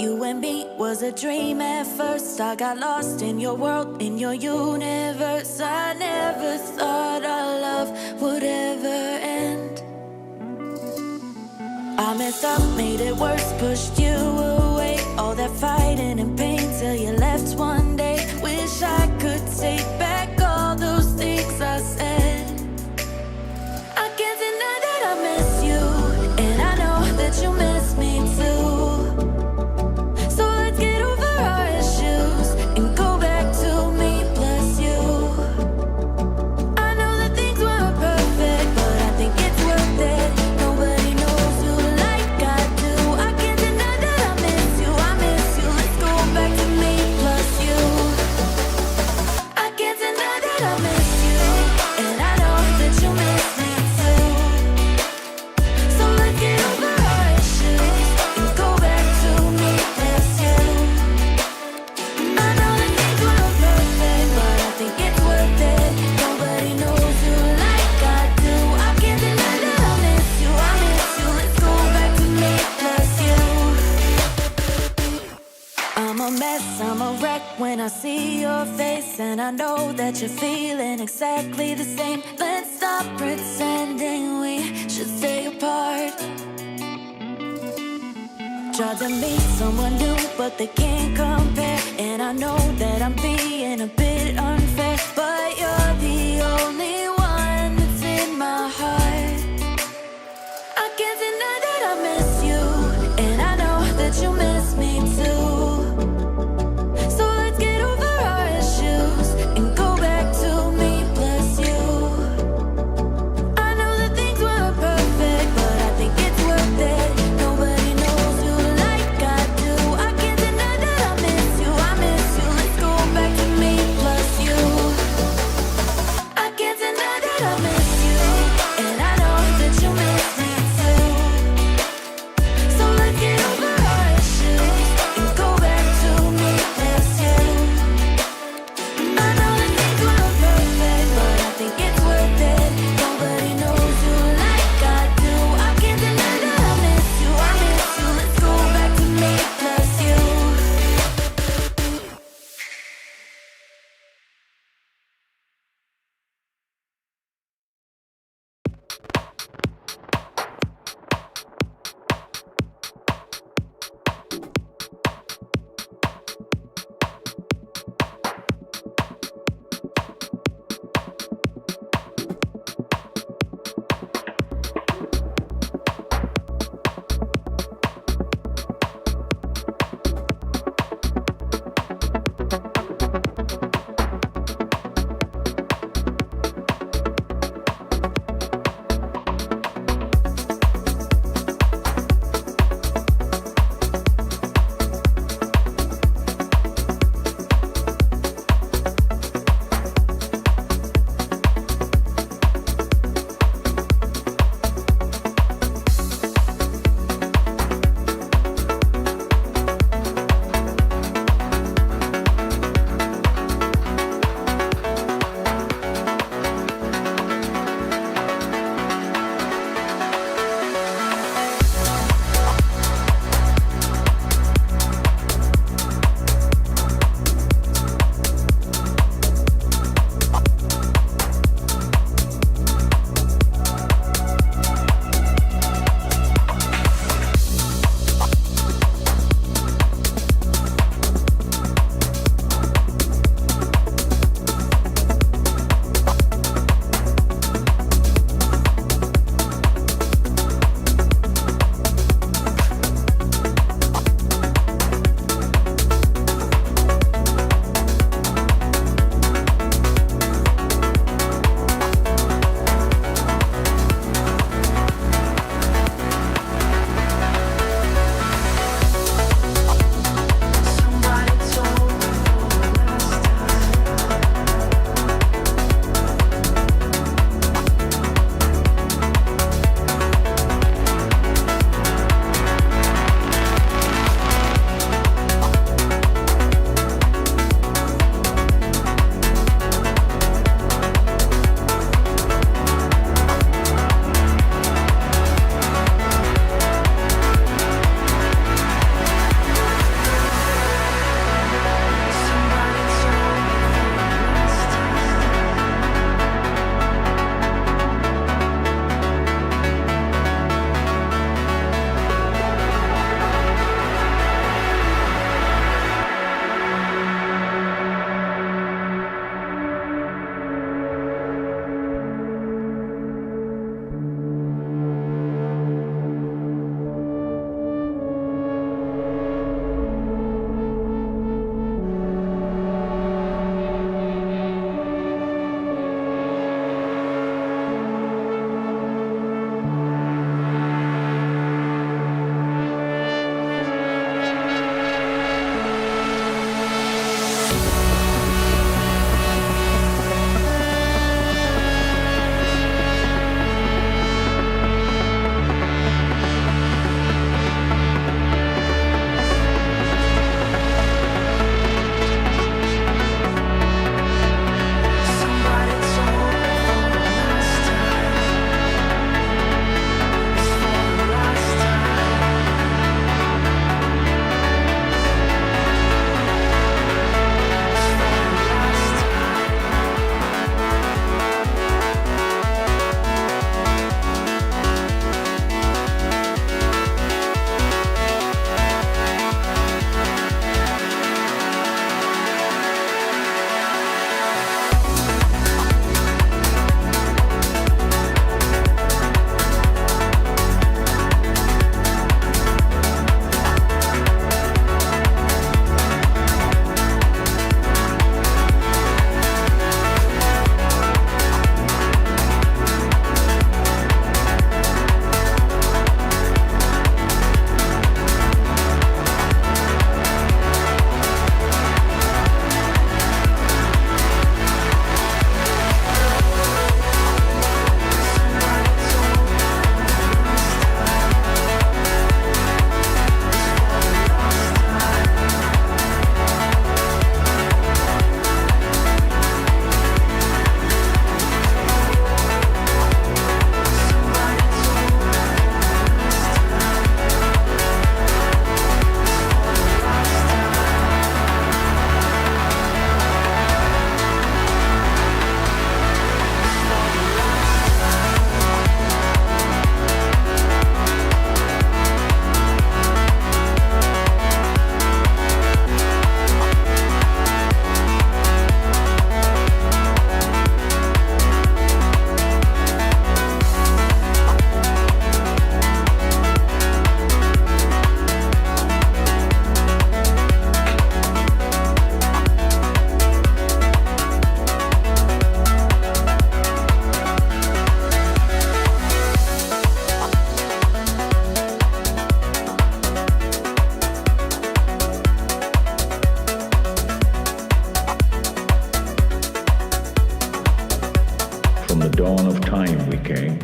You and me was a dream at first. I got lost in your world, in your universe. I never thought our love would ever end. I messed up, made it worse, pushed you away. All that fighting and pain till you left one day. Wish I could take back all those things I said. I can't deny that I miss you, and I know that you miss me too. So let's get over our issues and go back to me plus you. I know that things weren't perfect, but I think it's worth it. Nobody knows you like I do. I can't deny that I miss you, I miss you. Let's go back to me plus you. I can't deny that I miss you, and I know that you miss me too. So let's get over our issues and go back to me plus you. I know that things weren't perfect, but I think it's worth it. Nobody knows you like I do. I can't deny that I miss you, I miss you. Let's go back to me plus you. I'm a mess, I'm a wreck when I see your face, and I know that you're feeling exactly the same. Let's stop pretending we should stay apart. Tried to meet someone new, but they can't compare. And I know that I'm being a bit unfair, but you're the only one that's in my heart. I can't deny that I miss you, and I know that you miss me too. So let's get over our issues and go back to me plus you. I know that things weren't perfect, but I think it's worth it. Nobody knows you like I do. I can't deny that I miss you, I miss you. Let's go back to me plus you. From the dawn of time we came,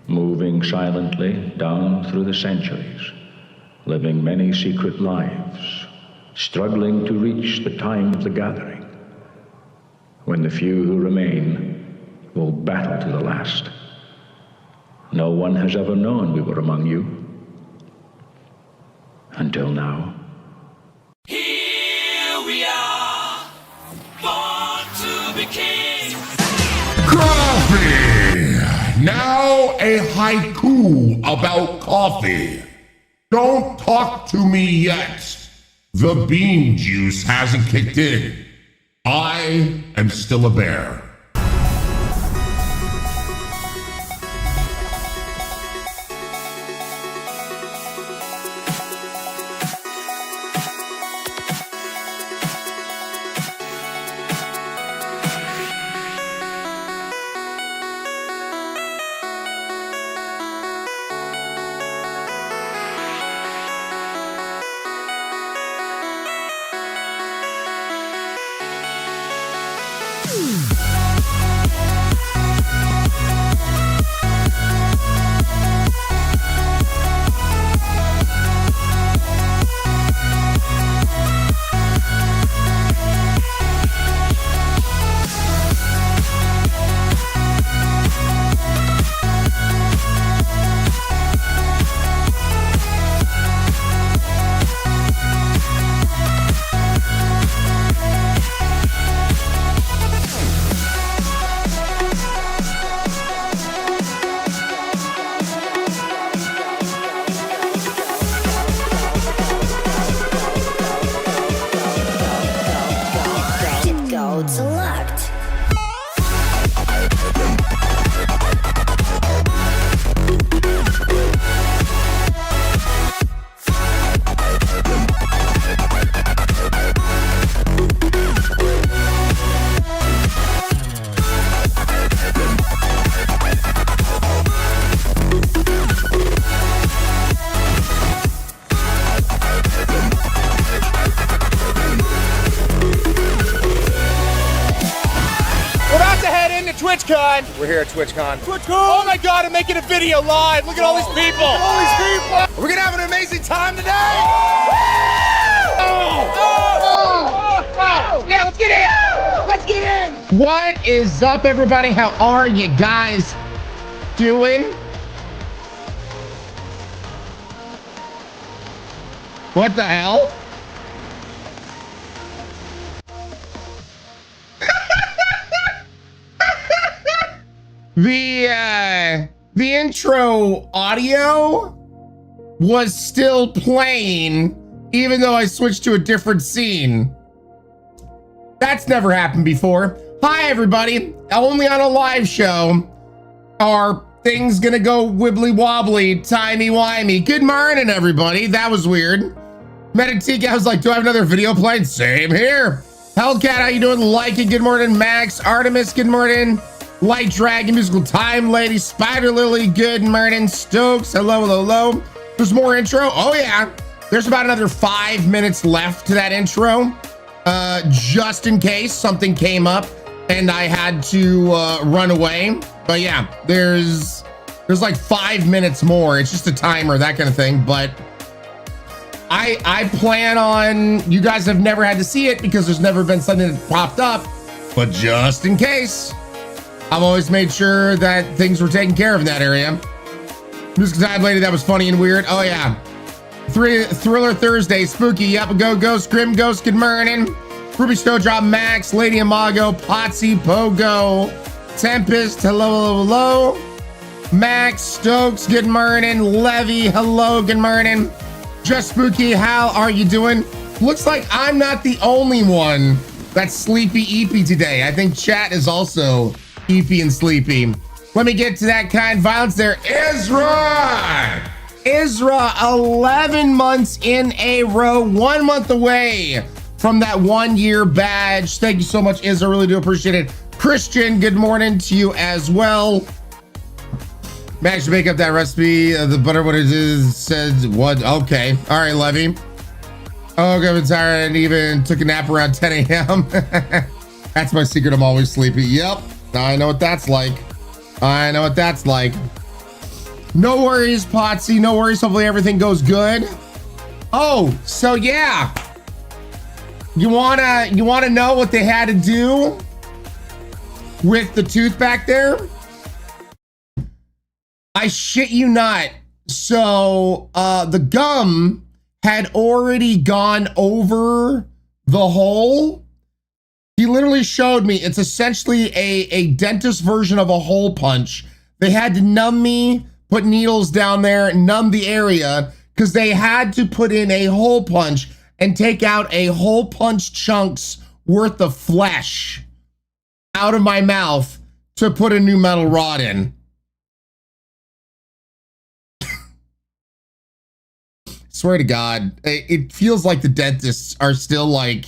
moving silently down through the centuries, living many secret lives, struggling to reach the time of the gathering, when the few who remain will battle to the last. No one has ever known we were among you, until now. Here we are, born to be kings. Coffee! Now a haiku about coffee. Don't talk to me yet. The bean juice hasn't kicked in. I am still a bear. Select. TwitchCon. We're here at TwitchCon. Oh my God, I'm making a video live. Look at all these people. All these people. We're gonna have an amazing time today. Yeah, let's get in. Let's get in. What is up, everybody? How are you guys doing? What the hell? The intro audio was still playing, even though I switched to a different scene. That's never happened before. Hi, everybody. Only on a live show are things gonna go wibbly wobbly, timey wimey. Good morning, everybody. That was weird. Meditique, I was like, do I have another video playing? Same here. Hellcat, how you doing? Liking, good morning. Max, Artemis, good morning. Light Dragon, Musical Time Lady, Spider Lily, good morning. Stokes, hello, hello, hello. There's more intro. Oh yeah, there's about another 5 minutes left to that intro, just in case something came up and I had to run away. But yeah, there's like 5 minutes more. It's just a timer, that kind of thing. But I plan on, you guys have never had to see it because there's never been something that popped up, but just in case, I've always made sure that things were taken care of in that area. Music Time Lady, that was funny and weird. Oh yeah. Thriller Thursday, Spooky, yep, Go Ghost, Grim Ghost, good morning. Ruby Snowdrop, Max, Lady Imago, Potsy, Pogo, Tempest, hello, hello, hello. Max, Stokes, good morning. Levy, hello, good morning. Just Spooky, how are you doing? Looks like I'm not the only one that's sleepy eepy today. I think chat is also eepy and sleepy. Let me get to that kind violence there. Isra, 11 months in a row, 1 month away from that 1 year badge. Thank you so much, Isra. Really do appreciate it. Christian, good morning to you as well. Managed to make up that recipe. The butter, what it is, says what? Okay. All right, Levy. Oh, I'm tired and even took a nap around 10 a.m. That's my secret. I'm always sleepy. Yep. I know what that's like. I know what that's like. No worries, Potsy. No worries. Hopefully everything goes good. Oh, so yeah. You wanna know what they had to do with the tooth back there? I shit you not. So the gum had already gone over the hole. He literally showed me. It's essentially a dentist version of a hole punch. They had to numb me, put needles down there, numb the area, because they had to put in a hole punch and take out a hole punch chunk's worth of flesh out of my mouth to put a new metal rod in. Swear to God, it feels like the dentists are still like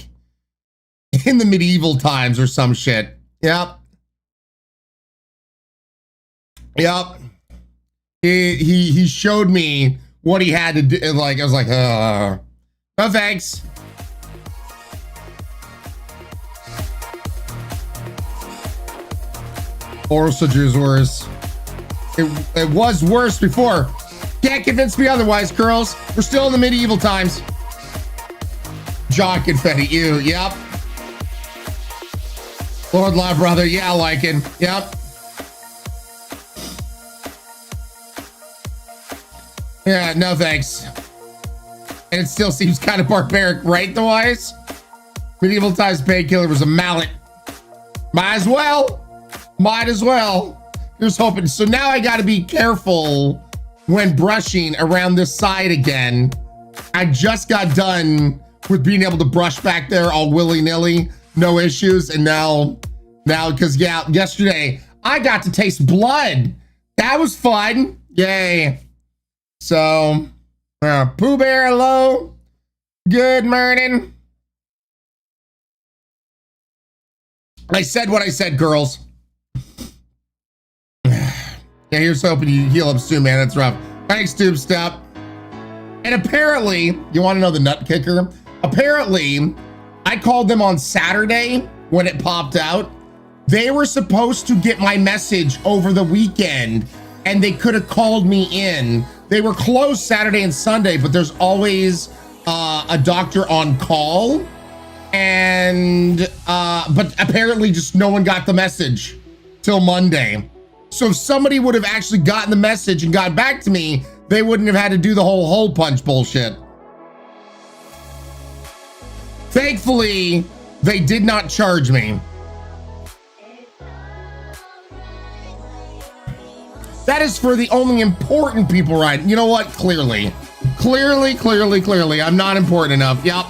in the medieval times or some shit. Yep. Yep. He showed me what he had to do. Like, I was like, no thanks. Oral surgery is worse. It was worse before. Can't convince me otherwise, girls. We're still in the medieval times. Jaw confetti, ew, yep. Lord Love Brother, yeah, liking, yep. Yeah, no thanks. And it still seems kind of barbaric, right, the wise? Medieval times painkiller was a mallet. Might as well. Might as well. Here's hoping. So now I got to be careful when brushing around this side again. I just got done with being able to brush back there all willy-nilly, no issues. And now, because yeah, yesterday I got to taste blood. That was fun. Yay. So, Pooh Bear, hello. Good morning. I said what I said, girls. Yeah, here's hoping you heal up soon, man. That's rough. Thanks, Tube Step. And apparently, you want to know the nut kicker? Apparently, I called them on Saturday when it popped out. They were supposed to get my message over the weekend, and they could have called me in. They were closed Saturday and Sunday, but there's always a doctor on call. And, but apparently just no one got the message till Monday. So if somebody would have actually gotten the message and got back to me, they wouldn't have had to do the whole hole punch bullshit. Thankfully, they did not charge me. That is for the only important people, right? You know what? Clearly. I'm not important enough. Yep.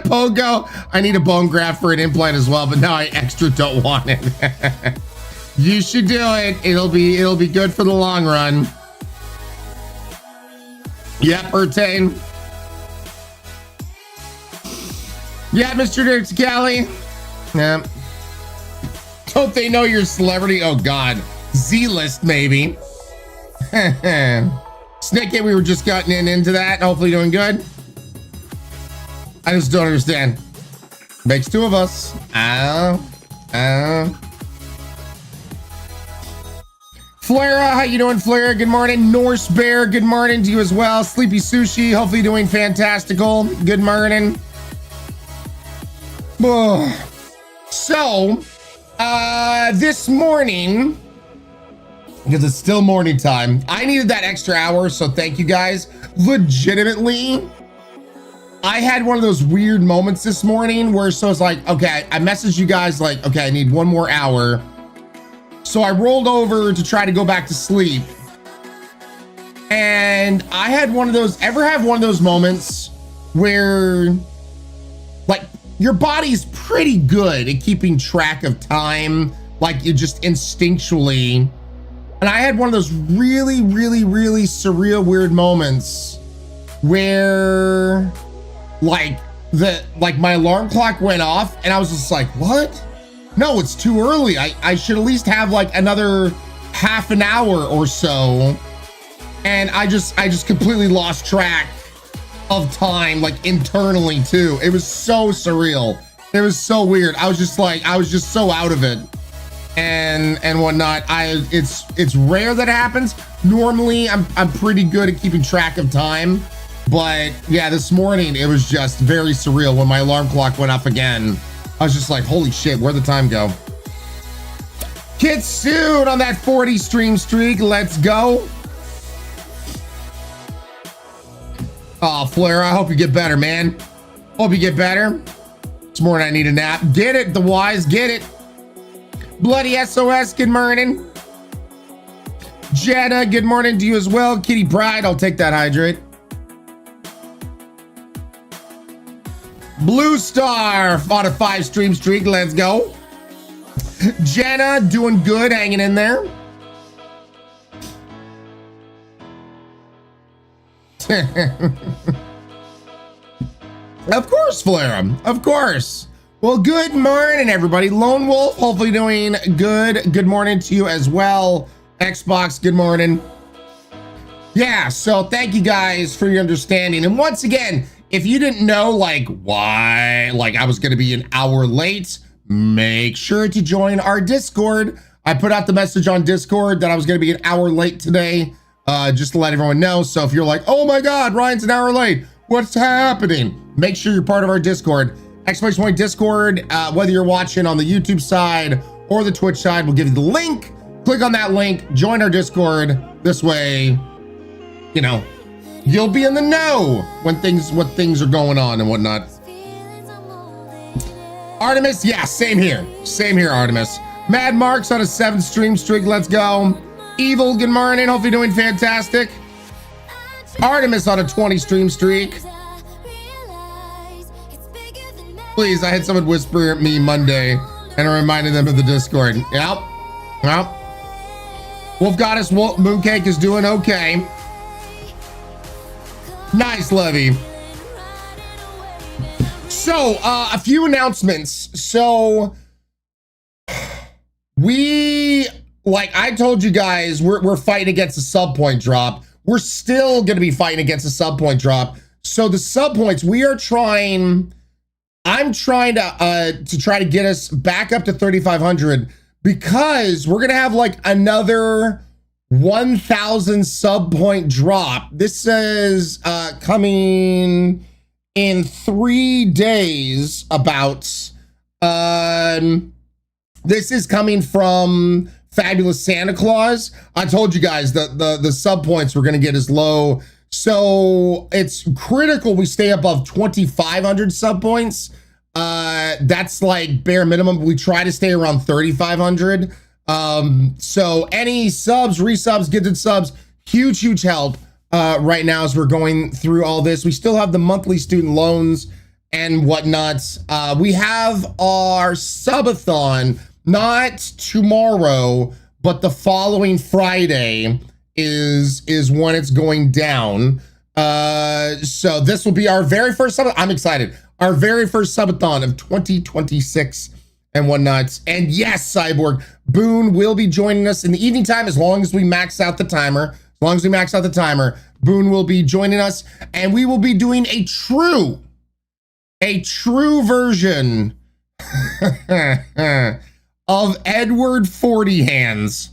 Pogo, I need a bone graft for an implant as well, but now I extra don't want it. You should do it. It'll be good for the long run. Yep, Ertane. Yeah, Mr. Dirk Cali. Yeah. Don't they know you're a celebrity? Oh God. Z-list maybe. Snake It, we were just getting into that. Hopefully doing good. I just don't understand. Makes two of us. Flora, how you doing, Flora? Good morning. Norse Bear, good morning to you as well. Sleepy Sushi, hopefully doing fantastical. Good morning. So, this morning, because it's still morning time, I needed that extra hour, so thank you guys. Legitimately, I had one of those weird moments this morning where so it's like, okay, I messaged you guys like, okay, I need one more hour. So I rolled over to try to go back to sleep. And I had one of those, ever have one of those moments where like your body's pretty good at keeping track of time, like you just instinctually. And I had one of those really surreal, weird moments where like my alarm clock went off and I was just like, what? No, it's too early. I should at least have like another half an hour or so. And I just completely lost track of time, like internally too. It was so surreal. It was so weird. I was just so out of it and whatnot. It's rare that happens. Normally I'm pretty good at keeping track of time, but yeah, this morning it was just very surreal when my alarm clock went off again. I was just like, holy shit, where'd the time go? Kitsune on that 40 stream streak. Let's go. Oh, Flair, I hope you get better, man. Hope you get better. This morning I need a nap. Get it, the wise, get it. Bloody SOS, good morning. Jenna, good morning to you as well. Kitty Pride, I'll take that hydrate. Blue Star on a 5 stream streak. Let's go. Jenna, doing good, hanging in there. Of course, Flair. Of course. Well, good morning, everybody. Lone Wolf, hopefully doing good. Good morning to you as well. Xbox, good morning. Yeah, so thank you guys for your understanding. And once again, if you didn't know, like, why, like, I was going to be an hour late, make sure to join our Discord. I put out the message on Discord that I was going to be an hour late today, just to let everyone know. So if you're like, oh my God, Ryan's an hour late, what's happening? Make sure you're part of our Discord. Exclamation point Discord, whether you're watching on the YouTube side or the Twitch side, we'll give you the link. Click on that link, join our Discord. This way, you know, you'll be in the know when things are going on and whatnot. Artemis, yeah, same here. Same here, Artemis. Mad Marks on a 7 stream streak, let's go. Evil, good morning, hope you're doing fantastic. Artemis on a 20 stream streak. Please, I had someone whisper at me Monday and I reminded them of the Discord. Yep. Wolf Goddess Mooncake is doing okay. Nice, Levy. So, a few announcements. So, like I told you guys, we're fighting against a sub point drop. We're still going to be fighting against a sub point drop. So the sub points, I'm trying to try to get us back up to 3,500 because we're going to have like another 1,000 sub point drop. This is coming in 3 days about. This is coming from Fabulous Santa Claus. I told you guys that the sub points were going to get as low. So it's critical we stay above 2,500 sub points. That's like bare minimum. We try to stay around 3,500. So any subs, resubs, gifted subs, huge help right now as we're going through all this. We still have the monthly student loans and whatnot. We have our subathon, not tomorrow, but the following Friday is when it's going down. So this will be our very first subathon. I'm excited. Our very first subathon of 2026 and whatnot. And yes, Cyborg, Boone will be joining us in the evening time as long as we max out the timer. As long as we max out the timer, Boone will be joining us and we will be doing a true version of Edward 40 Hands.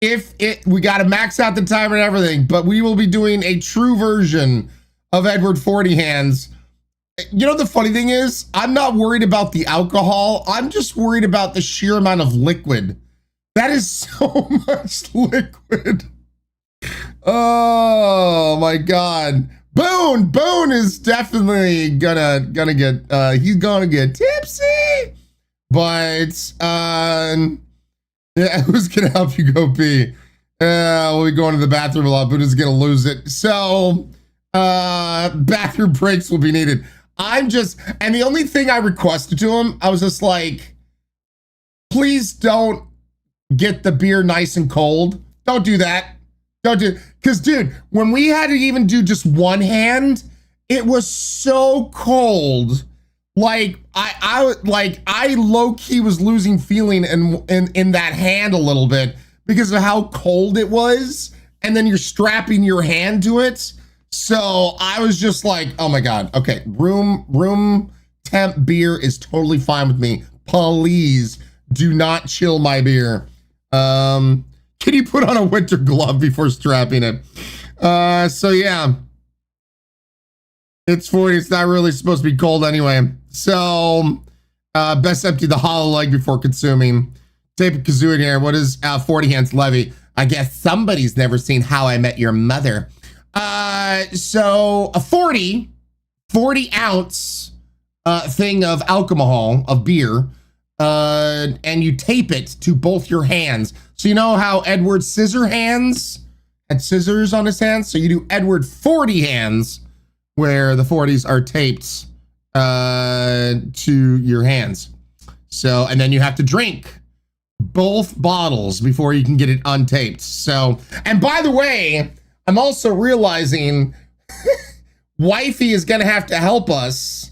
We got to max out the timer and everything, but we will be doing a true version of Edward 40 Hands. You know, the funny thing is, I'm not worried about the alcohol. I'm just worried about the sheer amount of liquid. That is so much liquid. Oh my God. Boone is definitely gonna get, he's gonna get tipsy. But, yeah, who's gonna help you go pee? We'll be going to the bathroom a lot. Boone is gonna lose it. So, bathroom breaks will be needed. And the only thing I requested to him, I was just like, please don't get the beer nice and cold. Don't do that. Because dude, when we had to even do just one hand, it was so cold. Like I low-key was losing feeling in that hand a little bit because of how cold it was. And then you're strapping your hand to it. So I was just like, oh my God. Okay, room temp beer is totally fine with me. Please do not chill my beer. Can you put on a winter glove before strapping it? So yeah. It's 40. It's not really supposed to be cold anyway. So, best empty the hollow leg before consuming. Tape a kazoo in here. What is 40 hands levy? I guess somebody's never seen How I Met Your Mother. So a 40 ounce thing of alcohol, of beer, and you tape it to both your hands. So you know how Edward Scissorhands had scissors on his hands? So you do Edward 40 hands, where the 40s are taped to your hands. So, and then you have to drink both bottles before you can get it untaped. So, and by the way, I'm also realizing Wifey is gonna have to help us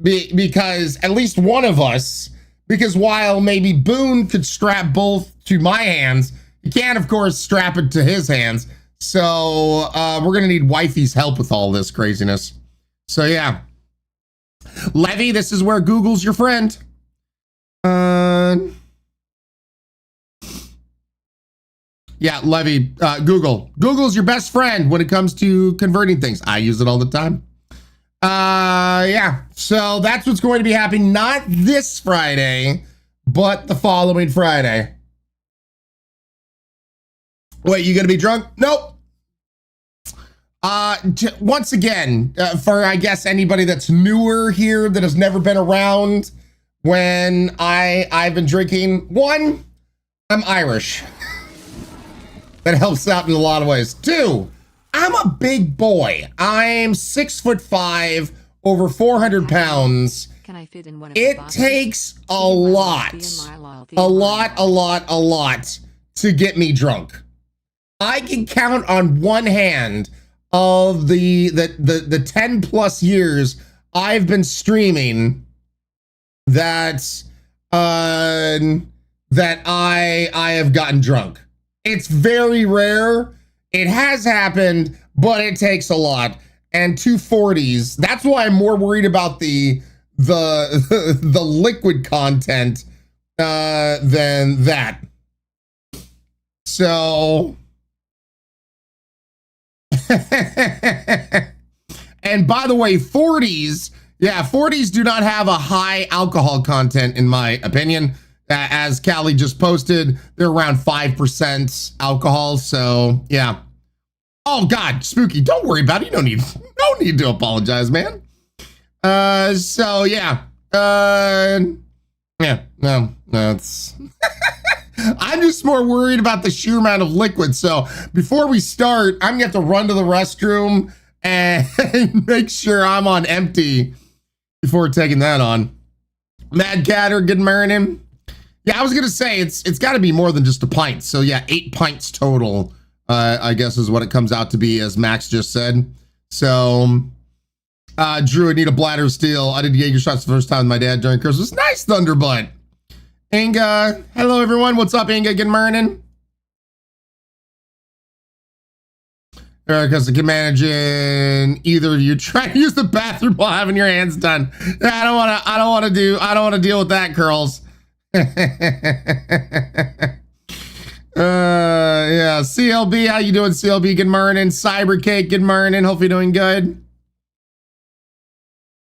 because at least one of us, because while maybe Boone could strap both to my hands, he can't, of course, strap it to his hands. So we're gonna need Wifey's help with all this craziness. So yeah, Levy, this is where Google's your friend. Yeah, Levy, Google's your best friend when it comes to converting things. I use it all the time. Yeah, so that's what's going to be happening, not this Friday, but the following Friday. Wait, you gonna be drunk? Nope. Once again, for I guess anybody that's newer here that has never been around when I've been drinking, one, I'm Irish. That helps out in a lot of ways. Two, I'm a big boy. I'm 6'5", over 400 pounds. Can I fit in one of It takes a lot to get me drunk. I can count on one hand of the 10 plus years I've been streaming that I have gotten drunk. It's very rare. It has happened, but it takes a lot. And 240s. That's why I'm more worried about the liquid content than that. So, and by the way, 40s, yeah, 40s do not have a high alcohol content, in my opinion. As Callie just posted, they're around 5% alcohol. So yeah. Oh God, Spooky, don't worry about it. You don't need to apologize, man. So yeah. Yeah, no, it's I'm just more worried about the sheer amount of liquid. So before we start, I'm gonna have to run to the restroom and make sure I'm on empty before taking that on. Mad Catter, good morning. Yeah, I was gonna say it's got to be more than just a pint. So yeah, 8 pints total, I guess is what it comes out to be, as Max just said. So, Drew, I need a bladder of steel. I did Jaeger shots the first time with my dad during Christmas. Nice, Thunderbutt. Inga, hello everyone. What's up, Inga? Good morning. Because I can imagine either of you trying to use the bathroom while having your hands done. I don't want to deal with that, curls. Yeah, CLB, how you doing, CLB? Good morning. Cybercake, good morning. Hope you're doing good.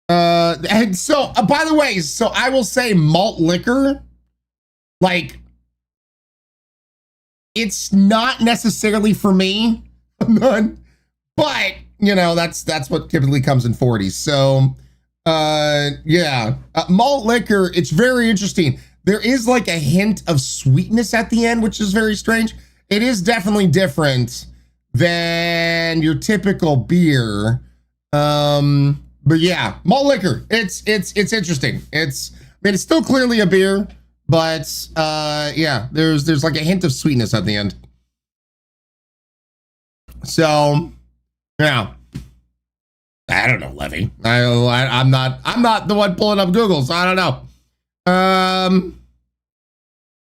And so, by the way, so I will say malt liquor, like, it's not necessarily for me, but you know, that's what typically comes in 40s. So, yeah, malt liquor, it's very interesting. There is like a hint of sweetness at the end, which is very strange. It is definitely different than your typical beer. But yeah, malt liquor, it's interesting. It's still clearly a beer, but yeah, there's like a hint of sweetness at the end. So yeah, I don't know, Levy. I'm not the one pulling up Google, so I don't know.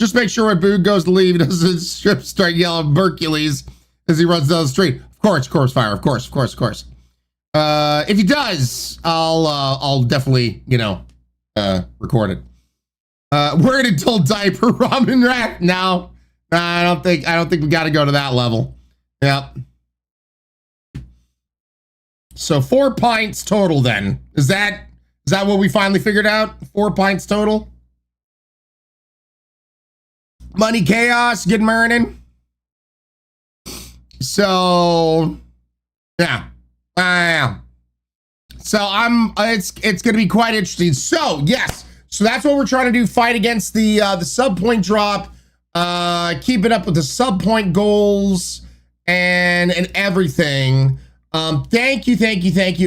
Just make sure when Boo goes to leave, he doesn't start yelling Hercules as he runs down the street. Of course, fire. Of course. If he does, I'll definitely, record it. We're an adult diaper ramen rack. No, I don't think we got to go to that level. Yep. So 4 pints total then. Is that what we finally figured out? 4 pints total? Money chaos, good morning. So yeah. So it's gonna be quite interesting. So yes, so that's what we're trying to do, fight against the sub point drop, keep it up with the sub point goals and everything. Thank you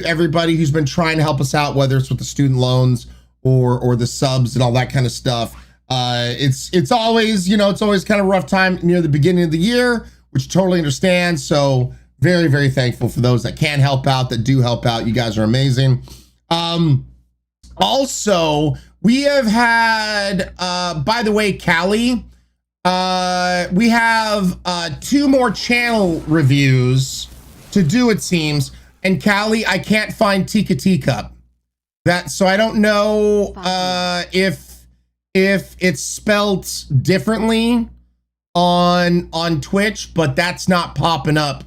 everybody who's been trying to help us out, whether it's with the student loans or the subs and all that kind of stuff. It's always, it's always kind of rough time near the beginning of the year, which totally understand. So very, very thankful for those that can help out, that do help out. You guys are amazing. Also, we have had, by the way, Callie, we have 2 more channel reviews to do, it seems. And Callie, I can't find Tika Teacup. So I don't know if it's spelt differently on Twitch, but that's not popping up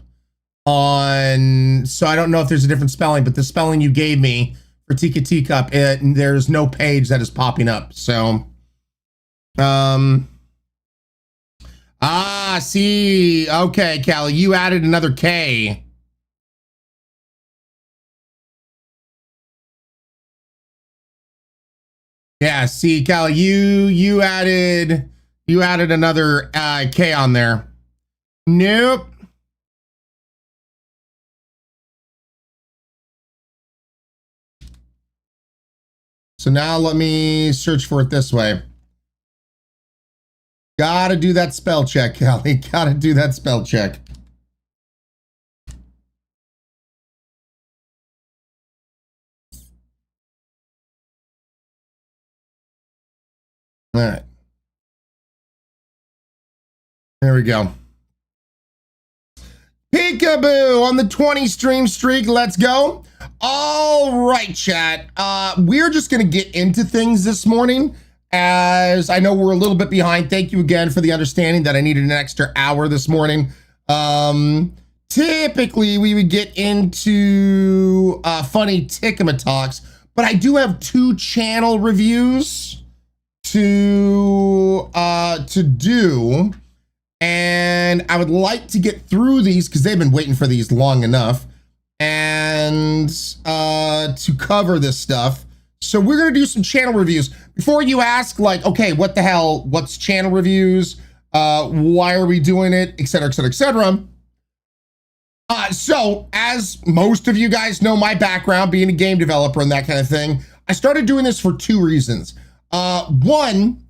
on, so I don't know if there's a different spelling, but the spelling you gave me for Tika Teacup, there's no page that is popping up. So see, okay, Callie, you added another K. Yeah, see, Callie, you added another K on there. Nope. So now let me search for it this way. Gotta do that spell check, Callie. Gotta do that spell check. All right. There we go. Peekaboo on the 20 stream streak. Let's go. All right, chat. We're just going to get into things this morning, as I know we're a little bit behind. Thank you again for the understanding that I needed an extra hour this morning. Typically, we would get into funny Tikama talks, but I do have 2 channel reviews to do, and I would like to get through these because they've been waiting for these long enough, and to cover this stuff. So we're gonna do some channel reviews. Before you ask, like, okay, what the hell, what's channel reviews? Why are we doing it, etc., etc., etc. So as most of you guys know, my background being a game developer and that kind of thing, I started doing this for 2 reasons. One,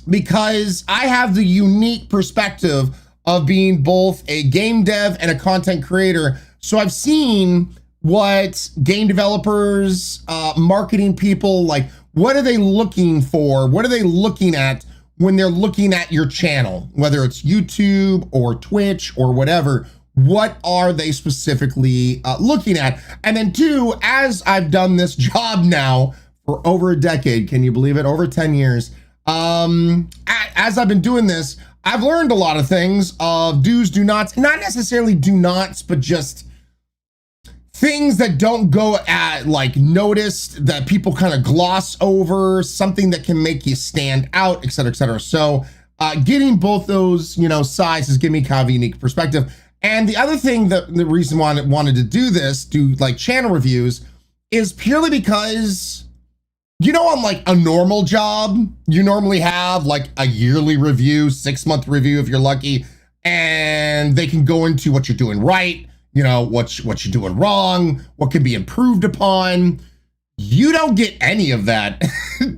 because I have the unique perspective of being both a game dev and a content creator. So I've seen what game developers, marketing people, like, what are they looking for? What are they looking at when they're looking at your channel, whether it's YouTube or Twitch or whatever? What are they specifically looking at? And then 2, as I've done this job now for over a decade, can you believe it? Over 10 years. As I've been doing this, I've learned a lot of things of do's, do nots, not necessarily do nots, but just things that don't go at, like, noticed, that people kind of gloss over, something that can make you stand out, etc., etc. So getting both those, sides has given me kind of a unique perspective. And the other thing, that the reason why I wanted to do like channel reviews, is purely because, on like a normal job, you normally have like a yearly review, 6-month review if you're lucky, and they can go into what you're doing right, what you're doing wrong, what can be improved upon. You don't get any of that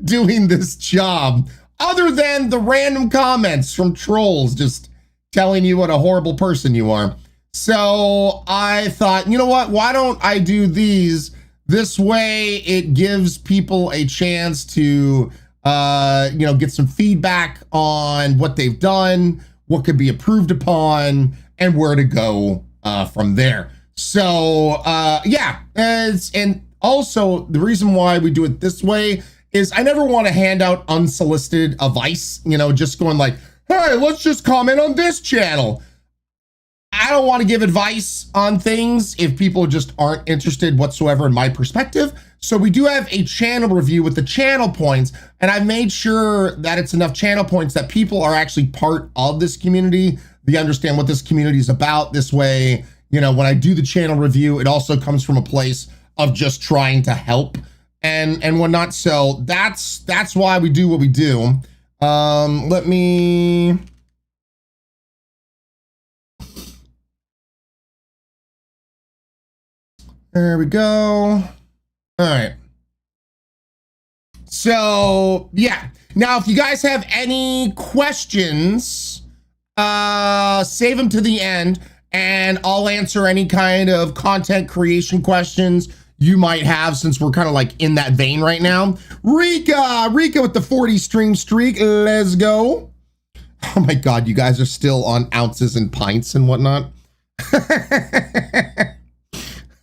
doing this job, other than the random comments from trolls just telling you what a horrible person you are. So I thought, you know what, why don't I do these? This way it gives people a chance to, get some feedback on what they've done, what could be improved upon, and where to go from there. So yeah, and also the reason why we do it this way is I never want to hand out unsolicited advice, you know, just going like, hey, let's just comment on this channel. I don't want to give advice on things if people just aren't interested whatsoever in my perspective. So we do have a channel review with the channel points, and I've made sure that it's enough channel points that people are actually part of this community. They understand what this community is about. This way, you know, when I do the channel review, it also comes from a place of just trying to help and whatnot. So that's why we do what we do. Let me... There we go. All right. So yeah. Now, if you guys have any questions, save them to the end, and I'll answer any kind of content creation questions you might have, since we're kind of like in that vein right now. Rika with the 40 stream streak. Let's go. Oh my God, you guys are still on ounces and pints and whatnot.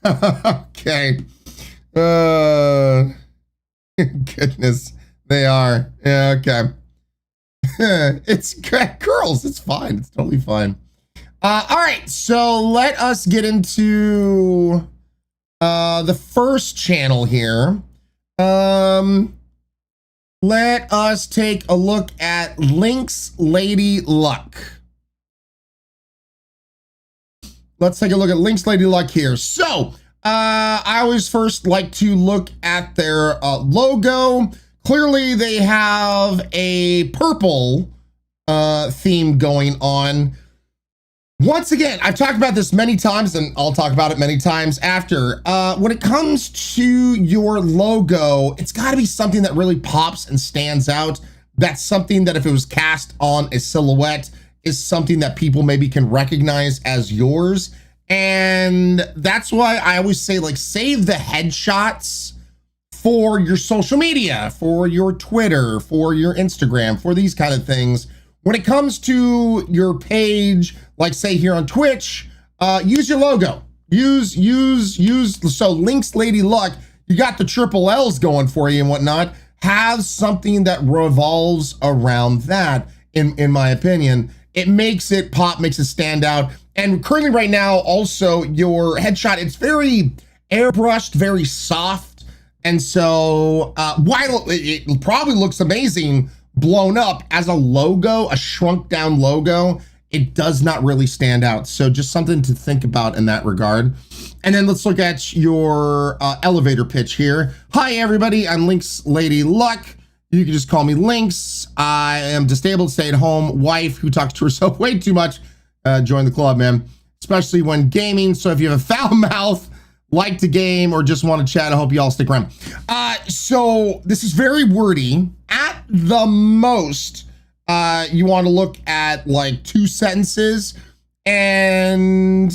Okay. Goodness, they are. Yeah, okay. It's girls. It's fine. It's totally fine. All right. So let us get into the first channel here. Let us take a look at Link's Lady Luck. Let's take a look at Link's Lady Luck here. So, I always first like to look at their logo. Clearly, they have a purple theme going on. Once again, I've talked about this many times, and I'll talk about it many times after. When it comes to your logo, it's got to be something that really pops and stands out. That's something that if it was cast on a silhouette, is something that people maybe can recognize as yours. And that's why I always say, like, save the headshots for your social media, for your Twitter, for your Instagram, for these kind of things. When it comes to your page, like say here on Twitch, use your logo. Use, so Link's Lady Luck, you got the triple L's going for you and whatnot. Have something that revolves around that, in my opinion. It makes it pop, makes it stand out. And currently right now, also your headshot, it's very airbrushed, very soft. And so while it probably looks amazing blown up as a logo, a shrunk down logo, it does not really stand out. So just something to think about in that regard. And then let's look at your elevator pitch here. Hi, everybody. I'm Link's Lady Luck. You can just call me Lynx. I am disabled, stay-at-home wife who talks to herself way too much. Join the club, man. Especially when gaming. So if you have a foul mouth, like to game, or just want to chat, I hope you all stick around. So this is very wordy. At the most, you want to look at like 2 sentences, and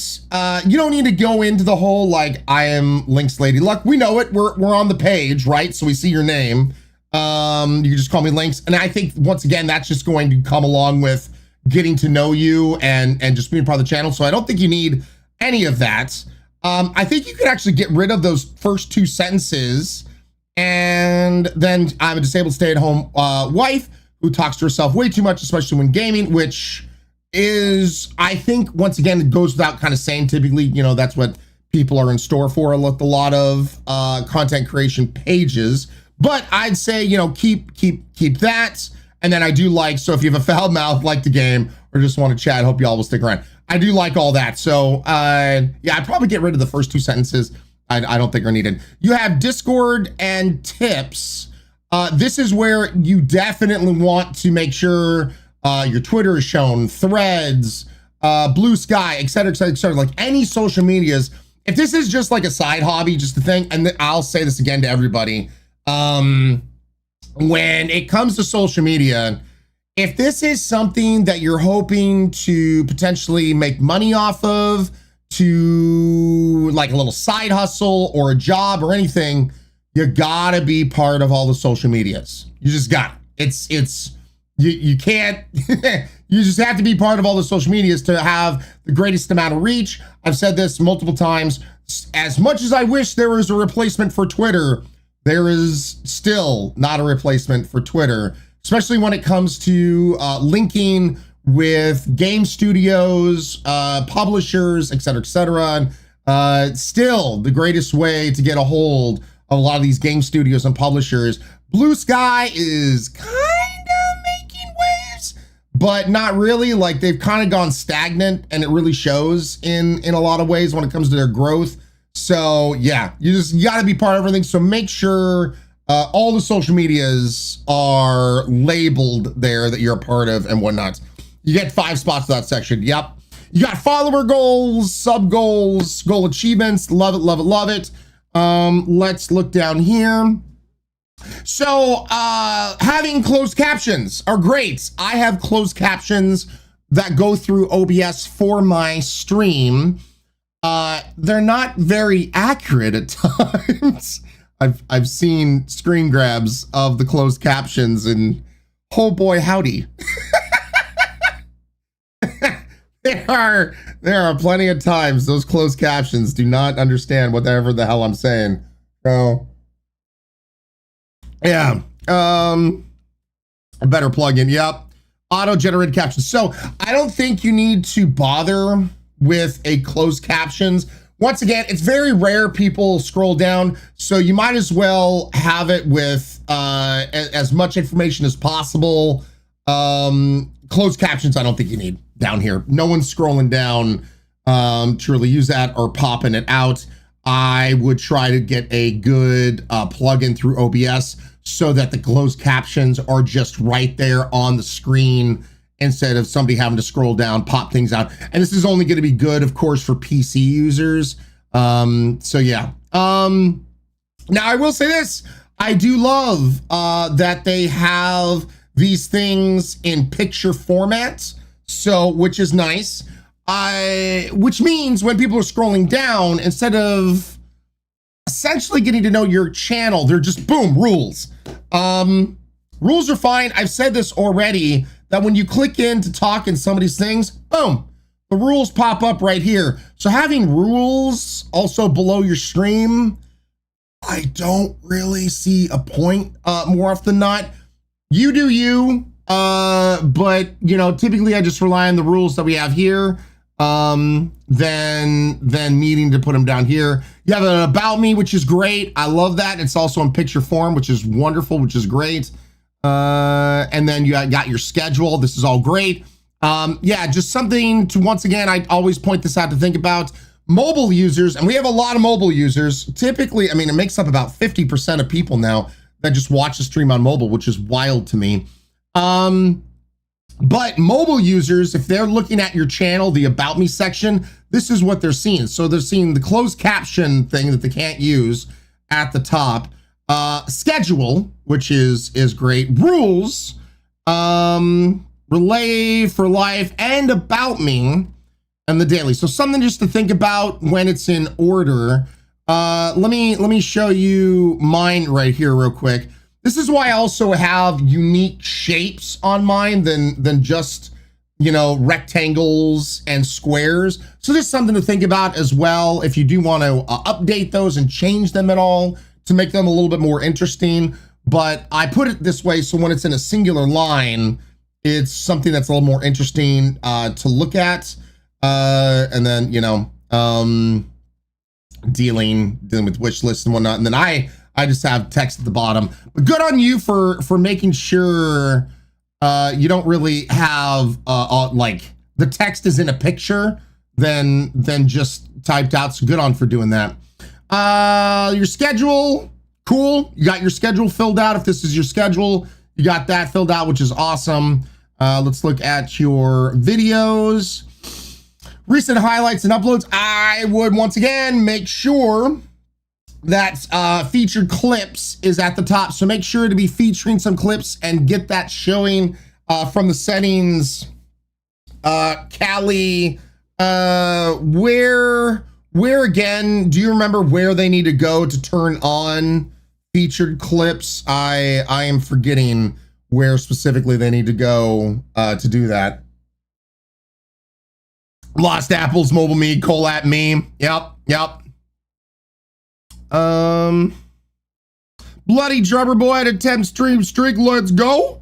you don't need to go into the whole like I am Link's Lady Luck. We know it. We're on the page, right? So we see your name. You can just call me Lynx. And I think once again, that's just going to come along with getting to know you and just being part of the channel. So I don't think you need any of that. I think you could actually get rid of those first 2 sentences, and then I'm a disabled stay-at-home wife who talks to herself way too much, especially when gaming, which is, I think, once again, it goes without kind of saying. Typically, you know, that's what people are in store for with a lot of content creation pages. But I'd say, you know, keep that. And then I do like, so if you have a foul mouth, like the game, or just want to chat, hope you all will stick around. I do like all that. So yeah, I'd probably get rid of the first 2 sentences. I don't think are needed. You have Discord and tips. This is where you definitely want to make sure your Twitter is shown, Threads, Blue Sky, et cetera, et cetera, et cetera. Like any social medias. If this is just like a side hobby, just a thing, and I'll say this again to everybody. When it comes to social media, if this is something that you're hoping to potentially make money off of, to like a little side hustle or a job or anything, you gotta be part of all the social medias. You just got it. It's You can't, you just have to be part of all the social medias to have the greatest amount of reach. I've said this multiple times. As much as I wish there was a replacement for Twitter, there is still not a replacement for Twitter, especially when it comes to linking with game studios, publishers, et cetera, and still the greatest way to get a hold of a lot of these game studios and publishers. Blue Sky is kind of making waves, but not really. Like, they've kind of gone stagnant, and it really shows in a lot of ways when it comes to their growth. So yeah, you got to be part of everything. So make sure all the social medias are labeled there that you're a part of and whatnot. You get 5 spots to that section. Yep. You got follower goals, sub goals, goal achievements. Love it, love it, love it. Let's look down here. So having closed captions are great. I have closed captions that go through OBS for my stream. They're not very accurate at times. I've seen screen grabs of the closed captions, and oh boy, howdy. There are plenty of times those closed captions do not understand whatever the hell I'm saying. So yeah, a better plugin. Yep, auto-generated captions. So I don't think you need to bother with a closed captions. Once again, it's very rare people scroll down, so you might as well have it with as much information as possible. Closed captions, I don't think you need down here. No one's scrolling down to really use that or popping it out. I would try to get a good plugin through OBS so that the closed captions are just right there on the screen instead of somebody having to scroll down, pop things out. And this is only going to be good, of course, for PC users. So yeah. Now I will say this, I do love that they have these things in picture format, so which is nice. Which means when people are scrolling down, instead of essentially getting to know your channel, they're just boom, rules. Rules are fine. I've said this already, that when you click in to talk in somebody's things, boom, the rules pop up right here. So having rules also below your stream, I don't really see a point more often than not. You do you, but you know, typically I just rely on the rules that we have here, than needing to put them down here. You have an about me, which is great. I love that. It's also in picture form, which is wonderful, which is great. And then you got your schedule. This is all great. Yeah, just something to, once again, I always point this out to think about. Mobile users, and we have a lot of mobile users. Typically, I mean, it makes up about 50% of people now that just watch the stream on mobile, which is wild to me. But mobile users, if they're looking at your channel, the About Me section, this is what they're seeing. So they're seeing the closed caption thing that they can't use at the top. Schedule, which is great. Rules, Relay for Life, and About Me, and the daily. So something just to think about when it's in order. Let me show you mine right here real quick. This is why I also have unique shapes on mine than just, you know, rectangles and squares. So there's something to think about as well if you do want to update those and change them at all to make them a little bit more interesting. But I put it this way so when it's in a singular line, it's something that's a little more interesting to look at. And then, you know, dealing with wish lists and whatnot. And then I just have text at the bottom. But good on you for making sure you don't really have like the text is in a picture than just typed out. So good on for doing that. Your schedule, cool. You got your schedule filled out. If this is your schedule, you got that filled out, which is awesome. Let's look at your videos. Recent highlights and uploads. I would once again make sure that featured clips is at the top. So make sure to be featuring some clips and get that showing from the settings. Callie, where again, do you remember where they need to go to turn on featured clips? I am forgetting where specifically they need to go to do that. Lost Apples, Mobile Me, Colab Me. Yep. Bloody Drummer Boy at a 10 stream streak. Let's go.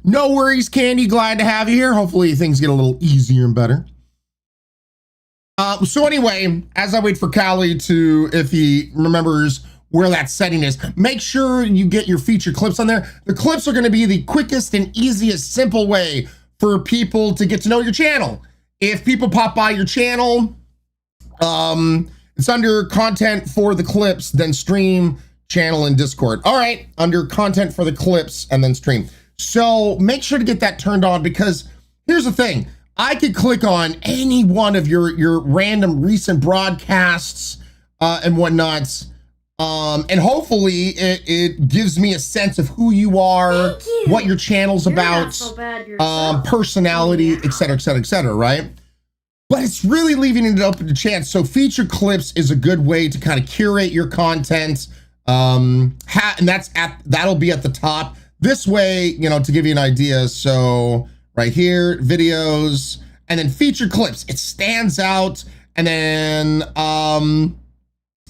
No worries, Candy. Glad to have you here. Hopefully things get a little easier and better. So anyway, as I wait for Callie to, if he remembers where that setting is, make sure you get your feature clips on there. The clips are going to be the quickest and easiest, simple way for people to get to know your channel. If people pop by your channel, it's under content for the clips, then stream, channel, and Discord. All right, under content for the clips and then stream. So make sure to get that turned on, because here's the thing. I could click on any one of your random recent broadcasts and whatnot, and hopefully it gives me a sense of who you are, what your channel's about, personality, etc., right? But it's really leaving it open to chance. So feature clips is a good way to kind of curate your content, and that'll be at the top. This way, you know, to give you an idea. So right here, videos, and then feature clips. It stands out, and then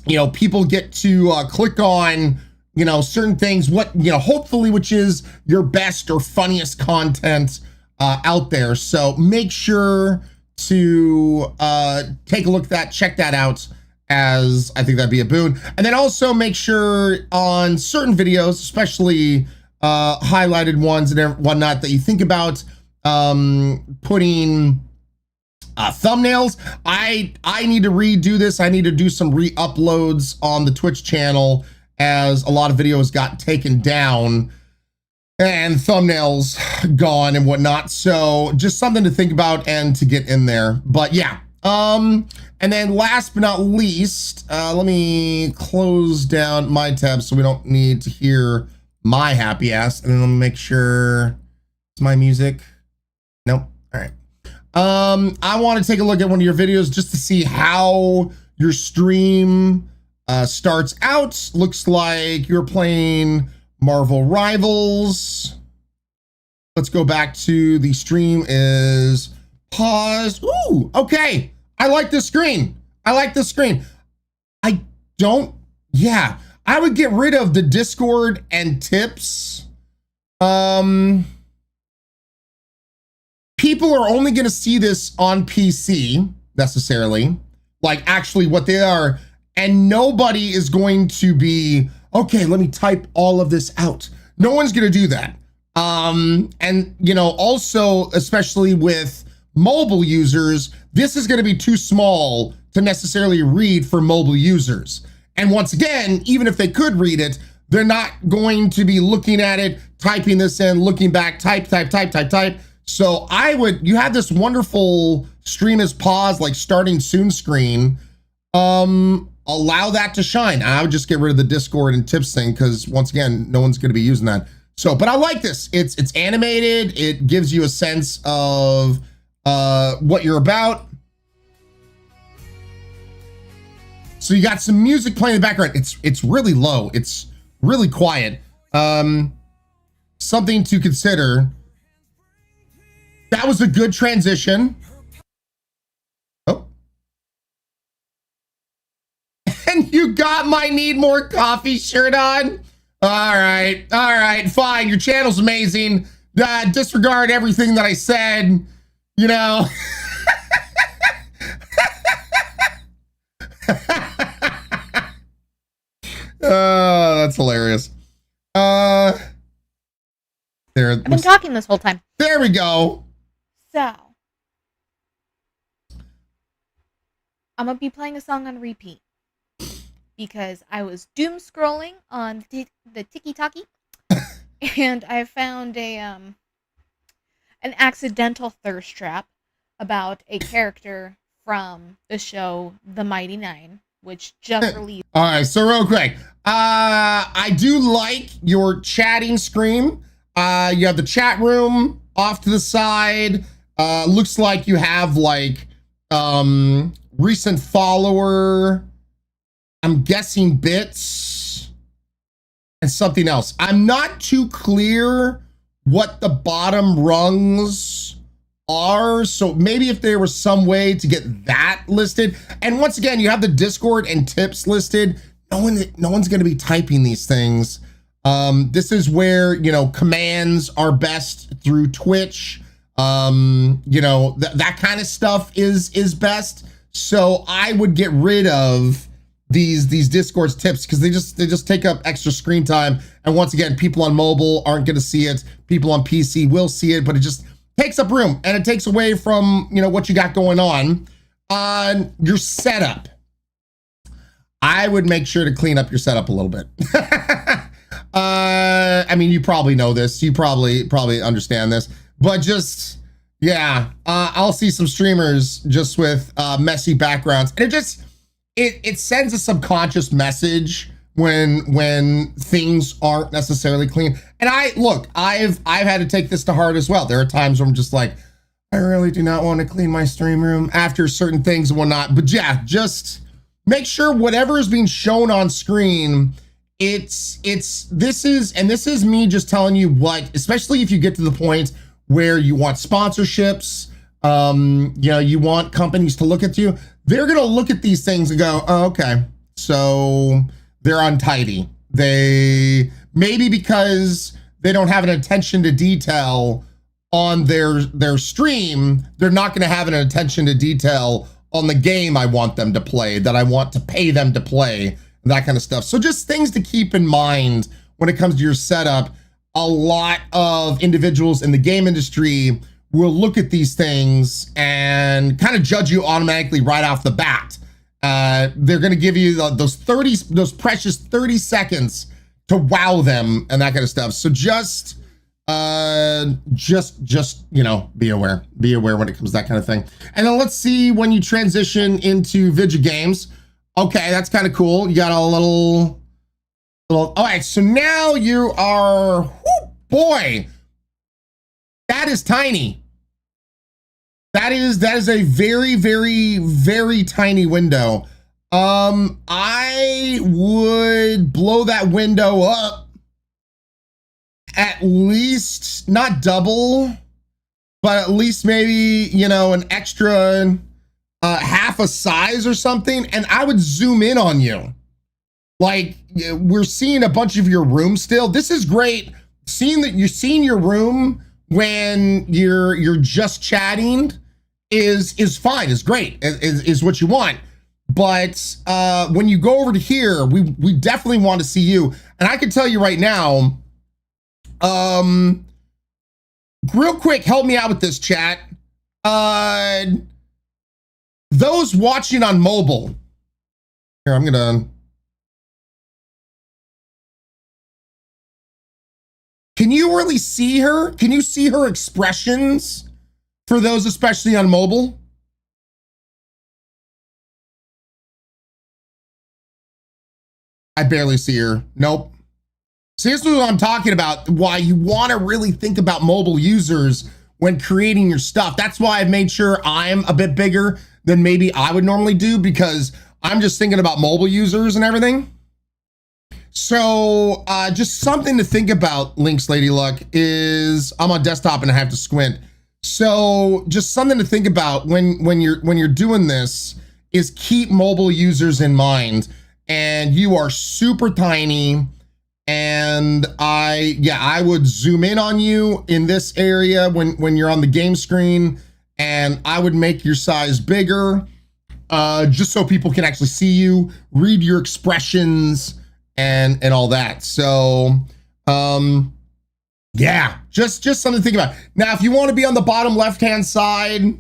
you know, people get to click on, you know, certain things. What, you know, hopefully, which is your best or funniest content out there. So make sure to take a look at that, check that out, as I think that'd be a boon. And then also make sure on certain videos, especially highlighted ones and whatnot, that you think about putting thumbnails. I need to redo this. I need to do some re-uploads on the Twitch channel, as a lot of videos got taken down and thumbnails gone and whatnot. So just something to think about and to get in there. But yeah, and then last but not least, let me close down my tab so we don't need to hear my happy ass. And then let me make sure it's my music. Nope. All right. I want to take a look at one of your videos just to see how your stream starts out. Looks like you're playing Marvel Rivals. Let's go back to the stream is paused. Ooh, okay. I like this screen. Yeah, I would get rid of the Discord and tips. People are only going to see this on PC necessarily, like actually what they are, and nobody is going to be, okay, let me type all of this out. No one's going to do that. And you know, also, especially with mobile users, this is going to be too small to necessarily read for mobile users. And once again, even if they could read it, they're not going to be looking at it, typing this in, looking back, type. So you have this wonderful stream is paused, like starting soon screen. Allow that to shine. I would just get rid of the Discord and tips thing, because once again, no one's going to be using that. So, but I like this. It's animated. It gives you a sense of what you're about. So you got some music playing in the background. It's really low. It's really quiet. Something to consider. That was a good transition. Oh. And you got my need more coffee shirt on? All right, fine. Your channel's amazing. Disregard everything that I said, you know. Oh, that's hilarious. There. I've been talking this whole time. There we go. So, I'm gonna be playing a song on repeat because I was doom scrolling on the Tiki-Taki and I found an accidental thirst trap about a character from the show The Mighty Nine, which just released. All right, so real quick, I do like your chatting screen. You have the chat room off to the side. Looks like you have like recent follower, I'm guessing bits, and something else. I'm not too clear what the bottom rungs are, so maybe if there was some way to get that listed. And once again, you have the Discord and tips listed. No one's going to be typing these things. This is where, you know, commands are best through Twitch. You know, that kind of stuff is best. So I would get rid of these Discord's tips because they just take up extra screen time. And once again, people on mobile aren't going to see it. People on PC will see it, but it just takes up room and it takes away from, you know, what you got going on your setup. I would make sure to clean up your setup a little bit. I mean, you probably know this. You probably understand this, but just, yeah, I'll see some streamers just with messy backgrounds, and it sends a subconscious message when things aren't necessarily clean. And I've had to take this to heart as well. There are times where I'm just like, I really do not want to clean my stream room after certain things and whatnot. But yeah, just make sure whatever is being shown on screen, this is me just telling you what, especially if you get to the point where you want sponsorships, you know, you want companies to look at you, they're going to look at these things and go, oh, okay, so they're untidy. They maybe because they don't have an attention to detail on their stream, they're not going to have an attention to detail on the game I want them to play, that I want to pay them to play, that kind of stuff. So just things to keep in mind when it comes to your setup. A lot of individuals in the game industry will look at these things and kind of judge you automatically right off the bat. They're going to give you those precious 30 seconds to wow them and that kind of stuff. So just you know, be aware when it comes to that kind of thing. And then let's see when you transition into video games. Okay, that's kind of cool. You got a little, all right, so now you are, whoo, boy, that is tiny. That is a very, very, very tiny window. I would blow that window up at least, not double, but at least maybe, you know, an extra half a size or something, and I would zoom in on you. Like, we're seeing a bunch of your room still. This is great. Seeing that you're seeing your room when you're just chatting is fine, is great, is what you want. But when you go over to here, we definitely want to see you. And I can tell you right now, real quick, help me out with this, chat. Those watching on mobile, here, I'm gonna, can you really see her? Can you see her expressions for those especially on mobile? I barely see her. Nope. See, this is what I'm talking about, why you want to really think about mobile users when creating your stuff. That's why I've made sure I'm a bit bigger than maybe I would normally do, because I'm just thinking about mobile users and everything. So just something to think about, Lynx Lady Luck, is I'm on desktop and I have to squint. So just something to think about when you're doing this is keep mobile users in mind. And you are super tiny, and I would zoom in on you in this area when you're on the game screen, and I would make your size bigger, just so people can actually see you, read your expressions, and all that. So yeah, just something to think about. Now, if you want to be on the bottom left-hand side,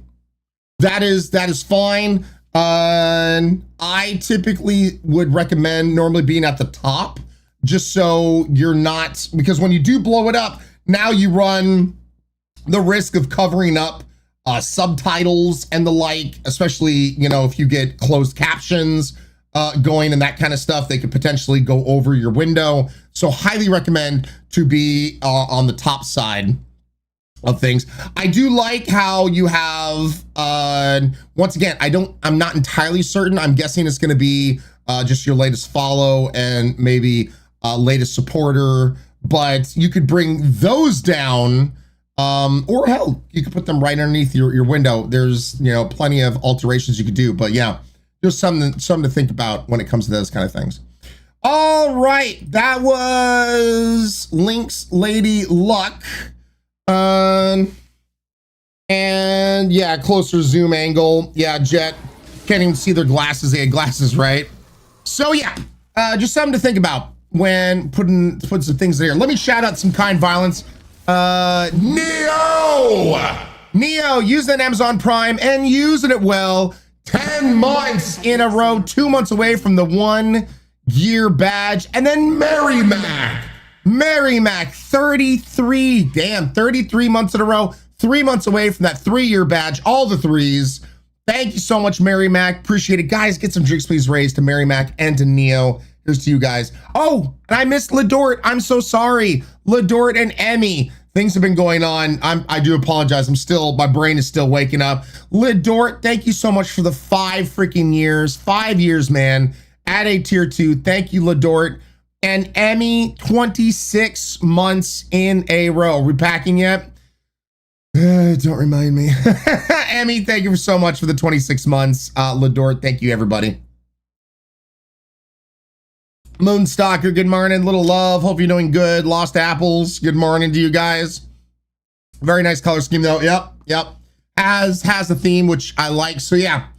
that is fine. I typically would recommend normally being at the top, just so you're not, because when you do blow it up, now you run the risk of covering up subtitles and the like, especially, you know, if you get closed captions going and that kind of stuff, they could potentially go over your window. So highly recommend to be on the top side of things. I do like how you have, once again, I'm not entirely certain. I'm guessing it's going to be just your latest follow and maybe latest supporter, but you could bring those down, or hell, you could put them right underneath your window. There's, you know, plenty of alterations you could do, but yeah, just something to think about when it comes to those kind of things. All right, that was Link's Lady Luck. And yeah, closer zoom angle. Yeah, Jet, can't even see their glasses. They had glasses, right? So yeah, just something to think about when putting some things there. Let me shout out some kind violence. Neo, using Amazon Prime and using it well. 10 months in a row, 2 months away from the 1 year badge. And then Mary Mac, 33 months in a row, 3 months away from that 3-year badge, all the 3s. Thank you so much, Mary Mac. Appreciate it. Guys, get some drinks, please, raised to Mary Mac and to Neo. Here's to you guys. Oh, and I missed Ladort. I'm so sorry. Ladort and Emmy. Things have been going on. I do apologize. my brain is still waking up. Ladort, thank you so much for the 5 freaking years. 5 years, man. At a tier 2. Thank you, Ladort. And Emmy, 26 months in a row. Repacking yet? Don't remind me. Emmy, thank you so much for the 26 months. Ladort, thank you, everybody. Moonstalker, good morning. Little Love, hope you're doing good. Lost Apples, good morning to you guys. Very nice color scheme, though. Yep. Has a theme, which I like. So, yeah.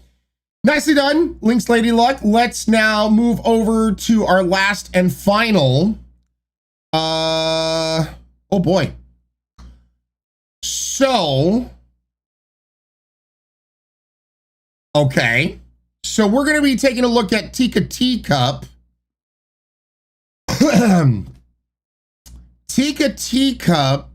Nicely done, Link's Lady Luck. Let's now move over to our last and final. Oh, boy. So, okay. So we're going to be taking a look at Tika Teacup. Tika Teacup.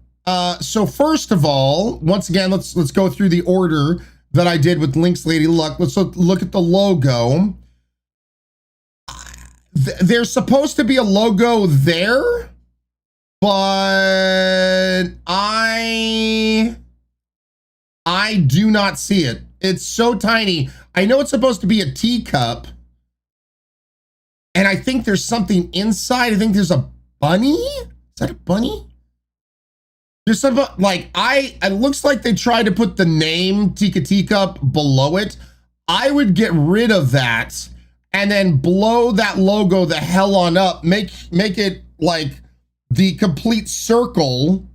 So first of all, once again, let's go through the order that I did with Link's Lady Luck. Let's look at the logo. There's supposed to be a logo there, but I do not see it. It's so tiny. I know it's supposed to be a teacup, and I think there's something inside. I think there's a bunny. Is that a bunny? There's some, like, it looks like they tried to put the name Tika Teacup below it. I would get rid of that and then blow that logo the hell on up. Make it like the complete circle.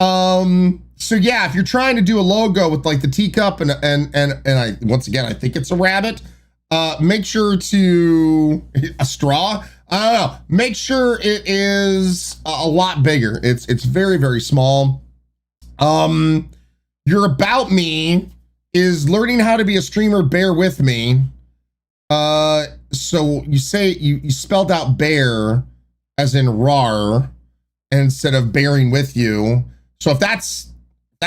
So yeah, if you're trying to do a logo with like the teacup and I once again I think it's a rabbit, make sure to a straw. I don't know. Make sure it is a lot bigger. It's very, very small. Your about me is learning how to be a streamer. Bear with me. So you say you spelled out bear as in rar instead of bearing with you. So if that's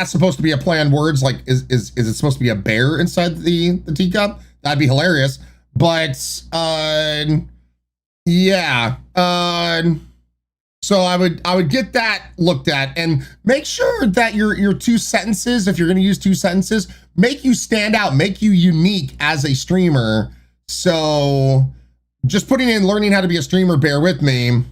supposed to be a play on words, like is it supposed to be a bear inside the teacup? That'd be hilarious. But yeah. So I would get that looked at and make sure that your 2 sentences, if you're going to use 2 sentences, make you stand out, make you unique as a streamer. So just putting in learning how to be a streamer, bear with me,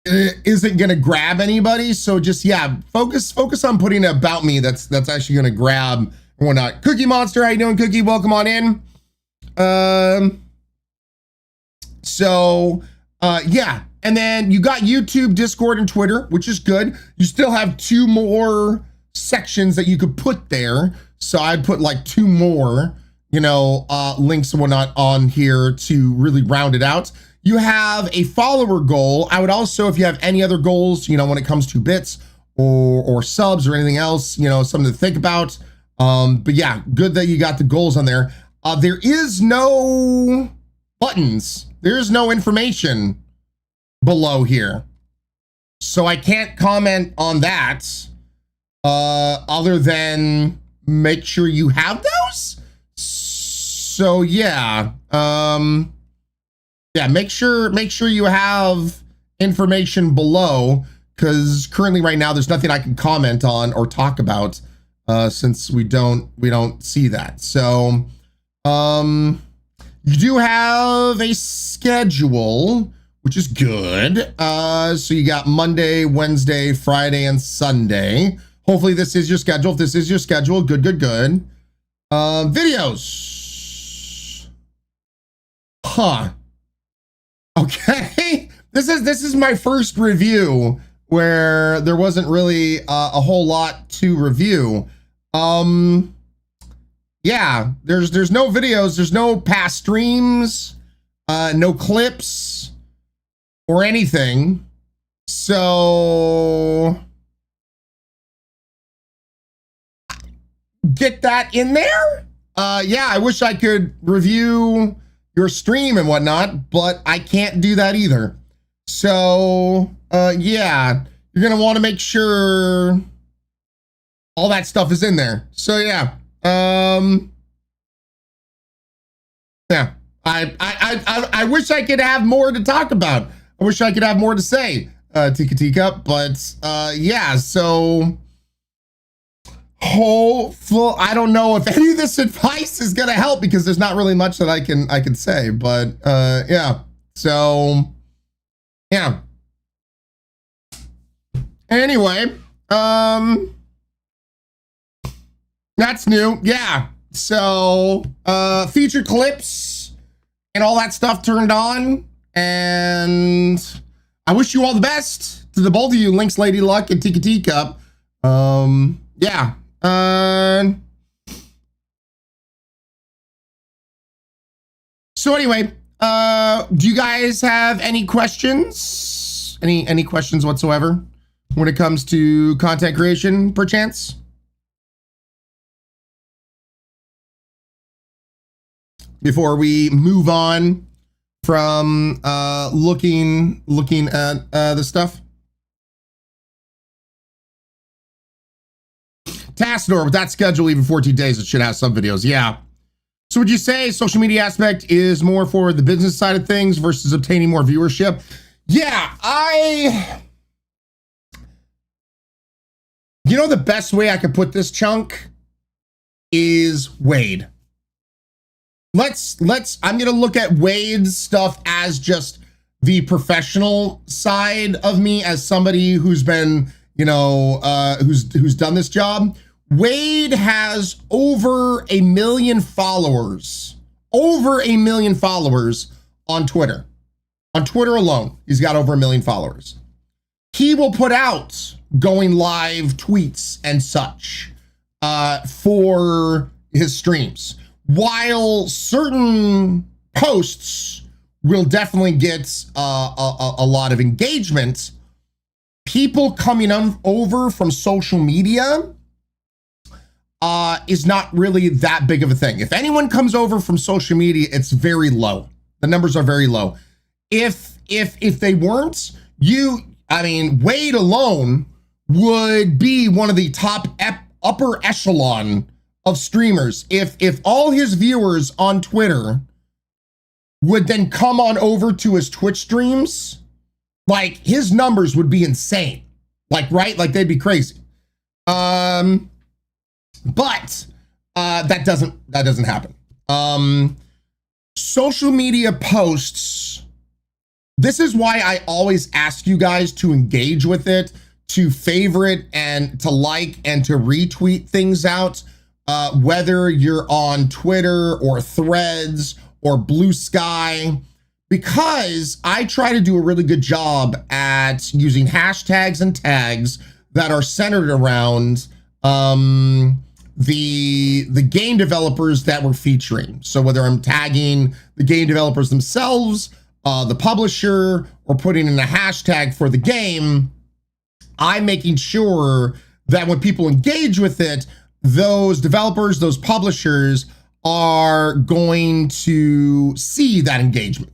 isn't going to grab anybody. So just, yeah, focus on putting about me. That's actually going to grab and whatnot. Cookie Monster, how you doing, Cookie? Welcome on in. So, yeah. And then you got YouTube, Discord, and Twitter, which is good. You still have 2 more sections that you could put there. So I'd put like 2 more, links and whatnot on here to really round it out. You have a follower goal. I would also, if you have any other goals, when it comes to bits or subs or anything else, something to think about. But yeah, good that you got the goals on there. There is no buttons. There's no information below here. So I can't comment on that other than make sure you have those. So yeah. Yeah, make sure you have information below, because currently right now there's nothing I can comment on or talk about since we don't see that. So you do have a schedule, which is good. So you got Monday, Wednesday, Friday, and Sunday. Hopefully this is your schedule. If this is your schedule, good, good, good. Videos. Huh. Okay. This is my first review where there wasn't really a whole lot to review. Yeah, there's no videos, there's no past streams, no clips or anything. So get that in there. Yeah, I wish I could review your stream and whatnot, but I can't do that either. So yeah, you're gonna want to make sure all that stuff is in there. So yeah, yeah, I wish I could have more to talk about. I wish I could have more to say, Tika Tika, but yeah, so hopeful. I don't know if any of this advice is gonna help because there's not really much that I can say, but yeah, so yeah. Anyway, that's new. Yeah. So, feature clips and all that stuff turned on. And I wish you all the best to the both of you, Lynx Lady Luck and Tika Tika. Yeah. So anyway, do you guys have any questions? Any questions whatsoever when it comes to content creation, perchance? Before we move on from looking at the stuff. Tassador, with that schedule, even 14 days, it should have some videos. Yeah. So would you say social media aspect is more for the business side of things versus obtaining more viewership? Yeah, you know, the best way I could put this, Chunk, is Wade. I'm going to look at Wade's stuff as just the professional side of me, as somebody who's been, you know, who's done this job. Wade has over 1 million followers, on Twitter. On Twitter alone, he's got over 1 million followers. He will put out going live tweets and such for his streams. While certain posts will definitely get a lot of engagement, people coming over from social media is not really that big of a thing. If anyone comes over from social media, it's very low. The numbers are very low. If they weren't, Wade alone would be one of the top upper echelon of streamers. If all his viewers on Twitter would then come on over to his Twitch streams, like his numbers would be insane. Like, right? Like they'd be crazy. But that doesn't happen. Social media posts. This is why I always ask you guys to engage with it, to favorite and to like and to retweet things out. Whether you're on Twitter or Threads or Blue Sky, because I try to do a really good job at using hashtags and tags that are centered around the game developers that we're featuring. So whether I'm tagging the game developers themselves, the publisher, or putting in a hashtag for the game, I'm making sure that when people engage with it, those developers, those publishers are going to see that engagement.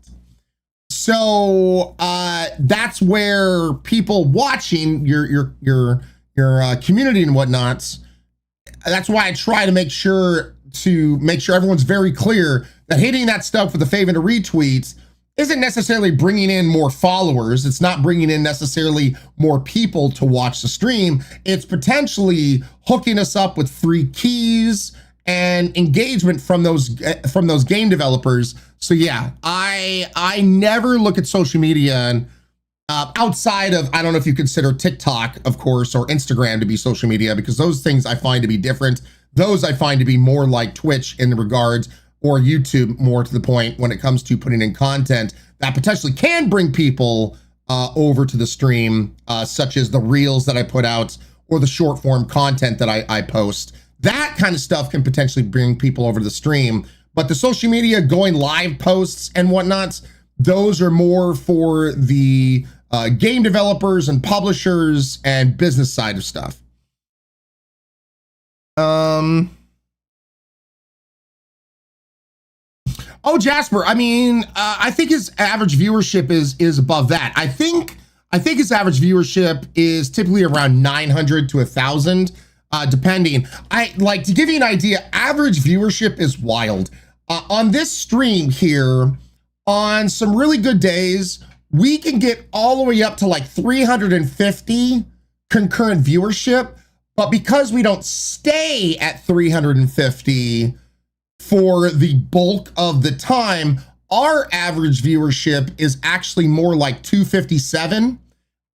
So that's where people watching your community and whatnot. That's why I try to make sure everyone's very clear that hitting that stuff with a fave and a retweet isn't necessarily bringing in more followers. It's not bringing in necessarily more people to watch the stream. It's potentially hooking us up with free keys and engagement from those game developers. So yeah, I never look at social media and outside of, I don't know if you consider TikTok, of course, or Instagram to be social media, because those things I find to be different. Those I find to be more like Twitch in regards, or YouTube more to the point when it comes to putting in content that potentially can bring people over to the stream, such as the reels that I put out or the short form content that I post. That kind of stuff can potentially bring people over to the stream. But the social media going live posts and whatnot, those are more for the game developers and publishers and business side of stuff. Oh, Jasper, I mean, I think his average viewership is above that. I think his average viewership is typically around 900 to 1,000, depending. To give you an idea, average viewership is wild. On this stream here, on some really good days, we can get all the way up to like 350 concurrent viewership, but because we don't stay at 350 for the bulk of the time, our average viewership is actually more like 257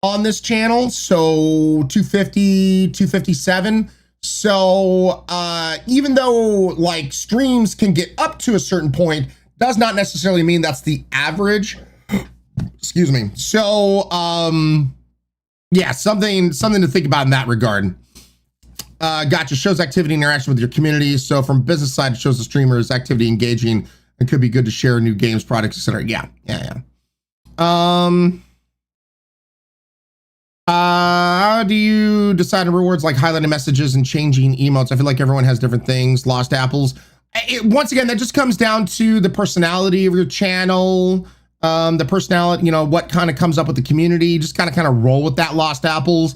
on this channel. So 250, 257. So even though like streams can get up to a certain point, does not necessarily mean that's the average. Excuse me. So yeah, something to think about in that regard. Gotcha. Shows activity and interaction with your community. So from business side, it shows the streamers activity engaging and could be good to share new games, products, etc. Yeah. How do you decide on rewards like highlighting messages and changing emotes? I feel like everyone has different things. Lost apples. Once again, that just comes down to the personality of your channel, the personality, what kind of comes up with the community. Just kind of roll with that lost apples.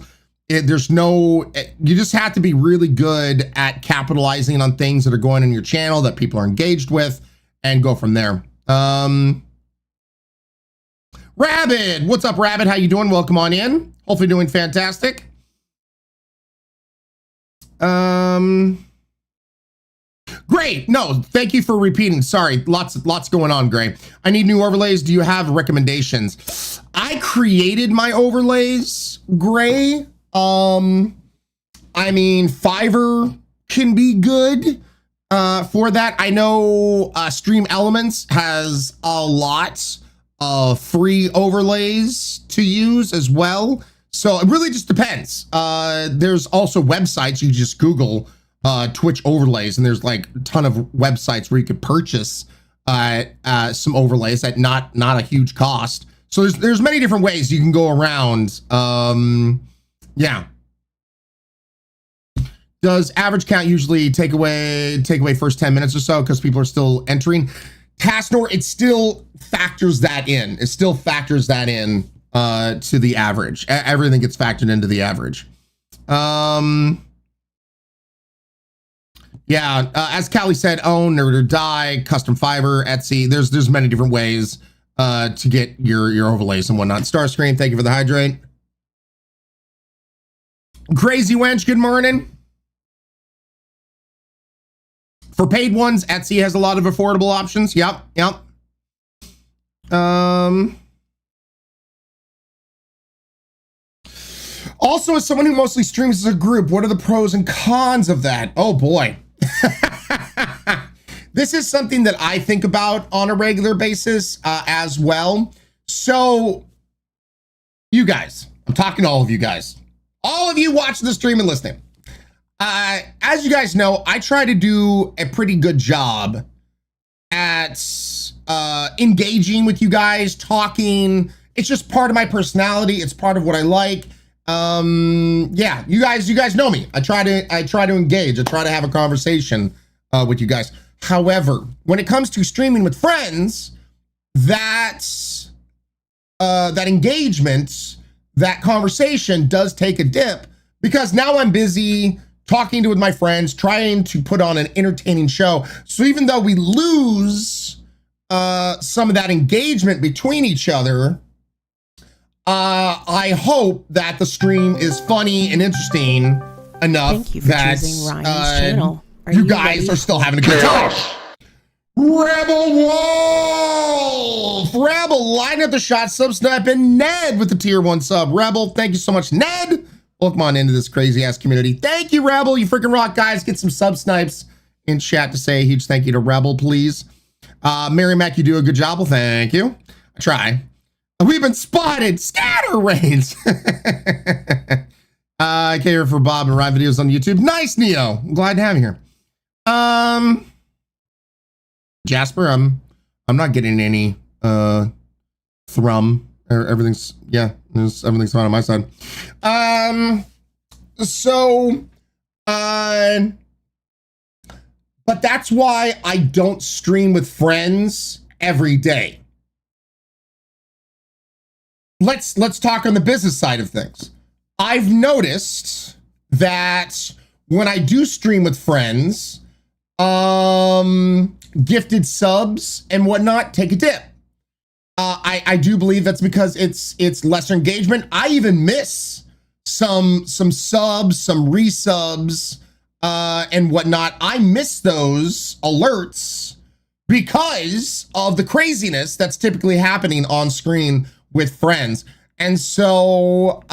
You just have to be really good at capitalizing on things that are going on your channel that people are engaged with and go from there. Rabbit, what's up, Rabbit? How you doing? Welcome on in. Hopefully doing fantastic. Great. No, thank you for repeating. Sorry, lots going on, Gray. I need new overlays. Do you have recommendations? I created my overlays, Gray. I mean, Fiverr can be good for that. I know Stream Elements has a lot of free overlays to use as well. So it really just depends. There's also websites. You just Google Twitch overlays, and there's like a ton of websites where you could purchase some overlays at not a huge cost. So there's many different ways you can go around. Yeah. Does average count usually take away first 10 minutes or so because people are still entering? Tasnor, it still factors that in. It still factors that in to the average. Everything gets factored into the average. Yeah, as Callie said, own, nerd or die, custom Fiverr, Etsy. There's many different ways to get your overlays and whatnot. Starscream, thank you for the hydrate. Crazy Wench, good morning. For paid ones, Etsy has a lot of affordable options. Yep. Also, as someone who mostly streams as a group, what are the pros and cons of that? Oh boy. This is something that I think about on a regular basis as well. So, you guys, I'm talking to all of you guys. All of you watching the stream and listening. As you guys know, I try to do a pretty good job at engaging with you guys, talking. It's just part of my personality. It's part of what I like. Yeah, you guys know me. I try to engage. I try to have a conversation with you guys. However, when it comes to streaming with friends, that engagement, that conversation does take a dip because now I'm busy talking with my friends, trying to put on an entertaining show. So even though we lose some of that engagement between each other, I hope that the stream is funny and interesting enough Thank you for choosing Ryan's channel. You guys are still having a good time. Rebel Wolf! Rebel lining up the shot, sub snap, and Ned with the tier 1 sub. Rebel, thank you so much, Ned. Welcome on into this crazy ass community. Thank you, Rebel. You freaking rock, guys. Get some sub snipes in chat to say a huge thank you to Rebel, please. Mary Mac, you do a good job. Well, thank you. I try. We've been spotted. Scatter rains. I came here for Bob and Ryan videos on YouTube. Nice, Neo. I'm glad to have you here. Jasper, I'm not getting any thrum. Everything's everything's fine on my side. But that's why I don't stream with friends every day. Let's talk on the business side of things. I've noticed that when I do stream with friends, gifted subs and whatnot take a dip. I do believe that's because it's lesser engagement. I even miss some subs, some resubs, and whatnot. I miss those alerts because of the craziness that's typically happening on screen with friends. And so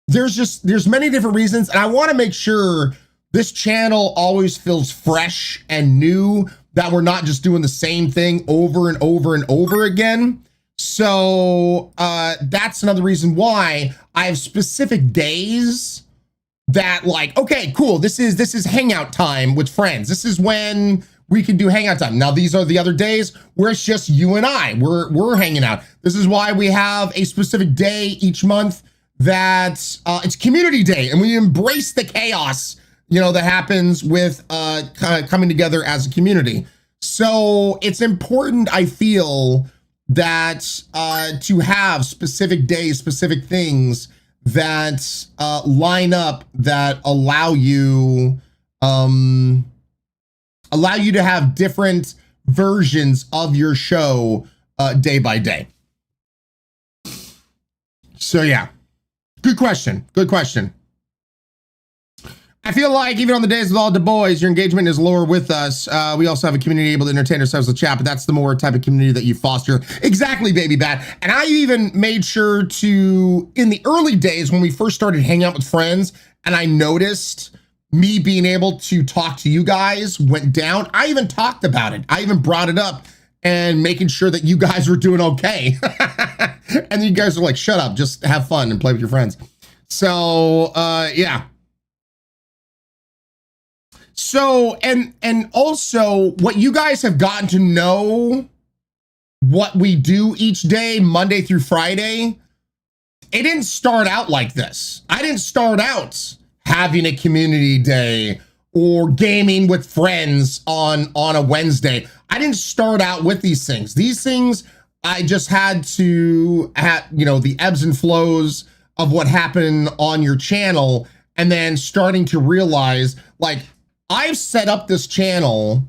there's many different reasons, and I want to make sure this channel always feels fresh and new, that we're not just doing the same thing over and over and over again. So that's another reason why I have specific days that, like, okay, cool, this is hangout time with friends. This is when we can do hangout time. Now, these are the other days where it's just you and I. We're hanging out. This is why we have a specific day each month that it's community day, and we embrace the chaos, you know, that happens with kind of coming together as a community. So it's important, I feel, that to have specific days, specific things that line up, that allow you to have different versions of your show day by day. So yeah, good question. Good question. I feel like even on the days with all the boys, your engagement is lower with us. We also have a community able to entertain ourselves with chat, but that's the more type of community that you foster. Exactly, Baby Bat. And I even made sure to, in the early days when we first started hanging out with friends, and I noticed me being able to talk to you guys went down, I even talked about it. I even brought it up and making sure that you guys were doing okay. And you guys are like, shut up, just have fun and play with your friends. So, yeah. So, and also what you guys have gotten to know what we do each day, Monday through Friday, it didn't start out like this. I didn't start out having a community day or gaming with friends on a Wednesday. I didn't start out with these things. These things, I just had to have, you know, the ebbs and flows of what happened on your channel, and then starting to realize, like, I've set up this channel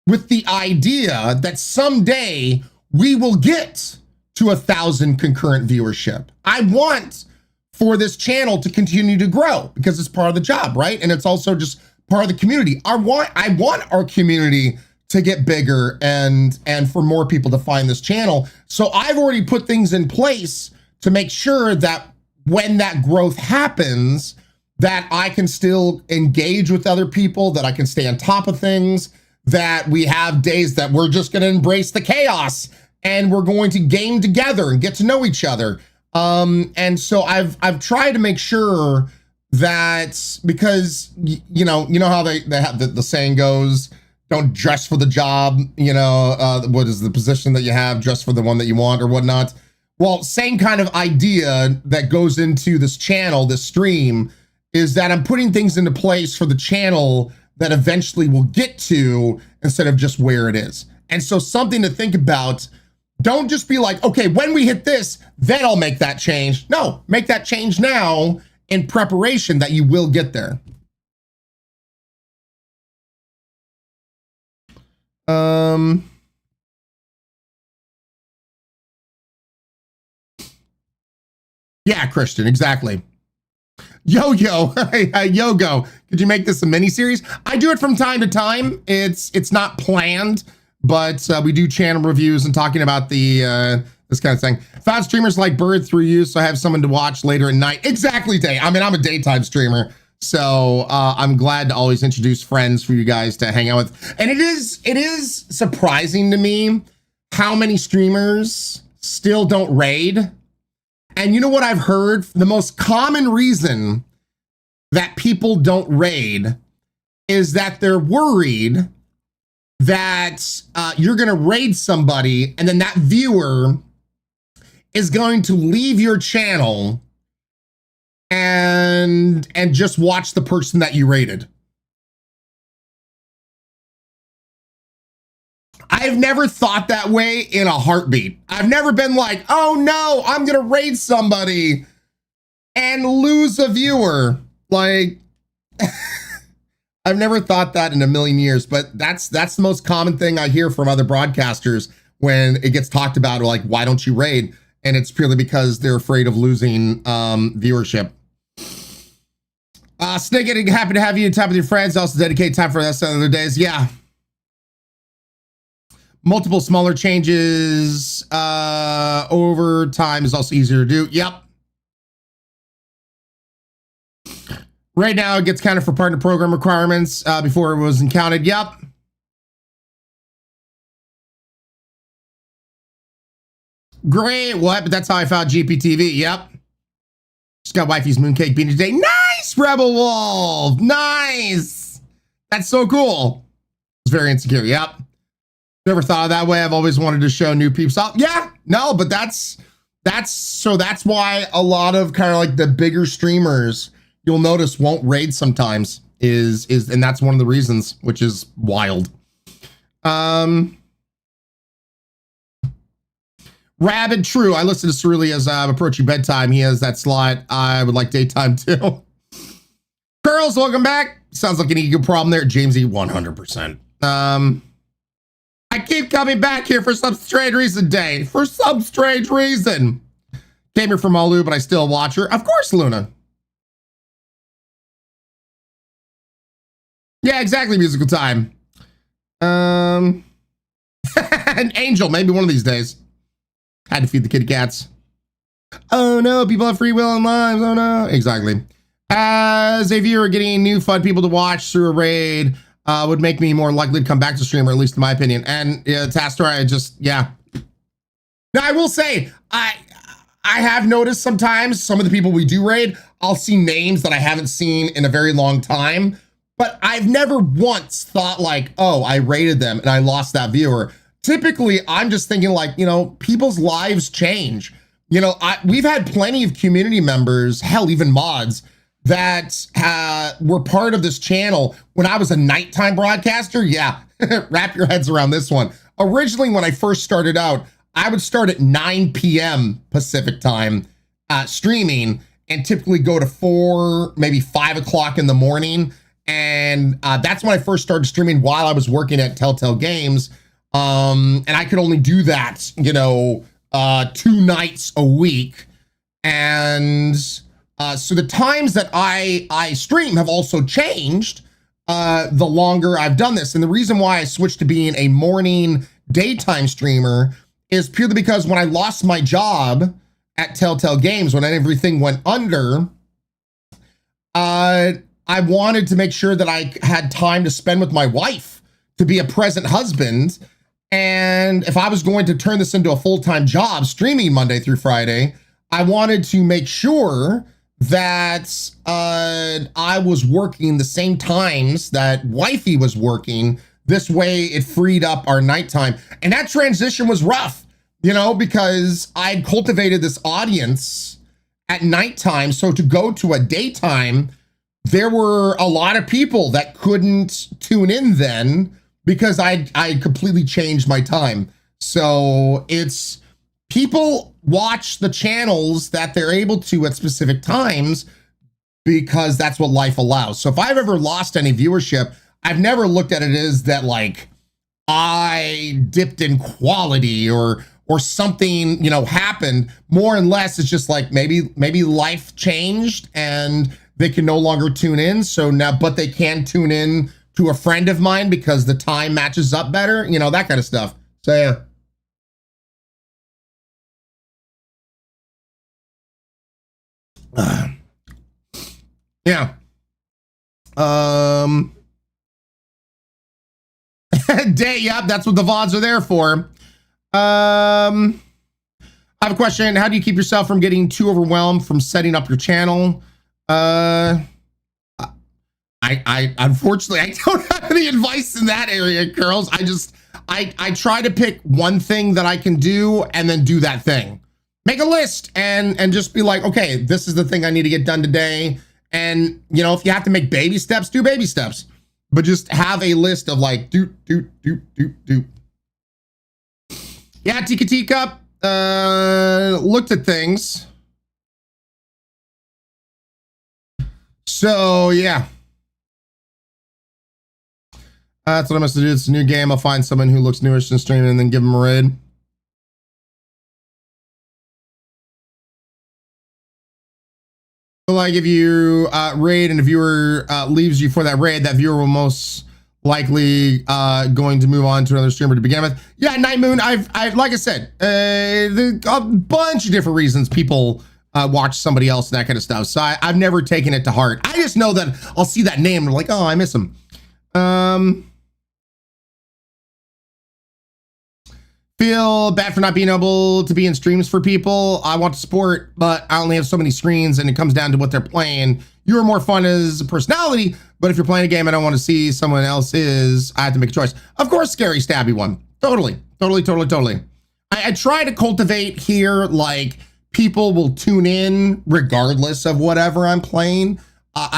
with the idea that someday we will get to 1,000 concurrent viewership. I want for this channel to continue to grow because it's part of the job, right? And it's also just part of the community. I want our community to get bigger and for more people to find this channel. So I've already put things in place to make sure that when that growth happens, that I can still engage with other people, that I can stay on top of things, that we have days that we're just gonna embrace the chaos and we're going to game together and get to know each other. And so I've tried to make sure that, because you know how they have the saying goes, don't dress for the job, you know, what is the position that you have, dress for the one that you want or whatnot. Well, same kind of idea that goes into this channel, this stream, is that I'm putting things into place for the channel that eventually we'll get to instead of just where it is. And so something to think about, don't just be like, okay, when we hit this, then I'll make that change. No, make that change now in preparation that you will get there. Yeah, Christian, exactly. Yo-Yo, Yogo, could you make this a mini series? I do it from time to time. It's not planned, but we do channel reviews and talking about the this kind of thing. Found streamers like Bird through you, so I have someone to watch later at night. Exactly, Day. I mean, I'm a daytime streamer, so I'm glad to always introduce friends for you guys to hang out with. And it is surprising to me how many streamers still don't raid. And you know what I've heard? The most common reason that people don't raid is that they're worried that you're going to raid somebody and then that viewer is going to leave your channel and just watch the person that you raided. I've never thought that way in a heartbeat. I've never been like, oh no, I'm gonna raid somebody and lose a viewer. Like, I've never thought that in a million years, but that's the most common thing I hear from other broadcasters when it gets talked about, like, why don't you raid? And it's purely because they're afraid of losing viewership. Snake, happy to have you on top with your friends. Also dedicate time for us other days. Yeah. Multiple smaller changes over time is also easier to do. Yep. Right now, it gets counted for partner program requirements before it wasn't counted. Yep. Great. What? But that's how I found GPTV. Yep. Just got wifey's mooncake beanie today. Nice, Rebel Wolf. Nice. That's so cool. It's very insecure. Yep. Never thought of that way. I've always wanted to show new peeps up. Yeah, no, but that's why a lot of kind of like the bigger streamers you'll notice won't raid sometimes is and that's one of the reasons, which is wild. Rabid True. I listen to Cerulean as I'm approaching bedtime. He has that slot. I would like daytime too. Girls, welcome back. Sounds like an ego problem there. Jamesy, 100%. I keep coming back here for some strange reason, Dave. For some strange reason. Came here from Alu, but I still watch her. Of course, Luna. Yeah, exactly, musical time. An Angel, maybe one of these days. Had to feed the kitty cats. Oh no, people have free will and lives. Oh no. Exactly. As a viewer, getting new fun people to watch through a raid would make me more likely to come back to stream, or at least in my opinion. And Tastor, I just, yeah. Now I will say, I have noticed sometimes some of the people we do raid, I'll see names that I haven't seen in a very long time, but I've never once thought like, oh, I raided them and I lost that viewer. Typically, I'm just thinking like, you know, people's lives change. You know, we've had plenty of community members, hell, even mods, that were part of this channel when I was a nighttime broadcaster. Yeah, wrap your heads around this one. Originally, when I first started out, I would start at 9 p.m. Pacific time streaming and typically go to 4, maybe 5 o'clock in the morning. And that's when I first started streaming while I was working at Telltale Games. And I could only do that, you know, 2 nights a week. And so the times that I stream have also changed the longer I've done this. And the reason why I switched to being a morning daytime streamer is purely because when I lost my job at Telltale Games, when everything went under, I wanted to make sure that I had time to spend with my wife, to be a present husband. And if I was going to turn this into a full-time job, streaming Monday through Friday, I wanted to make sure that I was working the same times that wifey was working. This way it freed up our nighttime. And that transition was rough, you know, because I'd cultivated this audience at nighttime. So to go to a daytime, there were a lot of people that couldn't tune in then because I completely changed my time. So it's people watch the channels that they're able to at specific times because that's what life allows. So if I've ever lost any viewership, I've never looked at it as that like I dipped in quality or something, you know, happened. More and less, it's just like maybe life changed and they can no longer tune in. So now, but they can tune in to a friend of mine because the time matches up better, you know, that kind of stuff. So yeah. Yeah. Day, yep, that's what the VODs are there for. I have a question. How do you keep yourself from getting too overwhelmed from setting up your channel? I unfortunately I don't have any advice in that area, girls. I try to pick one thing that I can do and then do that thing. Make a list and just be like, okay, this is the thing I need to get done today. And you know, if you have to make baby steps, do baby steps. But just have a list of like do. Yeah, Tika Teacup looked at things. So yeah. That's what I must do. It's a new game. I'll find someone who looks newish and streaming and then give them a raid. So like if you raid and a viewer leaves you for that raid, that viewer will most likely going to move on to another streamer to begin with. Yeah, Night Moon, I've like I said, a bunch of different reasons people watch somebody else and that kind of stuff. So I've never taken it to heart. I just know that I'll see that name and I'm like, oh, I miss him. Feel bad for not being able to be in streams for people. I want to support, but I only have so many screens and it comes down to what they're playing. You're more fun as a personality, but if you're playing a game I don't want to see someone else's, I have to make a choice. Of course, scary stabby one. Totally. I try to cultivate here, like people will tune in regardless of whatever I'm playing. But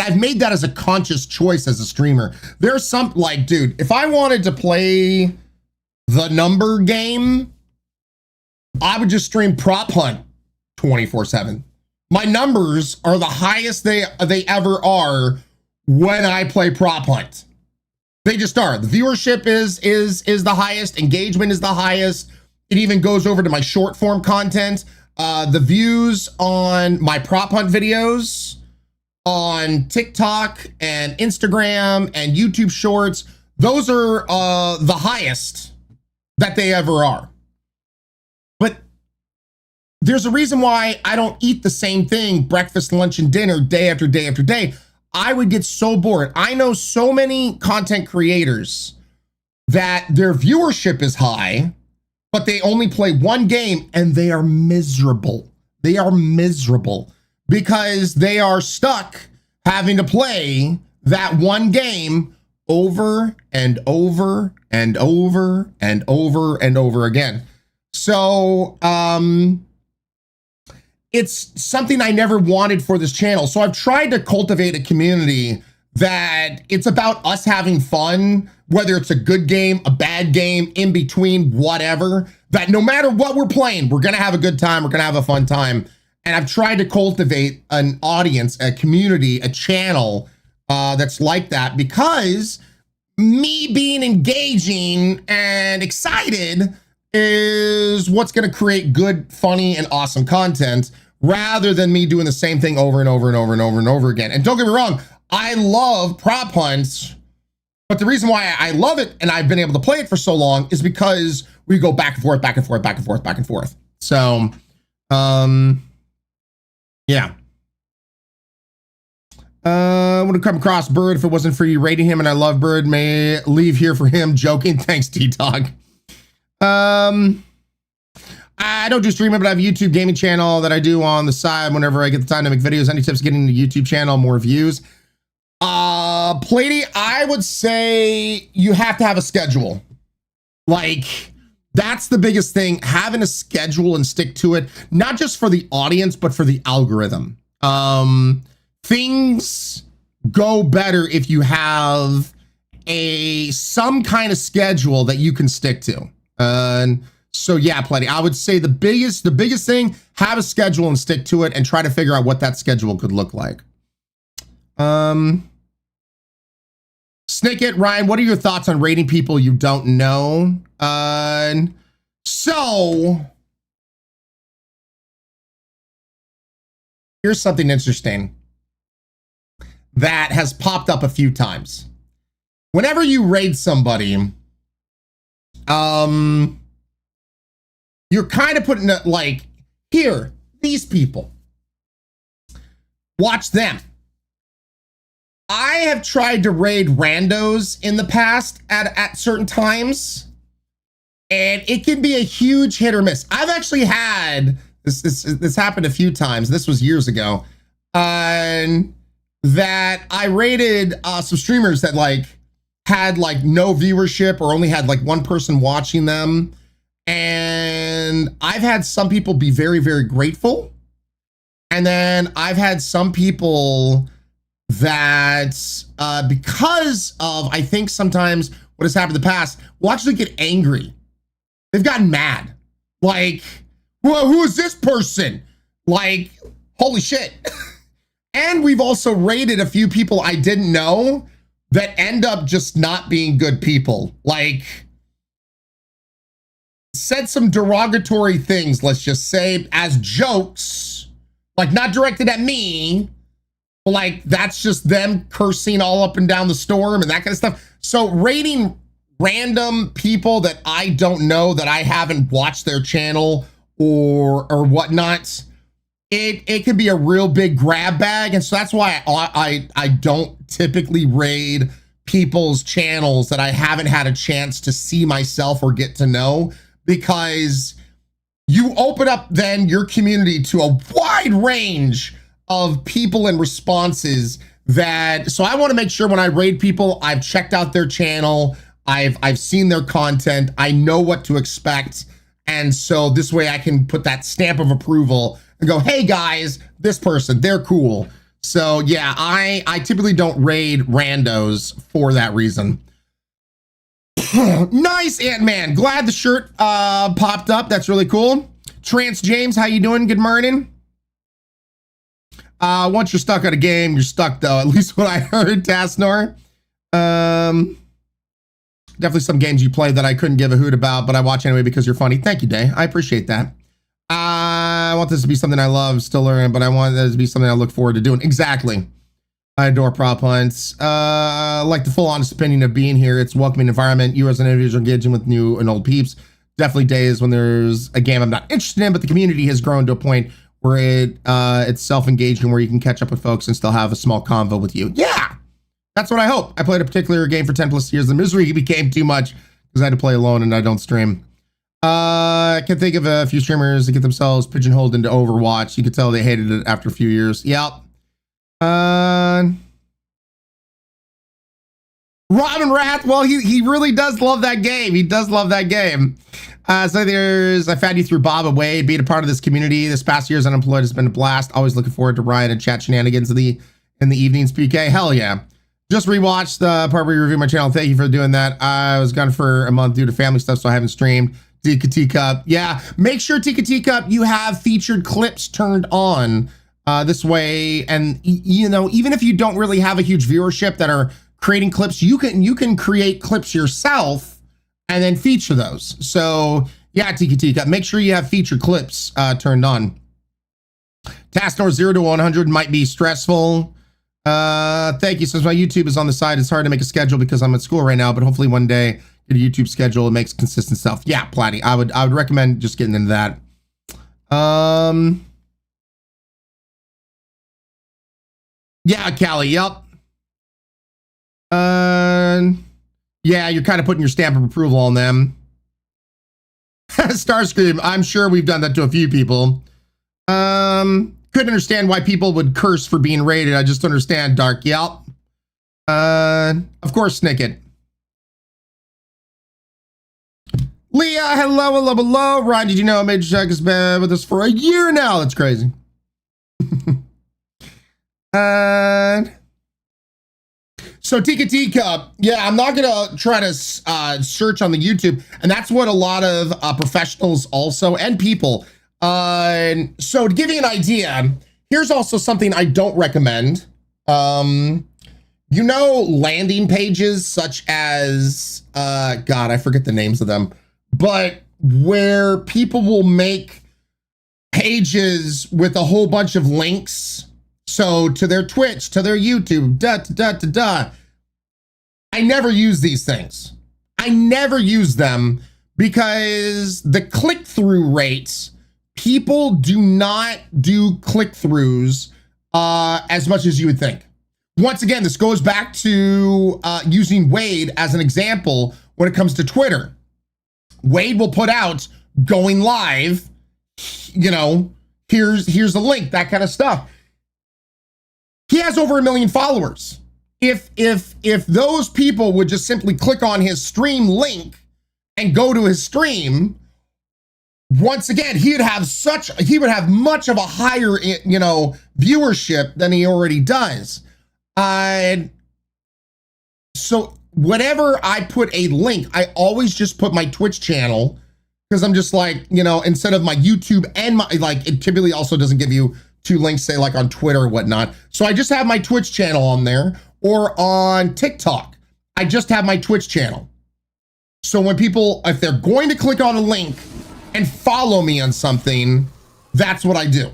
I've made that as a conscious choice as a streamer. There's some, like, dude, if I wanted to play the number game, I would just stream prop hunt 24/7. My numbers are the highest they ever are when I play prop hunt. They just are. The viewership is the highest, engagement is the highest. It even goes over to my short form content. The views on my prop hunt videos on TikTok and Instagram and YouTube shorts, those are the highest that they ever are. But there's a reason why I don't eat the same thing breakfast, lunch, and dinner day after day after day. I would get so bored. I know so many content creators that their viewership is high, but they only play one game and they are miserable. They are miserable because they are stuck having to play that one game over and over and over and over and over again. So it's something I never wanted for this channel. So I've tried to cultivate a community that it's about us having fun, whether it's a good game, a bad game, in between, whatever, that no matter what we're playing, we're gonna have a good time, we're gonna have a fun time. And I've tried to cultivate an audience, a community, a channel that's like that, because me being engaging and excited is what's going to create good, funny, and awesome content, rather than me doing the same thing over and over and over and over and over again. And don't get me wrong, I love prop hunts, but the reason why I love it and I've been able to play it for so long is because we go back and forth, back and forth, back and forth, back and forth. So, yeah. I would have come across Bird if it wasn't for you rating him, and I love Bird. May leave here for him. Joking. Thanks, T-Dog. I don't do streaming, but I have a YouTube gaming channel that I do on the side whenever I get the time to make videos. Any tips getting the YouTube channel, more views? Plady, I would say you have to have a schedule. Like, that's the biggest thing, having a schedule and stick to it, not just for the audience, but for the algorithm. Things go better if you have some kind of schedule that you can stick to. So yeah, Plenty. I would say the biggest thing, have a schedule and stick to it and try to figure out what that schedule could look like. Snake It, Ryan, what are your thoughts on rating people you don't know? So here's something interesting. that has popped up a few times. Whenever you raid somebody, you're kind of putting it like, here, these people, watch them. I have tried to raid randos in the past at certain times, and it can be a huge hit or miss. I've actually had this happened a few times. This was years ago, that I raided some streamers that like had like no viewership or only had like one person watching them, and I've had some people be very, very grateful, and then I've had some people that because of, I think sometimes what has happened in the past, will actually get angry. They've gotten mad. Like, well, who is this person? Like, holy shit. And we've also raided a few people I didn't know that end up just not being good people. Like, said some derogatory things, let's just say, as jokes, like not directed at me, but like that's just them cursing all up and down the storm and that kind of stuff. So raiding random people that I don't know, that I haven't watched their channel or whatnot, it can be a real big grab bag. And so that's why I don't typically raid people's channels that I haven't had a chance to see myself or get to know, because you open up then your community to a wide range of people and responses that, so I want to make sure when I raid people, I've checked out their channel, I've seen their content, I know what to expect. And so this way I can put that stamp of approval and go, hey guys, this person, they're cool. So yeah, I typically don't raid randos for that reason. Nice, Ant-Man. Glad the shirt popped up. That's really cool. Trance James, how you doing? Good morning. Once you're stuck on a game, you're stuck though. At least what I heard, Tasnor. Definitely some games you play that I couldn't give a hoot about, but I watch anyway because you're funny. Thank you, Day. I appreciate that. I want this to be something I love, still learning, but I want this to be something I look forward to doing. Exactly. I adore prop hunts. Like the full honest opinion of being here. It's welcoming environment. You as an individual engaging with new and old peeps. Definitely days when there's a game I'm not interested in, but the community has grown to a point where it's self-engaging, where you can catch up with folks and still have a small convo with you. Yeah, that's what I hope. I played a particular game for 10 plus years. The misery became too much because I had to play alone and I don't stream. I can think of a few streamers that get themselves pigeonholed into Overwatch. You could tell they hated it after a few years. Yep. Robin Rath, well, he really does love that game. He does love that game. So there's, I found you through Bob and Wade, being a part of this community. This past year's unemployed has been a blast. Always looking forward to Ryan and chat shenanigans in the evenings, PK. Hell yeah. Just rewatched the part where you review my channel. Thank you for doing that. I was gone for a month due to family stuff, so I haven't streamed. Tika Teacup. Yeah, make sure Tika Teacup you have featured clips turned on this way. And you know, even if you don't really have a huge viewership that are creating clips, you can create clips yourself and then feature those. So yeah, Tika Teacup, make sure you have featured clips turned on. Tasnor 0 to 100 might be stressful. Thank you. Since my YouTube is on the side, it's hard to make a schedule because I'm at school right now, but hopefully one day get a YouTube schedule. It makes consistent stuff. Yeah, Platty. I would recommend just getting into that. Yeah, Callie. Yep. Yeah, you're kind of putting your stamp of approval on them. Starscream. I'm sure we've done that to a few people. Couldn't understand why people would curse for being raided. I just understand Dark. Yep. Of course, Snicket. Leah, hello. Ryan, did you know Major Shack has been with us for a year now? That's crazy. So Tika Teacup, yeah, I'm not gonna try to search on the YouTube, and that's what a lot of professionals also and people. So to give you an idea, here's also something I don't recommend. You know, landing pages such as God, I forget the names of them. But where people will make pages with a whole bunch of links So to their Twitch, to their YouTube, I never use these things. I never use them because the click-through rates, people do not do click-throughs as much as you would think. Once again, this goes back to using Wade as an example when it comes to Twitter. Wade will put out going live, you know, here's a link, that kind of stuff. He has over 1 million followers. If those people would just simply click on his stream link and go to his stream, once again, he would have much of a higher, you know, viewership than he already does. So whenever I put a link, I always just put my Twitch channel, because I'm just like, you know, instead of my YouTube and my, like, it typically also doesn't give you 2 links, say like on Twitter or whatnot. So I just have my Twitch channel on there, or on TikTok, I just have my Twitch channel. So when people, if they're going to click on a link and follow me on something, that's what I do.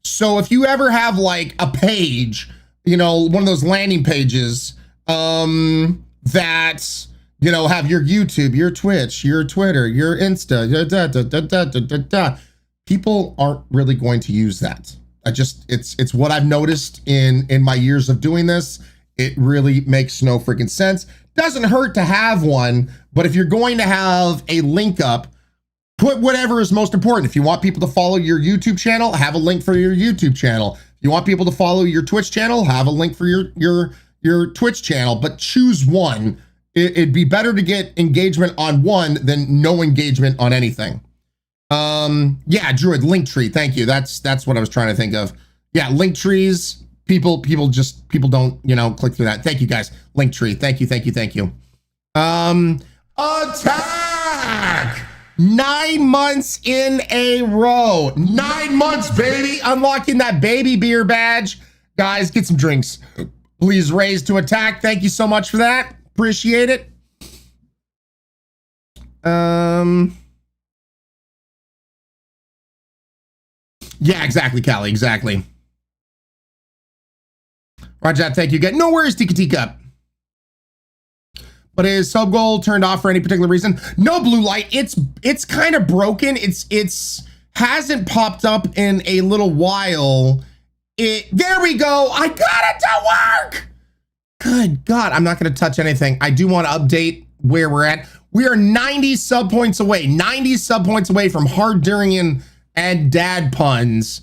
So if you ever have like a page, you know, one of those landing pages that, you know, have your YouTube, your Twitch, your Twitter, your Insta, people aren't really going to use that. It's what I've noticed in my years of doing this. It really makes no freaking sense. Doesn't hurt to have one, but if you're going to have a link up, put whatever is most important. If you want people to follow your YouTube channel, have a link for your YouTube channel. If you want people to follow your Twitch channel, have a link for your Twitch channel, but choose one. It'd be better to get engagement on one than no engagement on anything. Yeah, Druid, Linktree, thank you. That's what I was trying to think of. Yeah, Linktrees, people don't, you know, click through that. Thank you guys. Linktree, thank you. Attack! 9 months in a row. 9 months, baby. Unlocking that baby beer badge. Guys, get some drinks. Please raise to attack. Thank you so much for that. Appreciate it. Yeah, exactly, Callie, exactly. Roger, thank you again. No worries, Tika Tika. But is sub goal turned off for any particular reason? No, blue light. It's kind of broken. It's hasn't popped up in a little while. There we go. I got it to work. Good God, I'm not going to touch anything. I do want to update where we're at. We are 90 sub points away. 90 sub points away from Hard Durian and dad puns.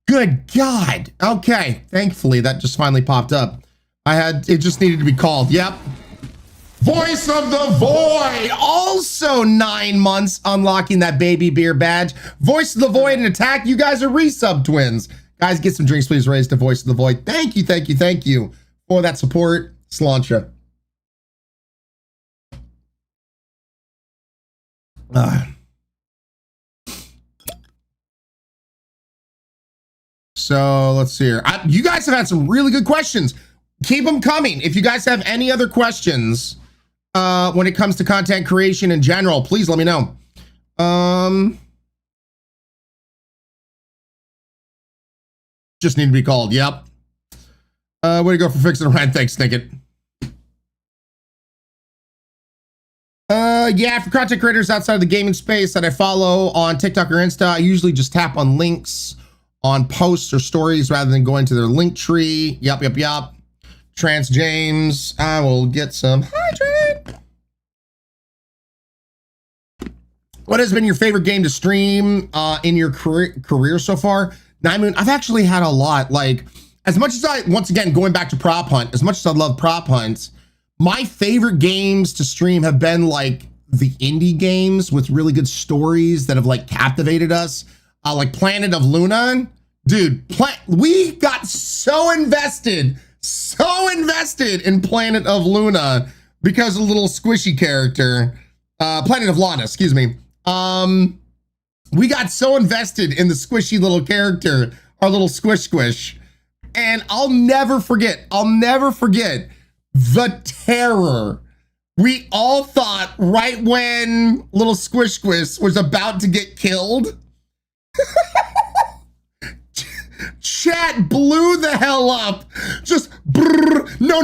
Good God. Okay, thankfully that just finally popped up. It just needed to be called. Yep. Voice of the Void, also 9 months unlocking that baby beer badge. Voice of the Void and attack. You guys are resub twins. Guys, get some drinks, please. Raise to Voice of the Void. Thank you for that support. Slancha. So let's see here. You guys have had some really good questions. Keep them coming. If you guys have any other questions when it comes to content creation in general, please let me know. Just need to be called. Yep. Way to go for fixing it, Ryan. Thanks, Snicket. Yeah, for content creators outside of the gaming space that I follow on TikTok or Insta, I usually just tap on links on posts or stories rather than going to their link tree. Yup. Trans James, I will get some hydrate. What has been your favorite game to stream in your career so far? Now, I mean, I've actually had a lot. Like, as much as once again, going back to Prop Hunt, as much as I love Prop Hunt, my favorite games to stream have been like the indie games with really good stories that have like captivated us. Like Planet of Luna. Dude, we got so invested in Planet of Luna because of the little squishy character. Planet of Lana, excuse me. We got so invested in the squishy little character, our little squish. And I'll never forget the terror we all thought right when little squish was about to get killed. chat blew the hell up. Just brrr. No.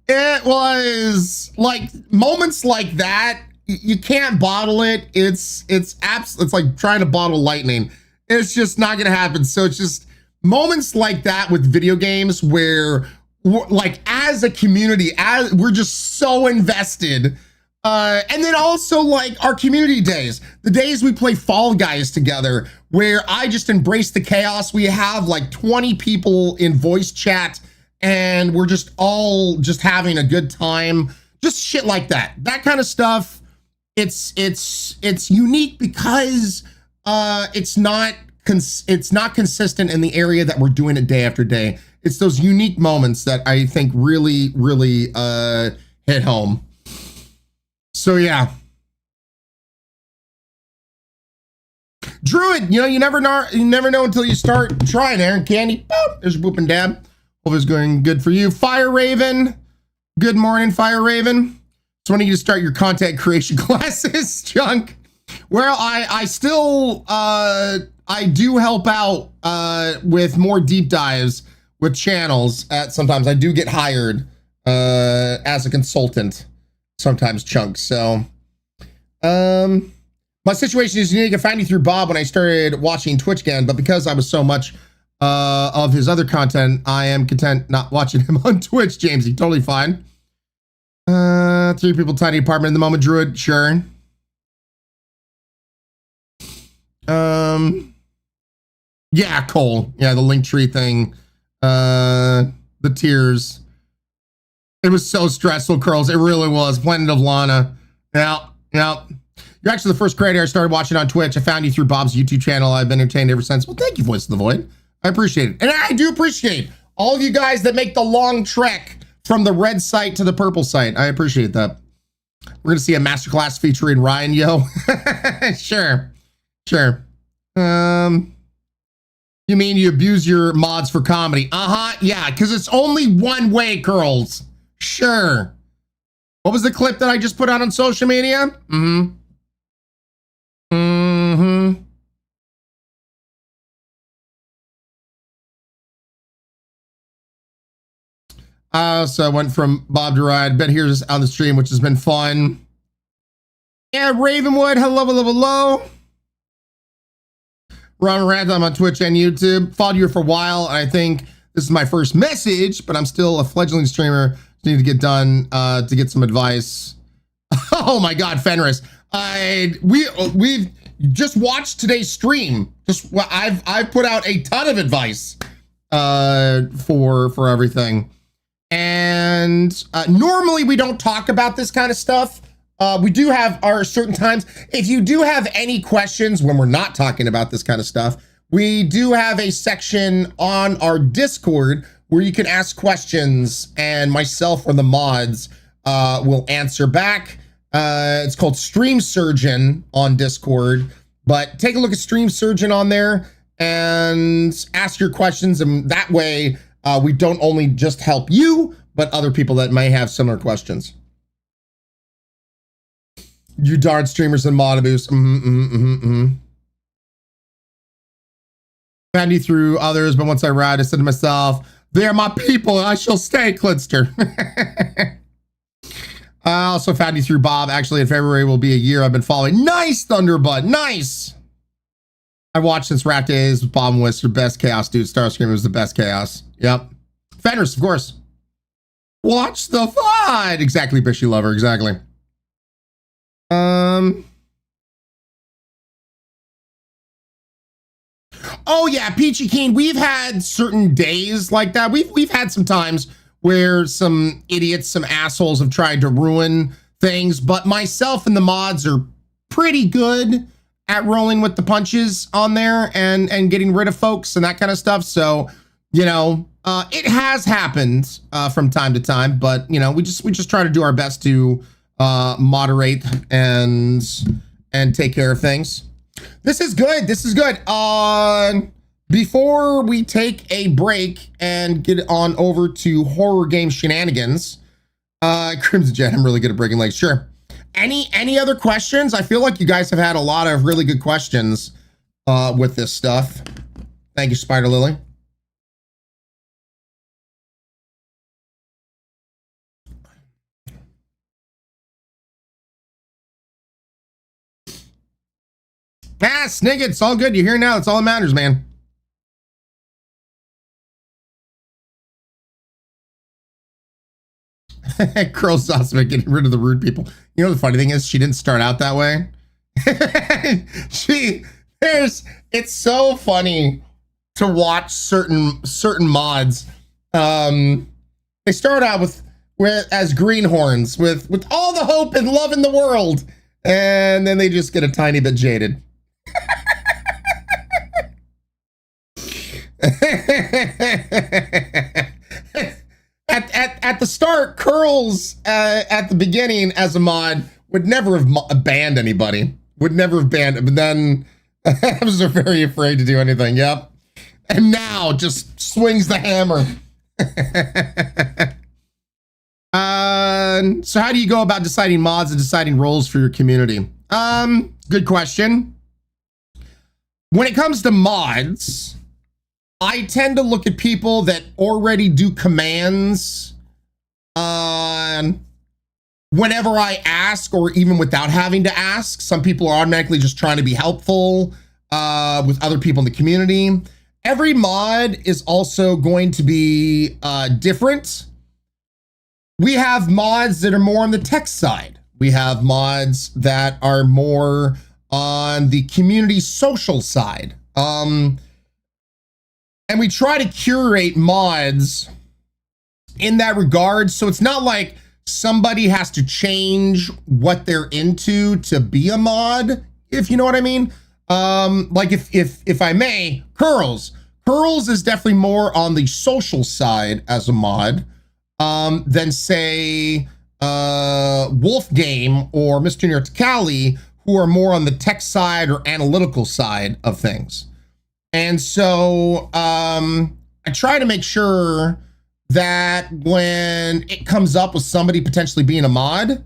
It was like moments like that. You can't bottle it. It's like trying to bottle lightning. It's just not gonna happen. So it's just moments like that with video games where, like, as a community, as we're just so invested. And then also like our community days, the days we play Fall Guys together, where I just embrace the chaos. We have like 20 people in voice chat and we're just all just having a good time. Just shit like that. That kind of stuff. It's unique because it's not consistent in the area that we're doing it day after day. It's those unique moments that I think really hit home. So yeah. Druid, you never know until you start trying. Aaron Candy, boop, there's Boop and Dab. Hope it's going good for you. Fire Raven, good morning, Fire Raven. So when are you to start your content creation classes, Junk? Well, I still I do help out with more deep dives with channels. Sometimes I do get hired as a consultant. Sometimes, Chunk. So my situation is unique. I found you through Bob when I started watching Twitch again, but because I was so much of his other content, I am content not watching him on Twitch. Jamesy, totally fine. 3 people, tiny apartment in the moment. Druid, sure. Yeah, Cole. Yeah, the Linktree thing. The tears. It was so stressful, Curls. It really was. Planet of Lana. Yeah. You're actually the first creator I started watching on Twitch. I found you through Bob's YouTube channel. I've been entertained ever since. Well, thank you, Voice of the Void. I appreciate it. And I do appreciate all of you guys that make the long trek from the red site to the purple site. I appreciate that. We're going to see a masterclass featuring Ryan, yo. Sure. You mean you abuse your mods for comedy? Yeah, because it's only one way, Curls. Sure. What was the clip that I just put out on social media? So I went from Bob to Ryan. Been here on the stream, which has been fun. Yeah, Ravenwood, hello. Ron Random on Twitch and YouTube. Followed you for a while, and I think this is my first message, but I'm still a fledgling streamer. Need to get done to get some advice. Oh my God, Fenris. We've just watched today's stream. I've put out a ton of advice for everything. And normally we don't talk about this kind of stuff. We do have our certain times. If you do have any questions when we're not talking about this kind of stuff, we do have a section on our Discord where you can ask questions and myself or the mods will answer back. It's called Stream Surgeon on Discord, but take a look at Stream Surgeon on there and ask your questions. And that way we don't only just help you, but other people that may have similar questions. You darn streamers and mod abuse. Found you through others, but once I read, I said to myself, they are my people, and I shall stay, Clitster. I also found you through Bob. Actually, in February will be a year I've been following. Nice, Thunderbud. Nice. I watched since Rat Days with Bob and Wister. Best chaos, dude. Starscream was the best chaos. Yep. Fenris, of course. Watch the fight. Exactly, Bishy Lover. Exactly. Oh yeah, Peachy Keen. We've had certain days like that. We've had some times where some idiots, some assholes have tried to ruin things, but myself and the mods are pretty good at rolling with the punches on there and getting rid of folks and that kind of stuff. So, it has happened from time to time, but we just try to do our best to moderate and take care of things. This is good. Before we take a break and get on over to horror game shenanigans, Crimson Jet, I'm really good at breaking legs. Sure. Any other questions? I feel like you guys have had a lot of really good questions with this stuff. Thank you, Spider Lily. Ah, Snigget, it's all good. You're here now. That's all that matters, man. Curl sauce about getting rid of the rude people. You know, the funny thing is she didn't start out that way. It's so funny to watch certain mods. They start out with as greenhorns with all the hope and love in the world, and then they just get a tiny bit jaded. At the start, Curls at the beginning as a mod would never have banned anybody. Would never have banned, but then Avs are very afraid to do anything. Yep. And now just swings the hammer. So how do you go about deciding mods and deciding roles for your community? Good question. When it comes to mods, I tend to look at people that already do commands whenever I ask, or even without having to ask. Some people are automatically just trying to be helpful with other people in the community. Every mod is also going to be different. We have mods that are more on the tech side. We have mods that are more on the community social side. And we try to curate mods in that regard. So it's not like somebody has to change what they're into to be a mod, if you know what I mean. Like if I may, Curls is definitely more on the social side as a mod than say Wolf Game or Mr. Nerticali, who are more on the tech side or analytical side of things. And so I try to make sure that when it comes up with somebody potentially being a mod,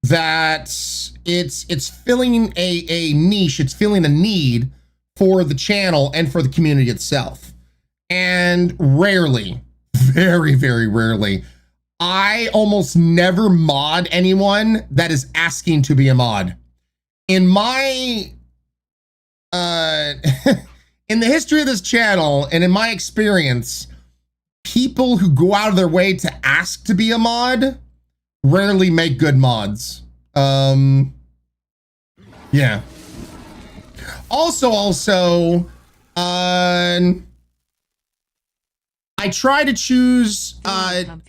that it's filling a niche, it's filling a need for the channel and for the community itself. And rarely, very, very rarely, I almost never mod anyone that is asking to be a mod. In my in the history of this channel and in my experience, people who go out of their way to ask to be a mod rarely make good mods. Yeah. Also, I try to choose,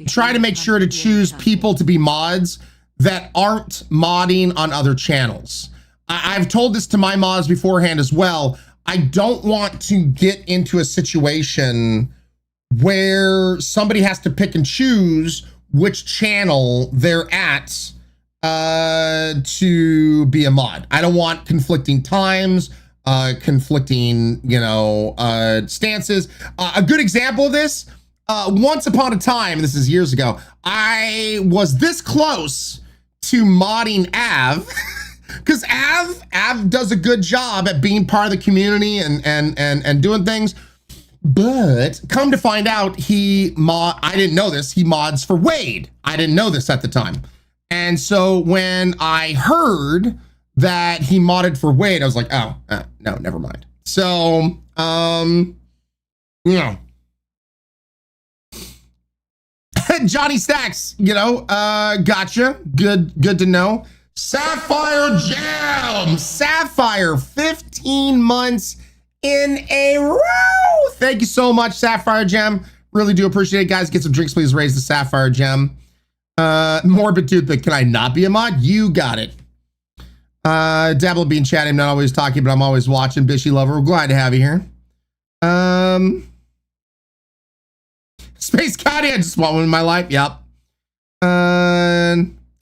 try to make sure to choose people to be mods that aren't modding on other channels. I've told this to my mods beforehand as well. I don't want to get into a situation where somebody has to pick and choose which channel they're at to be a mod. I don't want conflicting times, conflicting, stances. A good example of this, once upon a time, this is years ago, I was this close to modding Av, because Av does a good job at being part of the community and doing things. But come to find out, I didn't know this, he mods for Wade. I didn't know this at the time. And so when I heard that he modded for Wade, I was like, oh, no, never mind. So, Johnny Stacks, gotcha. Good to know. Sapphire Jam, Sapphire, 15 months in a row. Thank you so much, Sapphire Gem. Really do appreciate it, guys. Get some drinks, please. Raise the Sapphire Gem. Morbid Tooth, but can I not be a mod? You got it. Dabble being chatting. I'm not always talking, but I'm always watching. Bishy Lover, we're glad to have you here. Space Caddy, I just want one in my life. Yep.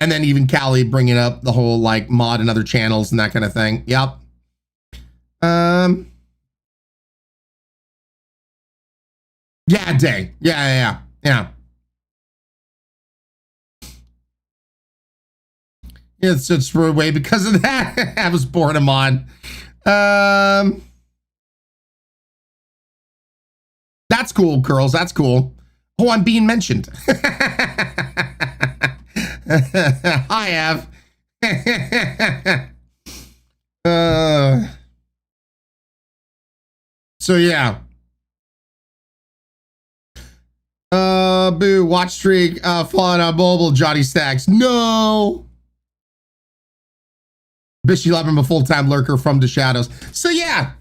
And then even Callie bringing up the whole like mod and other channels and that kind of thing. Yep. Yeah, Day. Yeah. It's way because of that. I was born a mod. That's cool, girls. That's cool. Oh, I'm being mentioned. I have. So yeah. Boo, watch streak, falling on mobile, Johnny Stacks. No. Bishy Love, I'm a full-time lurker from the shadows. So yeah,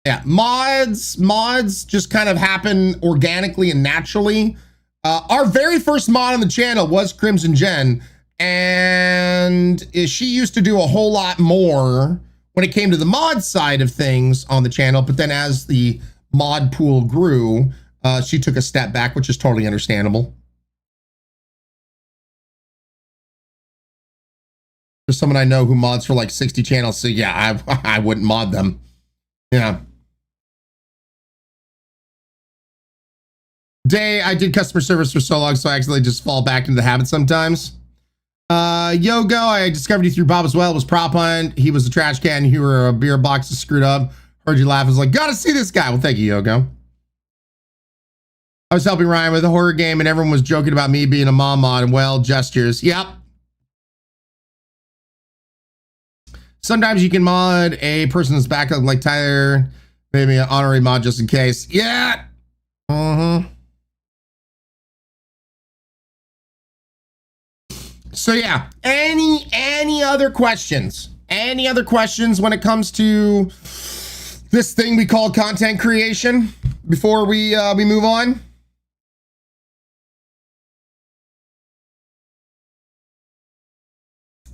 yeah, mods just kind of happen organically and naturally. Our very first mod on the channel was Crimson Jen, and she used to do a whole lot more when it came to the mod side of things on the channel, but then as the mod pool grew, she took a step back, which is totally understandable. There's someone I know who mods for like 60 channels, so yeah, I wouldn't mod them. Yeah. I did customer service for so long, so I accidentally just fall back into the habit sometimes. Yogo, I discovered you through Bob as well. It was Prop Hunt. He was a trash can. You were a beer box that screwed up. Heard you laugh. I was like, gotta see this guy. Well, thank you, Yogo. I was helping Ryan with a horror game, and everyone was joking about me being a mom mod. Well, gestures. Yep. Sometimes you can mod a person's backup like Tyler. Maybe an honorary mod just in case. Yeah. So yeah, any other questions? Any other questions when it comes to this thing we call content creation before we move on?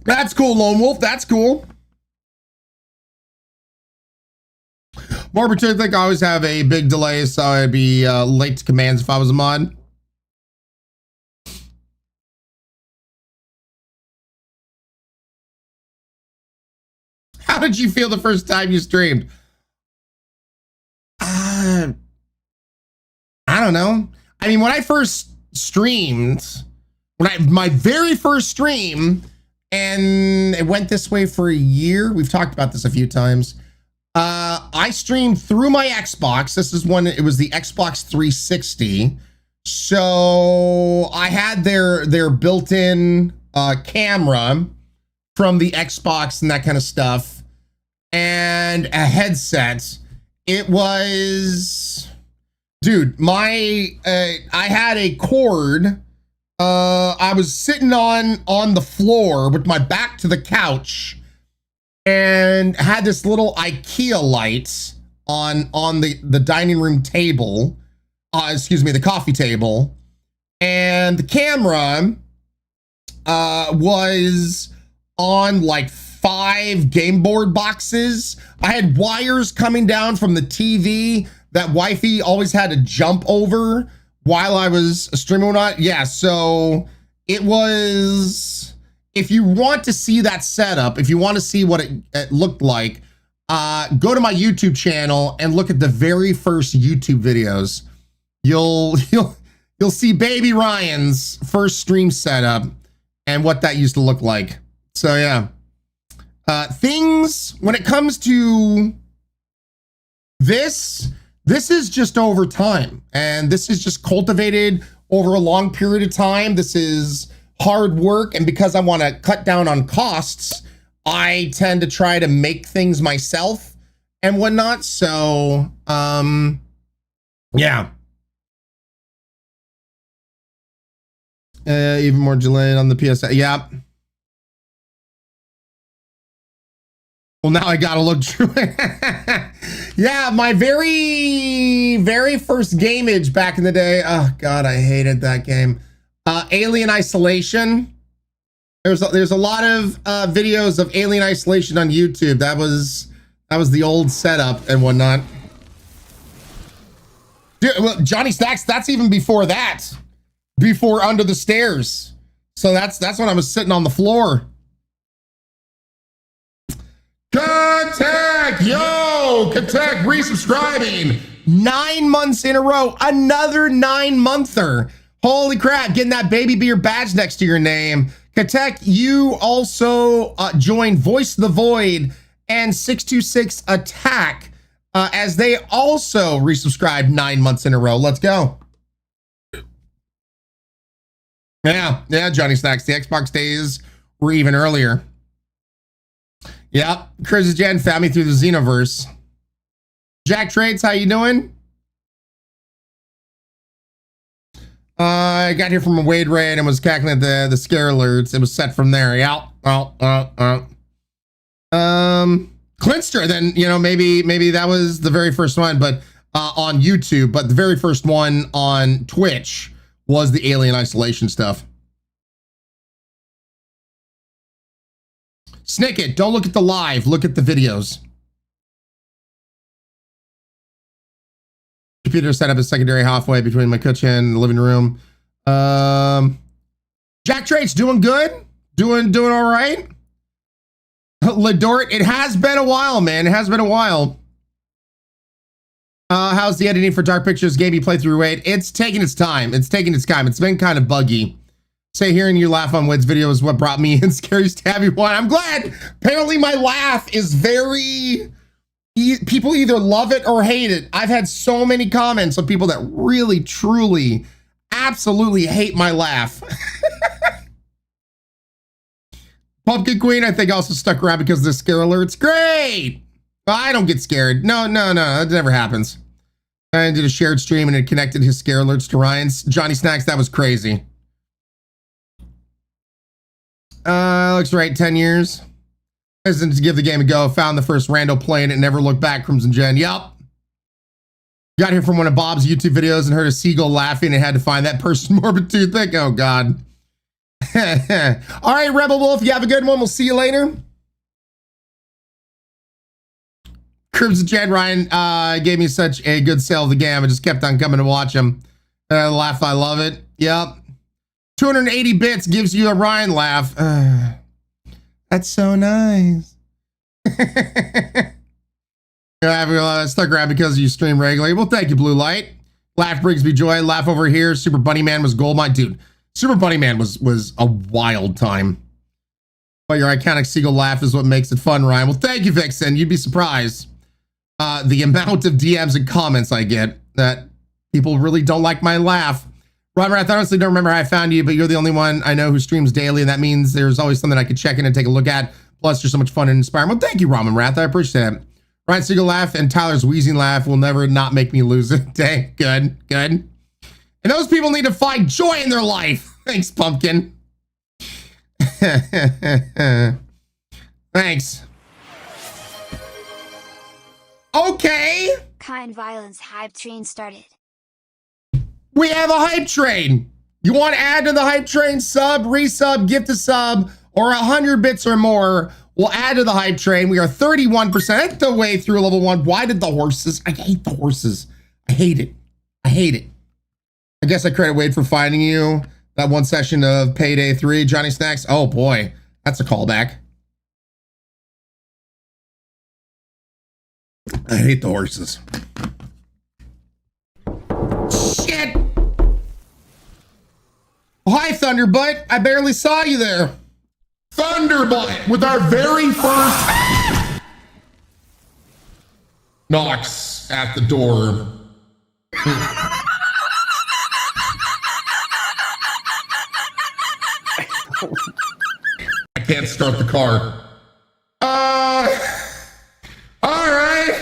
That's cool, Lone Wolf. That's cool. More particularly, I always have a big delay, so I'd be late to commands if I was a mod. How did you feel the first time you streamed? I don't know. I mean, when I first streamed, my very first stream, and it went this way for a year. We've talked about this a few times. I streamed through my Xbox. This is when it was the Xbox 360. So I had their built-in camera from the Xbox and that kind of stuff, and a headset. It was, dude, I had a cord. I was sitting on the floor with my back to the couch, and had this little IKEA light on the dining room table, excuse me, the coffee table, and the camera was on like 5 game board boxes. I had wires coming down from the TV that wifey always had to jump over while I was streaming or not. Yeah, so it was, if you want to see that setup, if you want to see what it looked like, go to my YouTube channel and look at the very first YouTube videos. You'll see baby Ryan's first stream setup and what that used to look like. So yeah, things when it comes to this is just over time, and this is just cultivated over a long period of time. This is hard work, and because I want to cut down on costs, I tend to try to make things myself and whatnot. So yeah. Even more delayed on the PS. Yeah. Well, now I gotta look through it. Yeah, my very first gameage back in the day. Oh God, I hated that game. Alien Isolation. There's a lot of videos of Alien Isolation on YouTube. That was the old setup and whatnot. Dude, well, Johnny Stacks, that's even before that. Before Under the Stairs. So that's when I was sitting on the floor. Contact, yo, Contact resubscribing 9 months in a row, another 9-monther. Holy crap, getting that baby beer badge next to your name. Katek, you also joined Voice the Void and 626 Attack as they also resubscribed 9 months in a row. Let's go. Yeah, Johnny Snacks. The Xbox days were even earlier. Yep, Chris Jen found me through the Xenoverse. Jack Trades, how you doing? I got here from a Wade raid and was cackling at the scare alerts. It was set from there. Yeah. Clinster, then, you know, maybe that was the very first one, but on YouTube, but the very first one on Twitch was the Alien Isolation stuff. Snicket, don't look at the live, look at the videos. Computer set up a secondary halfway between my kitchen and the living room. Jack Trade's doing good. Doing all right. Ladort, it has been a while, man. It has been a while. How's the editing for Dark Pictures game you play through Wade? It's taking its time. It's been kind of buggy. Say hearing you laugh on Wade's video is what brought me in Scary Stabby one. I'm glad. Apparently my laugh is very... People either love it or hate it. I've had so many comments of people that really, truly, absolutely hate my laugh. Pumpkin Queen, I think, also stuck around because of the scare alerts. Great! I don't get scared. No, that never happens. I did a shared stream and it connected his scare alerts to Ryan's. Johnny Snacks, that was crazy. Looks right, 10 years. Hesitant to give the game a go. Found the first rando playing it, never looked back. Crimson Gen. Yup. Got here from one of Bob's YouTube videos and heard a seagull laughing and had to find that person morbid toothache. Oh, God. All right, Rebel Wolf, you have a good one. We'll see you later. Crimson Gen Ryan gave me such a good sale of the game. I just kept on coming to watch him. Laugh, I love it. Yep. 280 bits gives you a Ryan laugh. That's so nice. Stuck around because you stream regularly. Well, thank you, Blue Light. Laugh brings me joy. Laugh over here. Super Bunny Man was gold mine. Dude, Super Bunny Man was a wild time. But your iconic seagull laugh is what makes it fun, Ryan. Well, thank you, Vixen. You'd be surprised. The amount of DMs and comments I get that people really don't like my laugh. Robert, I honestly don't remember how I found you, but you're the only one I know who streams daily, and that means there's always something I could check in and take a look at. Plus, you're so much fun and inspiring. Well, thank you, Ramen Wrath. I appreciate it. Ryan Siegel laugh and Tyler's wheezing laugh will never not make me lose it. Dang, good. And those people need to find joy in their life. Thanks, Pumpkin. Thanks. Okay. Kind violence hype train started. We have a hype train. You want to add to the hype train? Sub, resub, gift a sub, or 100 bits or more. We'll add to the hype train. We are 31% the way through level 1. Why did the horses? I hate the horses. I hate it. I guess I credit Wade for finding you. That one session of Payday 3, Johnny Snacks. Oh boy, that's a callback. I hate the horses. Shit! Hi, Thunderbutt. I barely saw you there. Thunderbutt with our very first knocks at the door. I can't start the car. All right.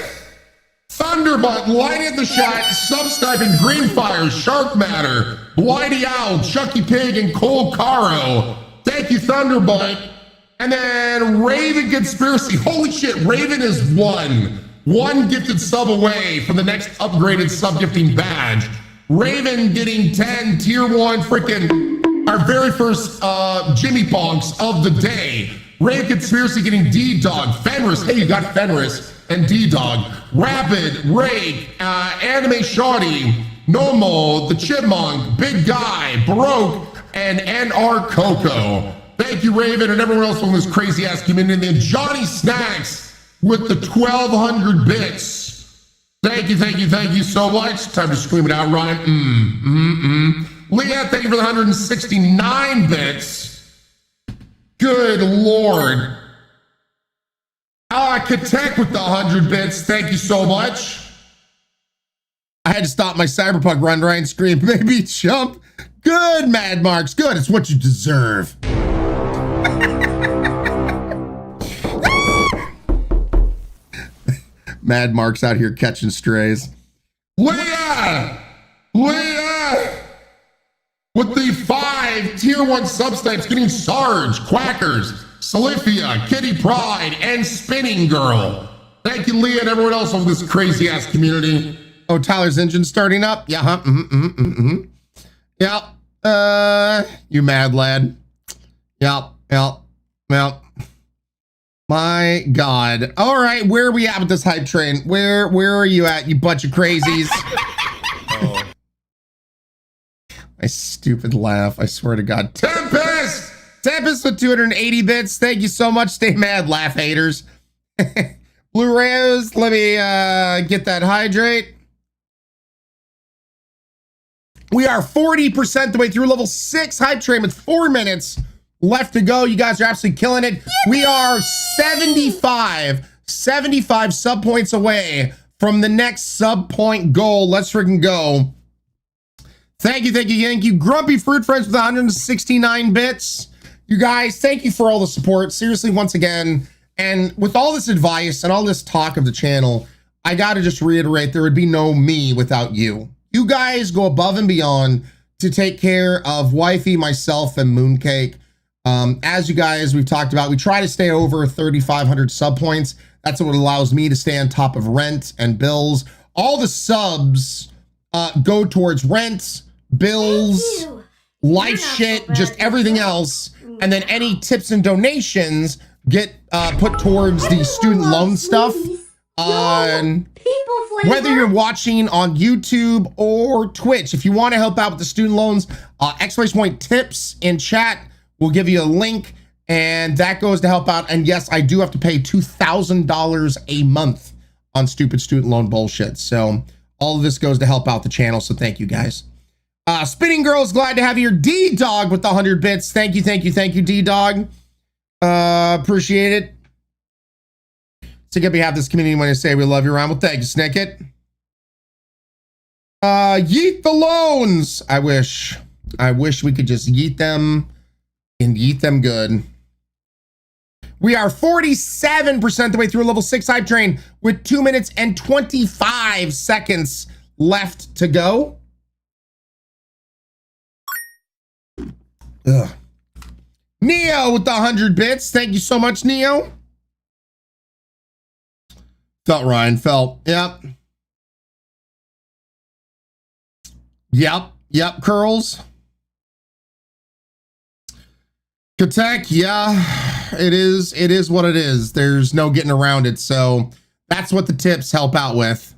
Thunderbutt, lighted the shot, subsniping Greenfire, Shark Matter, Blighty Owl, Chucky Pig, and Cole Caro. Thank you, Thunderbutt. And then Raven Conspiracy. Holy shit, Raven is one gifted sub away from the next upgraded sub gifting badge. Raven getting 10 tier 1 freaking our very first Jimmy Bonks of the day. Raven Conspiracy getting D-Dog, Fenris. Hey, you got Fenris and D-Dog. Rapid, Rake, Anime Shawty, Nomo, the Chipmunk, Big Guy, Baroque, and NR Coco. Thank you, Raven, and everyone else from this crazy ass community. And then Johnny Snacks with the 1,200 bits. Thank you so much. Time to scream it out, Ryan. Leah, thank you for the 169 bits. Good Lord. Katek with the 100 bits. Thank you so much. I had to stop my Cyberpunk run, Ryan scream, baby jump. Good, Mad Marks. Good. It's what you deserve. Mad Marks out here catching strays. Leah with the 5 tier 1 subtypes getting Sarge, Quackers, Salifia, Kitty Pride, and Spinning Girl. Thank you, Leah, and everyone else of this crazy ass community. Oh, Tyler's engine starting up. Yeah, huh? Yep. You mad lad. Yep. My God. All right, where are we at with this hype train? Where are you at, you bunch of crazies? Oh. My stupid laugh, I swear to God. Tempest with 280 bits. Thank you so much. Stay mad, laugh haters. Blue Rose, let me get that hydrate. We are 40% the way through level 6 hype train with 4 minutes left to go. You guys are absolutely killing it. We are 75 sub points away from the next sub point goal. Let's freaking go. Thank you. Grumpy Fruit Friends with 169 bits. You guys, thank you for all the support. Seriously, once again. And with all this advice and all this talk of the channel, I got to just reiterate, there would be no me without you. You guys go above and beyond to take care of wifey, myself, and Mooncake. As you guys, we've talked about, we try to stay over 3,500 sub points. That's what allows me to stay on top of rent and bills. All the subs go towards rent, bills, life shit, just everything else. And then any tips and donations get put towards the student loan stuff. Whether you're watching on YouTube or Twitch, if you want to help out with the student loans, exclamation point tips in chat will give you a link, and that goes to help out. And yes, I do have to pay $2,000 a month on stupid student loan bullshit. So all of this goes to help out the channel. So thank you guys. Spinning Girls, glad to have you here. D-Dog with the 100 bits. Thank you, D-Dog. Appreciate it. So we have this community when I say we love you, Ryan. Well, thank you, Snicket. Yeet the loans. I wish we could just yeet them and yeet them good. We are 47% the way through level 6 hype train with 2 minutes and 25 seconds left to go. Ugh. Neo with the 100 bits. Thank you so much, Neo. Felt, Ryan. Felt. Yep. Curls. Katek, yeah. It is what it is. There's no getting around it. So that's what the tips help out with.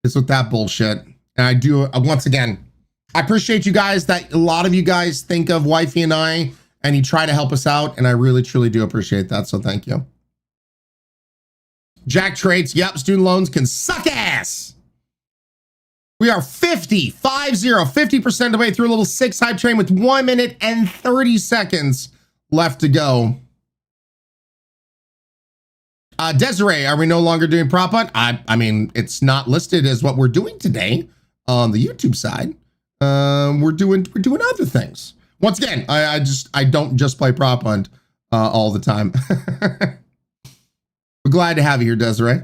Is with that bullshit. And I do, once again, I appreciate you guys that a lot of you guys think of Wifey and I, and you try to help us out. And I really, truly do appreciate that. So thank you. Jack Traits, yep, student loans can suck ass. We are 50% of the way through level 6 hype train with 1 minute and 30 seconds left to go. Desiree, are we no longer doing prop hunt? I mean, it's not listed as what we're doing today on the YouTube side. We're doing other things. Once again, I don't just play prop hunt all the time. We're glad to have you here, Desiree.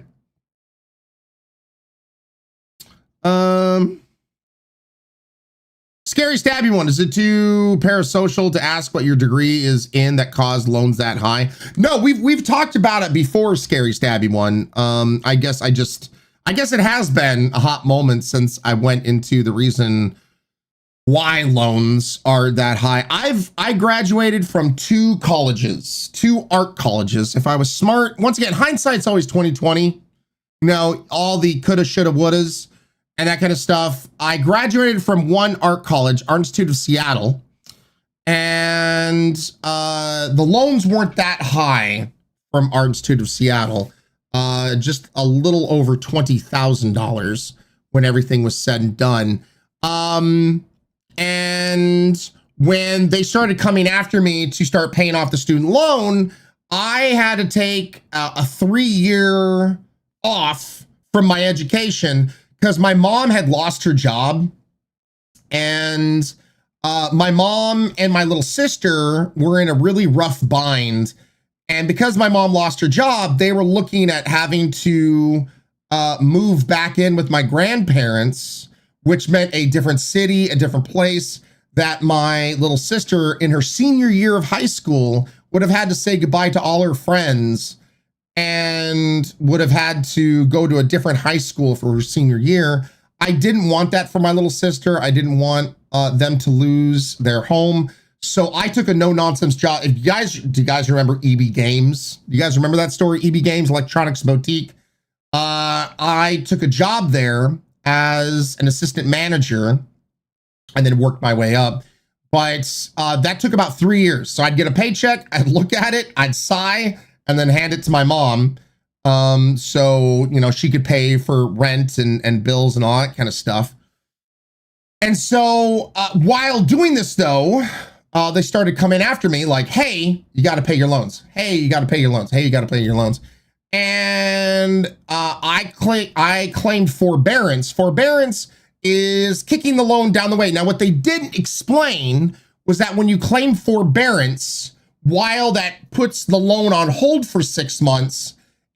Scary Stabby one. Is it too parasocial to ask what your degree is in that caused loans that high? No, we've talked about it before, Scary Stabby one. I guess it has been a hot moment since I went into the reason why loans are that high. I graduated from 2 colleges, 2 art colleges. If I was smart, once again, hindsight's always 2020. You know, all the coulda, shoulda, wouldas and that kind of stuff. I graduated from one art college, Art Institute of Seattle, and the loans weren't that high from Art Institute of Seattle. Just a little over $20,000 when everything was said and done. And when they started coming after me to start paying off the student loan, I had to take a 3-year off from my education because my mom had lost her job, and my mom and my little sister were in a really rough bind. And because my mom lost her job, they were looking at having to move back in with my grandparents, which meant a different city, a different place, that my little sister in her senior year of high school would have had to say goodbye to all her friends and would have had to go to a different high school for her senior year. I didn't want that for my little sister. I didn't want them to lose their home. So I took a no-nonsense job. Do you guys remember EB Games? Do you guys remember that story? EB Games, Electronics Boutique. I took a job there as an assistant manager and then worked my way up. But that took about 3 years. So I'd get a paycheck, I'd look at it, I'd sigh, and then hand it to my mom. So, you know, she could pay for rent and bills and all that kind of stuff. And so while doing this, though, they started coming after me like, hey, you got to pay your loans. Hey, you got to pay your loans. Hey, you got to pay your loans. And I claimed forbearance. Forbearance is kicking the loan down the way. Now, what they didn't explain was that when you claim forbearance, while that puts the loan on hold for 6 months,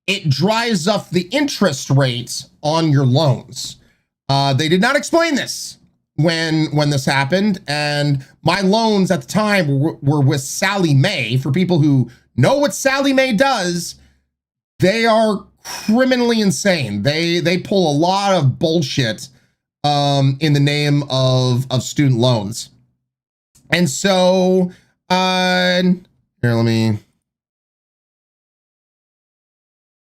it dries up the interest rates on your loans. They did not explain this when this happened. And my loans at the time were with Sally Mae. For people who know what Sally Mae does, they are criminally insane. They pull a lot of bullshit in the name of student loans. And so, here, let me.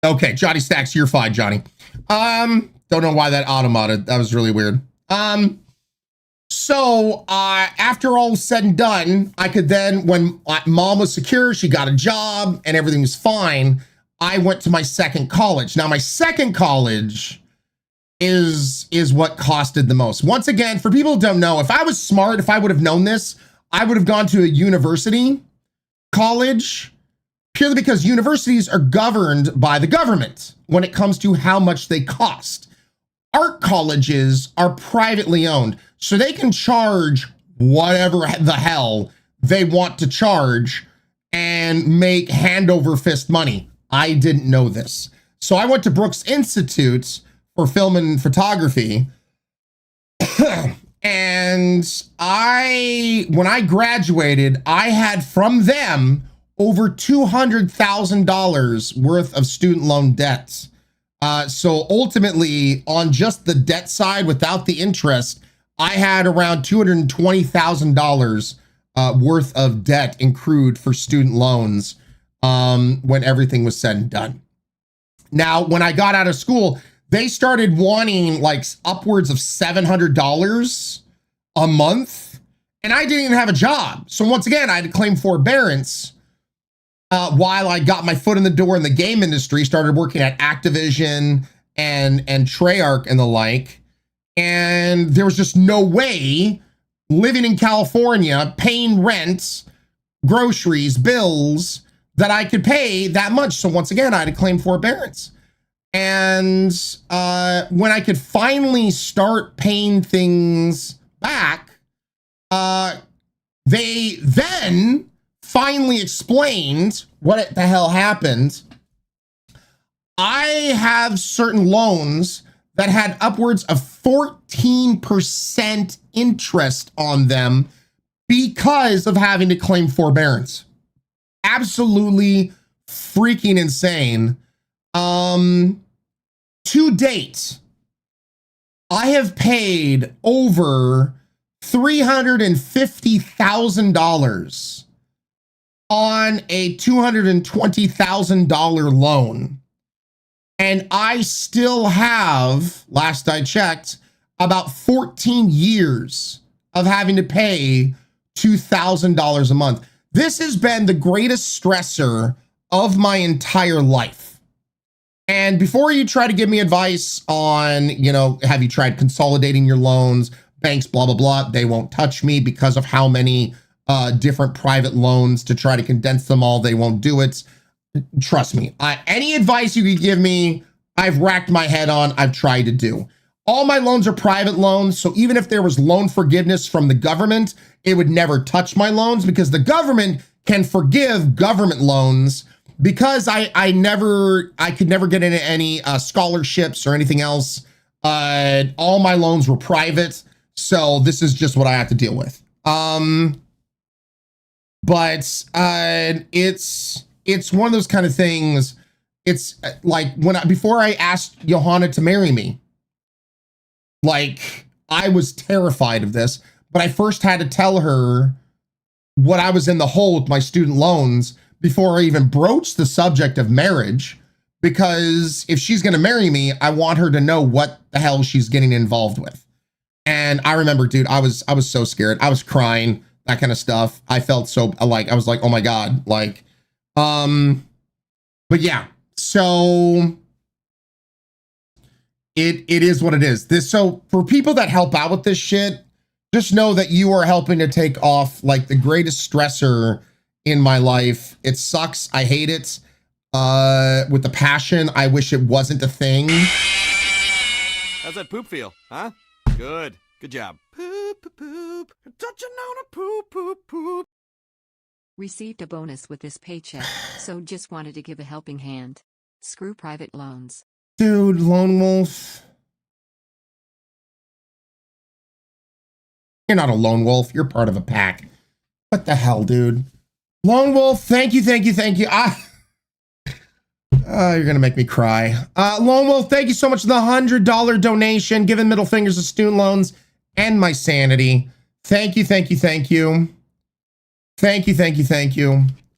Okay, Johnny Stacks, you're fine, Johnny. Don't know why that automated. That was really weird. So after all was said and done, I could then, when mom was secure, she got a job and everything was fine, I went to my second college. Now, my second college is what costed the most. Once again, for people who don't know, if I was smart, if I would have known this, I would have gone to a university college, purely because universities are governed by the government when it comes to how much they cost. Art colleges are privately owned, so they can charge whatever the hell they want to charge and make hand over fist money. I didn't know this. So I went to Brooks Institute for film and photography. And when I graduated, I had from them over $200,000 worth of student loan debts. So ultimately, on just the debt side, without the interest, I had around $220,000 worth of debt accrued for student loans when everything was said and done. Now, when I got out of school, they started wanting like upwards of $700 a month, and I didn't even have a job. So once again, I had to claim forbearance while I got my foot in the door in the game industry, started working at Activision and Treyarch and the like. And there was just no way, living in California, paying rent, groceries, bills, that I could pay that much. So once again, I had to claim forbearance. And when I could finally start paying things back, they then finally explained what the hell happened. I have certain loans that had upwards of 14% interest on them because of having to claim forbearance. Absolutely freaking insane. To date, I have paid over $350,000 on a $220,000 loan. And I still have, last I checked, about 14 years of having to pay $2,000 a month. This has been the greatest stressor of my entire life. And before you try to give me advice on, you know, have you tried consolidating your loans, banks, blah, blah, blah, they won't touch me because of how many different private loans to try to condense them all. They won't do it. Trust me. Any advice you could give me, I've racked my head on, I've tried to do. All my loans are private loans, so even if there was loan forgiveness from the government, it would never touch my loans because the government can forgive government loans because I could never get into any scholarships or anything else. All my loans were private, so this is just what I have to deal with. But it's one of those kind of things. It's like before I asked Johanna to marry me, like I was terrified of this, but I first had to tell her what I was in the hole with my student loans before I even broached the subject of marriage, because if she's going to marry me, I want her to know what the hell she's getting involved with. And I remember, dude, I was so scared. I was crying, that kind of stuff. I felt so like, I was like, oh my God, like, but yeah, so it is what it is. So for people that help out with this shit, just know that you are helping to take off like the greatest stressor in my life. It sucks. I hate it. With the passion. I wish it wasn't a thing. How's that poop feel, huh? Good. Good job. Poop, poop, poop. Touching on a poop, poop, poop. Received a bonus with this paycheck, so just wanted to give a helping hand. Screw private loans. Dude, Lone Wolf. You're not a lone wolf. You're part of a pack. What the hell, dude? Lone Wolf, thank you. You're gonna make me cry. Lone Wolf, thank you so much for the $100 donation, giving middle fingers to student loans and my sanity. Thank you. Thank you.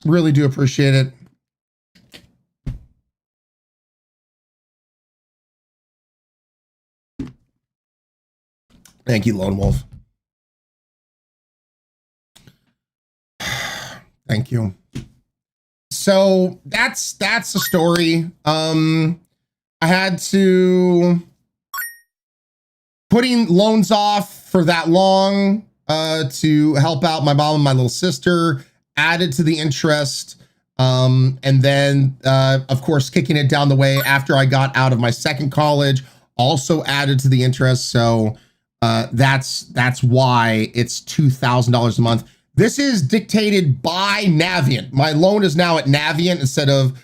Really do appreciate it. Thank you, Lone Wolf. Thank you. So that's the story. I had to putting loans off for that long to help out my mom and my little sister, added to the interest. And then, of course, kicking it down the way after I got out of my second college, also added to the interest. So that's why it's $2,000 a month. This is dictated by Navient. My loan is now at Navient instead of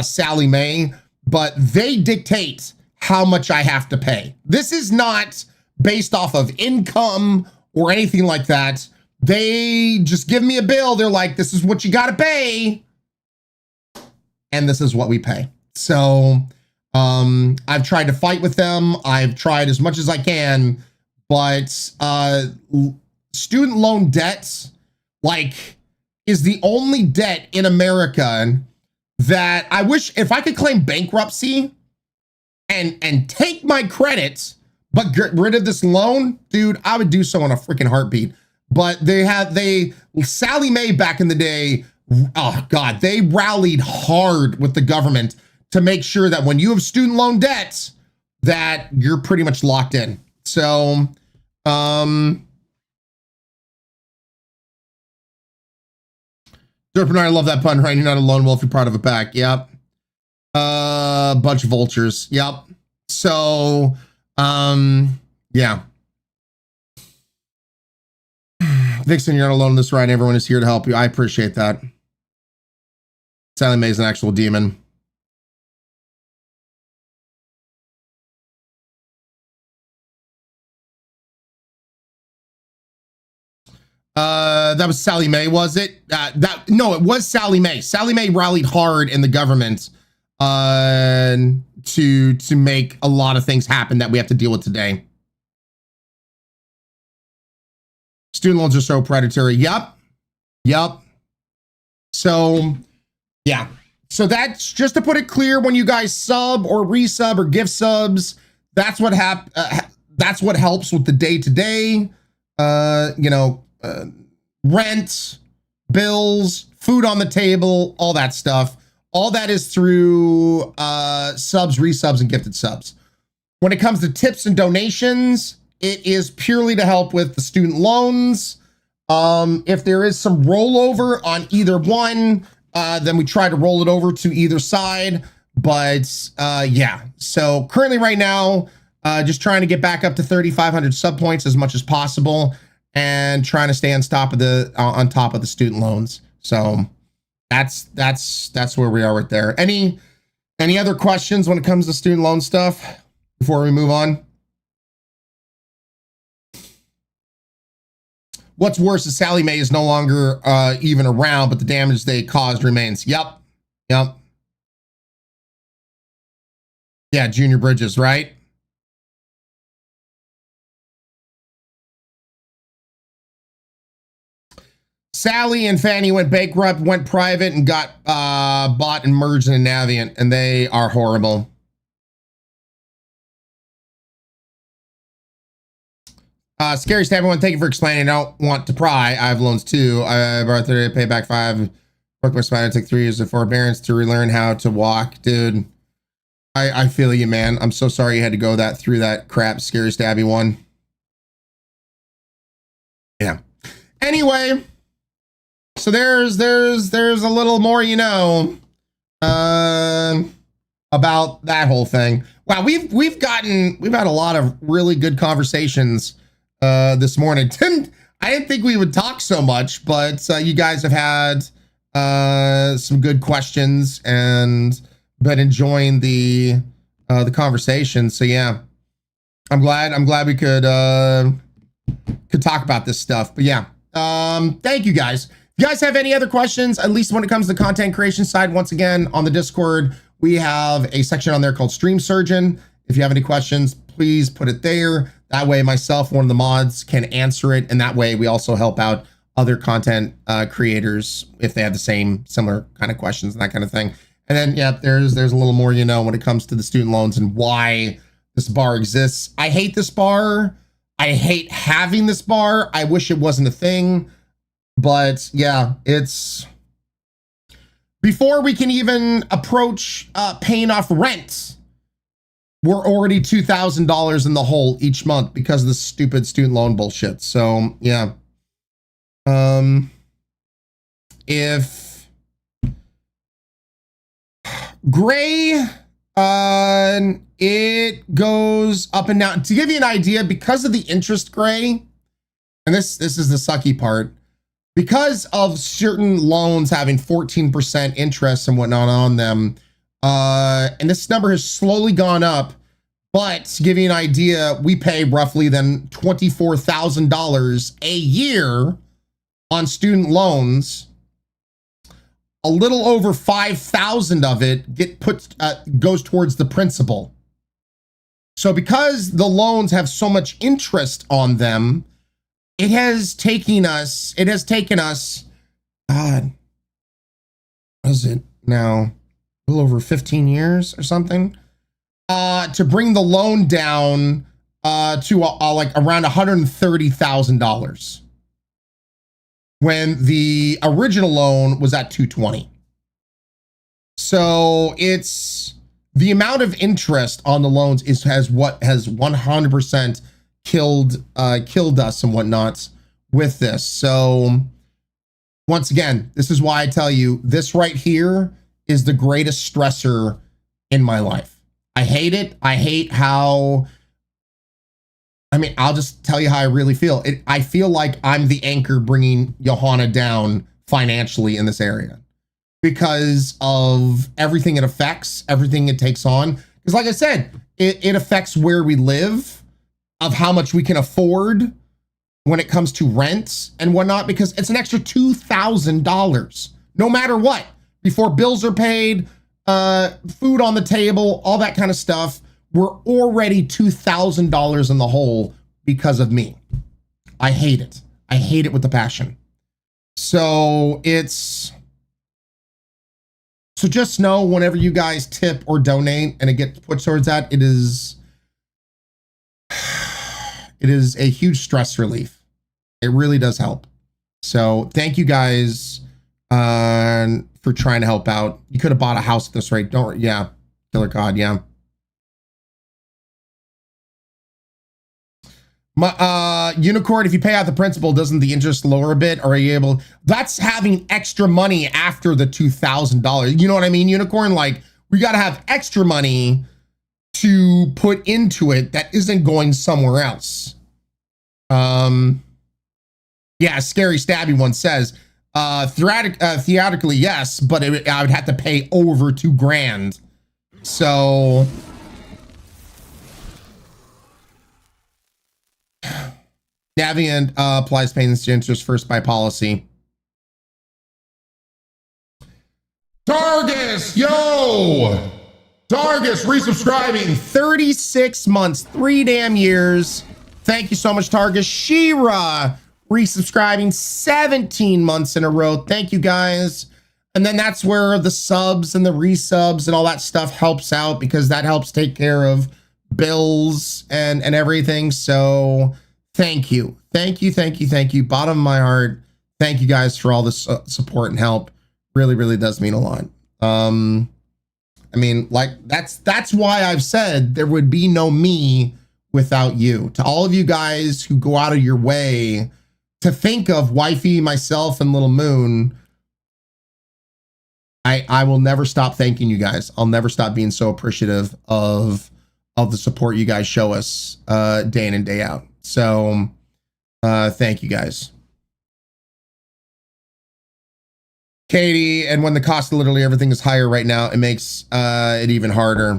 Sally Mae, but they dictate how much I have to pay. This is not based off of income or anything like that. They just give me a bill. They're like, this is what you got to pay. And this is what we pay. So I've tried to fight with them. I've tried as much as I can, but student loan debts, like, is the only debt in America that I wish if I could claim bankruptcy and take my credits, but get rid of this loan, dude, I would do so in a freaking heartbeat. But Sally Mae back in the day, oh God, they rallied hard with the government to make sure that when you have student loan debts, that you're pretty much locked in. So, Derpinard, I love that pun, right? You're not a lone wolf, you're part of a pack. Yep. Bunch of vultures. Yep. So, yeah. Vixen, you're not alone in this ride. Everyone is here to help you. I appreciate that. Sally Mae's an actual demon. That was Sally Mae, was it? No, it was Sally Mae. Sally Mae rallied hard in the government to make a lot of things happen that we have to deal with today. Student loans are so predatory. Yep. So, yeah. So that's just to put it clear, when you guys sub or resub or gift subs, that's what that's what helps with the day-to-day, rent, bills, food on the table, all that stuff. All that is through subs, resubs, and gifted subs. When it comes to tips and donations, it is purely to help with the student loans. If there is some rollover on either one, then we try to roll it over to either side. But yeah, so currently right now, just trying to get back up to 3,500 sub points as much as possible, and trying to stay on top of the student loans. So that's where we are right there. Any other questions when it comes to student loan stuff before we move on? What's worse is Sally Mae is no longer even around, but the damage they caused remains. Yep. Yeah, Junior Bridges, right? Sally and Fannie went bankrupt, went private, and got bought and merged into Navient, and they are horrible. Scariest to everyone, thank you for explaining. I don't want to pry. I have loans too. I borrowed 30, paid back 5. Broke my spine. It took 3 years of forbearance to relearn how to walk. Dude, I feel you, man. I'm so sorry you had to go through that crap, Scariest Abby one. Yeah. Anyway, so there's a little more, you know, about that whole thing. Wow, we've had a lot of really good conversations this morning. I didn't think we would talk so much, but you guys have had some good questions and been enjoying the conversation. So yeah, I'm glad we could talk about this stuff. But yeah, thank you guys. If you guys have any other questions, at least when it comes to the content creation side, once again, on the Discord, we have a section on there called Stream Surgeon. If you have any questions, please put it there. That way myself, one of the mods, can answer it. And that way we also help out other content creators if they have the similar kind of questions and that kind of thing. And then, yeah, there's a little more, you know, when it comes to the student loans and why this bar exists. I hate this bar. I hate having this bar. I wish it wasn't a thing. But yeah, it's before we can even approach paying off rent, we're already $2,000 in the hole each month because of the stupid student loan bullshit. So yeah, if gray, it goes up and down. To give you an idea, because of the interest gray, and this is the sucky part, because of certain loans having 14% interest and whatnot on them, and this number has slowly gone up, but to give you an idea, we pay roughly then $24,000 a year on student loans. A little over 5,000 of it goes towards the principal. So because the loans have so much interest on them, it has taken us, God, what is it now? A little over 15 years or something, to bring the loan down to like around $130,000 when the original loan was at $220,000. So it's the amount of interest on the loans has 100% killed us and whatnot with this. So once again, this is why I tell you, this right here is the greatest stressor in my life. I hate it. I hate how, I mean, I'll just tell you how I really feel. I feel like I'm the anchor bringing Johanna down financially in this area because of everything it affects, everything it takes on. Because like I said, it affects where we live, of how much we can afford when it comes to rent and whatnot, because it's an extra $2,000 no matter what, before bills are paid, food on the table, all that kind of stuff. We're already $2,000 in the hole because of me. I hate it. I hate it with a passion. So so just know whenever you guys tip or donate and it gets put towards that, it is a huge stress relief. It really does help. So thank you guys for trying to help out. You could have bought a house at this rate. Yeah, Killer God, yeah. My Unicorn, if you pay out the principal, doesn't the interest lower a bit? Or are you able? That's having extra money after the $2,000. You know what I mean, Unicorn? Like, we got to have extra money to put into it that isn't going somewhere else. Yeah, Scary Stabby one says, theoretically, yes, but I would have to pay over $2,000. So Navient applies payments to interest first by policy. Targus, yo! Targus resubscribing 36 months, 3 damn years. Thank you so much, Targus. Shira resubscribing 17 months in a row. Thank you, guys. And then that's where the subs and the resubs and all that stuff helps out, because that helps take care of bills and everything. So thank you. Thank you, thank you, thank you. Bottom of my heart, thank you guys for all this support and help. Really, really does mean a lot. I mean, like, that's why I've said there would be no me without you. To all of you guys who go out of your way to think of Wifey, myself, and Little Moon, I will never stop thanking you guys. I'll never stop being so appreciative of the support you guys show us day in and day out. So thank you guys. Katie, and when the cost of literally everything is higher right now, it makes it even harder.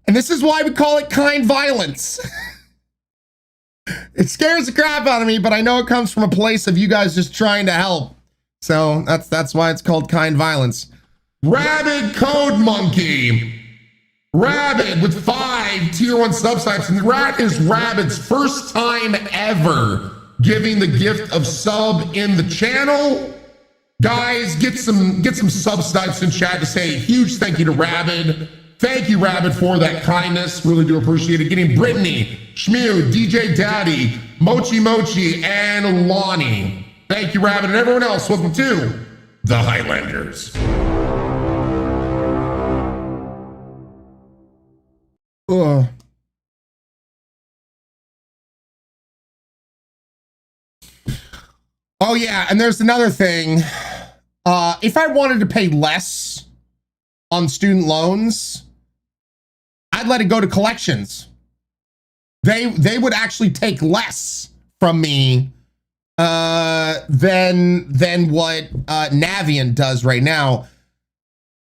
And this is why we call it kind violence. It scares the crap out of me, but I know it comes from a place of you guys just trying to help. So that's why it's called kind violence. Rabid Code Monkey. Rabid with 5 tier 1 subtypes, and that is Rabid's first time ever giving the gift of sub in the channel. Guys, get some subtypes in chat to say a huge thank you to Rabid. Thank you, Rabid, for that kindness. Really do appreciate it. Getting Brittany, Shmew, DJ Daddy, Mochi Mochi, and Lonnie. Thank you, Rabid, and everyone else. Welcome to the Highlanders. Oh yeah, and there's another thing. If I wanted to pay less on student loans, I'd let it go to collections. They would actually take less from me than what Navient does right now.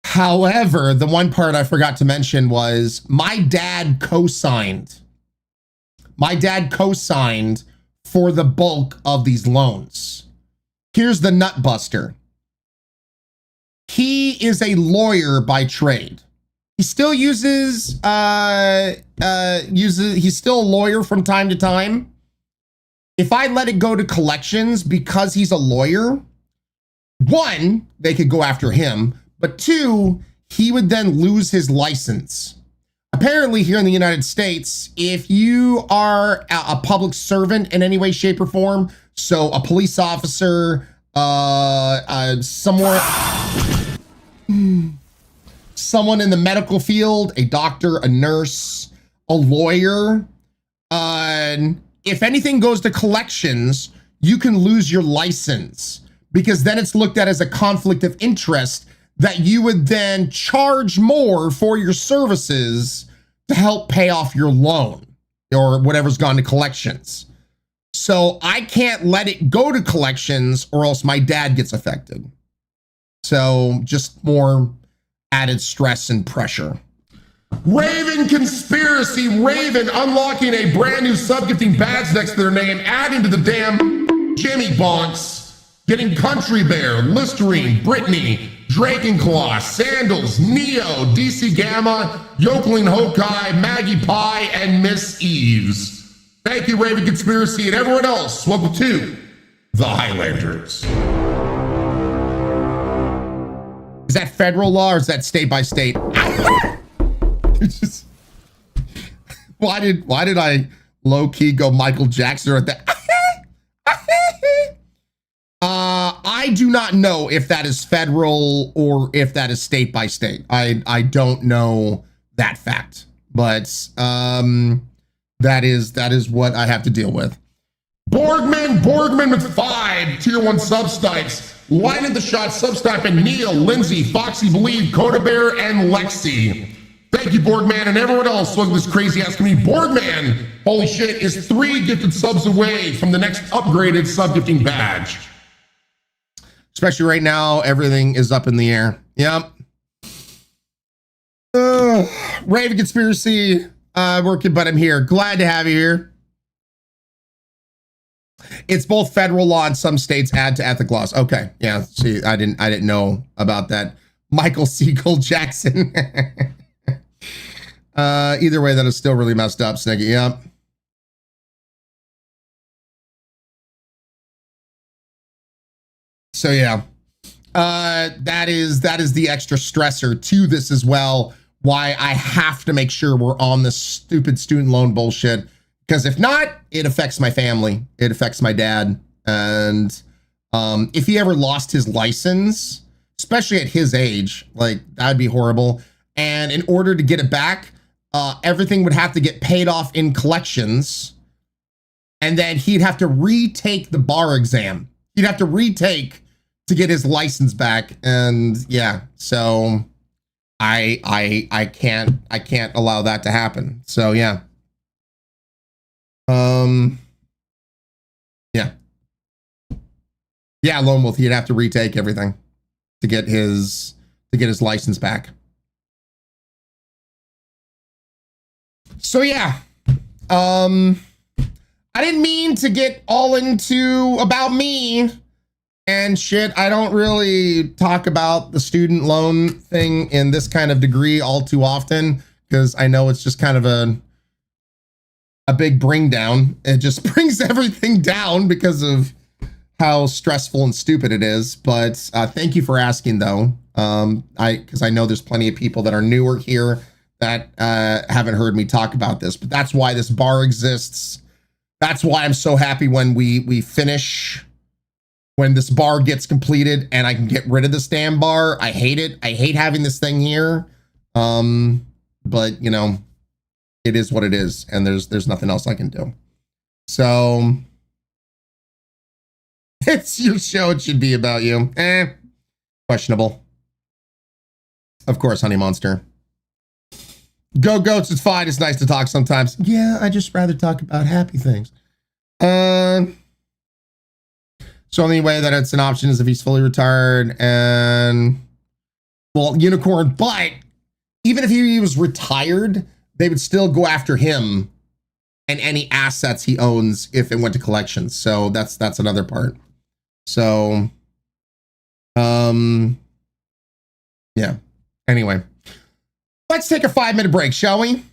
However, the one part I forgot to mention was my dad co-signed. My dad co-signed for the bulk of these loans. Here's the nut buster. He is a lawyer by trade. He still he's still a lawyer from time to time. If I let it go to collections because he's a lawyer, one, they could go after him, but two, he would then lose his license. Apparently here in the United States, if you are a public servant in any way, shape, or form, so a police officer, someone in the medical field, a doctor, a nurse, a lawyer, if anything goes to collections, you can lose your license, because then it's looked at as a conflict of interest that you would then charge more for your services to help pay off your loan or whatever's gone to collections. So I can't let it go to collections or else my dad gets affected. So just more added stress and pressure. Raven Conspiracy, Raven unlocking a brand new sub-gifting badge next to their name, adding to the damn Jimmy Bonks. Getting Country Bear, Listerine, Brittany, Drakenclaw, Sandals, Neo, DC Gamma, Yokeling Hokai, Maggie Pie, and Miss Eves. Thank you, Raven Conspiracy, and everyone else. Welcome to the Highlanders. Is that federal law or is that state by state? It's just, why did I low key go Michael Jackson at that? I do not know if that is federal or if that is state by state. I don't know that fact. But that is what I have to deal with. Borgman with 5 tier 1 subsnipes. Line in the shot, subsniping Neil, Lindsay, Foxy Believe, Coda Bear, and Lexi. Thank you, Borgman, and everyone else. Look at this crazy ass community. Borgman, holy shit, is 3 gifted subs away from the next upgraded sub gifting badge. Especially right now, everything is up in the air. Yep. Raven Conspiracy, working, but I'm here. Glad to have you here. It's both federal law and some states add to ethic laws. Okay, yeah. See, I didn't know about that. Michael Siegel Jackson. Either way, that is still really messed up, Sniggy. Yep. So yeah, that is the extra stressor to this as well. Why I have to make sure we're on this stupid student loan bullshit. Because if not, it affects my family. It affects my dad. And if he ever lost his license, especially at his age, like that'd be horrible. And in order to get it back, everything would have to get paid off in collections. And then he'd have to retake the bar exam. He'd have to retake to get his license back. And yeah, so I can't allow that to happen. So yeah. Yeah, Lone Wolf, he'd have to retake everything to get his license back. So yeah. I didn't mean to get all into about me and shit. I don't really talk about the student loan thing in this kind of degree all too often because I know it's just kind of a big bring down. It just brings everything down because of how stressful and stupid it is. But thank you for asking though. Because I know there's plenty of people that are newer here that haven't heard me talk about this, but that's why this bar exists. That's why I'm so happy when we finish, when this bar gets completed and I can get rid of this damn bar. I hate it. I hate having this thing here. But you know, it is what it is, and there's nothing else I can do. So it's your show. It should be about you. Questionable. Of course, Honey Monster. Go Goats, it's fine. It's nice to talk sometimes. Yeah, I just rather talk about happy things. So only way that it's an option is if he's fully retired and, well, Unicorn, but even if he was retired, they would still go after him and any assets he owns if it went to collections. So that's another part. So, yeah. Anyway, let's take a 5-minute break, shall we?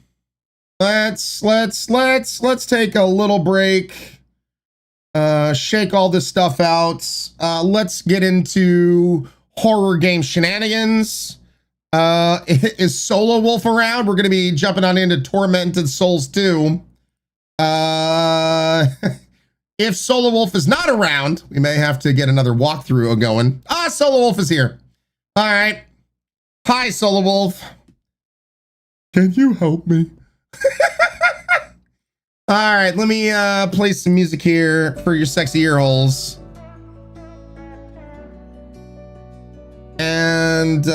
Let's take a little break. Shake all this stuff out. Let's get into horror game shenanigans. Is Solo Wolf around? We're going to be jumping on into Tormented Souls 2. If Solo Wolf is not around, we may have to get another walkthrough going. Solo Wolf is here. All right. Hi, Solo Wolf. Can you help me? All right, let me play some music here for your sexy ear holes. And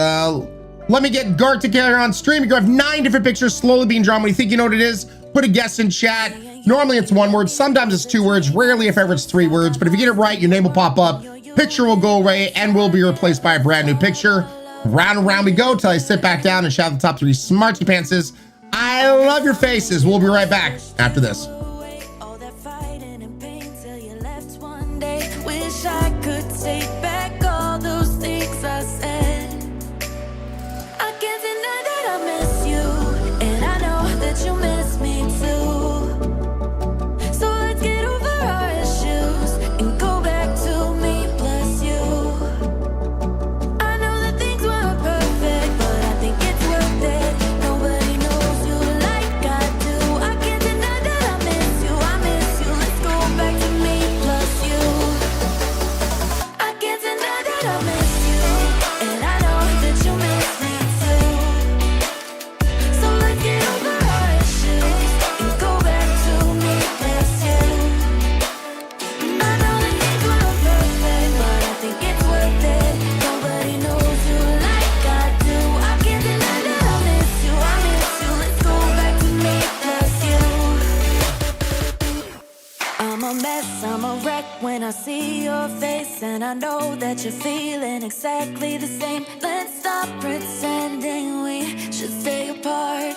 let me get Gart together on stream. You have 9 different pictures slowly being drawn. When you think you know what it is, put a guess in chat. Normally it's 1 word, sometimes it's 2 words, rarely if ever it's 3 words. But if you get it right, your name will pop up, picture will go away, and will be replaced by a brand new picture. Round and round we go till I sit back down and shout the top 3 smarty pantses. I love your faces. We'll be right back after this. All that fighting and pain till you left one day. Wish I could take back all those things I said. I can't deny that I miss you, and I know that you miss me too. So let's get over our issues and go back to me plus you. I know that things weren't perfect, but I think it's worth it. Nobody knows you like I do. I can't deny that I miss face, and I know that you're feeling exactly the same. Let's stop pretending we should stay apart.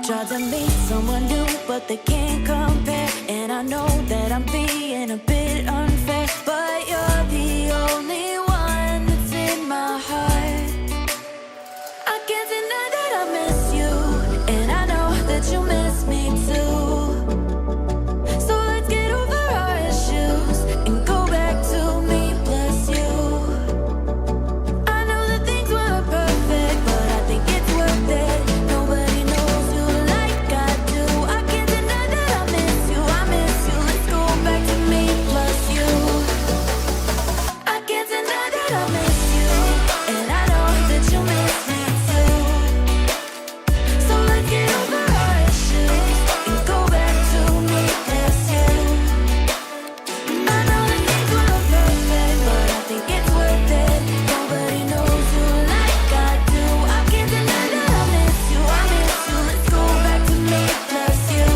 Tried to meet someone new, but they can't compare. And I know that I'm being a bit unfair, but you're the only one that's in my heart. I can't deny that I miss you, and I know that you miss me too. So let's get over our issues and go back to me plus you. I know that things weren't perfect, but I think it's worth it. Nobody knows you like I do. I can't deny that I miss you, I miss you. Let's go back to me plus you. I can't deny that I miss you, and I know that you miss me too. So let's get over our issues and go back to me plus you. I know that things weren't perfect, but I think it's worth it. Nobody knows you like I do. I can't deny that I miss you, I miss you. Let's go back to me plus you.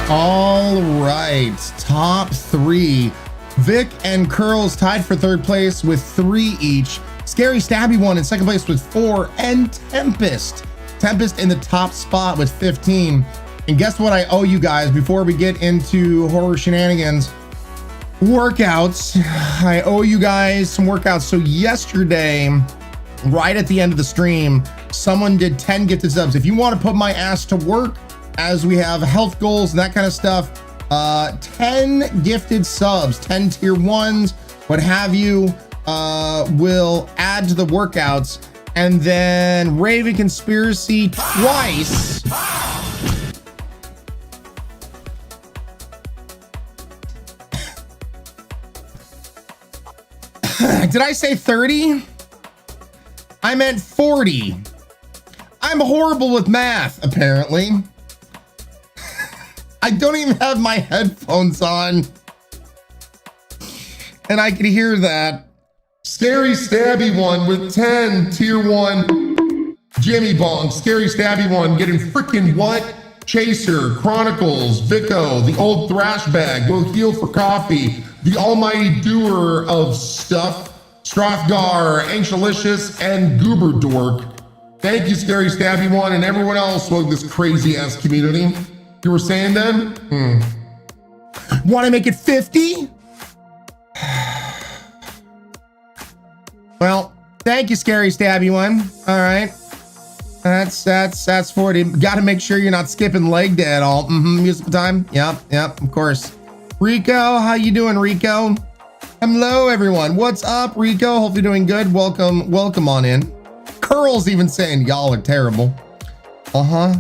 All right, top 3. Vic and Curls tied for 3rd place with 3 each. Scary Stabby One in 2nd place with 4, and Tempest in the top spot with 15. And guess what I owe you guys before we get into horror shenanigans? Workouts. I owe you guys some workouts. So yesterday, right at the end of the stream, someone did 10 gifted subs. If you want to put my ass to work, as we have health goals and that kind of stuff, 10 gifted subs, 10 tier 1s, what have you, will add to the workouts. And then Raven Conspiracy twice. Did I say 30? I meant 40. I'm horrible with math, apparently. I don't even have my headphones on. And I can hear that. Scary Stabby One with 10 tier 1 Jimmy Bong. Scary Stabby One getting freaking what? Chaser, Chronicles, Vico, the old thrash bag, both heal for coffee, the almighty doer of stuff, Strothgar, Anxilicious, and Goober Dork. Thank you, Scary Stabby One, and everyone else with this crazy ass community. You were saying then? Want to make it 50? Well, thank you, Scary Stabby One. All right. That's 40. Got to make sure you're not skipping leg day at all. Musical time. Yep, of course. Rico, how you doing, Rico? Hello, everyone. What's up, Rico? Hope you're doing good. Welcome on in. Curl's even saying y'all are terrible. All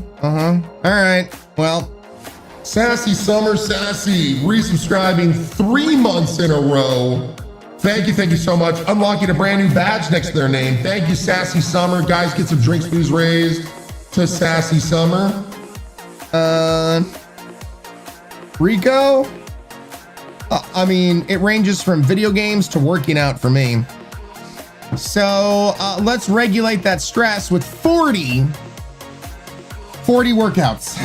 right. Well, Sassy Summer Sassy resubscribing 3 months in a row. Thank you so much. Unlocking a brand new badge next to their name. Thank you, Sassy Summer. Guys, get some drinks fees raised to Sassy Summer. Rico? I mean, it ranges from video games to working out for me. So let's regulate that stress with 40 workouts.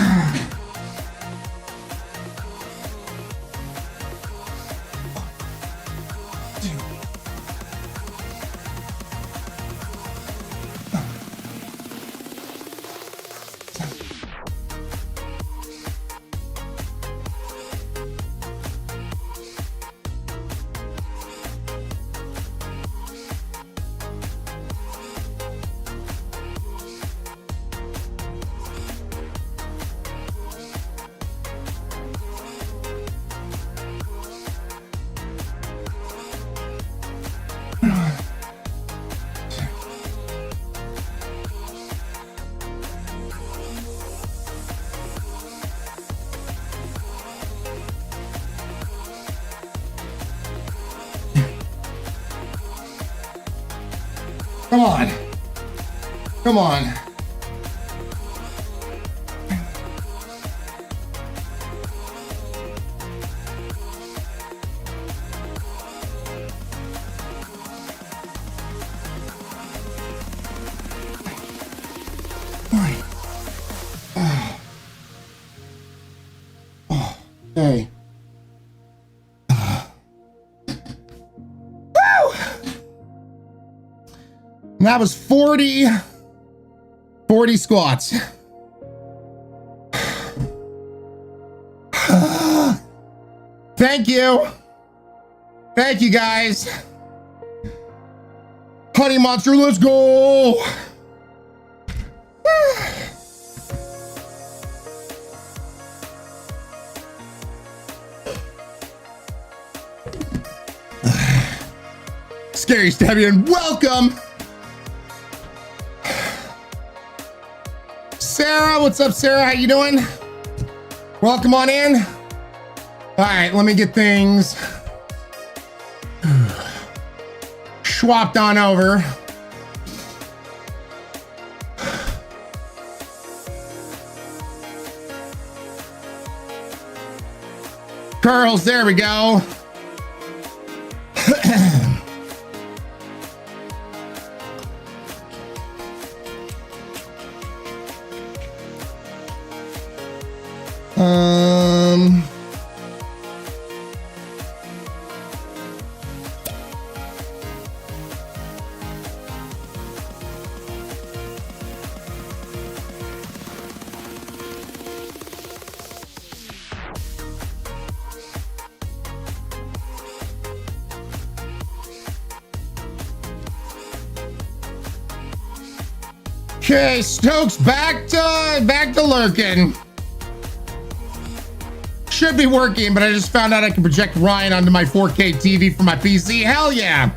Come on. Hey. Woo! That was 40 squats. Thank you. Thank you, guys. Honey Monster, let's go. Scary Stabby, welcome. Sarah, what's up, Sarah? How you doing? Welcome on in. All right, let me get things swapped on over. Curls, there we go. Okay, Stokes back to lurking. Should be working, but I just found out I can project Ryan onto my 4K TV from my PC. Hell yeah.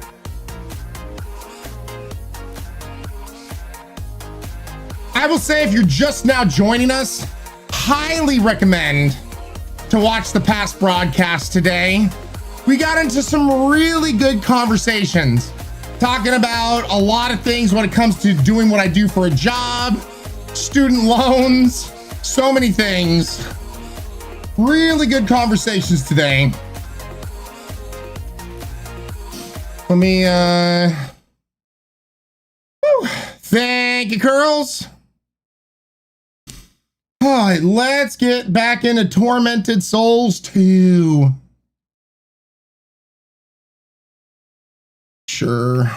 I will say, if you're just now joining us, highly recommend to watch the past broadcast today. We got into some really good conversations, talking about a lot of things when it comes to doing what I do for a job, student loans, so many things. Really good conversations today. Let me, whew. Thank you, Curls. All right, let's get back into Tormented Souls 2. Sure.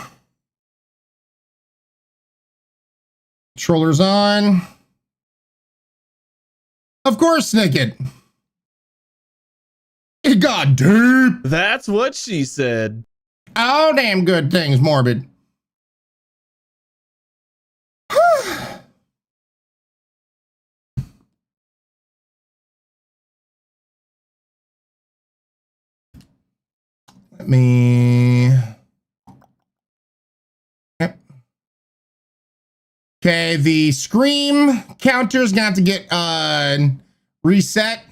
Controllers on. Of course, naked. It got deep. That's what she said. Oh, damn good things, Morbid. Let me... Yep. Okay, the scream counter is gonna have to get reset.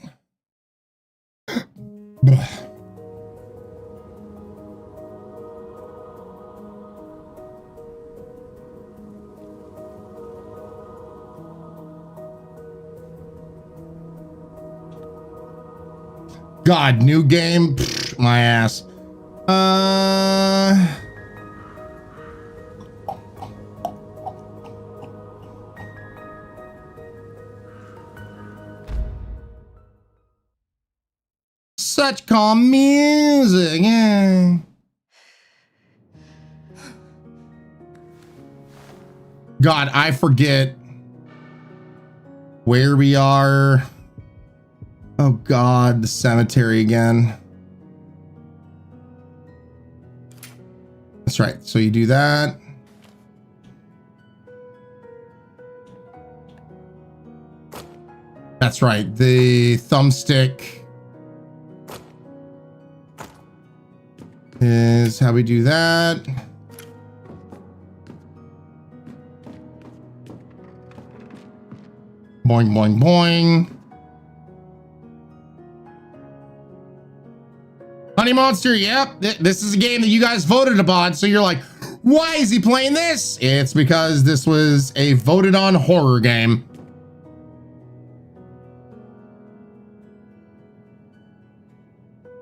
God, new game? Pfft, my ass. Such calm music, yeah. God, I forget where we are. Oh God, the cemetery again. That's right. So you do that. That's right. The thumbstick is how we do that. Boing, boing, boing. Honey Monster, yep. This is a game that you guys voted upon. So you're like, why is he playing this? It's because this was a voted on horror game.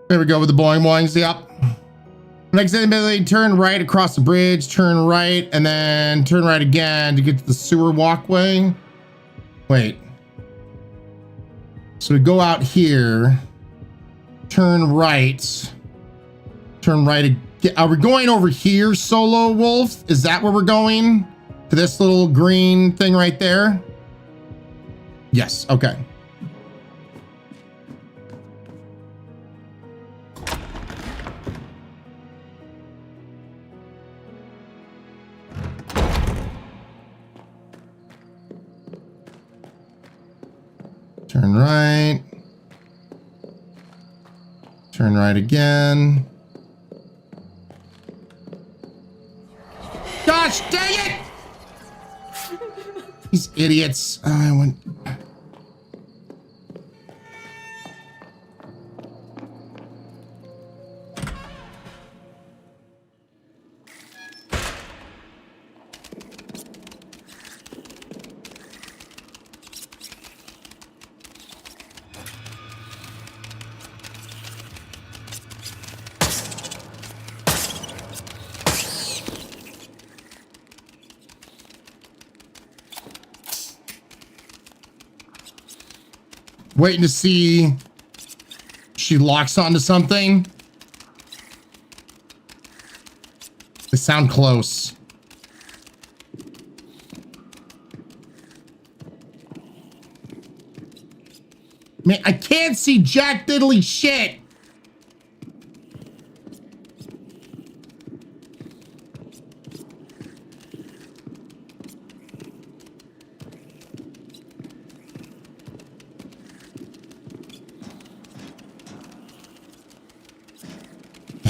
There we go with the boing boings. Yep. Next ability, turn right across the bridge, turn right, and then turn right again to get to the sewer walkway. Wait. So we go out here. Turn right. Turn right again. Are we going over here, Solo Wolf? Is that where we're going? To this little green thing right there? Yes, okay. Turn right. Turn right again. Gosh dang it! These idiots. I went. Waiting to see she locks onto something. They sound close. Man, I can't see jack diddly shit.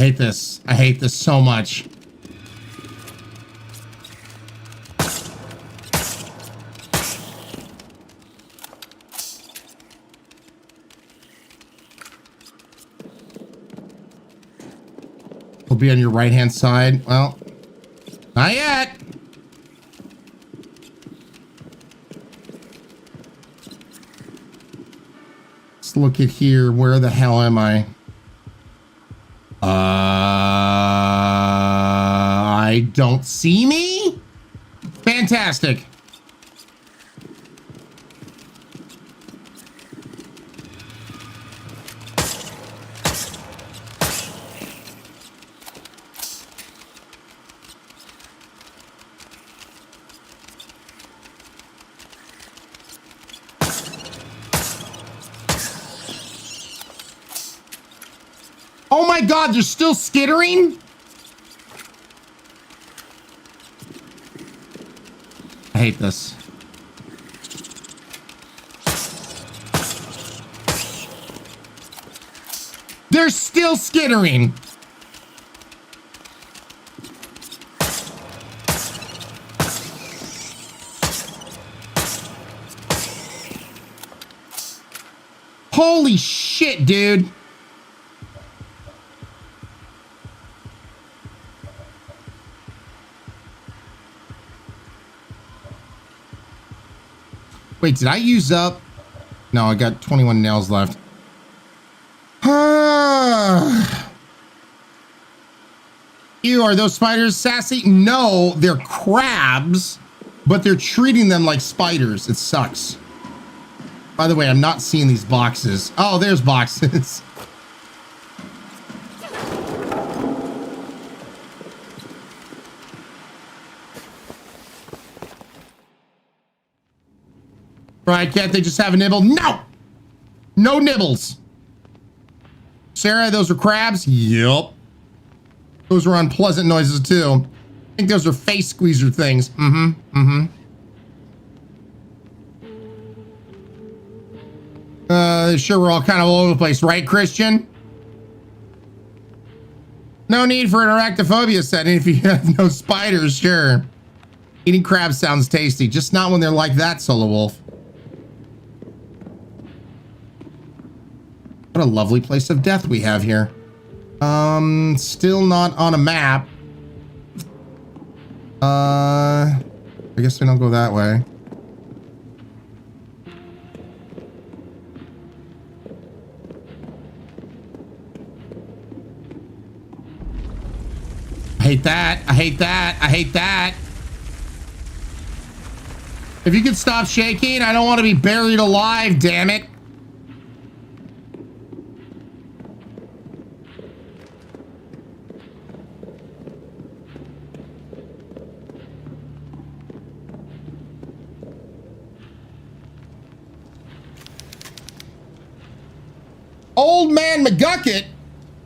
hate this. I hate this so much. We'll be on your right-hand side. Well, not yet. Let's look at here. Where the hell am I? I don't see me? Fantastic. Oh my God, they're still skittering? I hate this. They're still skittering. Holy shit, dude. Wait, did I use up? No, I got 21 nails left. Ew, are those spiders sassy? No, they're crabs, but they're treating them like spiders. It sucks. By the way, I'm not seeing these boxes. Oh, there's boxes. Right, can't they just have a nibble? No! No nibbles. Sarah, those are crabs? Yep. Those are unpleasant noises too. I think those are face squeezer things. Sure, we're all kind of all over the place, right, Christian? No need for an arachnophobia setting if you have no spiders, sure. Eating crabs sounds tasty, just not when they're like that, Solo Wolf. What a lovely place of death we have here. Still not on a map. I guess we don't go that way. I hate that. I hate that. I hate that. If you could stop shaking, I don't want to be buried alive, damn it. Old man McGucket,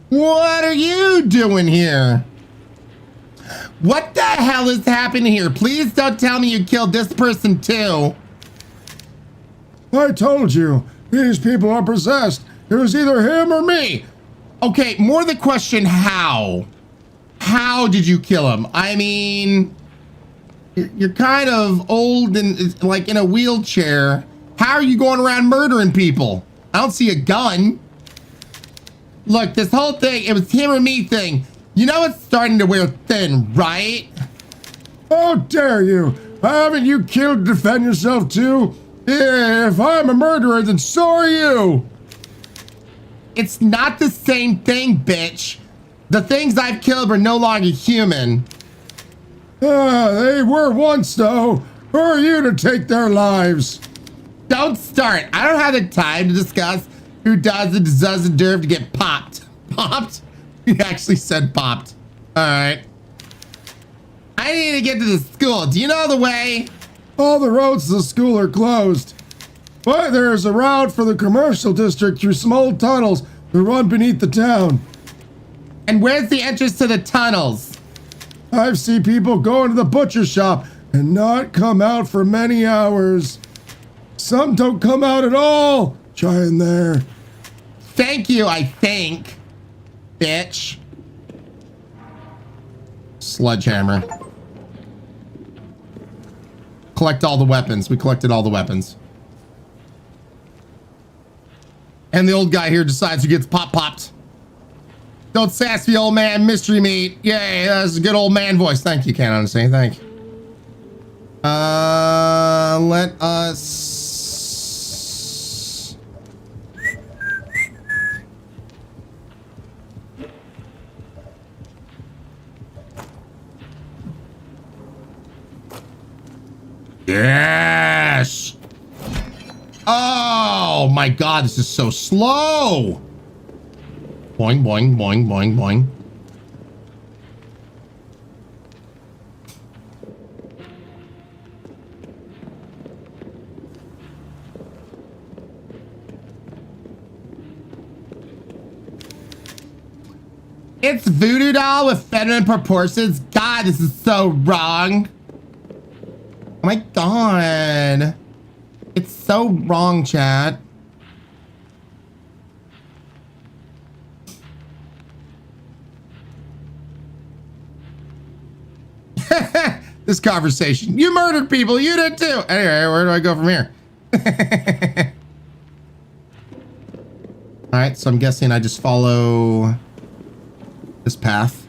what are you doing here? What the hell is happening here? Please don't tell me you killed this person too. I told you, these people are possessed. It was either him or me. Okay, more the question, how? How did you kill him? I mean, you're kind of old and like in a wheelchair. How are you going around murdering people? I don't see a gun. Look, this whole thing, it was him or me thing. You know it's starting to wear thin, right? How dare you? Haven't you killed to defend yourself too? If I'm a murderer, then so are you. It's not the same thing, bitch. The things I've killed were no longer human. They were once, though. Who are you to take their lives? Don't start. I don't have the time to discuss who does and doesn't deserve to get popped. Popped? He actually said popped. All right. I need to get to the school. Do you know the way? All the roads to the school are closed. But there's a route for the commercial district through some old tunnels that run beneath the town. And where's the entrance to the tunnels? I've seen people go into the butcher shop and not come out for many hours. Some don't come out at all. Try in there. Thank you, I think. Bitch. Sledgehammer. Collect all the weapons. We collected all the weapons. And the old guy here decides who gets popped. Don't sass me, old man. Mystery meat. Yay, that's a good old man voice. Thank you, Canon. Say thank you. Let us... Yes! Oh my god, this is so slow! Boing, boing, boing, boing, boing. It's voodoo doll with feminine proportions. God, this is so wrong. Oh my god. It's so wrong, chat. This conversation. You murdered people. You did too. Anyway, where do I go from here? All right, so I'm guessing I just follow this path.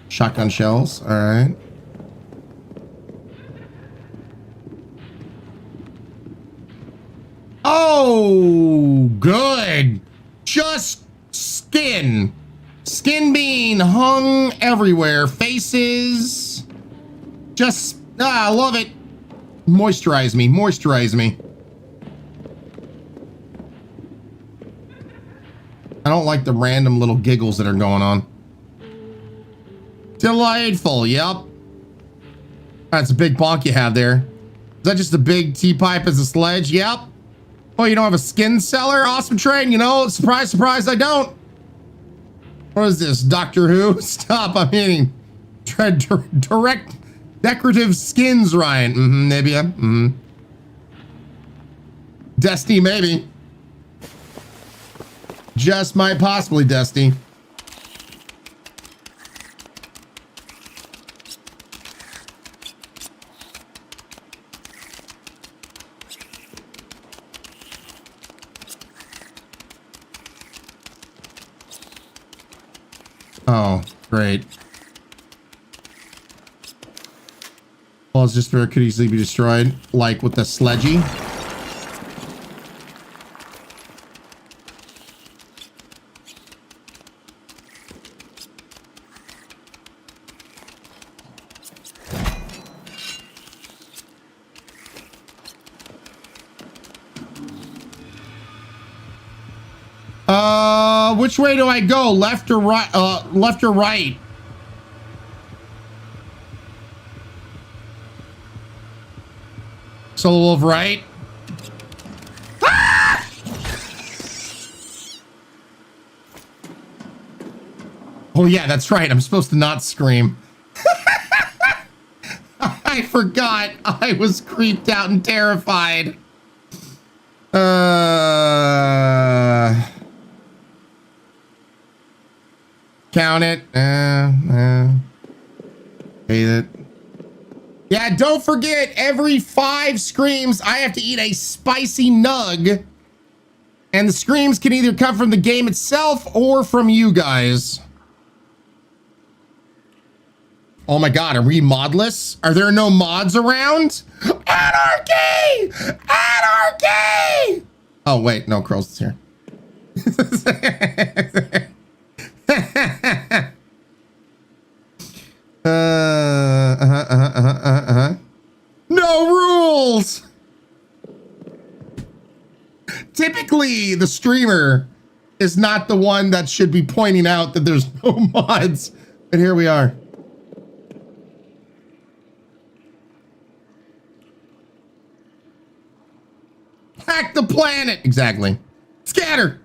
Shotgun shells. All right. Oh, good. Just skin. Skin being hung everywhere. Faces. Just, I love it. Moisturize me. Moisturize me. I don't like the random little giggles that are going on. Delightful. Yep. That's a big bonk you have there. Is that just a big T-pipe as a sledge? Yep. Oh, you don't have a skin cellar? Awesome train. You know, surprise, surprise, I don't. What is this? Doctor Who? Stop. I'm eating. Direct decorative skins, Ryan. Maybe. Destiny, maybe. Just might possibly Destiny. Oh, great. Well, it's just very could easily be destroyed, like with the sledgy. Which way do I go? Left or right? Left or right? Solo Wolf right? Ah! Oh yeah, that's right. I'm supposed to not scream. I forgot. I was creeped out and terrified. Count it. Bathe it. Yeah, don't forget, every 5 screams, I have to eat a spicy nug. And the screams can either come from the game itself or from you guys. Oh my god, are we modless? Are there no mods around? Anarchy! Anarchy! Oh wait, no, Curls is here. No rules! Typically, the streamer is not the one that should be pointing out that there's no mods. But here we are. Hack the planet! Exactly. Scatter!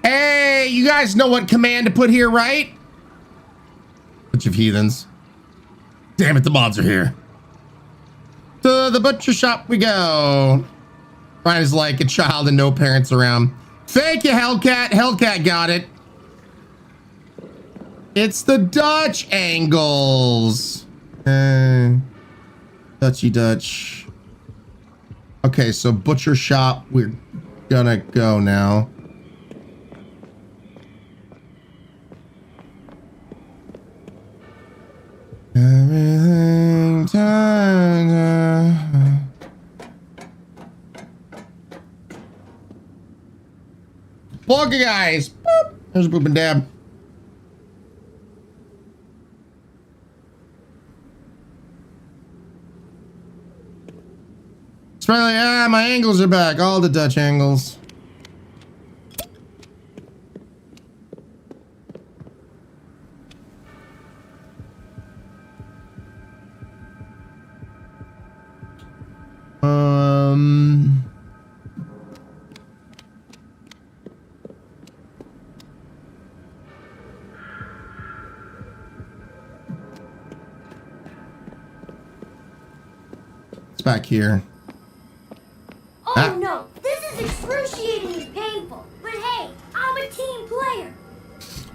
Hey, you guys know what command to put here, right? Bunch of heathens. Damn it, the mods are here. To the butcher shop we go. Ryan is like a child and no parents around. Thank you, Hellcat. Hellcat got it. It's the Dutch angles. Dutchy Dutch. Okay, so butcher shop. We're gonna go now. Everything time. Plug you guys. Boop. There's a boop and dab. It's really, my angles are back. All the Dutch angles. It's back here. Oh no, this is excruciatingly painful. But hey, I'm a team player.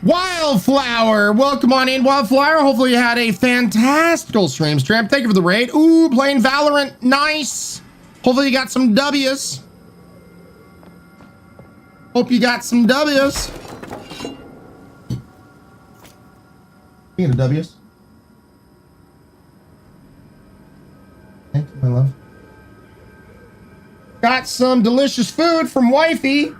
Wildflower, welcome on in, Wildflower. Hopefully you had a fantastical stream, Tramp. Thank you for the raid. Ooh, playing Valorant, nice. Hopefully you got some W's. Hope you got some W's. Speaking of W's. Thank you, my love. Got some delicious food from Wifey.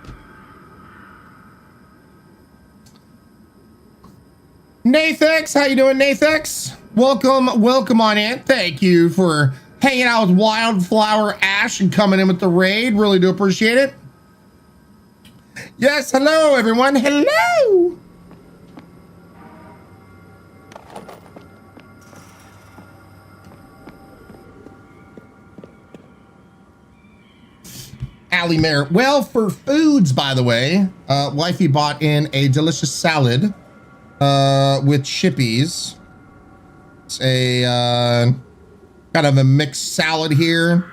Nathex, how you doing, Nathex? Welcome on in. Thank you for hanging out with Wildflower Ash and coming in with the raid. Really do appreciate it. Yes, hello everyone. Hello. Allie Mare. Well, for foods, by the way, Wifey bought in a delicious salad with chippies. It's a kind of a mixed salad here.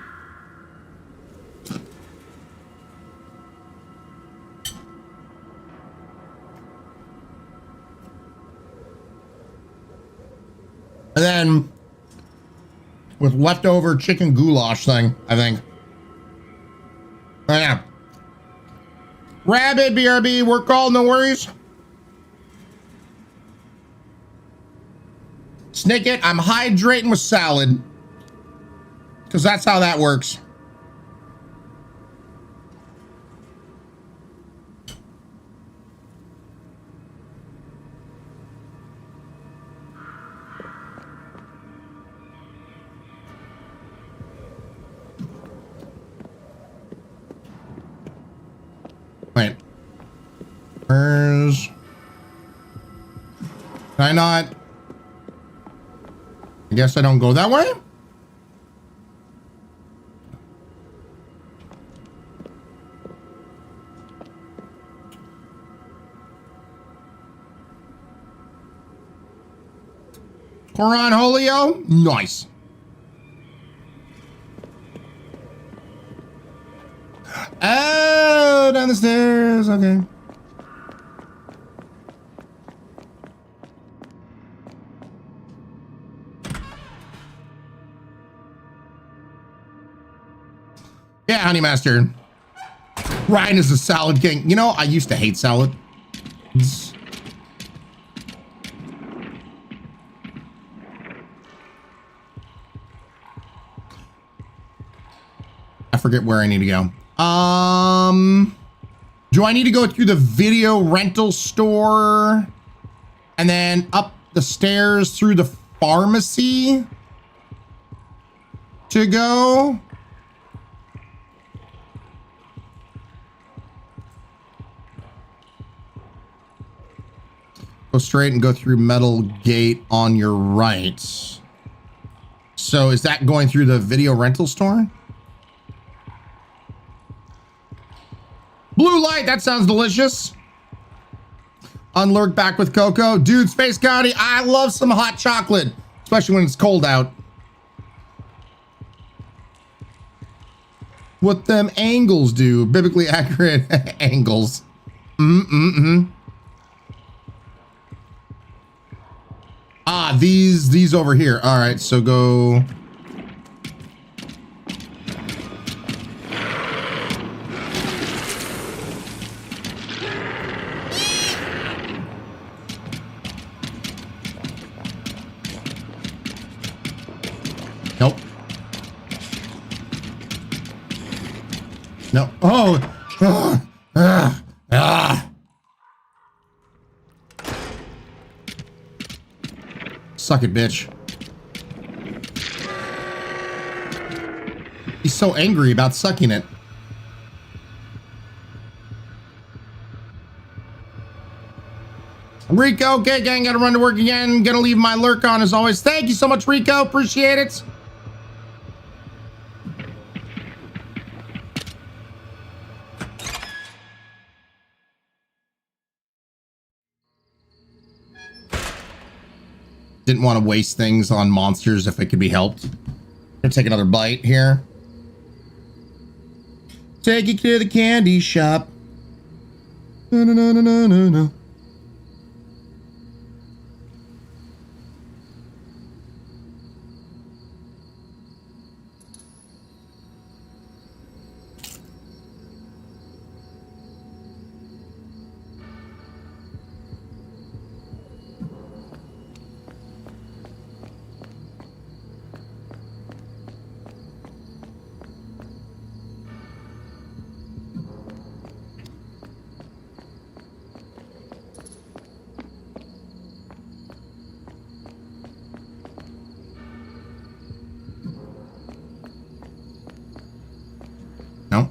And then with leftover chicken goulash thing, I think. Oh, yeah. Rabbit, BRB, work all, no worries. Snake it, I'm hydrating with salad. Because that's how that works. Wait. Where's... Can I not... I guess I don't go that way? Coron Holio? Nice. Oh, down the stairs. Okay. Yeah, Honey Master. Ryan is a salad king. You know, I used to hate salad. I forget where I need to go. Do I need to go through the video rental store and then up the stairs through the pharmacy to go? Go straight and go through Metal Gate on your right. So is that going through the video rental store? Blue light, that sounds delicious. Unlurk back with Coco. Dude, Space County, I love some hot chocolate, especially when it's cold out. what them angles do. Biblically accurate angles. Ah, these over here. All right, so go. Nope. No. Oh. Suck it, bitch. He's so angry about sucking it. Rico, okay, gang, gotta run to work again. Gonna leave my lurk on as always. Thank you so much, Rico. Appreciate it. Didn't want to waste things on monsters if it could be helped. Gonna take another bite here. Take you to the candy shop. No, no, no, no, no, no, no. No.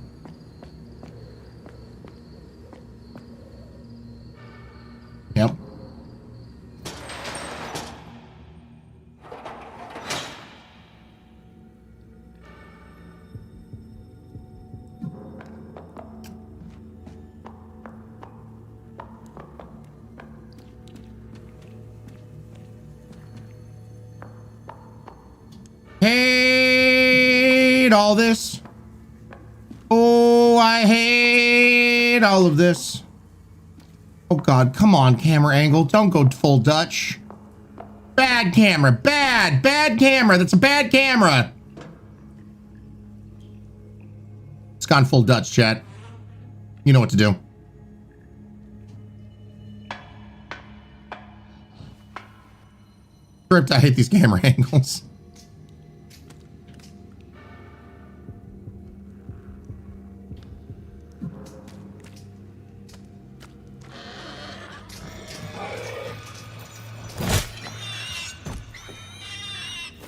Yep. Hate all this. Oh, I hate all of this. Oh God, come on, camera angle. Don't go full Dutch. Bad camera, bad camera. That's a bad camera. It's gone full Dutch, chat. You know what to do. Script, I hate these camera angles.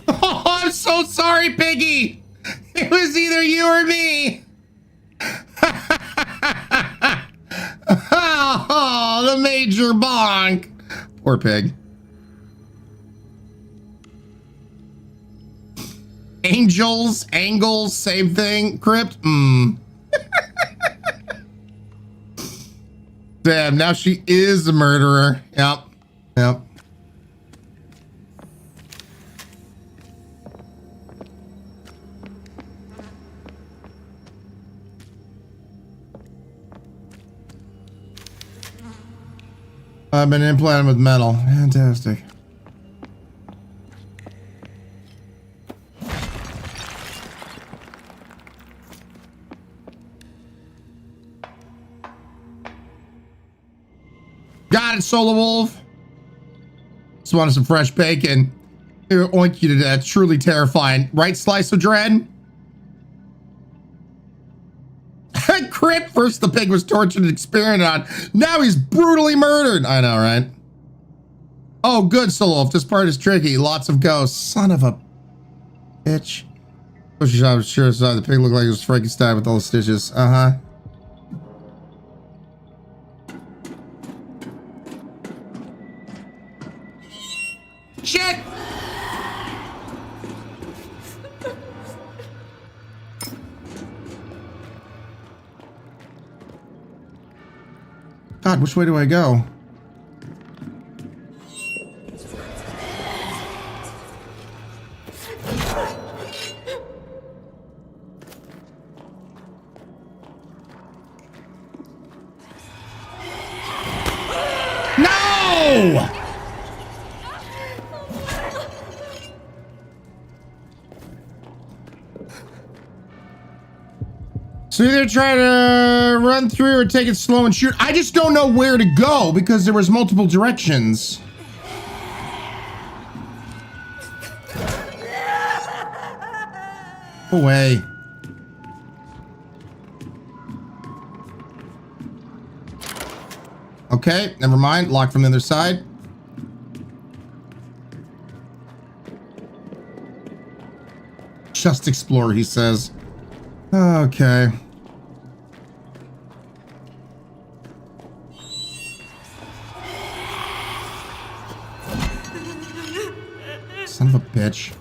Oh, I'm so sorry, Piggy. It was either you or me. Oh, the major bonk. Poor pig. Angels, angles, same thing. Crypt. Damn, now she is a murderer. Yep. Yep. I've been implanted with metal. Fantastic. Got it, Solar Wolf. Just wanted some fresh bacon. Here, oink you to death. Truly terrifying. Right, Slice of Dread? Crit. First the pig was tortured and experimented on. Now he's brutally murdered. I know, right? Oh, good, Solar Wolf. This part is tricky. Lots of ghosts. Son of a bitch. I was sure the pig looked like it was Frankenstein with all the stitches. Uh-huh. Shit! God, which way do I go? So either try to run through or take it slow and shoot. I just don't know where to go because there was multiple directions. Away. Okay, never mind. Locked from the other side. Just explore, he says. Okay. Son of a bitch.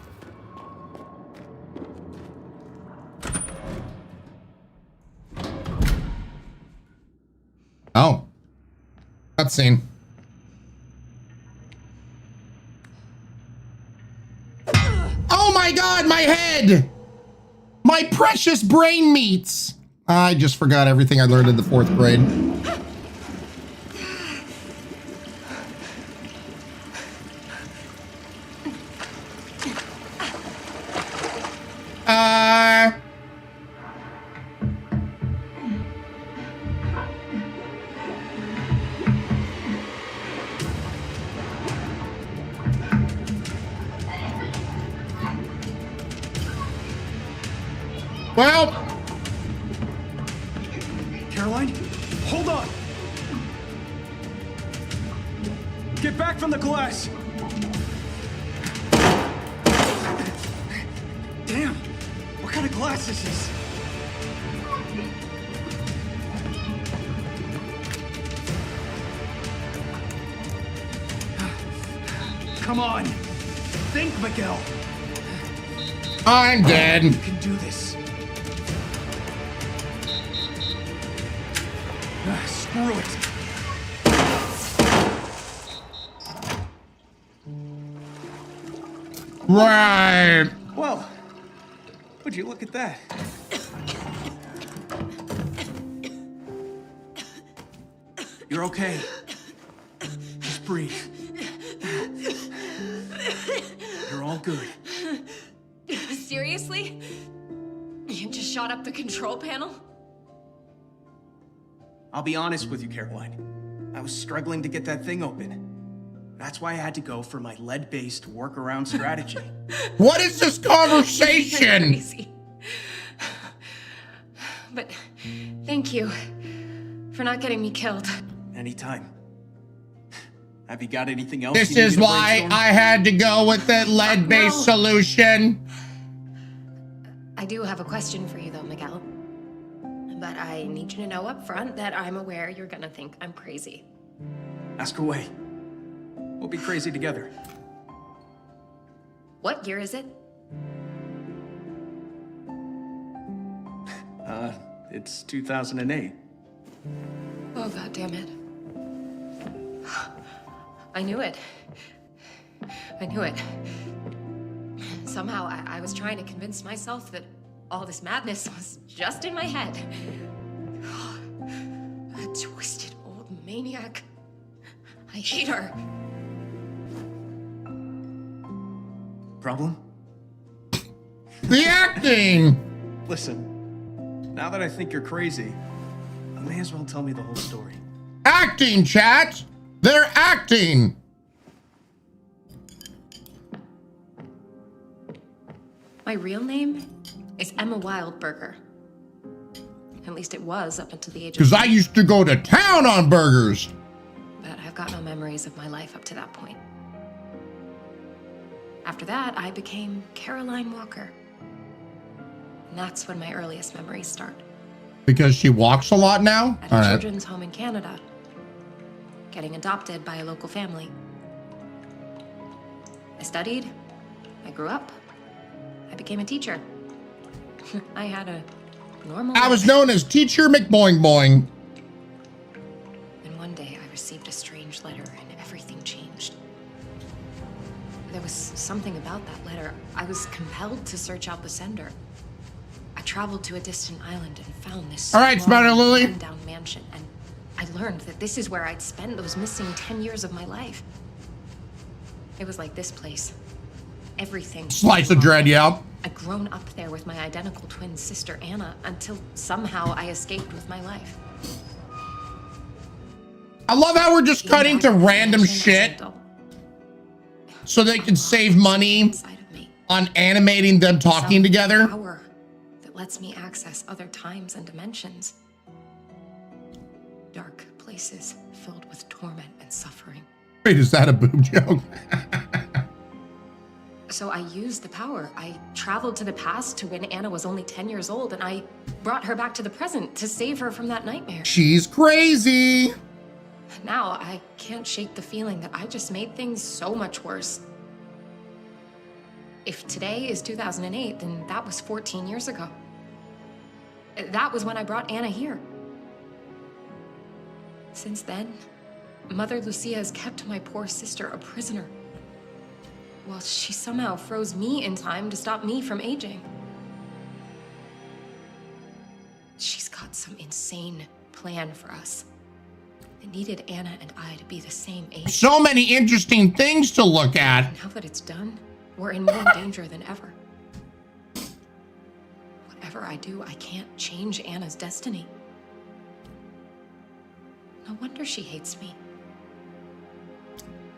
Oh. Cutscene. Oh my god, my head! My precious brain meats! I just forgot everything I learned in the 4th grade. Well, Caroline, hold on. Get back from the glass. Damn, what kind of glass is this? Come on, think, Miguel. I'm dead. You can do this. Screw it. Right. Well, would you look at that? You're okay. Just breathe. You're all good. Seriously? You just shot up the control panel? I'll be honest with you, Caroline. I was struggling to get that thing open. That's why I had to go for my lead-based workaround strategy. What is this conversation? Crazy. But thank you for not getting me killed. Anytime. Have you got anything else? This is why I had to go with the lead-based solution. I do have a question for you, though, Miguel. But I need you to know up front that I'm aware you're gonna think I'm crazy. Ask away. We'll be crazy together. What year is it? It's 2008. Oh, God damn it. I knew it. I knew it. Somehow I was trying to convince myself that all this madness was just in my head. A twisted old maniac. I hate her. Problem? The acting! Listen, now that I think you're crazy, you may as well tell me the whole story. Acting, chat! They're acting! My real name is Emma Wildberger. At least it was up until the age of... Because I used to go to town on burgers! But I've got no memories of my life up to that point. After that, I became Caroline Walker. And that's when my earliest memories start. Because she walks a lot now? At a children's home in Canada. Getting adopted by a local family. I studied. I grew up. I became a teacher. I had a normal I was life. known as Teacher McBoing Boing. And one day I received a strange letter and everything changed. There was something about that letter. I was compelled to search out the sender. I traveled to a distant island and found this All right, Spider Lily. rundown mansion, and I learned that this is where I'd spent those missing 10 years of my life. It was like this place. Everything. Slice of dread, yeah. I'd grown up there with my identical twin sister, Anna, until somehow I escaped with my life. I love how we're just cutting to random shit so they can save money on animating them talking together. Power that lets me access other times and dimensions. Dark places filled with torment and suffering. Wait, is that a boob joke? So I used the power. I traveled to the past to when Anna was only 10 years old, and I brought her back to the present to save her from that nightmare. She's crazy. Now I can't shake the feeling that I just made things so much worse. If today is 2008, then that was 14 years ago. That was when I brought Anna here. Since then, Mother Lucia has kept my poor sister a prisoner. Well, she somehow froze me in time to stop me from aging. She's got some insane plan for us. It needed Anna and I to be the same age. So many interesting things to look at. Now that it's done, we're in more danger than ever. Whatever I do, I can't change Anna's destiny. No wonder she hates me.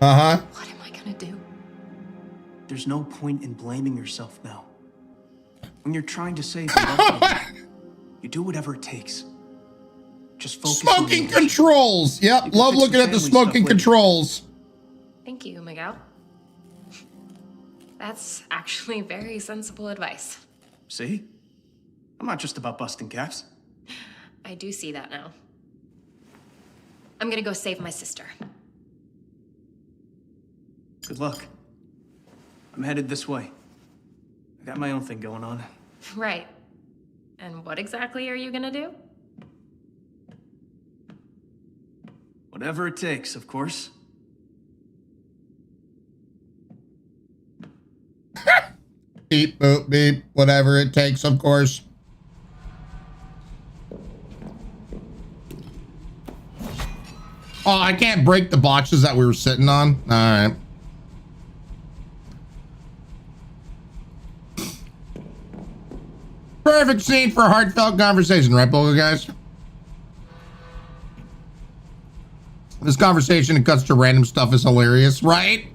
Uh-huh. What am I gonna do? There's no point in blaming yourself now. When you're trying to save your loved one, you do whatever it takes. Just focus on Smoking controls. Yep, love fix looking the at the family smoking stuff later. controls. Thank you, Miguel. That's actually very sensible advice. See? I'm not just about busting caps. I do see that now. I'm gonna go save my sister. Good luck. I'm headed this way. I got my own thing going on. Right. And what exactly are you gonna do? Whatever it takes, of course. Beep, boop, beep, whatever it takes, of course. Oh, I can't break the boxes that we were sitting on. All right. Perfect scene for a heartfelt conversation, right, Boga guys? This conversation and cuts to random stuff is hilarious, right?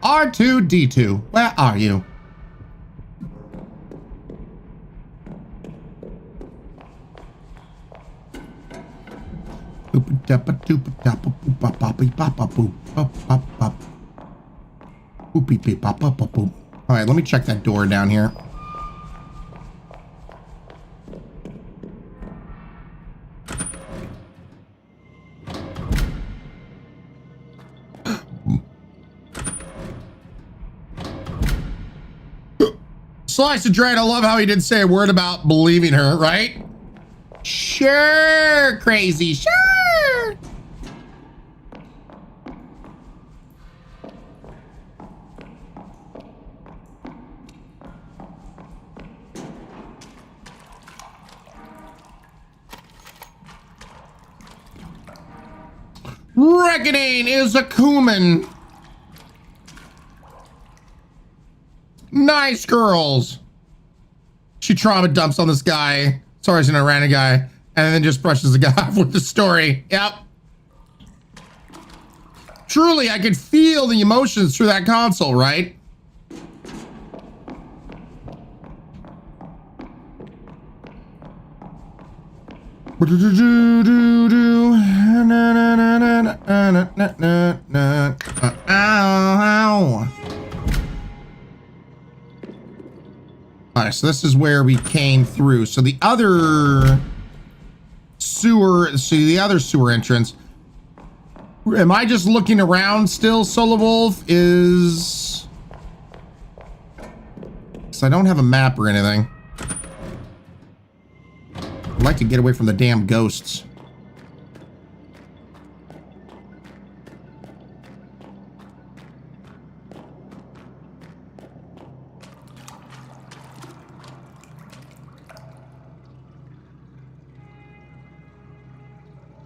R2-D2, where are you? All right, let me check that door down here. Slice of Dread, I love how he didn't say a word about believing her, right? Sure, crazy, sure. Reckoning is a cumin. Nice girls. She trauma dumps on this guy. Sorry, it's an Iran guy. And then just brushes the guy off with the story. Yep. Truly, I could feel the emotions through that console, right? All right, so this is where we came through. So the other sewer entrance. Am I just looking around still, Solo Wolf? So I don't have a map or anything. I'd like to get away from the damn ghosts.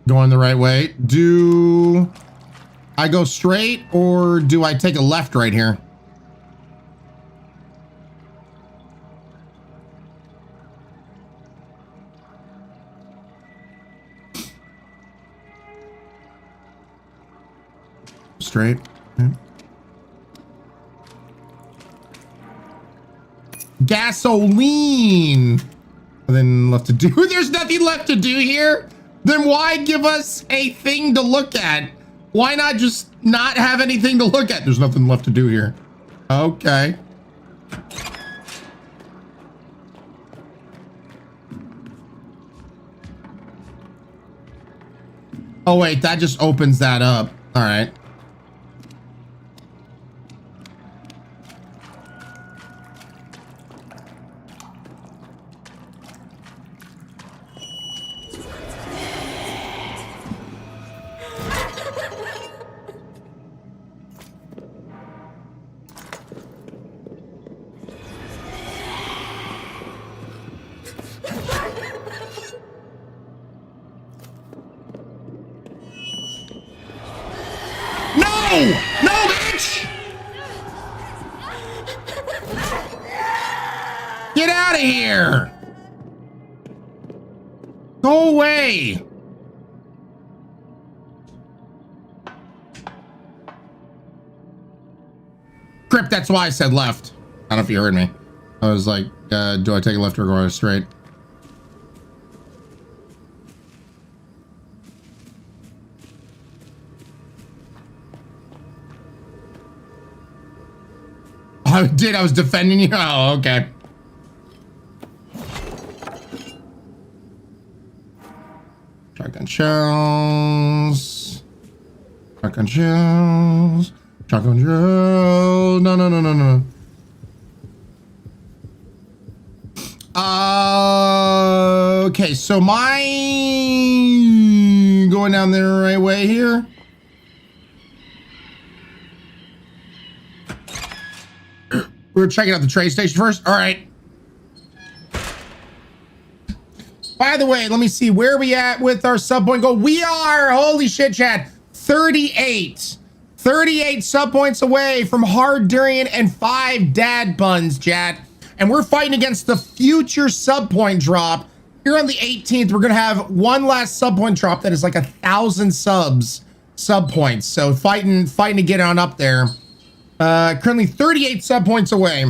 Going the right way. Do I go straight or do I take a left right here? Straight. Okay. Gasoline. Then left to do. There's nothing left to do here. Then why give us a thing to look at? Why not just not have anything to look at? There's nothing left to do here. Okay. Oh wait, that just opens that up. All right. No, bitch! Get out of here! Go away! Crip, that's why I said left. I don't know if you heard me. I was like, do I take a left or go straight? I did. I was defending you. Oh, okay. Shotgun shells. Shotgun shells. Shotgun shells. No, no, no, no, no. Okay, so my going down the right way here. We're checking out the train station first. All right. By the way, let me see where are we at with our sub point goal. We are, holy shit, chat, 38. 38 sub points away from Hard Durian and 5 dad buns, chat. And we're fighting against the future sub point drop. Here on the 18th, we're gonna have one last sub point drop that is like 1,000 sub points. So fighting to get on up there. Currently 38 sub points away.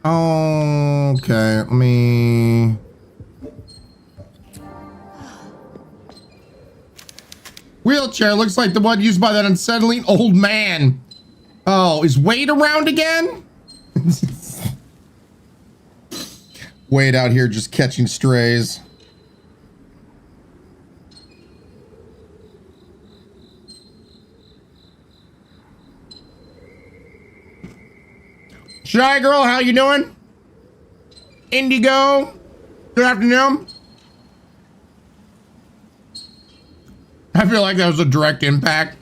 Okay, let me... Wheelchair looks like the one used by that unsettling old man. Oh, is Wade around again? Wade out here just catching strays. Shy girl, how you doing? Indigo, good afternoon. I feel like that was a direct impact.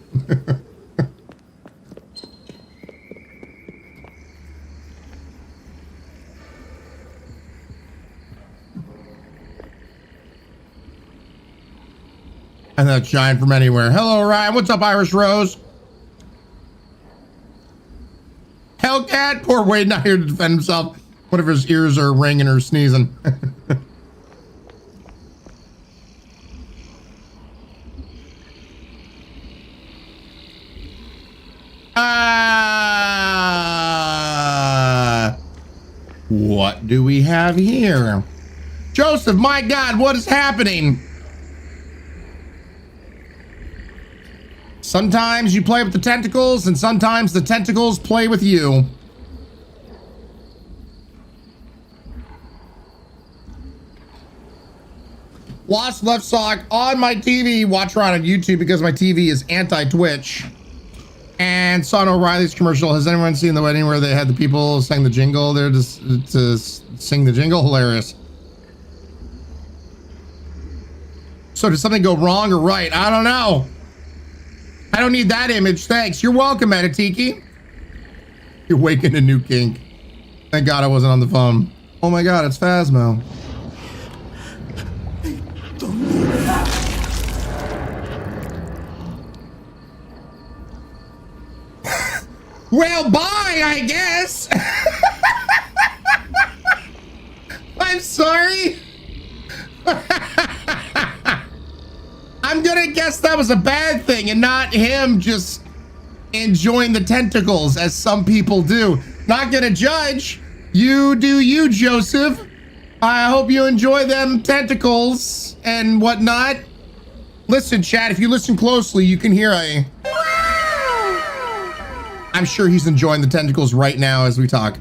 And that's Shine from anywhere. Hello, Ryan. What's up, Irish Rose? Hellcat, poor Wade not here to defend himself. What if his ears are ringing or sneezing? What do we have here? Joseph, my God, what is happening? Sometimes you play with the tentacles, and sometimes the tentacles play with you. Lost left sock on my TV. Watch Ryan on YouTube because my TV is anti-Twitch. And saw an O'Reilly's commercial. Has anyone seen the wedding where they had the people sing the jingle there to sing the jingle? Hilarious. So did something go wrong or right? I don't know. I don't need that image. Thanks. You're welcome, Metatiki. You're waking a new kink. Thank God I wasn't on the phone. Oh my god, it's Phasmo. Well, bye, I guess. I'm sorry. I'm gonna guess that was a bad thing and not him just enjoying the tentacles as some people do. Not gonna judge. You do you, Joseph. I hope you enjoy them tentacles and whatnot. Listen, chat, if you listen closely, you can hear a... I'm sure he's enjoying the tentacles right now as we talk.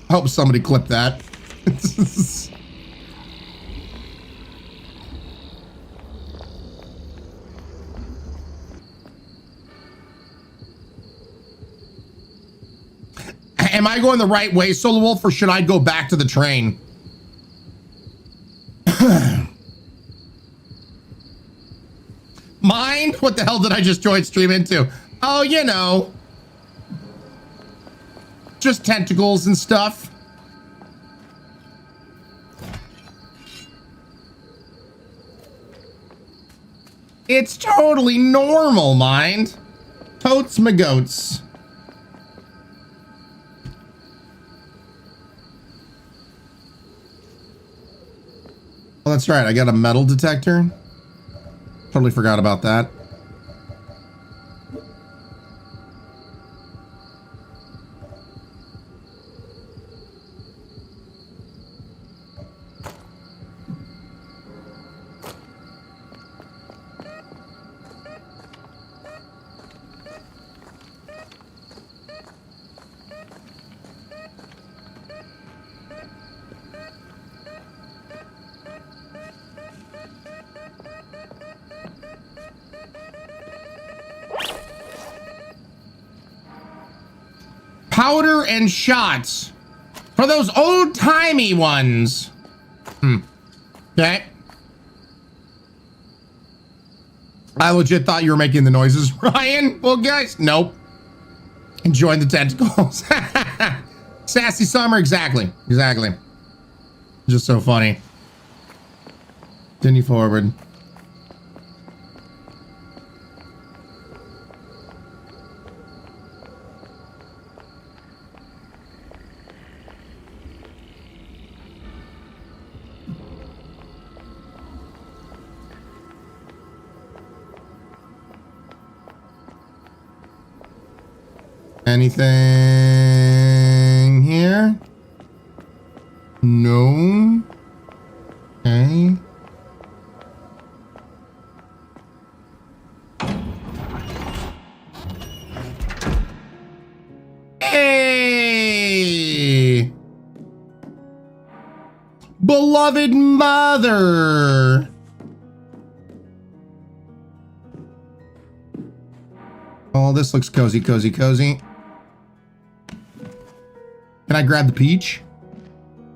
I hope somebody clipped that. Am I going the right way, Solo Wolf, or should I go back to the train? Mind? What the hell did I just join stream into? Oh, you know. Just tentacles and stuff. It's totally normal, Mind. Totes my goats. Oh, that's right. I got a metal detector. Totally forgot about that. Powder and shots for those old-timey ones. Okay. I legit thought you were making the noises, Ryan. Well, guys, nope. Enjoying the tentacles. Sassy summer, exactly. Just so funny. Continue forward. Anything here? No. Okay. Hey! Beloved mother! Oh, this looks cozy, cozy, cozy. Can I grab the peach?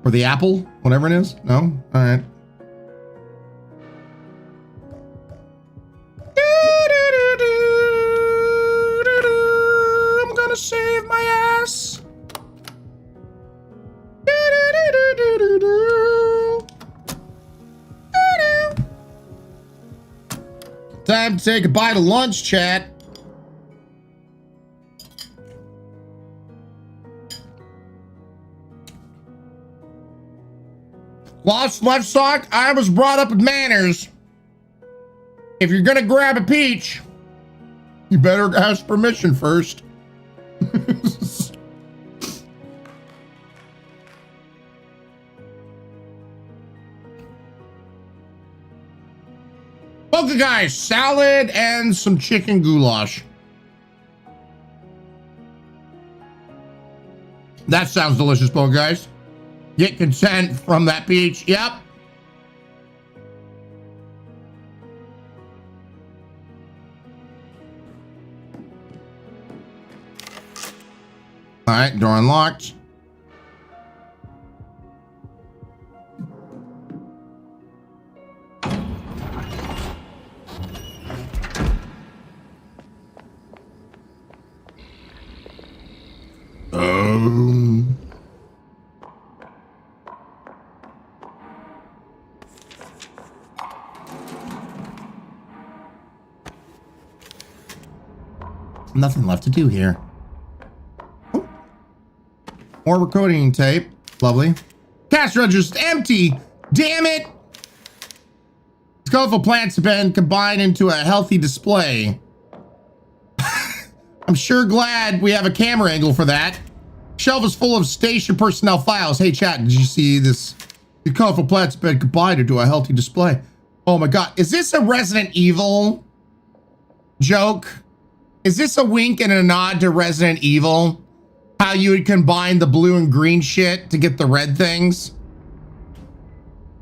Or the apple? Whatever it is? No? Alright. I'm gonna save my ass. Time to take a bite of lunch, chat. Lost left sock, I was brought up with manners. If you're gonna grab a peach, you better ask permission first. Okay, guys, salad and some chicken goulash. That sounds delicious, both guys. Get consent from that peach. Yep. All right, door unlocked. boom. Nothing left to do here. Oh. More recording tape. Lovely. Cash register's empty. Damn it. Colorful plants have been combined into a healthy display. I'm sure glad we have a camera angle for that. Shelf is full of station personnel files. Hey chat, did you see this? The colorful plants have been combined into a healthy display. Oh my god, is this a Resident Evil joke? Is this a wink and a nod to Resident Evil? How you would combine the blue and green shit to get the red things?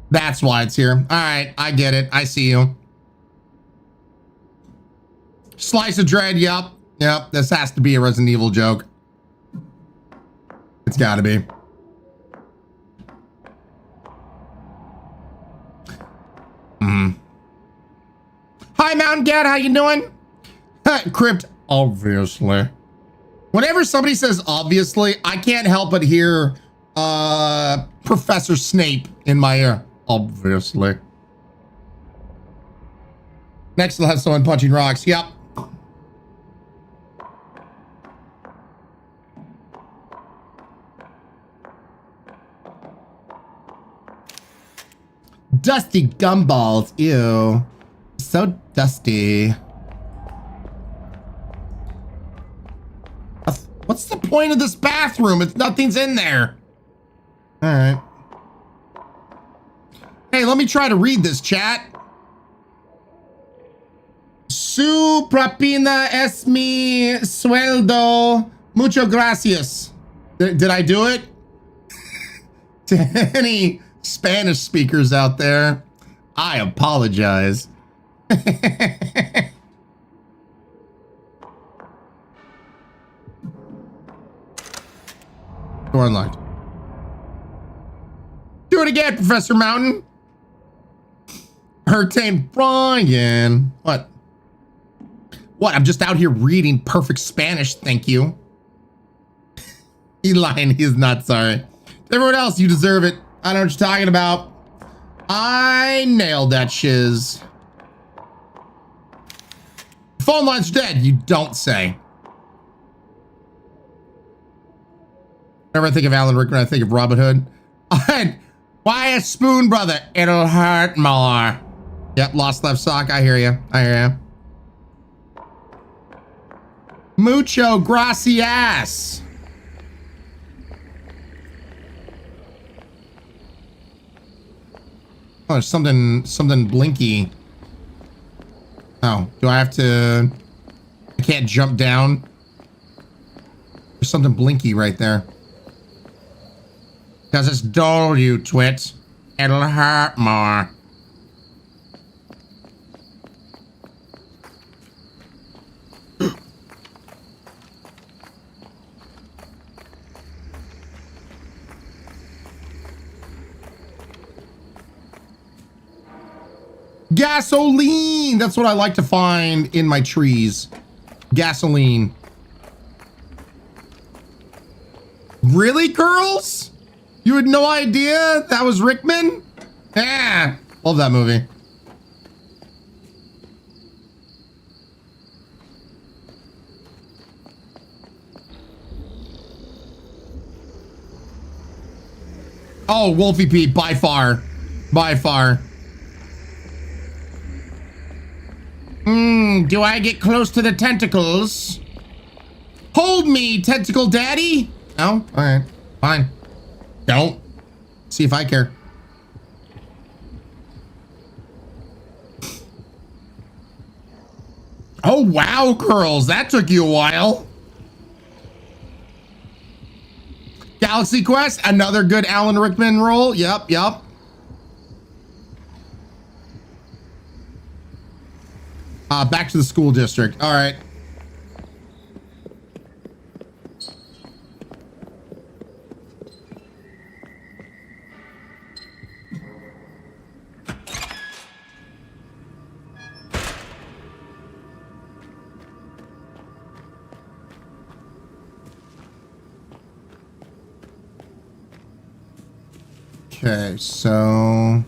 That's why it's here. All right, I get it. I see you. Slice of dread, yep. Yep, this has to be a Resident Evil joke. It's gotta be. Hi, Mountain Dad, how you doing? Crypt, obviously. Whenever somebody says obviously, I can't help but hear Professor Snape in my ear. Obviously. Next, they'll have someone punching rocks. Yep. Dusty gumballs. Ew. So dusty. What's the point of this bathroom? It's nothing's in there. All right. Hey, let me try to read this, chat. Su propina es mi sueldo. Mucho gracias. Did I do it? To any Spanish speakers out there, I apologize. Door unlocked. Do it again, Professor Mountain. Hurricane Ryann. What? What? I'm just out here reading perfect Spanish, thank you. He's lying. He's not sorry. Everyone else, you deserve it. I know what you're talking about. I nailed that shiz. Phone line's dead. You don't say. Whenever I think of Alan Rickman, I think of Robin Hood. Why a spoon, brother? It'll hurt more. Yep, lost left sock. I hear you. I hear you. Mucho gracias. Oh, there's something blinky. Oh, do I have to? I can't jump down. There's something blinky right there. Cause it's dull, you twit. It'll hurt more. Gasoline! That's what I like to find in my trees. Gasoline. Really, girls? You had no idea that was Rickman? Yeah, love that movie. Oh, Wolfie Pete, by far. By far. Do I get close to the tentacles? Hold me, tentacle daddy. No? All right, fine. Don't. See if I care. Oh, wow, girls. That took you a while. Galaxy Quest, another good Alan Rickman role. Yep, yep. Back to the school district. All right. Okay, so...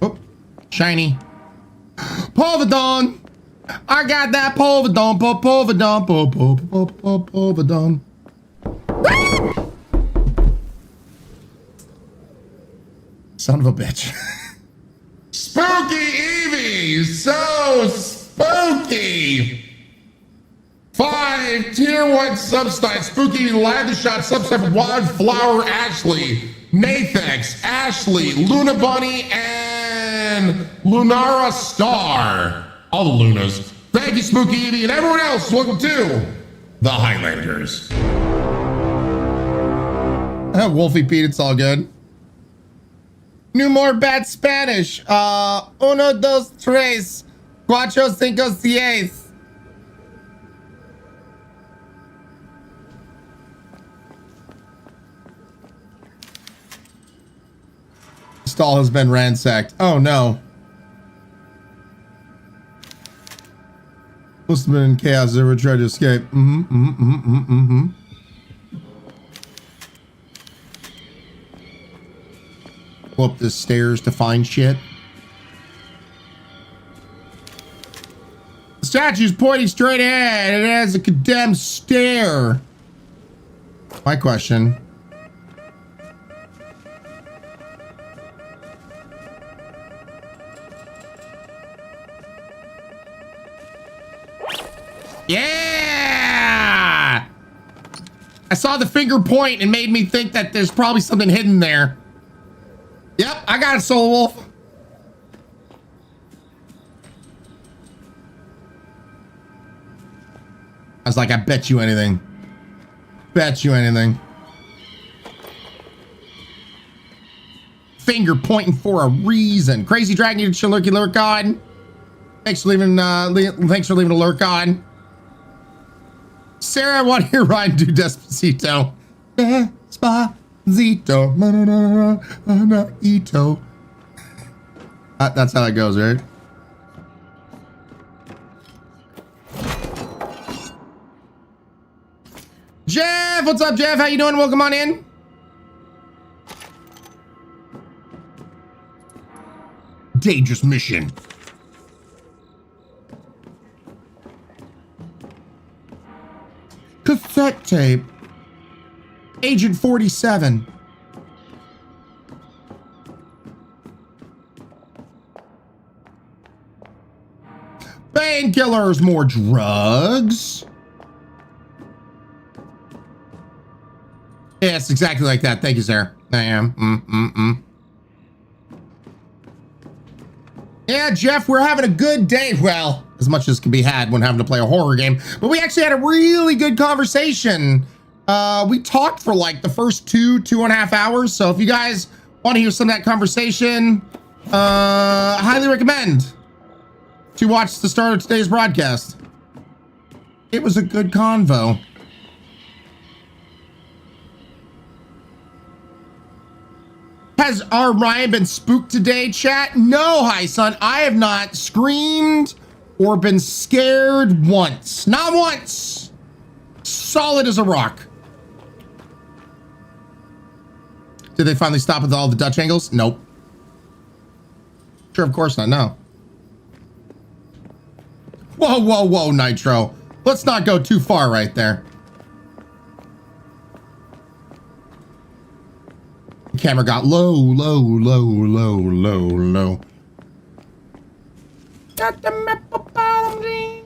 Oh, shiny. Polvidon! I got that Polvidon, Polvidon. Son of a bitch. Spooky Eevee! So spooky! 5 tier 1 substyles. Spooky Laddershot subtype Wildflower Ashley. Nathex, Ashley, Luna Bunny, and Lunara Star. All the Lunas. Thank you, Spooky Eevee, and everyone else. Welcome to the Highlanders. Wolfie Pete, it's all good. New more bad Spanish. Uno, dos, tres. Cuatro, cinco, seis. Stall has been ransacked. Oh no. Must have been in chaos. Ever tried to escape? Go up the stairs to find shit. The statue's pointing straight ahead. It has a condemned stare. My question. Yeah! I saw the finger point and made me think that there's probably something hidden there. Yep, I got it, Soul Wolf. I was like, I bet you anything. Bet you anything. Finger pointing for a reason. Crazy Dragon, you should lurk on. Thanks for leaving a lurk on. Sarah, I want to hear Ryan do Despacito. Despacito. Ito. That's how it goes, right? Jeff, what's up, Jeff? How you doing? Welcome on in. Dangerous mission. Cassette tape. Agent 47. Painkillers, more drugs. Yes, exactly like that. Thank you, Sarah. I am. Yeah, Jeff, we're having a good day. Well, as much as can be had when having to play a horror game. But we actually had a really good conversation. We talked for like the first 2.5 hours. So if you guys want to hear some of that conversation, highly recommend to watch the start of today's broadcast. It was a good convo. Has our Ryan been spooked today, chat? No, hi, son. I have not screamed or been scared once. Not once. Solid as a rock. Did they finally stop with all the Dutch angles? Nope. Sure, of course not. No. Whoa, whoa, whoa, Nitro. Let's not go too far right there. The camera got low. Got the map about me.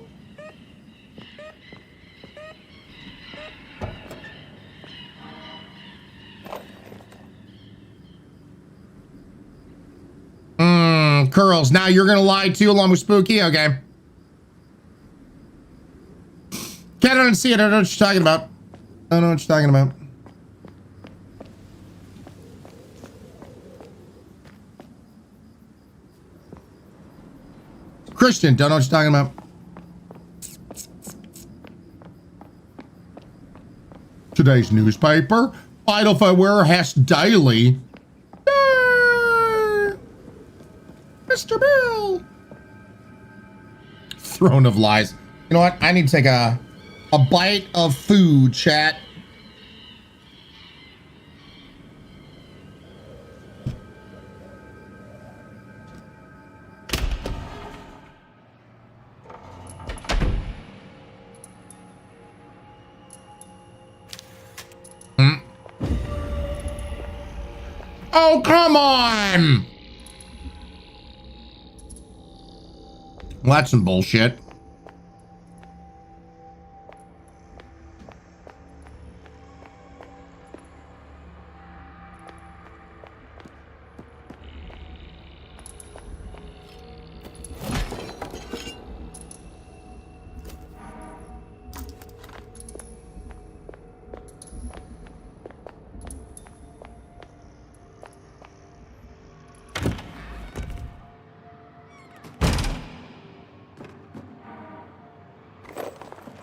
Curls. Now you're gonna lie too along with Spooky? Okay. Can't unsee it. I don't know what you're talking about. I don't know what you're talking about. Christian, don't know what you're talking about. Today's newspaper, Vital Footwear has daily. Mr. Bill. Throne of Lies. You know what? I need to take a A bite of food, chat. Oh, come on! Well, that's some bullshit.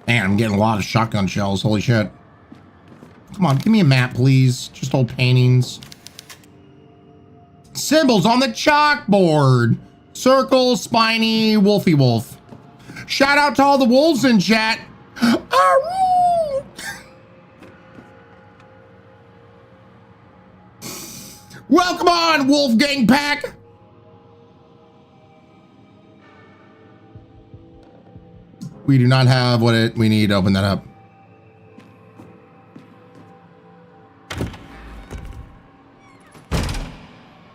Man, I'm getting a lot of shotgun shells. Holy shit. Come on, give me a map, please. Just old paintings. Symbols on the chalkboard. Circle, spiny, wolfy wolf. Shout out to all the wolves in chat. Aroo! Welcome on, Wolfgang Pack. We do not have what we need to open that up.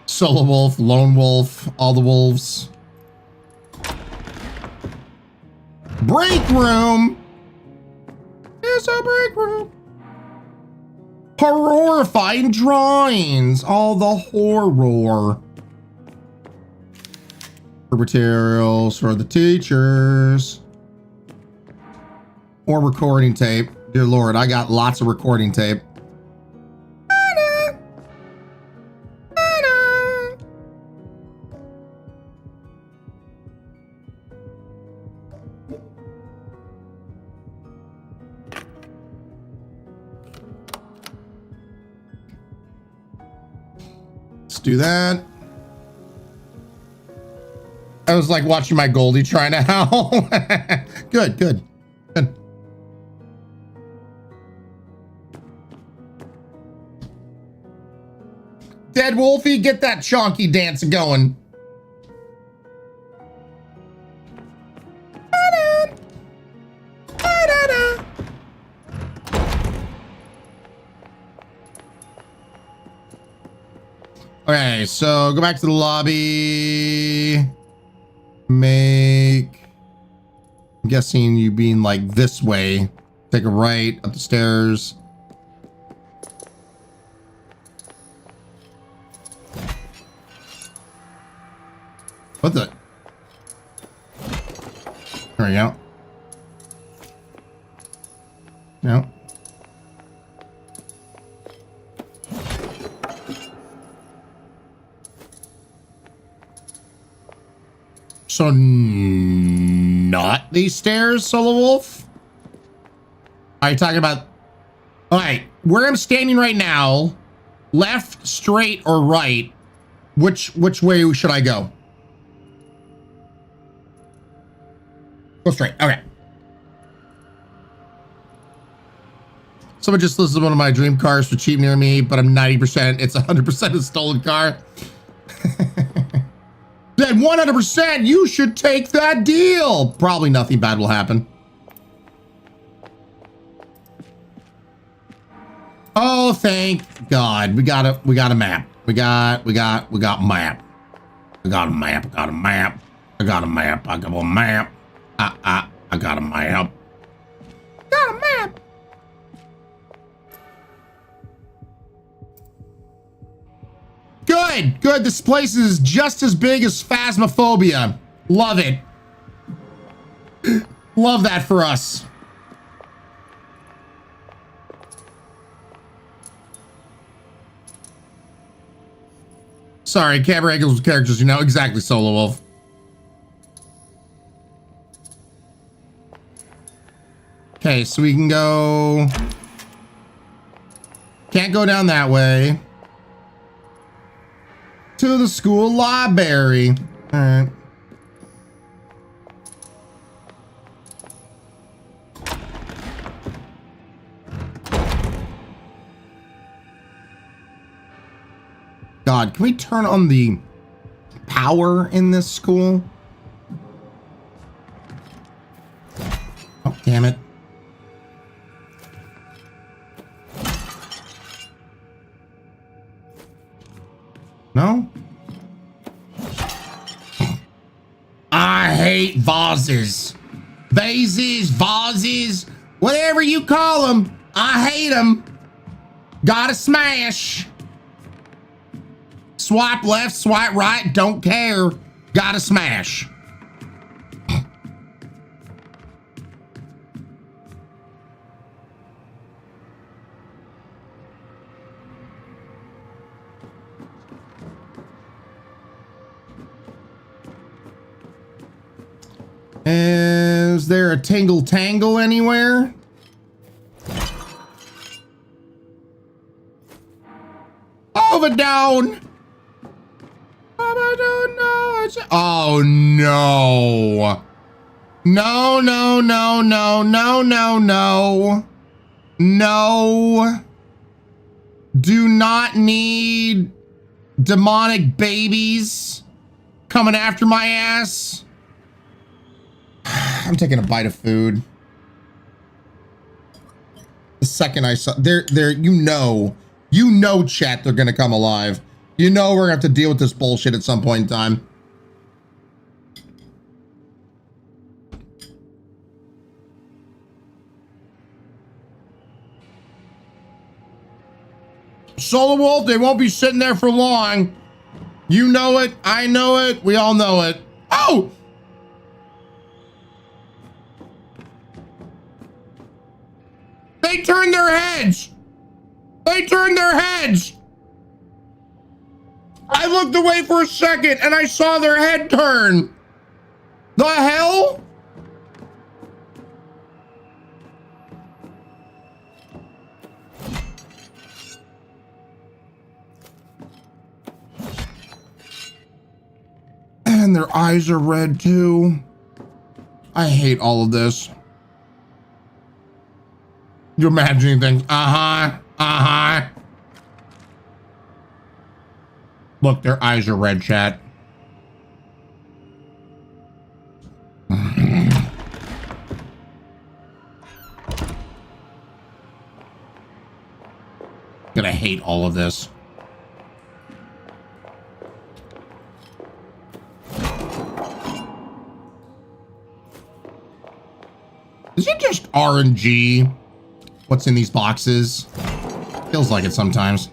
Solo wolf, lone wolf, all the wolves. Break room. It's a break room. Horrifying drawings. All the horror. For materials for the teachers. Or recording tape. Dear Lord, I got lots of recording tape. Let's do that. I was like watching my Goldie trying to howl. Good, good, good. Dead Wolfie, get that chonky dance going. Okay, so go back to the lobby. I'm guessing you being like this way. Take a right up the stairs. What the? There we go. No. So not these stairs, Solo Wolf? Are you talking about? All right, where I'm standing right now, left, straight, or right? Which way should I go? Go straight. Okay. Someone just listed one of my dream cars for cheap near me, but I'm 90%. It's 100% a stolen car. Then 100%, you should take that deal. Probably nothing bad will happen. Oh, thank God. We got a map. We got map. I got a map. I got a map. I got a map. I got a map. Got a map. Good, good. This place is just as big as Phasmophobia. Love it. Love that for us. Sorry, camera angles with characters, you know exactly, Solo Wolf. Okay, so we can go... Can't go down that way. To the school library. All right. God, can we turn on the power in this school? Oh, damn it. No? I hate vases. Vases, whatever you call them. I hate them. Gotta smash. Swipe left, swipe right, don't care. Gotta smash. Is there a tingle tangle anywhere? Overdone. Oh no. No, no, no, no, no, no, no. No. Do not need demonic babies coming after my ass. I'm taking a bite of food. The second I saw you know, chat, they're gonna come alive. You know, we're gonna have to deal with this bullshit at some point in time. Solo Wolf, they won't be sitting there for long. You know it, I know it, we all know it. Oh! They turned their heads! They turned their heads! I looked away for a second and I saw their head turn. The hell? And their eyes are red too. I hate all of this. You're imagining things. Look, their eyes are red, chat. Gonna hate all of this. Is it just RNG? What's in these boxes? Feels like it sometimes.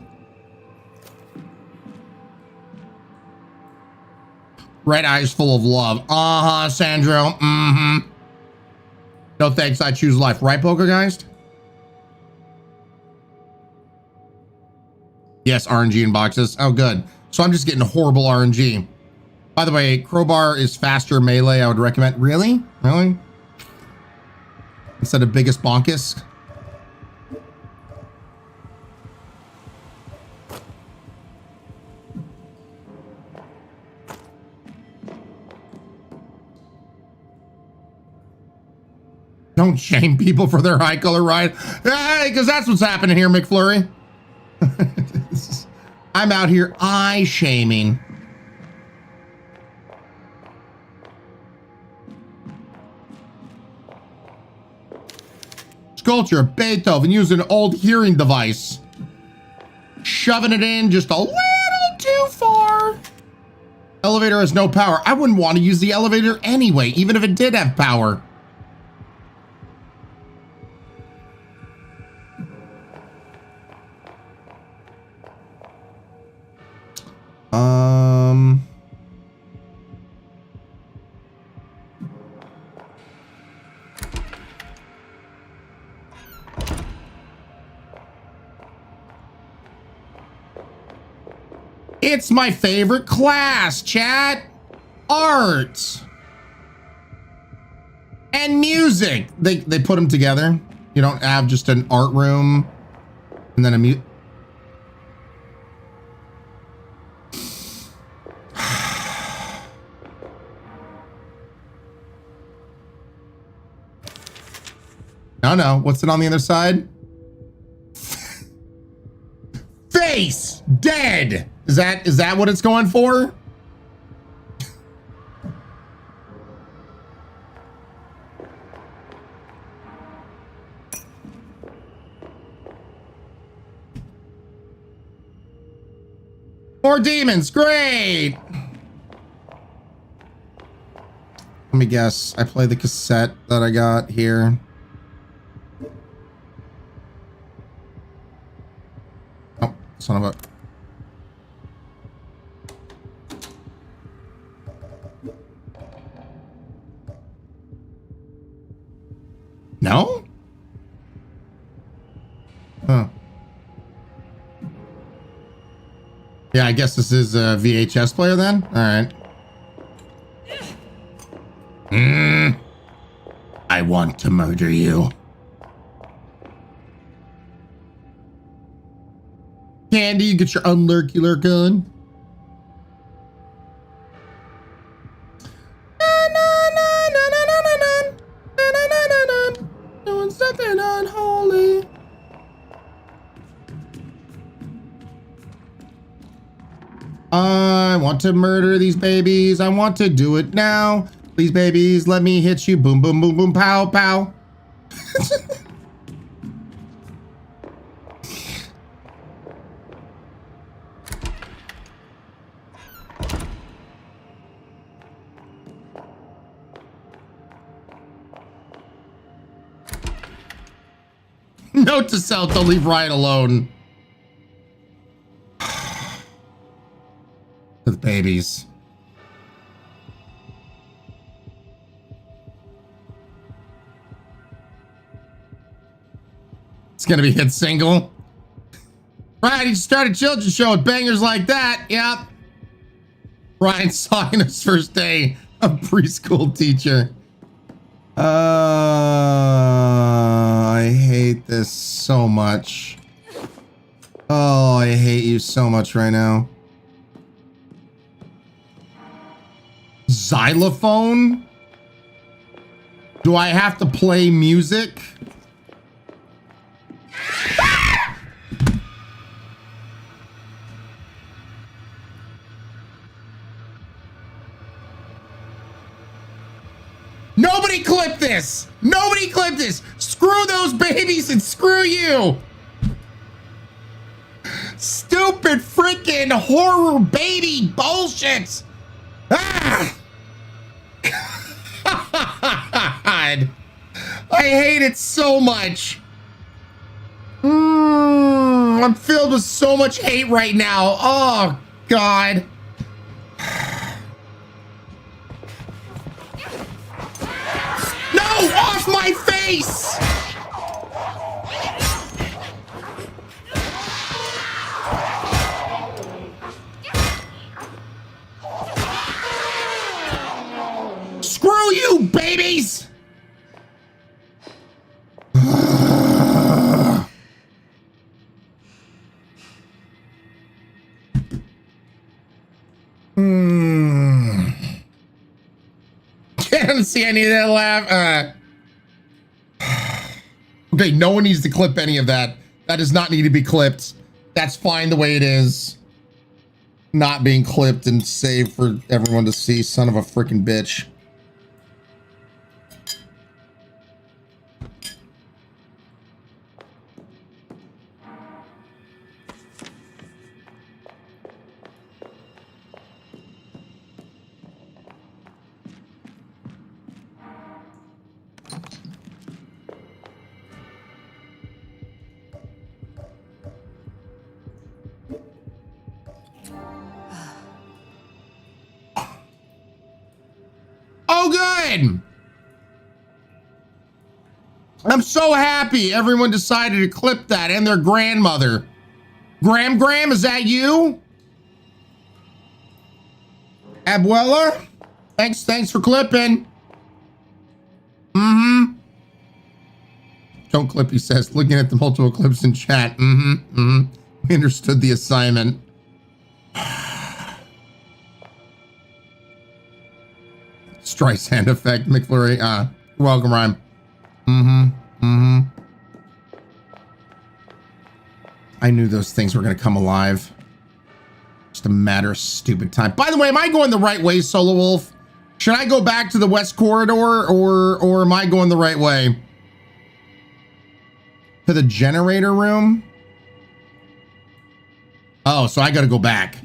Red eyes full of love. Sandro. No thanks, I choose life. Right, Pokegeist? Yes, RNG in boxes. Oh, good. So I'm just getting horrible RNG. By the way, Crowbar is faster melee. I would recommend. Really? Really? Instead of biggest bonkus? Don't shame people for their high color ride. Hey, because that's what's happening here, McFlurry. I'm out here eye shaming. Sculpture, Beethoven using an old hearing device. Shoving it in just a little too far. Elevator has no power. I wouldn't want to use the elevator anyway, even if it did have power. It's my favorite class, chat. Art. And music. They put them together. You don't have just an art room and then a mute. No. What's it on the other side? Face dead. Is that what it's going for? More demons, great. Let me guess. I play the cassette that I got here. Oh, son of a... No? Huh. Yeah, I guess this is a VHS player then? All right. I want to murder you. Candy, you get your unlurky lurk on. Doing something unholy. I want to murder these babies. I want to do it now. Please, babies, let me hit you. Boom, boom, boom, boom, pow, pow. Note to self, don't leave Ryan alone. For the babies. It's gonna be hit single. Ryan, he started a children's show with bangers like that. Yep. Ryan saw in his first day of preschool teacher. I hate this so much. Oh, I hate you so much right now. Xylophone? Do I have to play music? Nobody clip this! Nobody clip this! Screw those babies and screw you! Stupid freaking horror baby bullshit! Ah! God. I hate it so much. I'm filled with so much hate right now. Oh, God. No! Off my face! Screw you, babies! Can't see any of that laugh. Okay, no one needs to clip any of that. That does not need to be clipped. That's fine the way it is. Not being clipped and saved for everyone to see. Son of a freaking bitch. Oh, good. I'm so happy everyone decided to clip that and their grandmother. Graham, is that you? Abuela? Thanks for clipping. Don't clip, he says, looking at the multiple clips in chat. We understood the assignment. Streisand effect, McFlurry. You're welcome, Rhyme. I knew those things were gonna come alive. Just a matter of stupid time. By the way, am I going the right way, Solo Wolf? Should I go back to the west corridor or am I going the right way? To the generator room? Oh, so I gotta go back.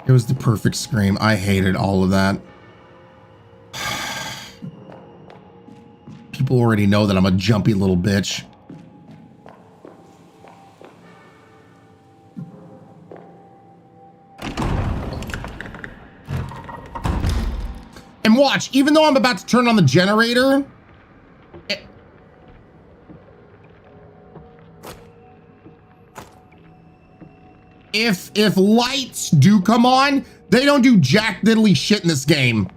It was the perfect scream. I hated all of that. People already know that I'm a jumpy little bitch. And watch, even though I'm about to turn on the generator, if lights do come on, they don't do jack diddly shit in this game.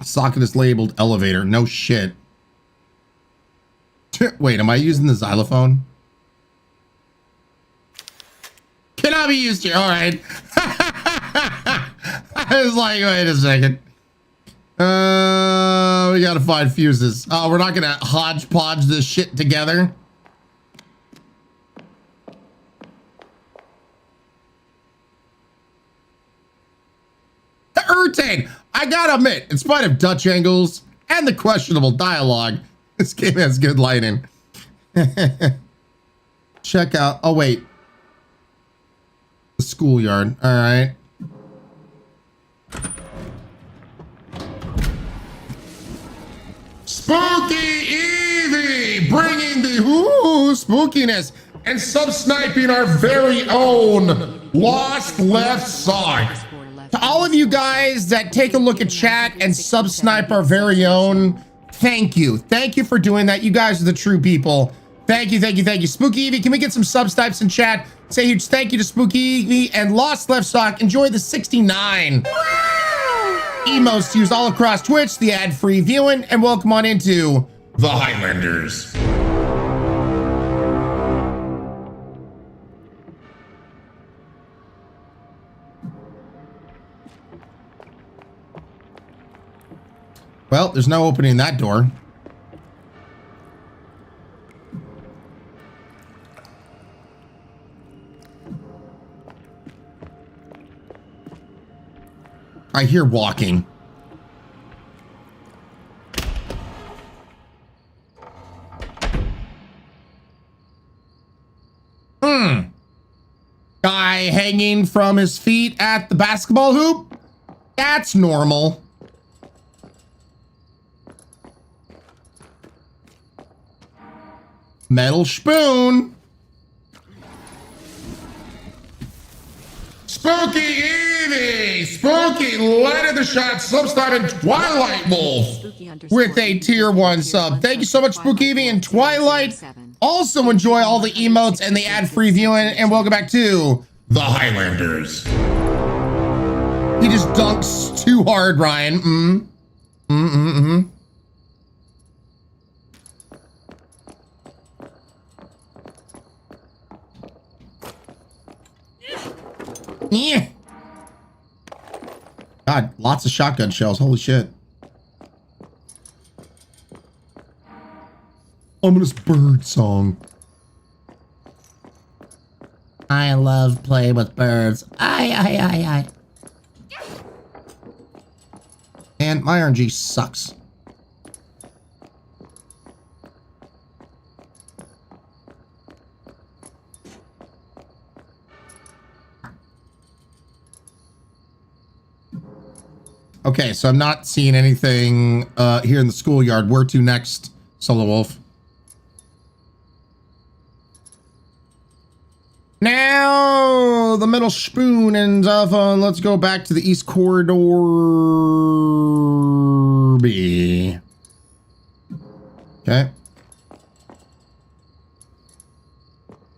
Socket is labeled elevator. No shit. Wait, am I using the xylophone? Cannot be used here. All right. I was like, wait a second. We gotta find fuses. Oh, we're not gonna hodgepodge this shit together. Urtane, I gotta admit, in spite of Dutch angles and the questionable dialogue, this game has good lighting. Check out, oh wait. The schoolyard, all right. Spooky Evie, bringing the spookiness and sub-sniping our very own Lost Left Side. To all of you guys that take a look at chat and sub-snipe our very own, thank you. Thank you for doing that. You guys are the true people. Thank you, thank you, thank you. Spooky Evie, can we get some sub-snipes in chat? Say a huge thank you to Spooky Evie and Lost Left Sock. Enjoy the 69 emotes used all across Twitch, the ad-free viewing, and welcome on into the Highlanders. Well, there's no opening that door. I hear walking. Guy hanging from his feet at the basketball hoop? That's normal. Metal spoon. Spooky Evie! Spooky light of the shot sub-star and Twilight Wolf with a tier 1 sub. Thank you so much, Spooky Evie and Twilight. Also enjoy all the emotes and the ad-free viewing, and welcome back to the Highlanders. He just dunks too hard, Ryann. Yeah. God, lots of shotgun shells. Holy shit. Ominous bird song. I love playing with birds. I. And my RNG sucks. Okay, so I'm not seeing anything here in the schoolyard. Where to next, Solo Wolf? Now, the metal spoon and xylophone. Let's go back to the East Corridor B. Okay.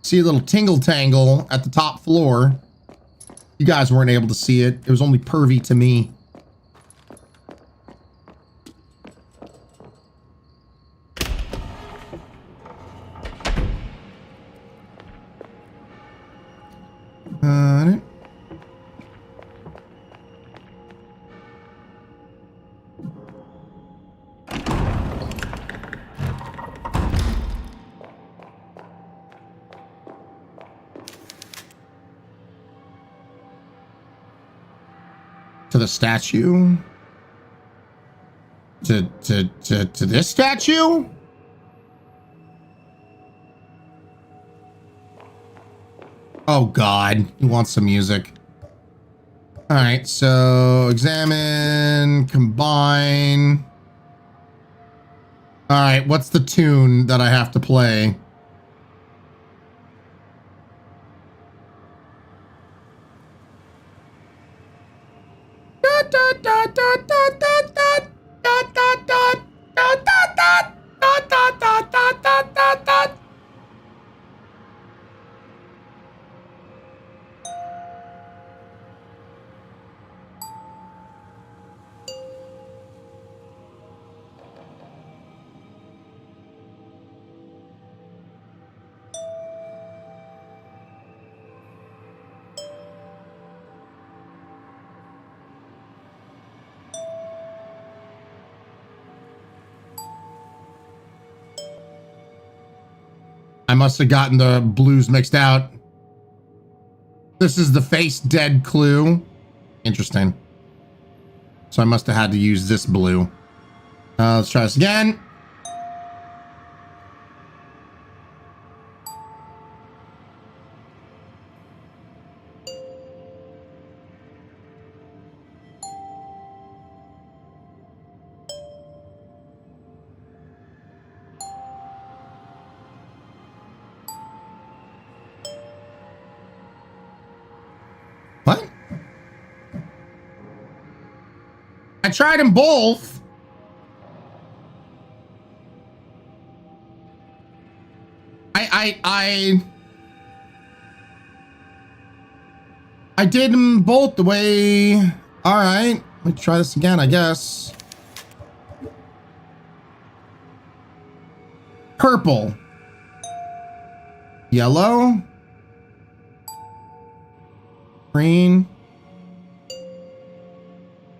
See a little tingle tangle at the top floor. You guys weren't able to see it. It was only pervy to me. To the statue? To this statue? Oh God, he wants some music. All right, so examine, combine. All right, what's the tune that I have to play? I must have gotten the blues mixed out. This is the face dead clue. Interesting. So I must have had to use this blue. Let's try this again. What? I tried them both. I did them both the way. All right, let me try this again, I guess. Purple. Yellow. Green.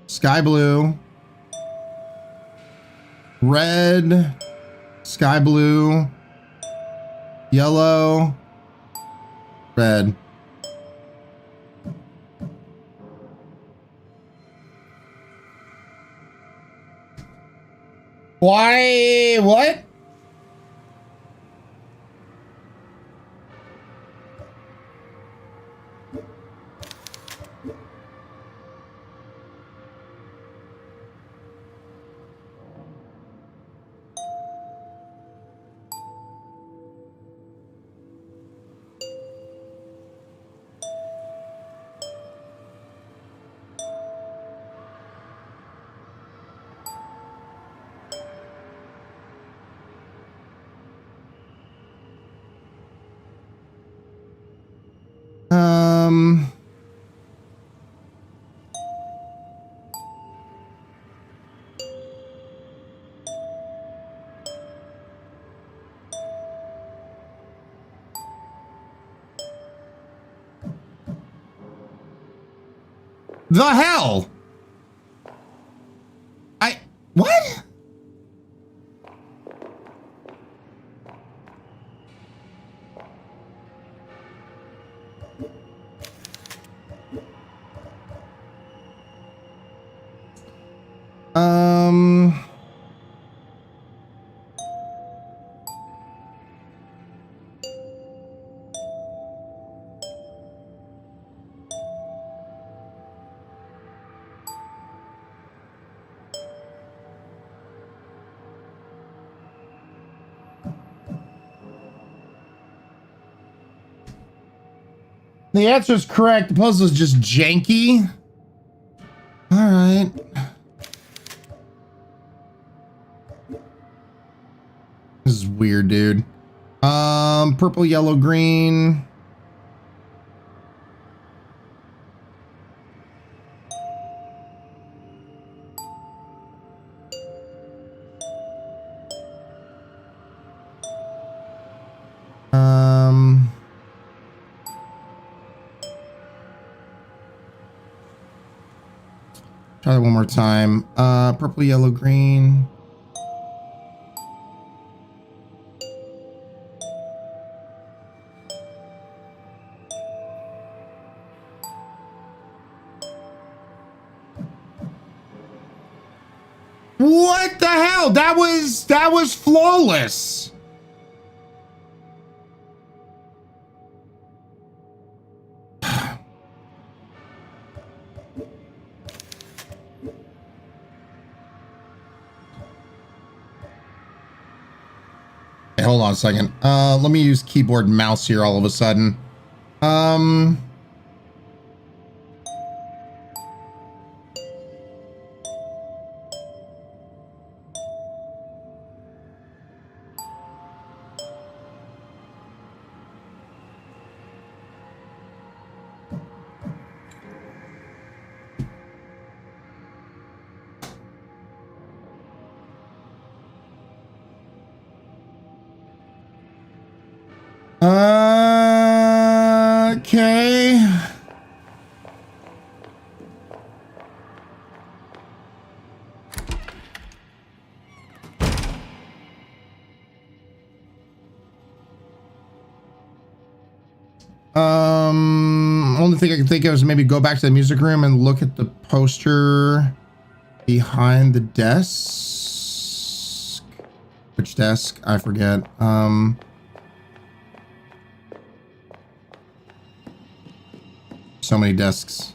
Sky blue. Red. Sky blue. Yellow. Red. Why? What? The hell? What? The answer is correct. The puzzle is just janky. All right. weird, dude. Purple, yellow, green. Try that one more time. Purple, yellow, green. What the hell? That was flawless. Hey, hold on a second. Let me use keyboard and mouse here all of a sudden. Okay. Only thing I can think of is maybe go back to the music room and look at the poster behind the desk. Which desk? I forget. So many desks.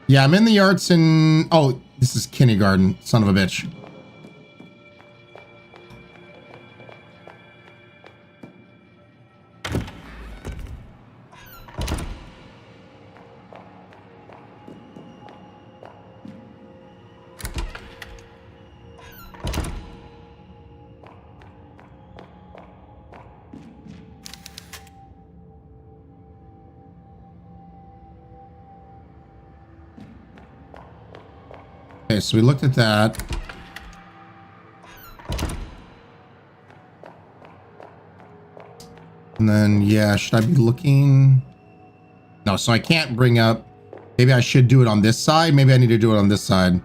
Yeah, I'm in the arts and... Oh, this is kindergarten, son of a bitch. Okay, so we looked at that. And then, yeah, should I be looking? No, so I can't bring up. Maybe I should do it on this side. Maybe I need to do it on this side.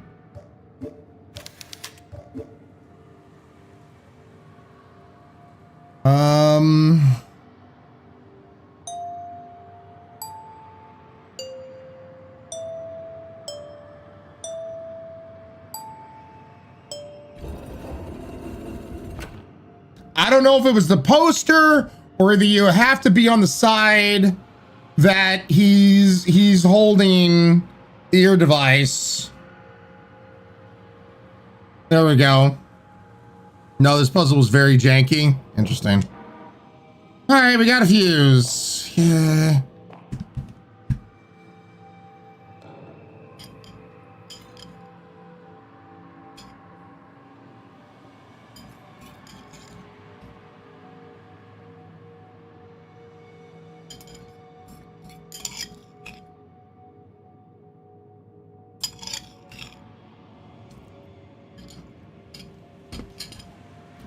I don't know if it was the poster or that you have to be on the side that he's holding the ear device. There we go. No, this puzzle was very janky. Interesting. All right, we got a fuse. Yeah.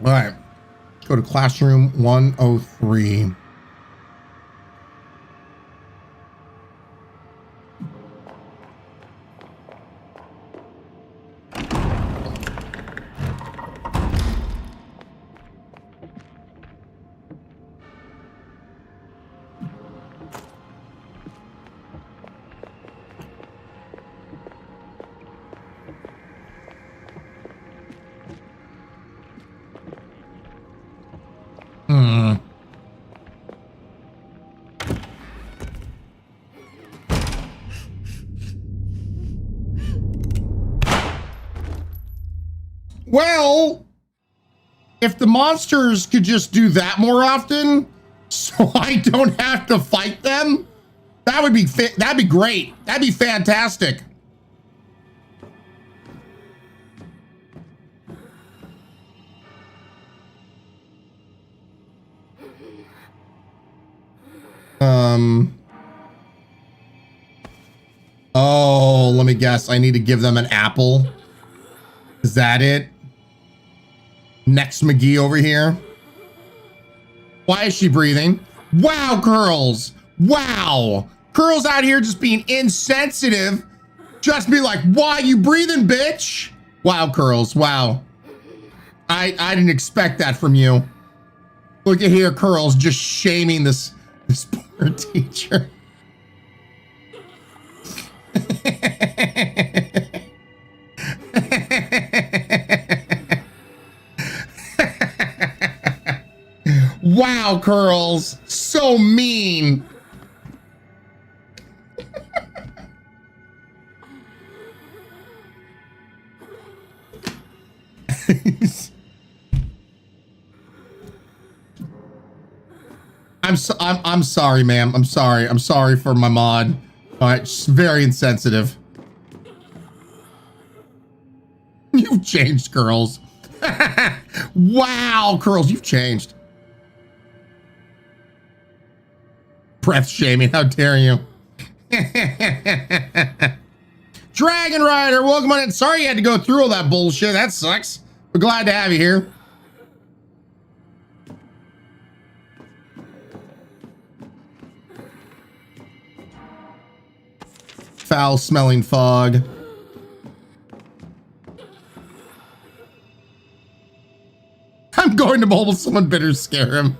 All right, go to classroom 103. Well, if the monsters could just do that more often, so I don't have to fight them, That would be that'd be great. That'd be fantastic. Oh, let me guess. I need to give them an apple. Is that it? Next McGee over here. Why is she breathing? Wow, Curls. Wow. Curls out here just being insensitive. Just be like, why you breathing, bitch? Wow, Curls. Wow. I didn't expect that from you. Look at here, Curls, just shaming this poor teacher. Wow, Curls. So mean. I'm sorry, ma'am. I'm sorry. I'm sorry for my mod. All right, she's very insensitive. You've changed, Curls. Wow, Curls, you've changed. Breath shaming, how dare you? Dragon Rider, welcome on in. Sorry you had to go through all that bullshit. That sucks. We're glad to have you here. Foul-smelling fog. I'm going to mobile someone bitter scare him.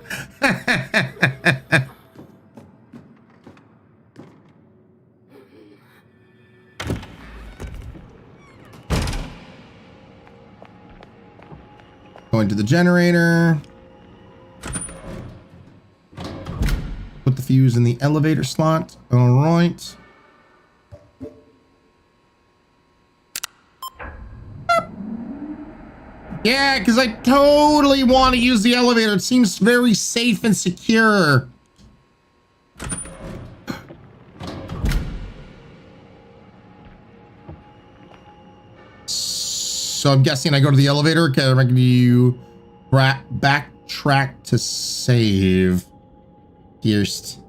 Going to the generator. Put the fuse in the elevator slot. All right. Yeah, because I totally want to use the elevator. It seems very safe and secure. So I'm guessing I go to the elevator. Okay, I'm going to backtrack to save. Here's.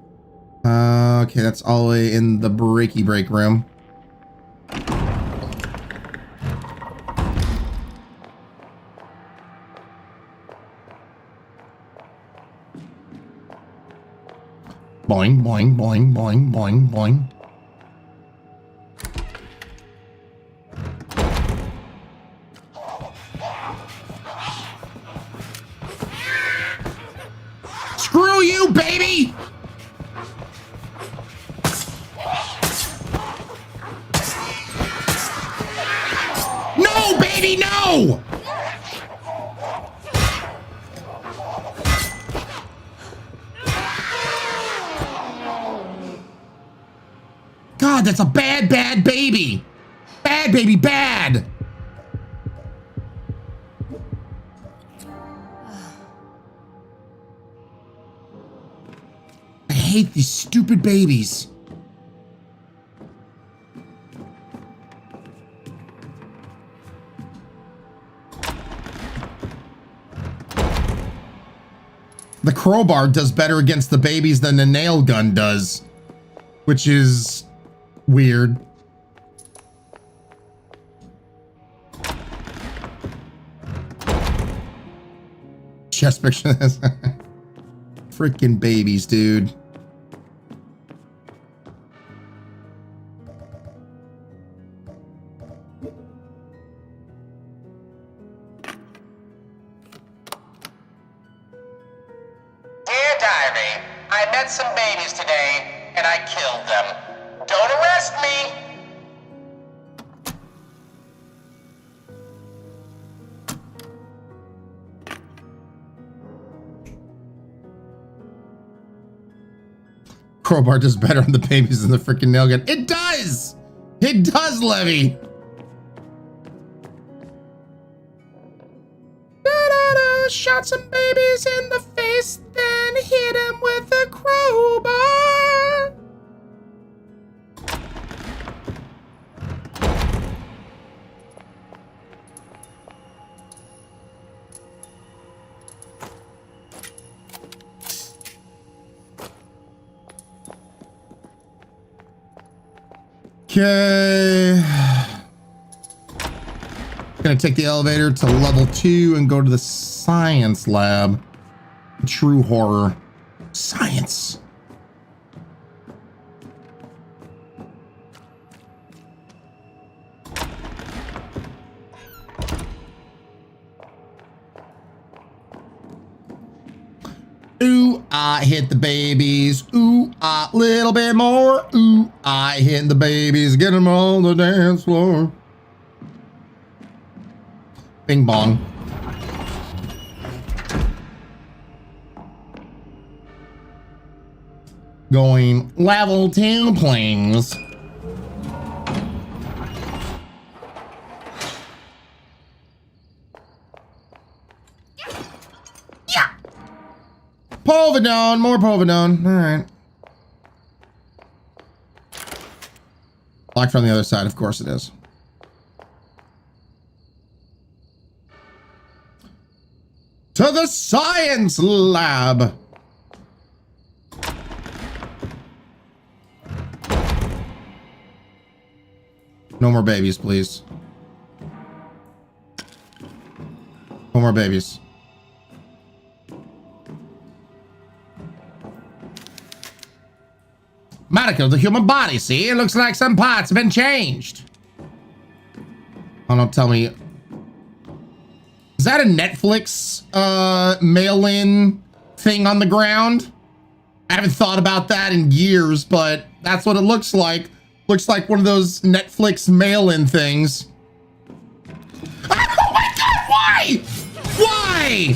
Okay, that's all the way in the break room. Boing, boing, boing, boing, boing, boing. Screw you, baby! No, baby, no! God, that's a bad, bad baby. Bad baby, bad. I hate these stupid babies. The crowbar does better against the babies than the nail gun does, which is weird. Chest picture of this. Freaking babies, dude. Dear Diary, I met some babies today and I killed them. Don't arrest me! Crowbar does better on the babies than the freaking nail gun. It does! It does, Levy! Da-da-da, shot some babies in the face, then hit him with a crowbar. Okay. Gonna take the elevator to level 2 and go to the science lab. True horror. Science. Ooh, I hit the babies. Ooh, a little bit more. Ooh, I hit the babies. Get them on the dance floor. Bing bong. Going level 2, please. Yeah. Povidone, more povidone. All right. Locked from the other side, of course it is. To the science lab. No more babies, please. No more babies. Molecule of the human body, see? It looks like some parts have been changed. Oh, don't tell me. Is that a Netflix mail-in thing on the ground? I haven't thought about that in years, but that's what it looks like. Looks like one of those Netflix mail-in things. Oh my God, why? Why?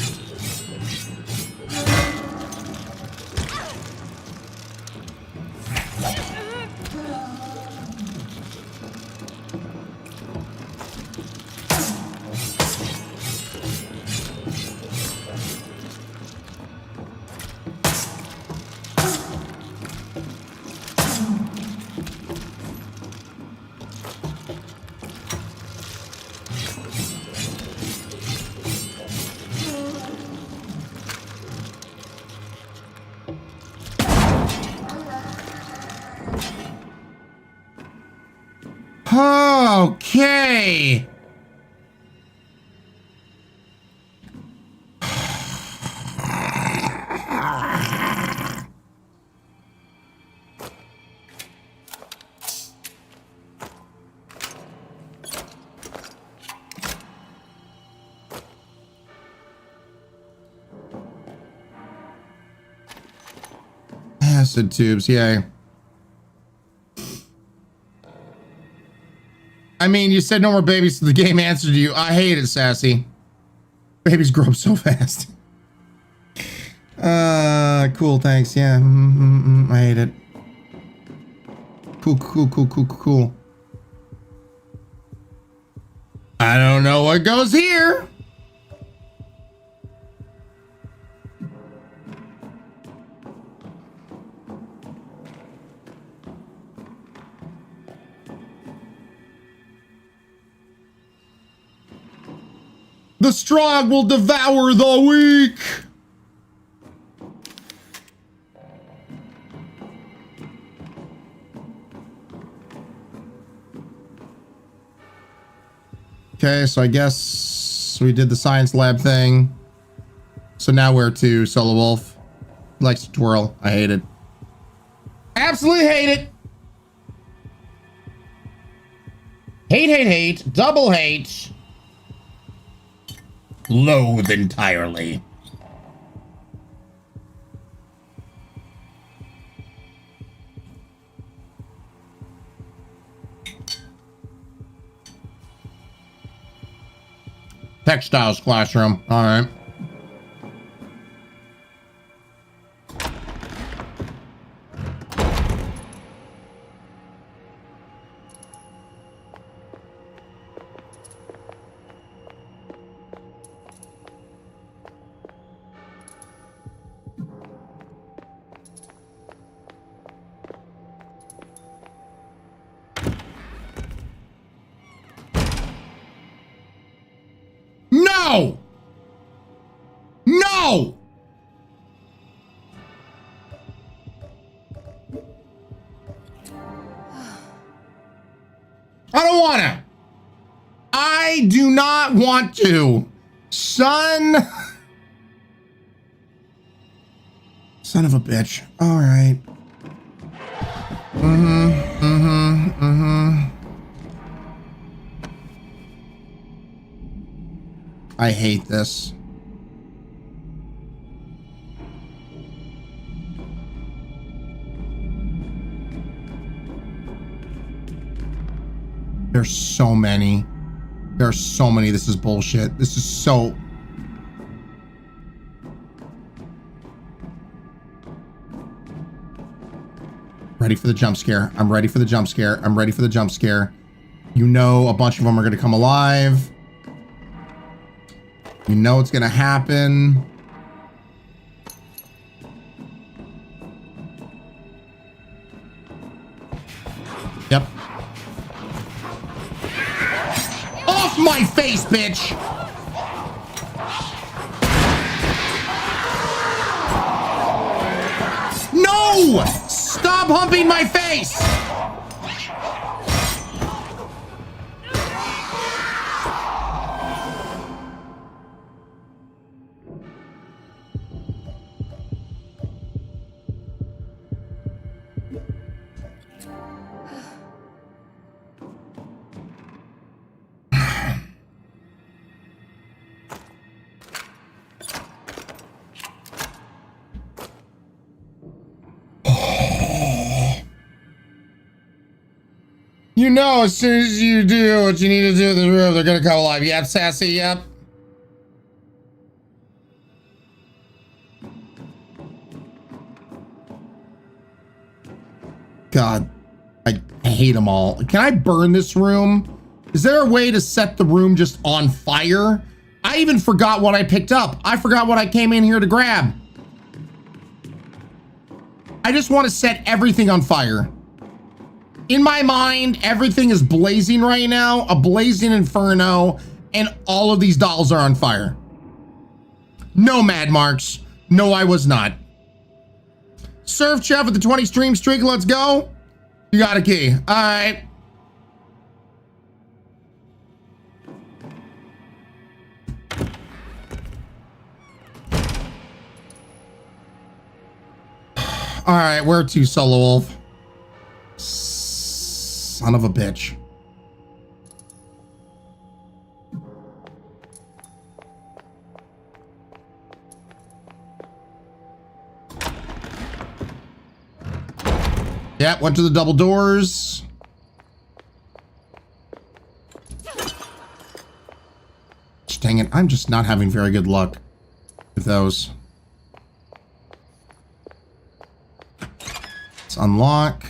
Okay. Acid tubes, yay. I mean, you said no more babies, so the game answered you. I hate it, Sassy. Babies grow up so fast. Cool, thanks. Yeah, I hate it. Cool. I don't know what goes here. The strong will devour the weak. Okay, so I guess we did the science lab thing. So now where to? Solo Wolf likes to twirl. I hate it. Absolutely hate it. Hate. Double hate. Loathe entirely. Textiles classroom. All right. No! No! I don't wanna. I do not want to. Son of a bitch. All right. I hate this. There's so many. There's so many. This is bullshit. This is so... Ready for the jump scare. I'm ready for the jump scare. I'm ready for the jump scare. You know a bunch of them are going to come alive. You know it's going to happen. Yep. Off my face, bitch! No! Stop humping my face! You know, as soon as you do what you need to do in the room, they're gonna come alive. Yep, sassy, yep. God, I hate them all. Can I burn this room? Is there a way to set the room just on fire? I even forgot what I picked up. I forgot what I came in here to grab. I just want to set everything on fire. In my mind, everything is blazing right now, a blazing inferno, and all of these dolls are on fire. No, Mad Marks. No, I was not. Surf Chef with the 20 stream streak. Let's go. You got a key. All right. All right, where to, Solo Wolf? Son of a bitch. Yeah, went to the double doors. Dang it, I'm just not having very good luck with those. Let's unlock.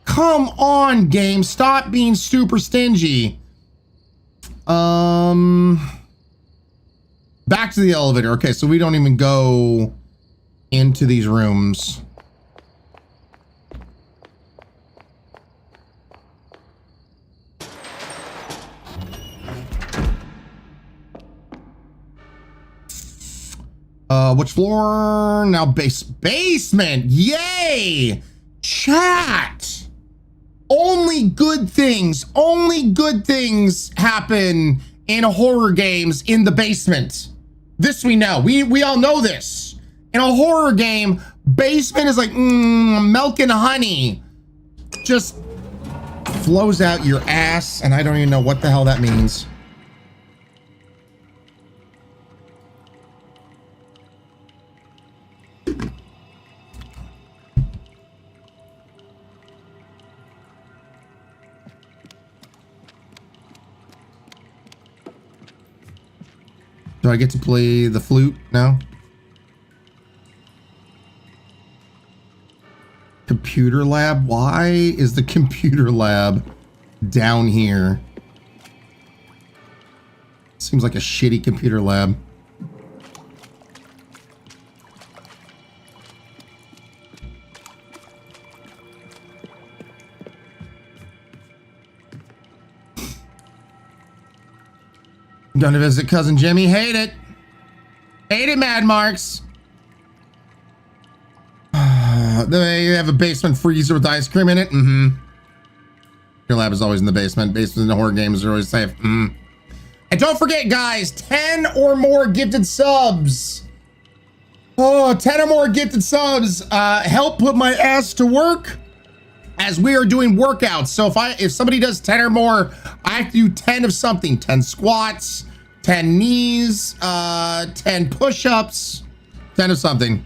Come on, game. Stop being super stingy. Back to the elevator. Okay, so we don't even go into these rooms. Which floor? Now basement. Yay! Chat. Only good things happen in horror games in the basement. This we know. We all know this. In a horror game, basement is like milk and honey. Just flows out your ass, and I don't even know what the hell that means. Do I get to play the flute now? Computer lab? Why is the computer lab down here? Seems like a shitty computer lab. Gonna visit cousin Jimmy. Hate it. Ate it, Mad Marks. They have a basement freezer with ice cream in it. Mm-hmm. Your lab is always in the basement. Basements in the horror games are always safe. Mm. And don't forget, guys, 10 or more gifted subs. Oh, 10 or more gifted subs help put my ass to work as we are doing workouts. So if somebody does 10 or more, I have to do 10 of something. 10 squats, 10 knees, 10 push-ups, 10 of something.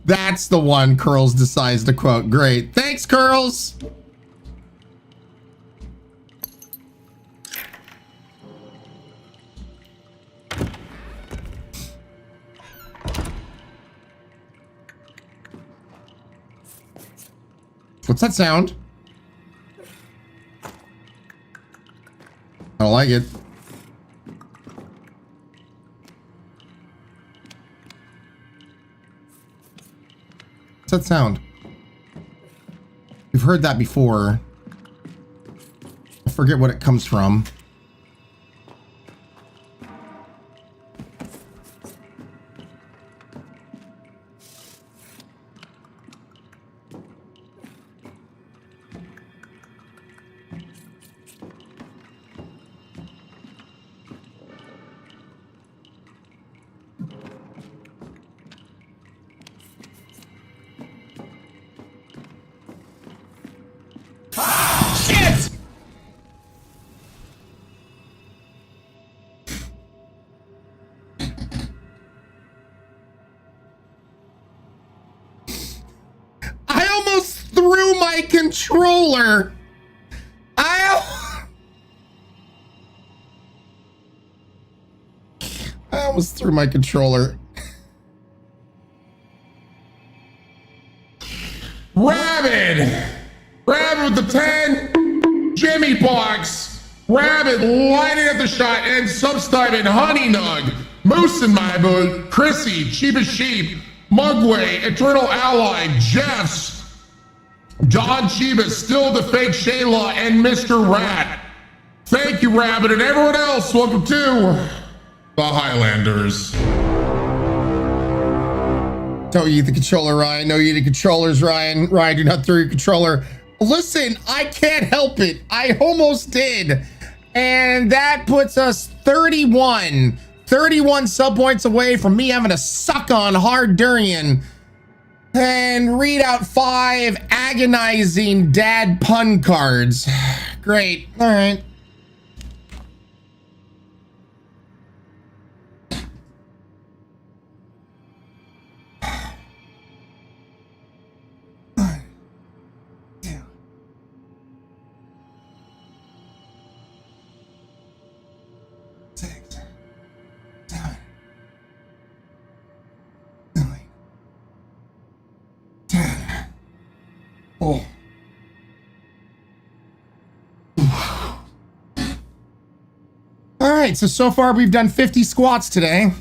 That's the one Curls decides to quote. Great. Thanks, Curls. What's that sound? I don't like it. What's that sound? We've heard that before. I forget what it comes from. Shit! I almost threw my controller. I almost threw my controller. Rabbit! Rabbit with the 10. Jimmy Box. Rabbit lighting up the shot and subscribing Honey Nug. Moose in my boot. Chrissy. Cheapest Sheep. Mugway. Eternal Ally. Jeffs. John Chibas. Still the Fake Shayla and Mr. Rat. Thank you, Rabbit, and everyone else. Welcome to the Highlanders. Don't eat the controller, Ryan. No eating controllers, Ryan. Ryan, do not throw your controller. Listen, I can't help it. I almost did. And that puts us 31 sub points away from me having to suck on hard durian and read out 5 agonizing dad pun cards. Great. All right. Oh. All right, so far we've done 50 squats today.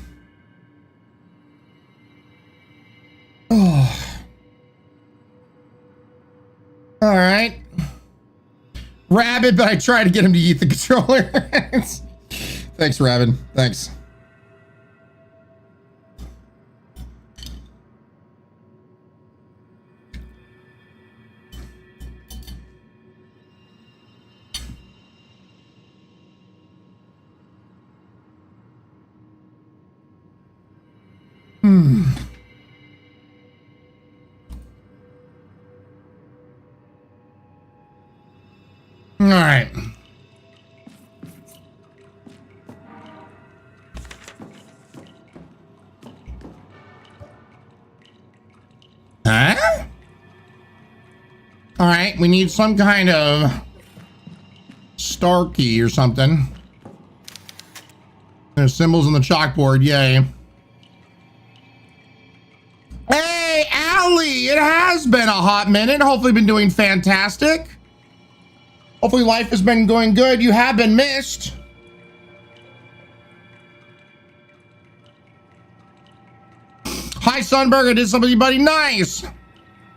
Oh. All right. Rabbit, but I tried to get him to eat the controller. Thanks, Rabbit. Thanks. All right. Huh? All right, we need some kind of star key or something. There's symbols on the chalkboard, yay. Hey, Allie, it has been a hot minute. Hopefully been doing fantastic. Hopefully life has been going good. You have been missed. Hi, Sunberg. I did something, buddy. Nice.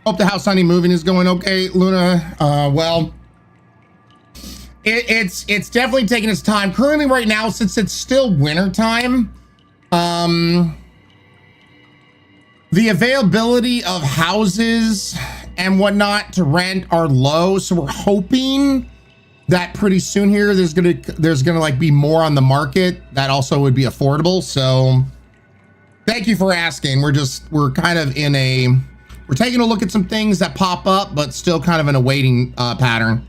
Hope the house hunting moving is going okay, Luna. Well, It's definitely taking its time. Currently right now, since it's still winter time, the availability of houses and whatnot to rent are low. So we're hoping that pretty soon here there's gonna like be more on the market that also would be affordable. So thank you for asking. We're kind of in we're taking a look at some things that pop up, but still kind of in a waiting pattern.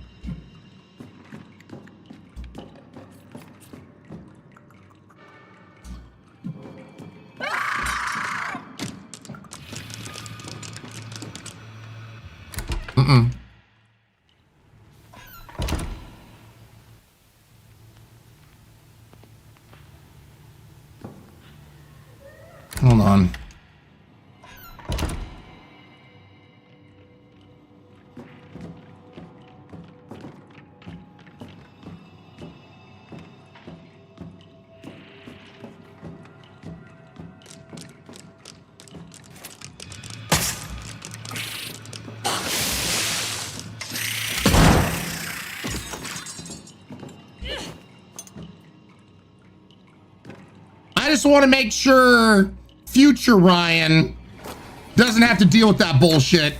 Hold on. I just want to make sure future Ryann doesn't have to deal with that bullshit.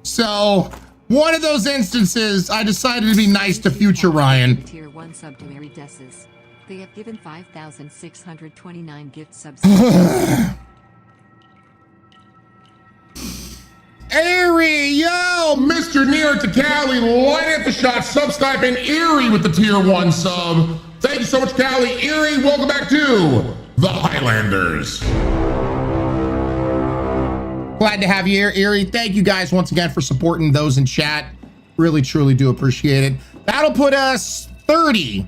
So, one of those instances, I decided to be nice to future Ryann. Tier 1 sub to Mary Desses. They have given 5,629 gift subs. Erie, yo, Mr. Near to Cali, light at the shot, sub-sniping Erie with the tier 1 sub. Thank you so much, Cali. Erie, welcome back to the Highlanders. Glad to have you here, Erie. Thank you guys once again for supporting those in chat. Really, truly do appreciate it. That'll put us 30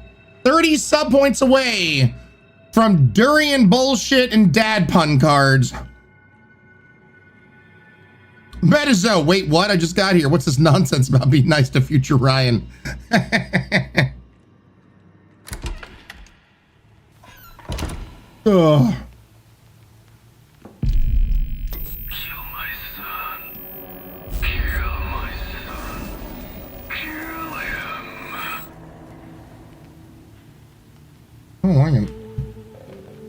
sub points away from durian bullshit and dad pun cards. Metazo, wait, what? I just got here. What's this nonsense about being nice to future Ryann? Ugh. Oh, I am.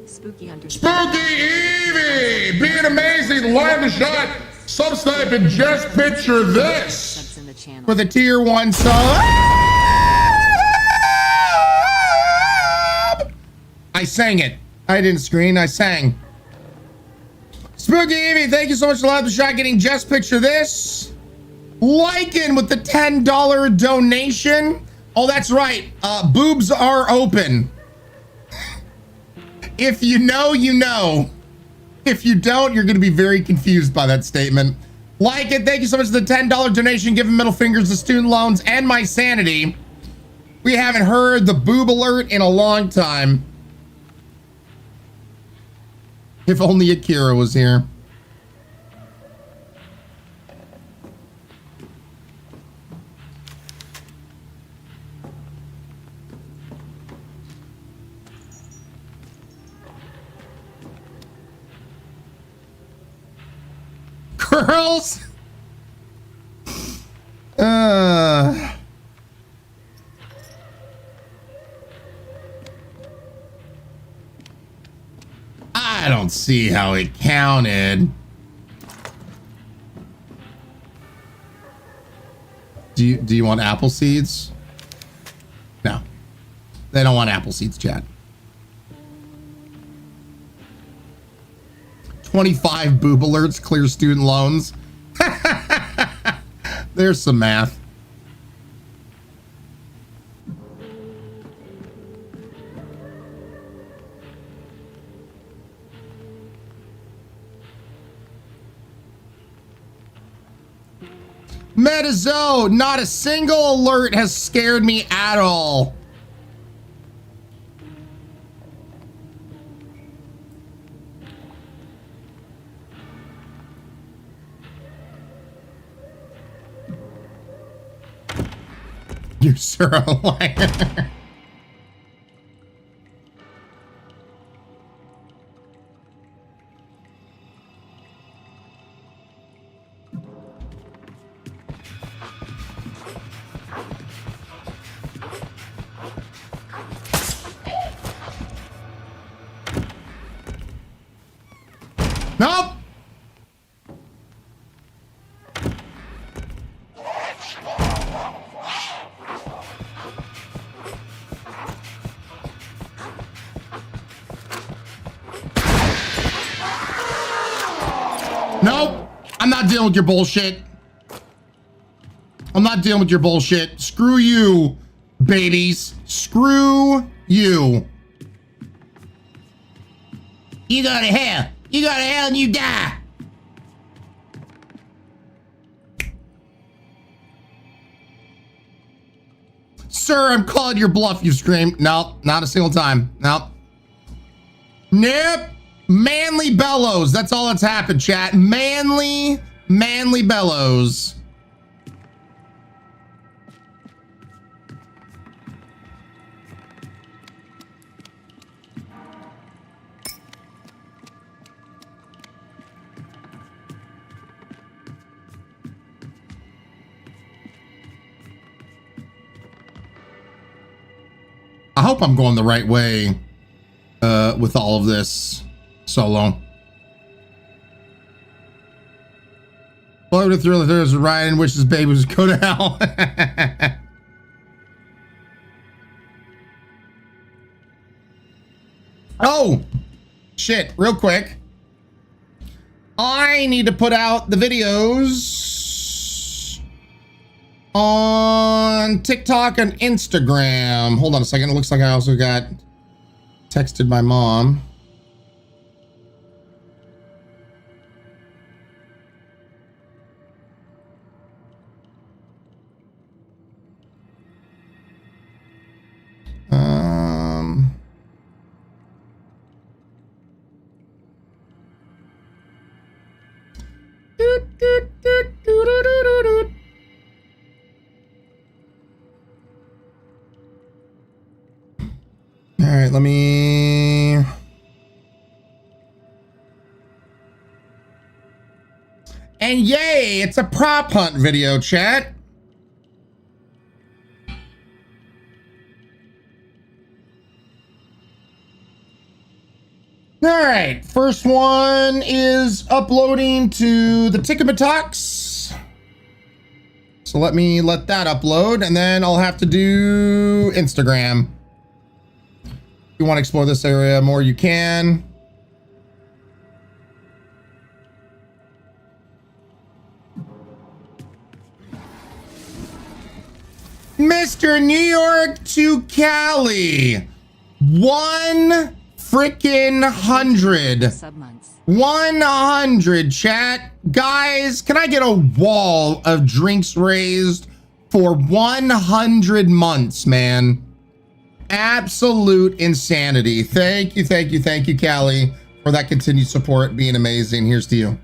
Spooky Evie! Being amazing, live the shot, sub-snipe, and just picture this. For the tier 1 sub. I sang it. I didn't screen, I sang. Spooky Evie, thank you so much for live the shot, getting just picture this. Lycan with the $10 donation. Oh, that's right. Boobs are open. If you know, you know. If you don't, you're going to be very confused by that statement. Like it. Thank you so much for the $10 donation. Giving middle fingers to student loans and my sanity. We haven't heard the boob alert in a long time. If only Akira was here. Girls. I don't see how it counted. Do you want apple seeds? No. They don't want apple seeds, chat. 25 boob alerts, clear student loans. There's some math. Metazo, not a single alert has scared me at all. You sir are a liar. Nope. Nope. I'm not dealing with your bullshit. I'm not dealing with your bullshit. Screw you, babies. Screw you. You go to hell. You go to hell and you die. Sir, I'm calling your bluff, you screamed. No, not a single time. No. Nope. Manly bellows. That's all that's happened, chat. Manly bellows. I hope I'm going the right way with all of this solo. Floated through there's Ryan wishes baby was go to hell. Oh shit, real quick. I need to put out the videos on TikTok and Instagram. Hold on a second. It looks like I also got texted my mom. All right, let me. And yay, it's a prop hunt video, chat. All right, first one is uploading to the TikToks. So let that upload, and then I'll have to do Instagram. If you want to explore this area more, you can. Mr. New York to Cali. 1 freaking 100. 100, chat. Guys, can I get a wall of drinks raised for 100 months, man? Absolute insanity. Thank you, Callie, for that continued support, being amazing. Here's to you.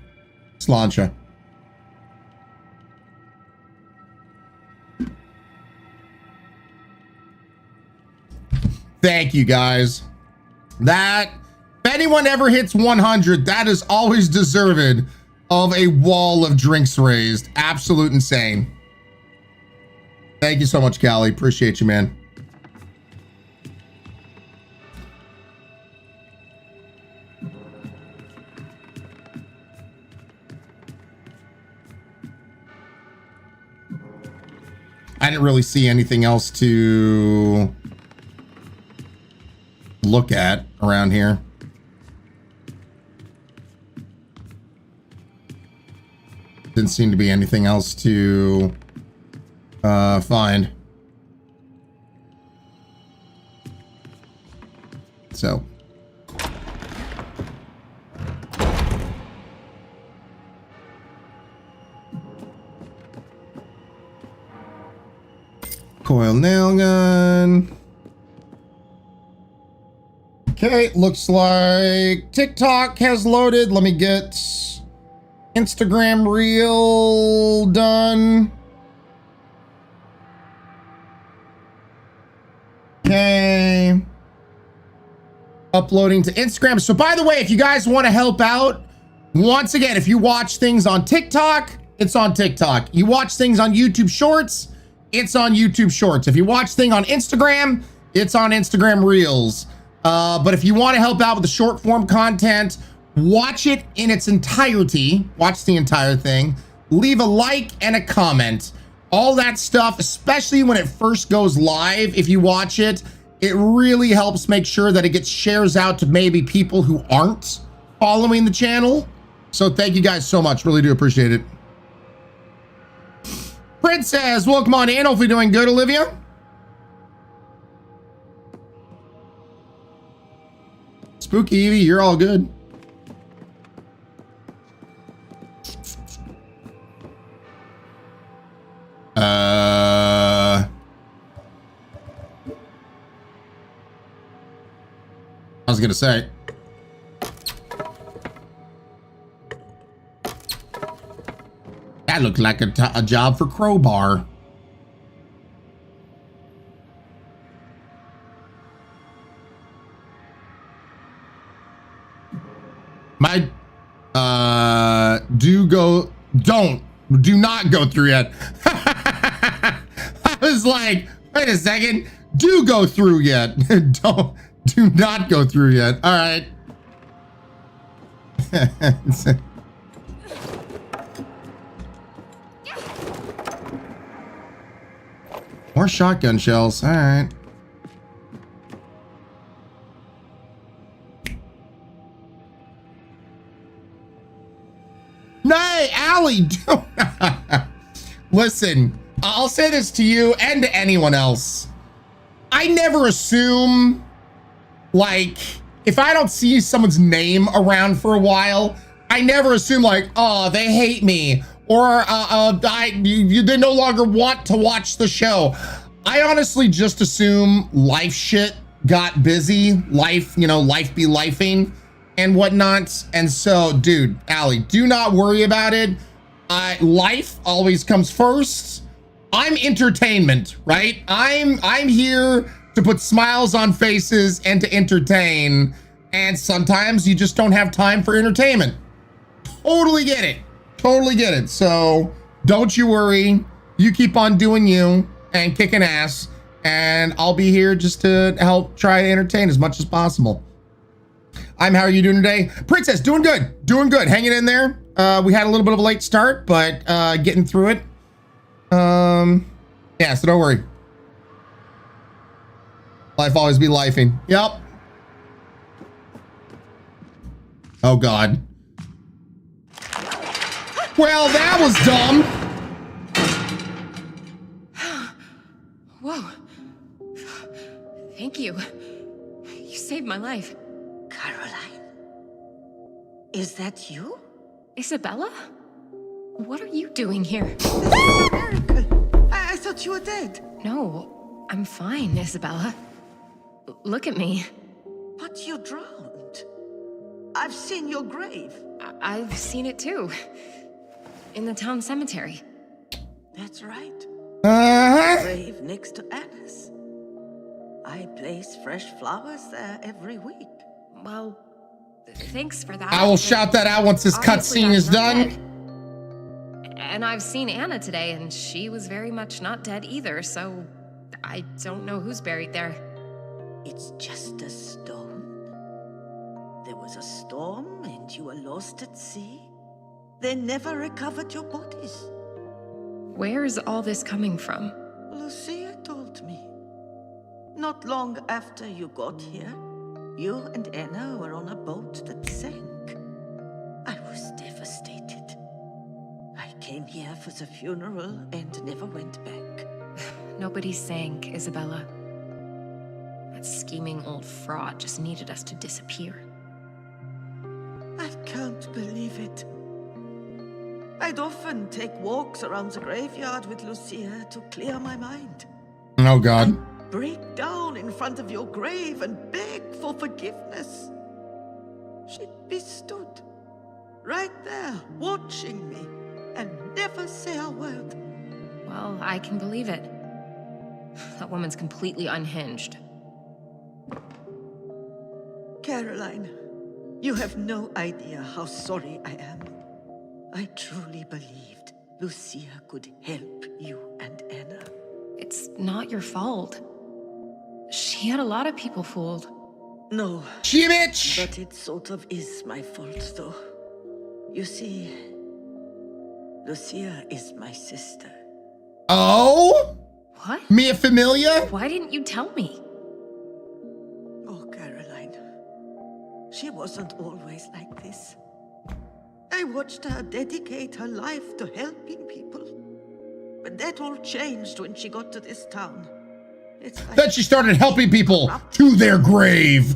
Slancha. Thank you, guys. That, if anyone ever hits 100, that is always deserved of a wall of drinks raised. Absolute insane. Thank you so much, Callie. Appreciate you, man. I didn't really see anything else to look at around here. Didn't seem to be anything else to find. So. Coil nail gun. Okay, looks like TikTok has loaded. Let me get Instagram reel done. Okay. Uploading to Instagram. So by the way, if you guys want to help out, once again, if you watch things on TikTok, it's on TikTok. You watch things on YouTube Shorts, it's on YouTube Shorts. If you watch things on Instagram, it's on Instagram Reels. But if you want to help out with the short form content watch it in its entirety. Watch the entire thing. Leave a like and a comment. All that stuff, especially when it first goes live, if you watch it, it really helps make sure that it gets shares out to maybe people who aren't following the channel. So thank you guys so much. Really do appreciate it. Princess, welcome on in. Hopefully doing good, Olivia. Spooky Evie, you're all good. I was gonna say. That looked like a job for Crowbar. My, do not go through yet. I was like, wait a second, do go through yet. Do not go through yet. All right. More shotgun shells. All right. Nay, Allie, listen, I'll say this to you and to anyone else. I never assume, like, if I don't see someone's name around for a while, I never assume like, oh, they hate me, or they no longer want to watch the show. I honestly just assume life shit got busy, life, you know, life be lifing and whatnot. And so, dude, Allie, do not worry about it. Life always comes first. I'm entertainment, right? I'm here to put smiles on faces and to entertain. And sometimes you just don't have time for entertainment. Totally get it. Totally get it. So don't you worry. You keep on doing you and kicking ass. And I'll be here just to help try to entertain as much as possible. How are you doing today? Princess, doing good. Doing good. Hanging in there. We had a little bit of a late start, but getting through it. Yeah, so don't worry. Life always be lifing. Yep. Oh, God. Well, that was dumb. Whoa. Thank you. You saved my life. Caroline? Is that you? Isabella? What are you doing here? This is a miracle. I thought you were dead. No, I'm fine, Isabella. Look at me. But you drowned. I've seen your grave. I've seen it too. In the town cemetery. That's right. Uh-huh. Grave next to Anna's. I place fresh flowers there every week. Well, thanks for that. I will shout that out once this cutscene is done. And I've seen Anna today, and she was very much not dead either, so I don't know who's buried there. It's just a stone. There was a storm, and you were lost at sea. They never recovered your bodies. Where's all this coming from? Lucia told me. Not long after you got here, you and Anna were on a boat that sank. I was devastated. I came here for the funeral and never went back. Nobody sank, Isabella. That scheming old fraud just needed us to disappear. I can't believe it. I'd often take walks around the graveyard with Lucia to clear my mind. Oh, God. I'd break down in front of your grave and beg for forgiveness. She'd be stood right there, watching me, and never say a word. Well, I can believe it. That woman's completely unhinged. Caroline, you have no idea how sorry I am. I truly believed Lucia could help you and Anna. It's not your fault. She had a lot of people fooled. No. She bitch! But it sort of is my fault, though. You see, Lucia is my sister. Oh? What? Mia Familia? Why didn't you tell me? Oh, Caroline. She wasn't always like this. I watched her dedicate her life to helping people. But that all changed when she got to this town. It's like Then she started helping people to their grave.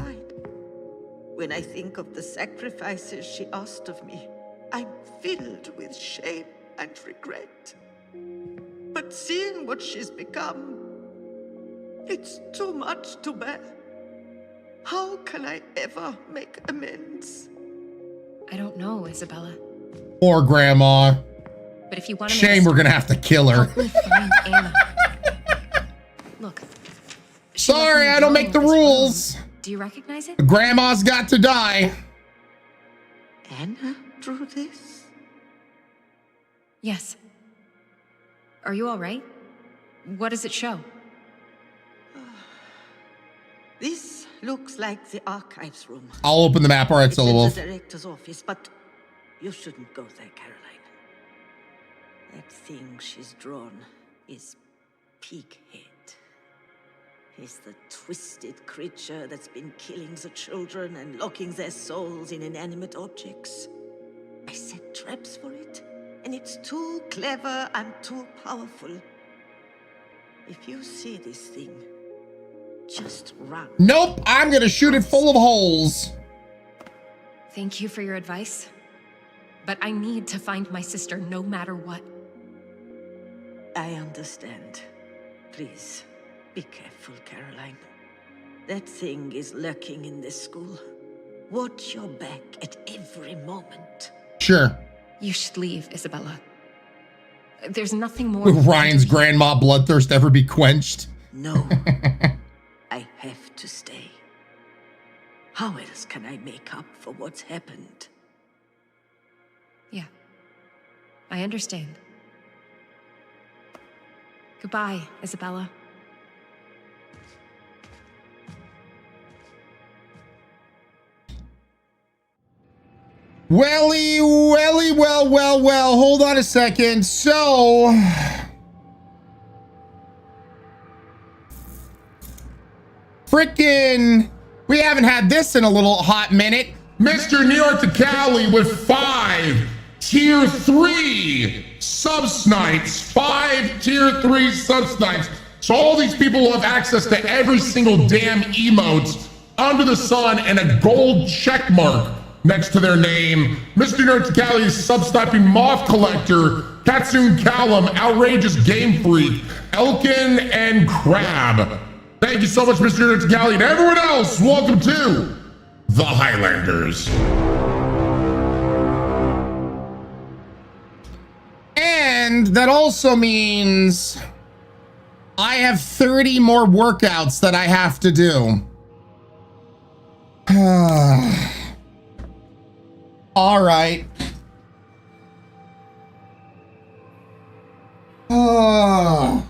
when I think of the sacrifices she asked of me, I'm filled with shame and regret. But seeing what she's become, it's too much to bear. How can I ever make amends? I don't know, Isabella. Poor grandma. But if you want to Shame we're gonna have to kill her. help me find Anna. Look. she left Sorry, me I don't alone make the with this rules. room. Do you recognize it? Grandma's got to die. Anna drew this? Yes. Are you all right? What does it show? This looks like the archives room. I'll open the map. All right, It's in Solo Wolf. the director's office, but you shouldn't go there, Caroline. That thing she's drawn is Pighead. He's the twisted creature that's been killing the children and locking their souls in inanimate objects. I set traps for it, and it's too clever and too powerful. If you see this thing, just run. Nope, I'm gonna shoot it full of holes. Thank you for your advice. But I need to find my sister no matter what. I understand. Please, be careful, Caroline. That thing is lurking in this school. Watch your back at every moment. Sure. You should leave, Isabella. There's nothing more. Will Ryan's grandma bloodthirst ever be quenched? No. I have to stay. How else can I make up for what's happened? Yeah. I understand. Goodbye, Isabella. Well, hold on a second. So, frickin', we haven't had this in a little hot minute. Mr. New York to Cali with 5 Tier 3 sub-snipes. 5 Tier 3 sub-snipes. So all these people will have access to every single damn emote under the sun and a gold check mark next to their name. Mr. Nerd to Cali is sub-sniping Moth Collector, Katsun Callum, Outrageous Game Freak, Elkin, and Crab. Thank you so much, Mr. Nerd to Cali, and everyone else, welcome to the Highlanders. And that also means I have 30 more workouts that I have to do. All right. Oh.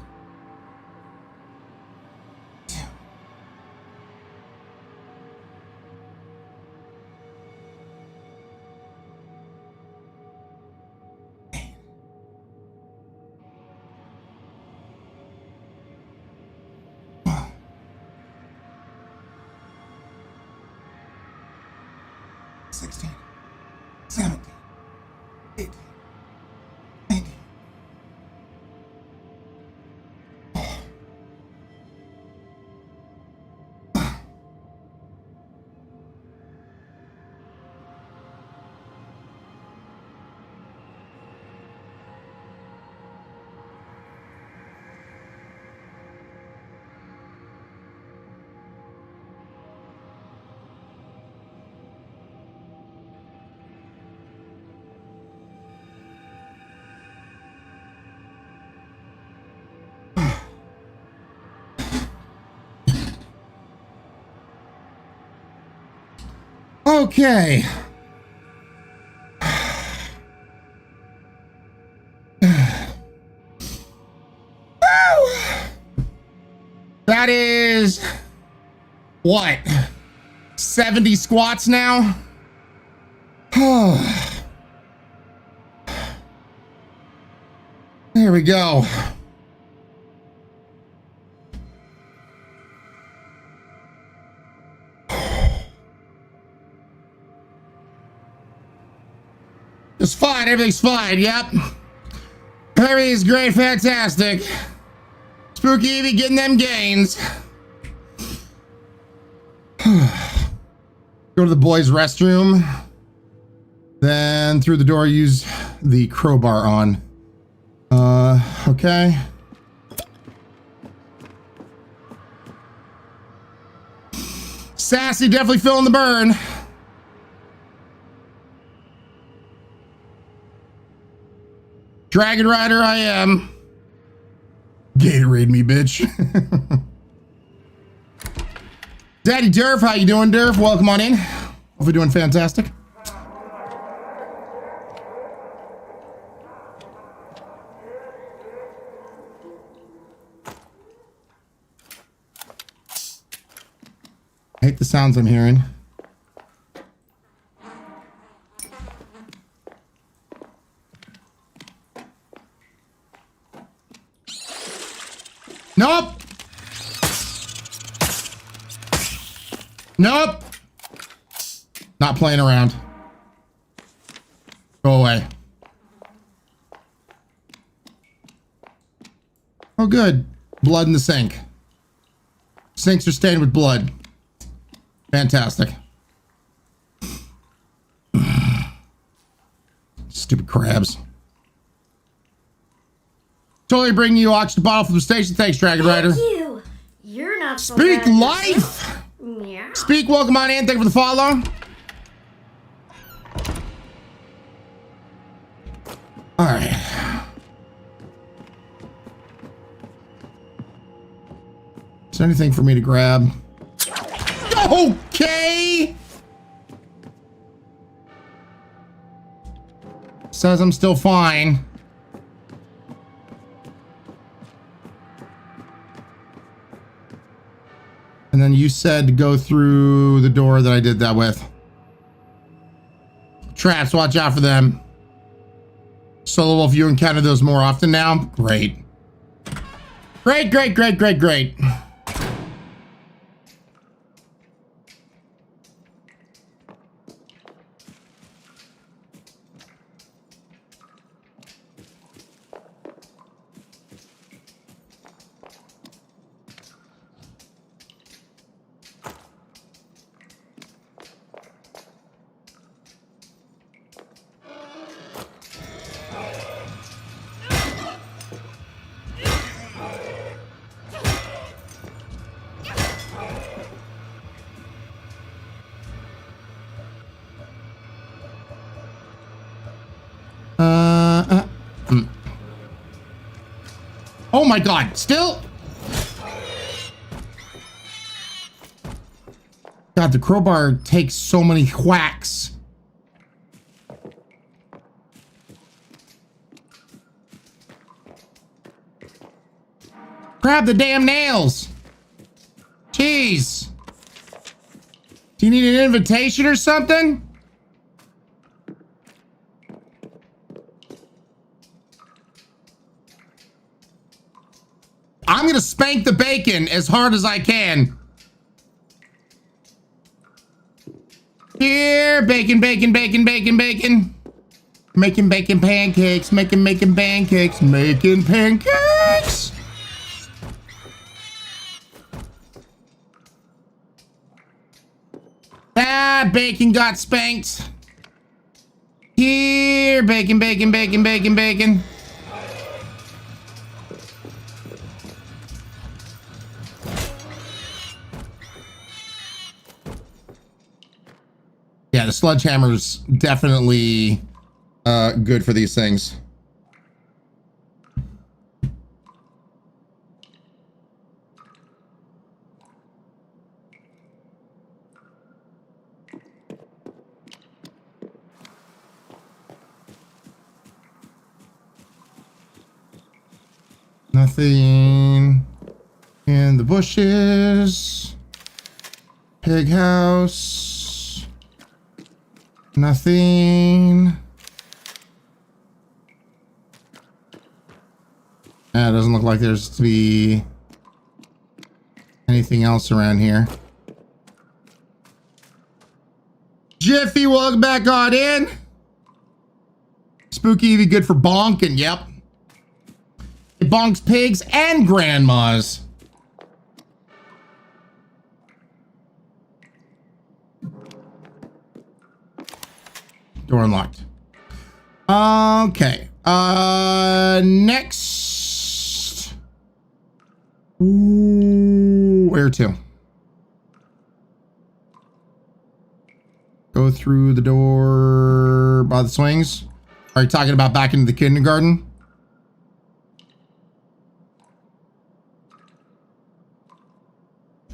Okay. That is what? 70 squats now. There we go. It's fine. Everything's fine. Yep. Everything's great. Fantastic. Spooky Evie getting them gains. Go to the boys' restroom. Then through the door, use the crowbar on. Okay. Sassy definitely feeling the burn. Dragon Rider I am. Gatorade me, bitch. Daddy Durf, how you doing, Durf? Welcome on in. Hope you're doing fantastic. I hate the sounds I'm hearing. Nope. Nope. Not playing around. Go away. Oh, good. Blood in the sink. Sinks are stained with blood. Fantastic. Stupid crabs. Totally bringing you oxygen bottle from the station. Thanks, Dragon Rider. Thank you. You're not so Speak bad. life. Yeah. Speak, welcome on in. Thank you for the follow. All right. Is there anything for me to grab? Okay. Says I'm still fine. And then you said to go through the door that I did that with. Traps, watch out for them. Solo Wolf, you encounter those more often now? Great. Great, great, great, great, great. Oh my God, still? God, the crowbar takes so many whacks. Grab the damn nails. Jeez. Do you need an invitation or something? I'm gonna spank the bacon as hard as I can. Here, bacon, bacon, bacon, bacon, bacon. Making bacon pancakes, making pancakes, making pancakes. Ah, bacon got spanked. Here, bacon, bacon, bacon, bacon, bacon. Yeah, the sledgehammer's definitely good for these things. Nothing in the bushes. Pig house. Nothing. It doesn't look like there's to be anything else around here. Jiffy, welcome back on in. Spooky Evie, good for bonking. Yep. It bonks pigs and grandmas. Door unlocked. Okay. Next. Ooh, where to? Go through the door by the swings. Are you talking about back into the kindergarten?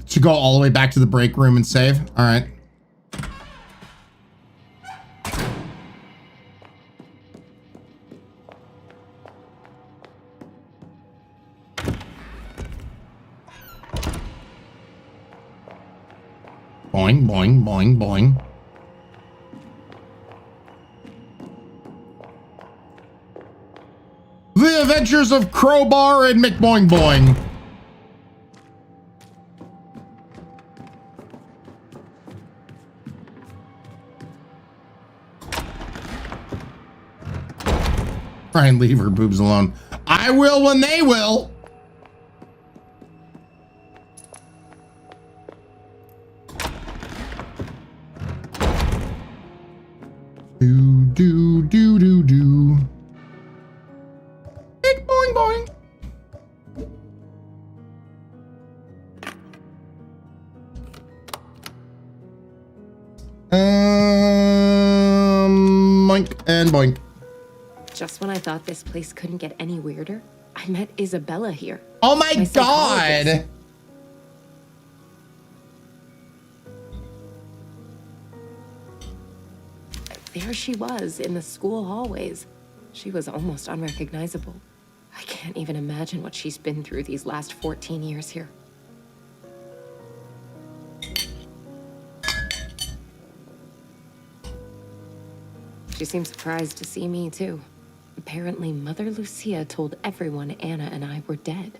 To go all the way back to the break room and save? All right. Boing, boing, boing, boing. The Adventures of Crowbar and McBoing Boing. Ryan, leave her boobs alone. I will when they will. Do. Big boing boing. Boink and boink. Just when I thought this place couldn't get any weirder, I met Isabella here. Oh my God. There she was in the school hallways. She was almost unrecognizable. I can't even imagine what she's been through these last 14 years here. She seemed surprised to see me, too. Apparently, Mother Lucia told everyone Anna and I were dead.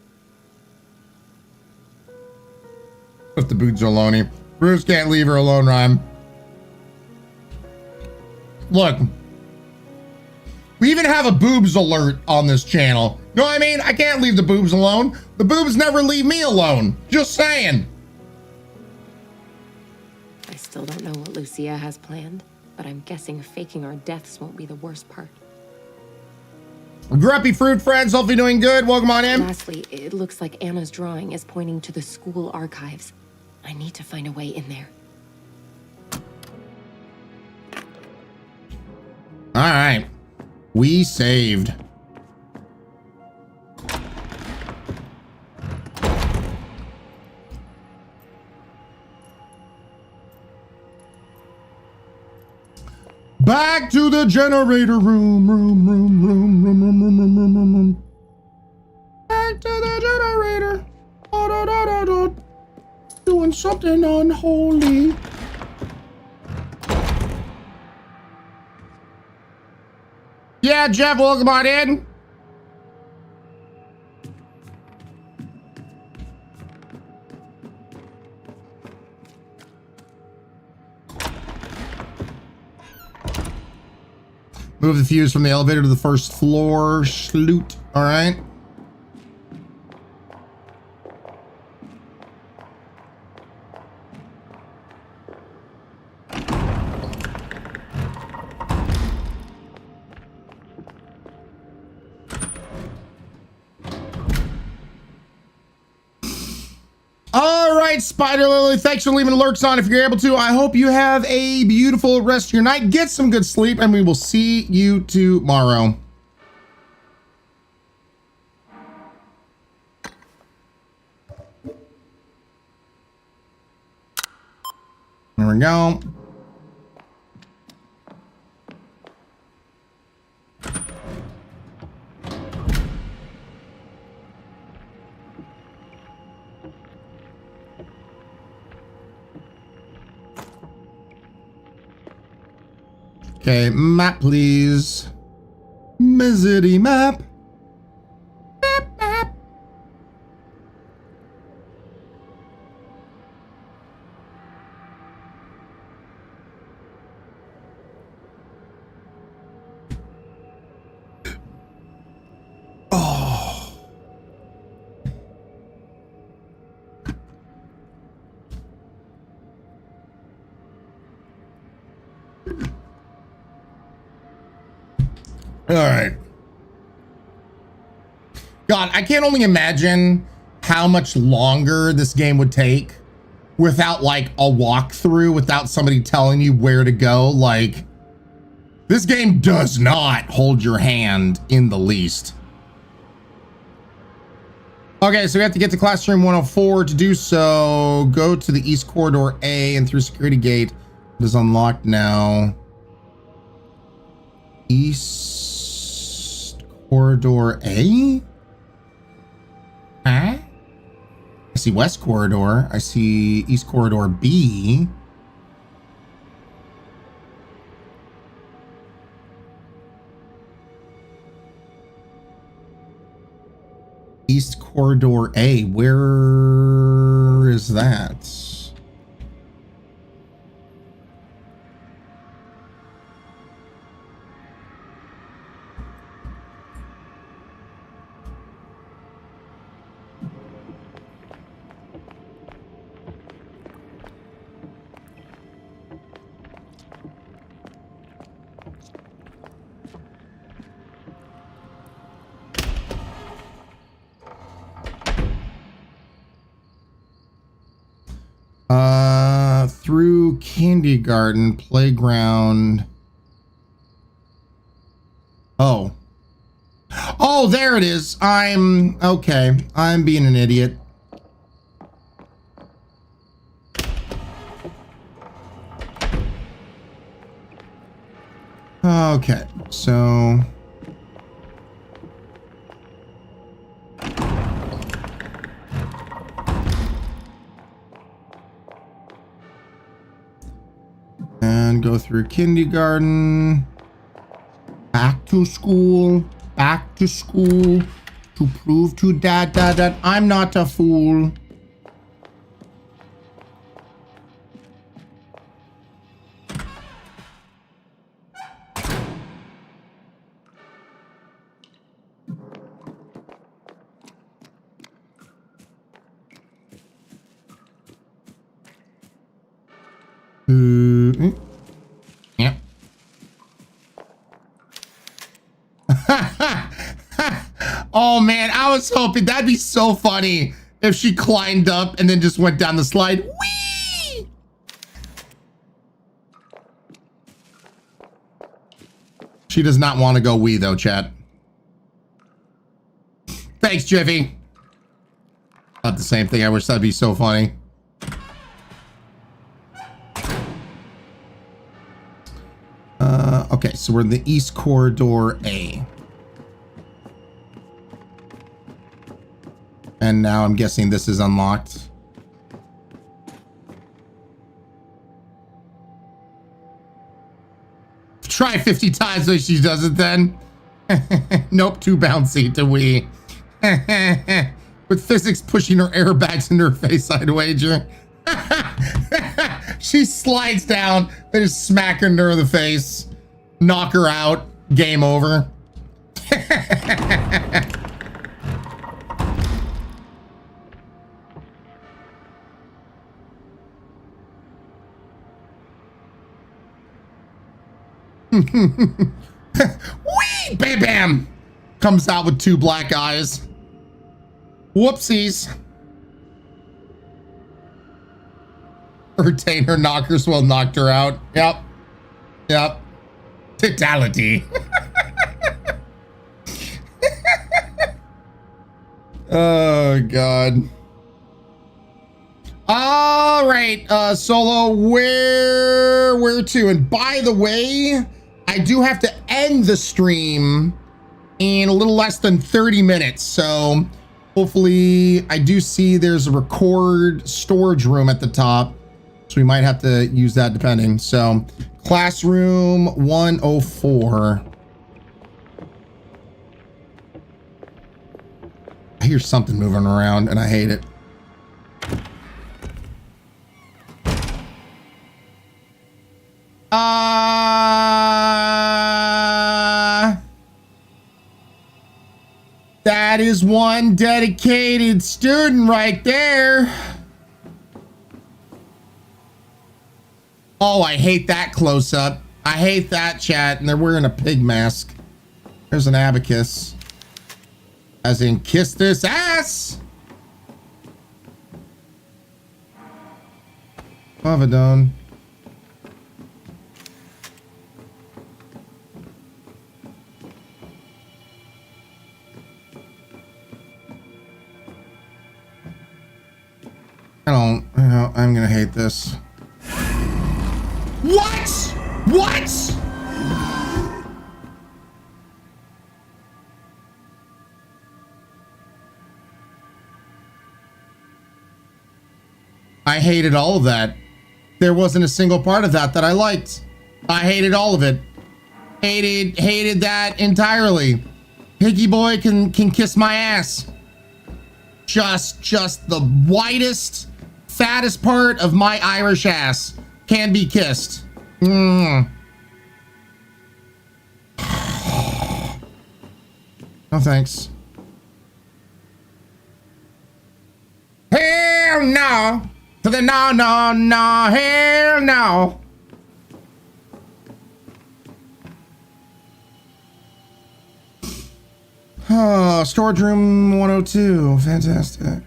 Put the boots alone. Bruce can't leave her alone, Ryan. Look, we even have a boobs alert on this channel. You know what I mean? I can't leave the boobs alone. The boobs never leave me alone. Just saying. I still don't know what Lucia has planned, but I'm guessing faking our deaths won't be the worst part. Grumpy Fruit friends, hopefully doing good. Welcome on in. Lastly, it looks like Anna's drawing is pointing to the school archives. I need to find a way in there. All right. We saved. Back to the generator room. Back to the generator. Doing something unholy. Yeah, Jeff, welcome on in. Move the fuse from the elevator to the first floor. Sloot. All right. All right, Spider Lily, thanks for leaving alerts on if you're able to. I hope you have a beautiful rest of your night. Get some good sleep, and we will see you tomorrow. There we go. Okay, map, please. Mizzity map. Map, map. Oh. All right. God, I can only imagine how much longer this game would take without like a walkthrough, without somebody telling you where to go. Like, this game does not hold your hand in the least. Okay, so we have to get to classroom 104. To do so, go to the East Corridor A and through security gate. It is unlocked now. East Corridor A? Huh? I see West Corridor. I see East Corridor B. East Corridor A. Where is that? Through kindergarten, playground. Oh, there it is. I'm okay. I'm being an idiot. Okay, so and go through kindergarten, back to school to prove to dad that I'm not a fool. Yeah. Oh man, I was hoping that'd be so funny if she climbed up and then just went down the slide. Whee! She does not want to go wee though, chat. Thanks, Jiffy. Not the same thing. I wish that'd be so funny. Okay, so we're in the East Corridor A. And now I'm guessing this is unlocked. Try 50 times so she does it then. Nope, too bouncy to wee. With physics pushing her airbags in her face, I'd wager. She slides down, they just smack her in the face. Knock her out. Game over. Whee! Bam bam! Comes out with two black eyes. Whoopsies. Retainer knockers well knocked her out. Yep. Yep. Fatality. Oh god. All right, Solo, where to? And by the way, I do have to end the stream in a little less than 30 minutes. So hopefully I do see there's a record storage room at the top. So we might have to use that depending. So Classroom 104. I hear something moving around and I hate it. That is one dedicated student right there. Oh, I hate that close up. I hate that, chat. And they're wearing a pig mask. There's an abacus. As in, kiss this ass. Pavadon. I'm gonna hate this. What? What? I hated all of that. There wasn't a single part of that that I liked. I hated all of it. Hated that entirely. Piggy boy can kiss my ass. Just the whitest, fattest part of my Irish ass can be kissed. No thanks. Hell no. To the no, hell no. Oh, storage room 102. Fantastic.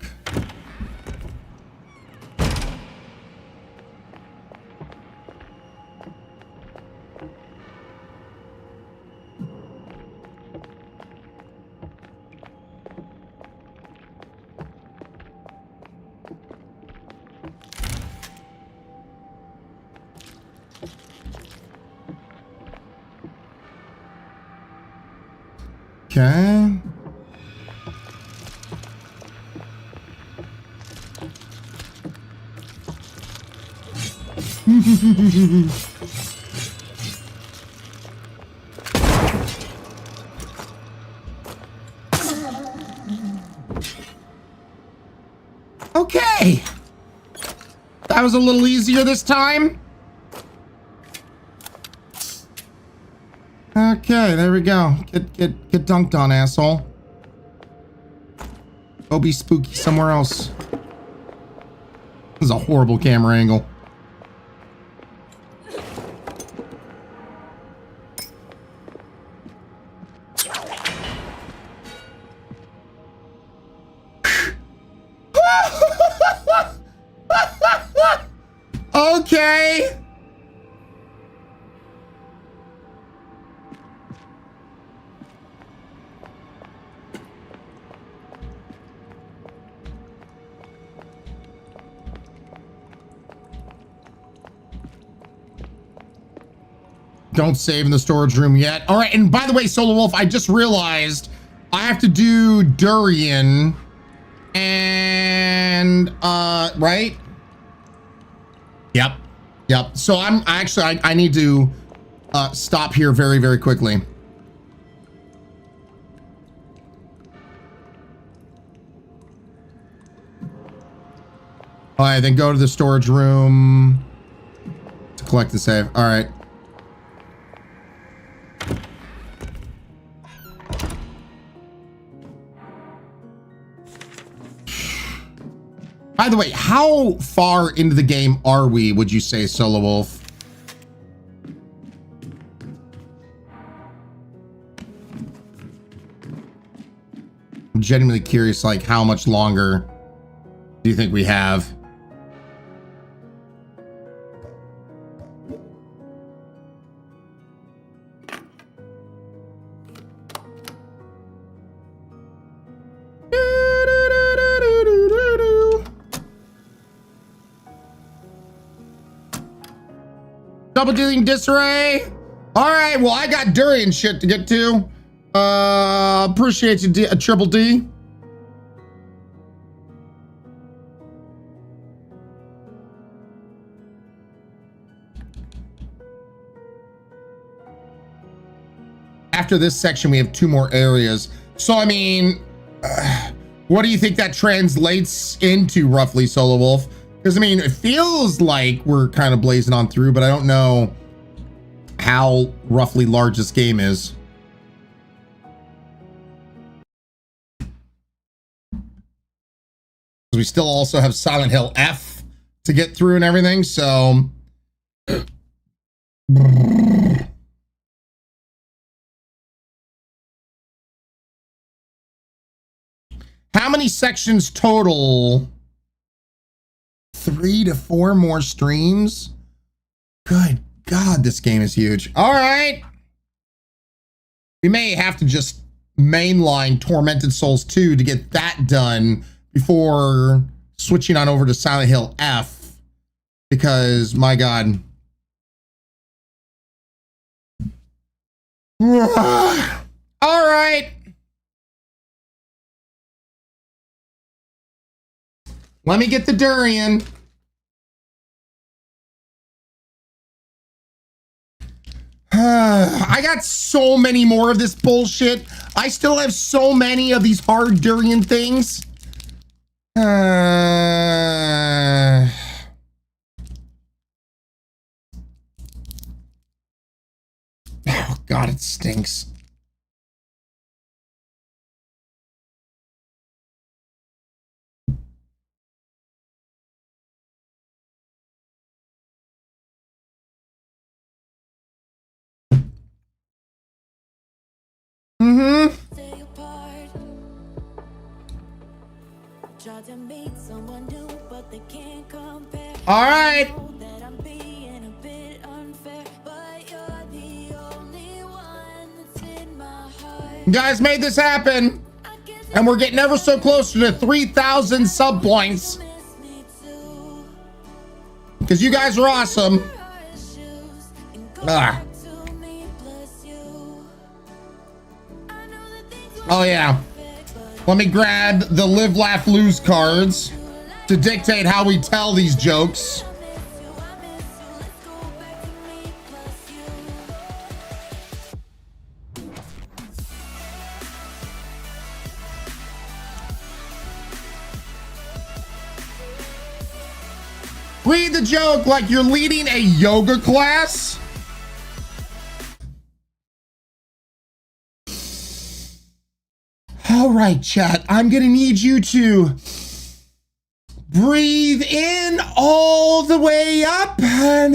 Okay. Okay. That was a little easier this time. Okay, there we go. Get dunked on, asshole. Go be spooky somewhere else. This is a horrible camera angle. Okay. Don't save in the storage room yet. All right, and by the way, Solo Wolf, I just realized I have to do durian and right? Yep. So I need to stop here very, very quickly. All right, then go to the storage room to collect the save. All right. By the way, how far into the game are we, would you say, Solo Wolf? I'm genuinely curious, like, how much longer do you think we have? Double dealing disarray. All right, well, I got durian shit to get to. Appreciate you, Triple D. after this section, we have 2 more areas. So, I mean, what do you think that translates into roughly, Solo Wolf? Because, I mean, it feels like we're kind of blazing on through, but I don't know how roughly large this game is. We still also have Silent Hill F to get through and everything, so... How many sections total? 3 to 4 more streams? Good God, this game is huge. All right. We may have to just mainline Tormented Souls 2 to get that done before switching on over to Silent Hill F. Because, my God. All right. Let me get the durian. I got so many more of this bullshit. I still have so many of these hard durian things. Oh, God, it stinks. All right. You guys made this happen. And we're getting ever so closer to 3,000 sub points. Because you guys are awesome. Oh, yeah. Let me grab the Live, Laugh, Lose cards to dictate how we tell these jokes. Read the joke like you're leading a yoga class. All right, chat. I'm going to need you to breathe in all the way up and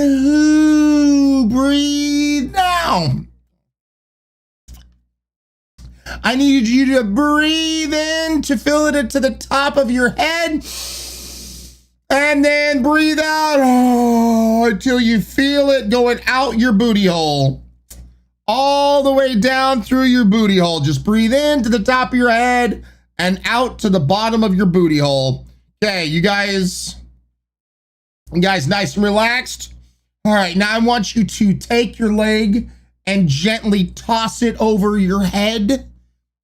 breathe down. I need you to breathe in to fill it to the top of your head. And then breathe out until you feel it going out your booty hole. All the way down through your booty hole. Just breathe in to the top of your head and out to the bottom of your booty hole. Okay, you guys nice and relaxed? All right, now I want you to take your leg and gently toss it over your head.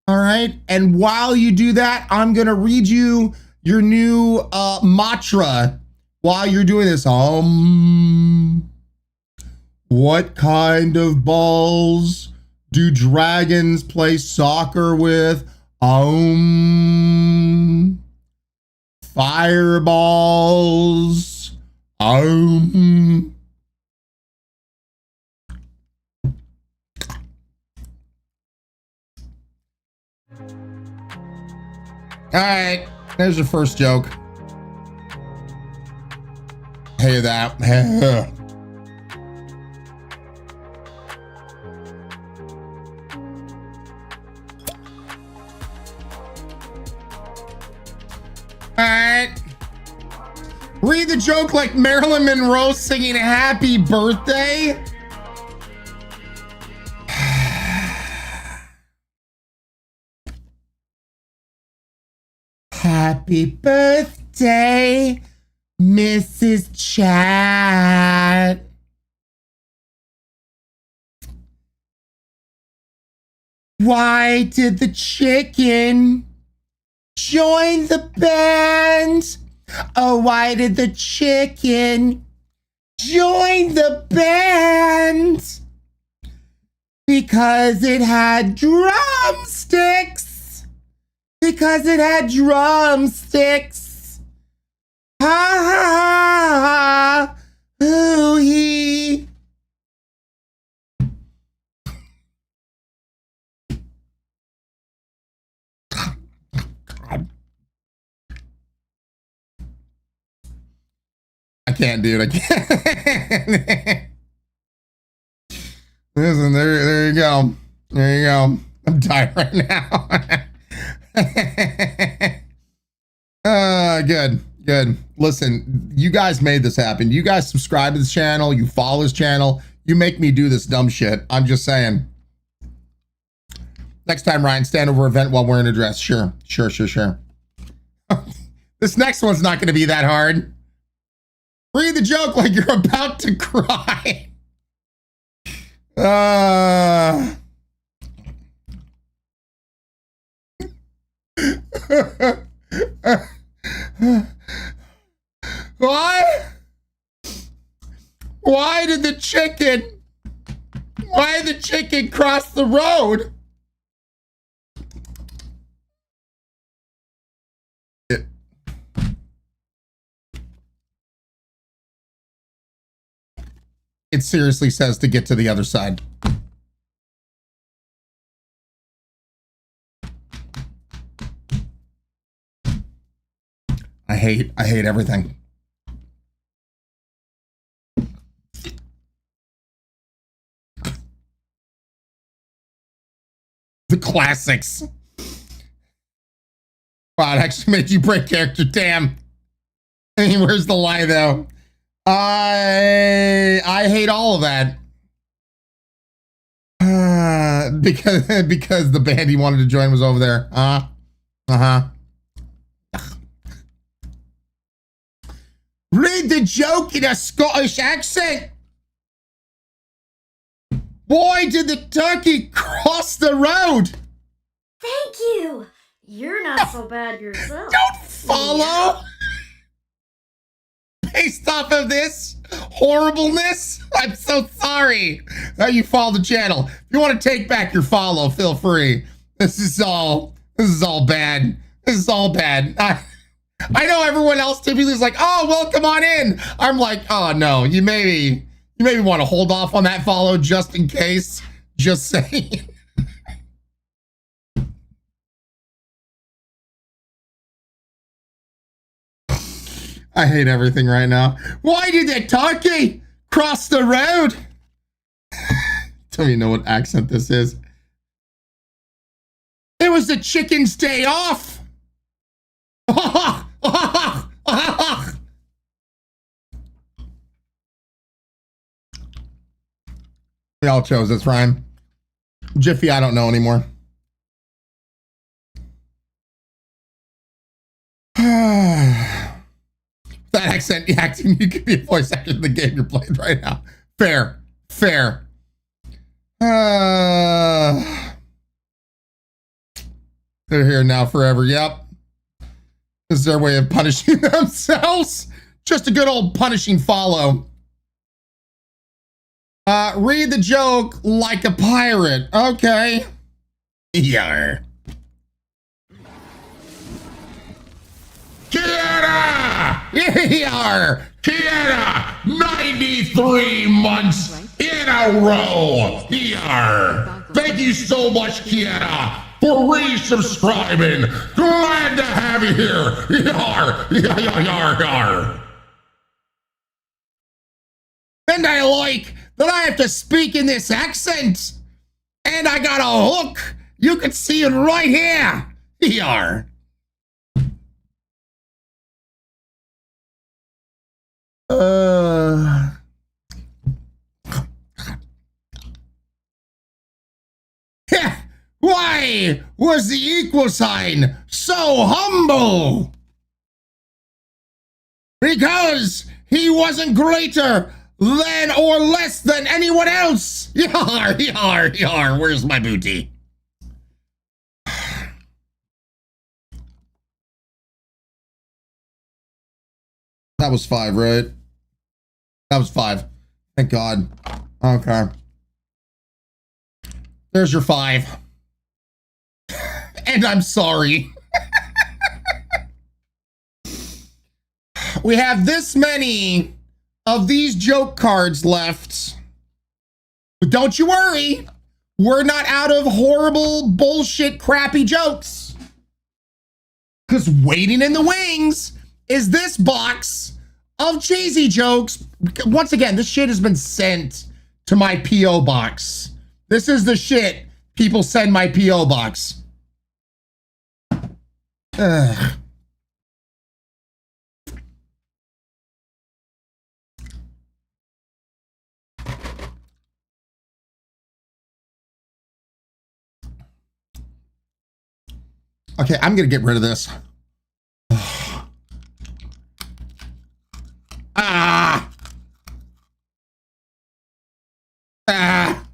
All right, and while you do that, I'm gonna read you your new mantra while you're doing this. What kind of balls do dragons play soccer with? Fireballs. All right, there's your first joke. Hey, that. All right. Read the joke like Marilyn Monroe singing Happy Birthday. Happy birthday, Mrs. Chat. Why did the chicken join the band? Oh, why did the chicken join the band? Because it had drumsticks. Because it had drumsticks. Ha ha ha. Ooh he. I can't, dude. I can't. Listen, there you go. There you go. I'm tired right now. Good. Listen, you guys made this happen. You guys subscribe to this channel. You follow this channel. You make me do this dumb shit. I'm just saying. Next time, Ryan, stand over event while wearing a dress. Sure. This next one's not going to be that hard. Read the joke like you're about to cry. Why did the chicken cross the road? It seriously says to get to the other side. I hate everything. The classics. Wow, it actually made you break character. Damn. I mean, where's the lie though? I hate all of that. Because the band he wanted to join was over there. Read the joke in a Scottish accent. Why did the turkey cross the road? Thank you. You're not so bad yourself. Don't follow. Based off of this horribleness, I'm so sorry that you follow the channel. If you want to take back your follow, feel free. This is all bad. This is all bad. I know everyone else typically is like, oh, well, come on in. I'm like, oh no, you maybe want to hold off on that follow just in case. Just saying. I hate everything right now. Why did the turkey cross the road? Don't even know what accent this is. It was the chicken's day off. We all chose this rhyme. Jiffy, I don't know anymore. That accent acting, you could be a voice actor in the game you're playing right now. Fair. They're here now forever. Yep. This is their way of punishing themselves. Just a good old punishing follow. Read the joke like a pirate. Okay. Yar. Kiera! Yar! Kiera! 93 months in a row! Yar! Thank you so much, Kiera, for resubscribing. Glad to have you here. Yar! And I like that I have to speak in this accent. And I got a hook. You can see it right here. Yar. Why was the equal sign so humble? Because he wasn't greater than or less than anyone else. Yar. Where's my booty? That was 5, right? That was 5. Thank God. Okay. There's your 5. And I'm sorry. We have this many of these joke cards left. But don't you worry. We're not out of horrible, bullshit, crappy jokes. Because waiting in the wings is this box of cheesy jokes. Once again, this shit has been sent to my P.O. box. This is the shit people send my P.O. box. Ugh. Okay, I'm gonna get rid of this. Ah! Ah!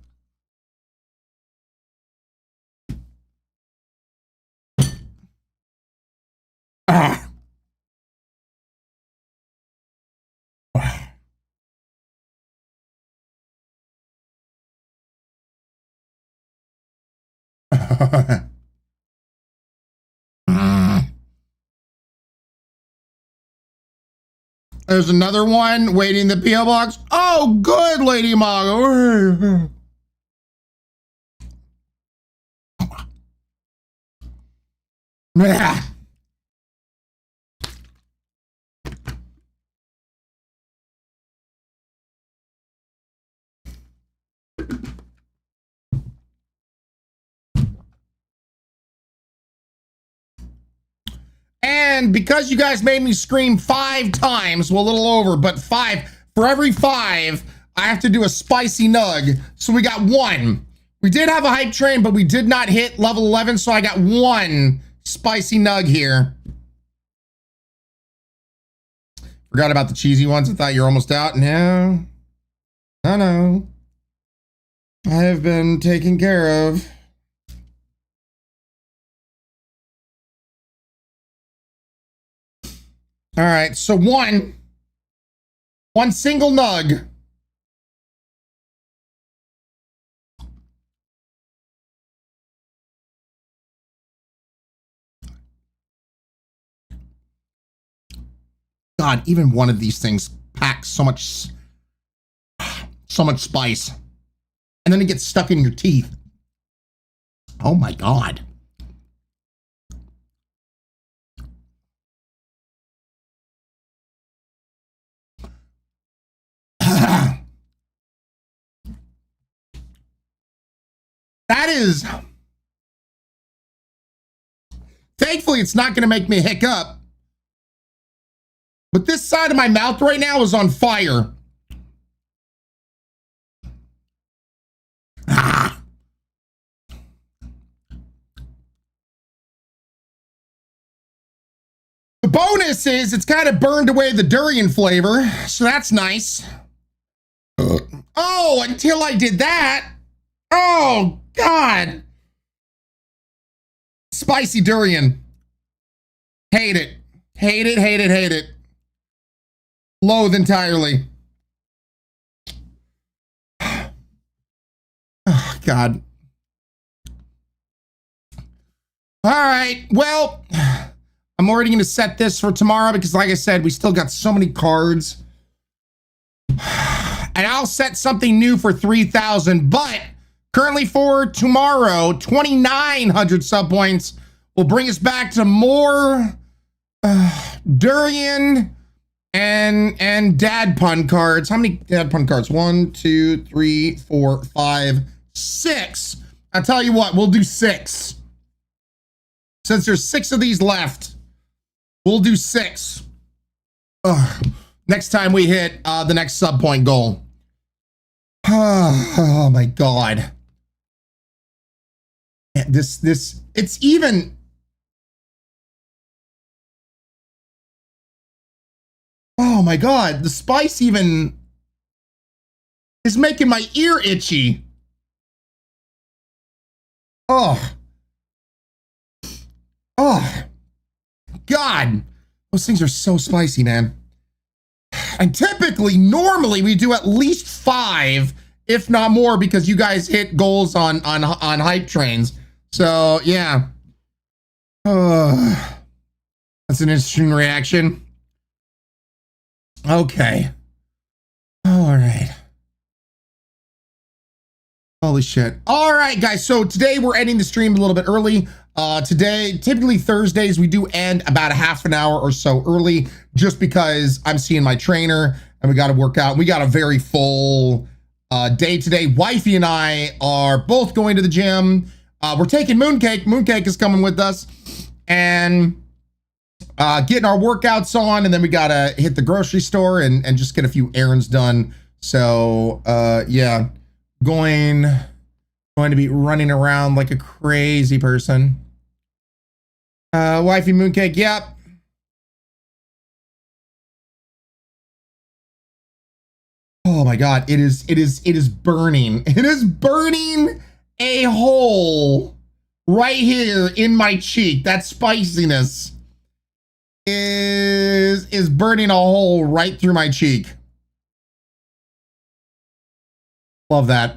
Ah! There's another one waiting in the P.O. box. Oh, good, Lady Mago. And because you guys made me scream 5 times, well, a little over, but 5, for every 5, I have to do a spicy nug. So we got 1. We did have a hype train, but we did not hit level 11, so I got 1 spicy nug here. Forgot about the cheesy ones. I thought you were almost out. No. No. I have been taken care of. All right, so one single nug. God, even one of these things packs so much spice. And then it gets stuck in your teeth. Oh my God. That is, thankfully it's not going to make me hiccup, but this side of my mouth right now is on fire. Ah. The bonus is it's kind of burned away the durian flavor, so that's nice. Oh, until I did that. Oh, God. Spicy durian. Hate it. Hate it, hate it, hate it. Loathe entirely. Oh, God. All right. Well, I'm already going to set this for tomorrow because, like I said, we still got so many cards. And I'll set something new for 3,000, but currently for tomorrow, 2,900 sub points will bring us back to more durian and dad pun cards. How many dad pun cards? 1, 2, 3, 4, 5, 6. I'll tell you what, we'll do 6. Since there's 6 of these left, we'll do 6. Next time we hit the next sub point goal. Oh my God. This, it's even. Oh my God, the spice even is making my ear itchy. Oh. Oh. God. Those things are so spicy, man. And typically, normally we do at least 5 if not more, because you guys hit goals on hype trains. So yeah. That's an interesting reaction. Okay. All right. Holy shit. All right, guys. So today we're ending the stream a little bit early. Today, typically Thursdays, we do end about a half an hour or so early, just because I'm seeing my trainer and we got to work out. We got a very full day today. Wifey and I are both going to the gym. We're taking Mooncake. Mooncake is coming with us and getting our workouts on. And then we got to hit the grocery store and just get a few errands done. So yeah, going to be running around like a crazy person. Wifey Mooncake, yep. Oh my God, it is burning. It is burning a hole right here in my cheek. That spiciness is burning a hole right through my cheek. Love that.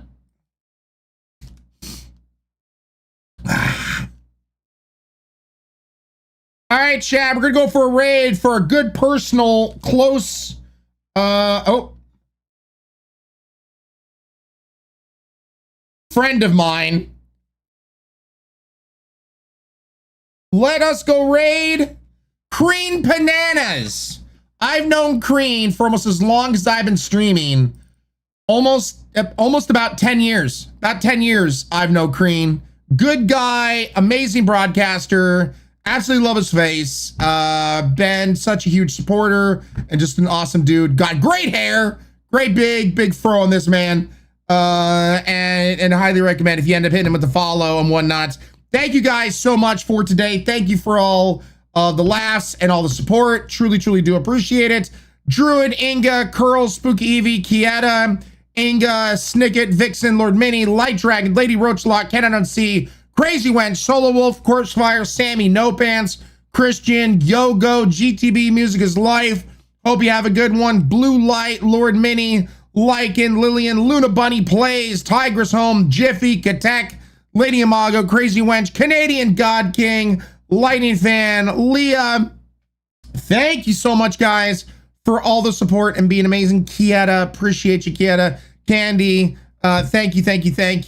All right, chat, we're gonna go for a raid for a good personal close friend of mine. Let us go raid Crean Bananas. I've known Crean for almost as long as I've been streaming. Almost about 10 years. About 10 years I've known Crean. Good guy, amazing broadcaster. Absolutely love his face. Been such a huge supporter and just an awesome dude. Got great hair, great big fro on this man. And highly recommend if you end up hitting him with the follow and whatnot. Thank you guys so much for today. Thank you for all the laughs and all the support. Truly do appreciate it. Druid, Inga, Curl, Spooky Evie, Kieta, Inga, Snicket, Vixen, Lord Mini, Light Dragon, Lady Roachlock, Canon on Sea, Crazy Wench, Solo Wolf, Corpse Fire, Sammy, No Pants, Christian, Yogo, GTB, Music is Life. Hope you have a good one. Blue Light, Lord Mini, Lycan, Lillian, Luna Bunny Plays, Tigress Home, Jiffy, Katek, Lady Imago, Crazy Wench, Canadian God King, Lightning Fan, Leah. Thank you so much, guys, for all the support and being amazing. Kieta, appreciate you, Kieta. Candy, thank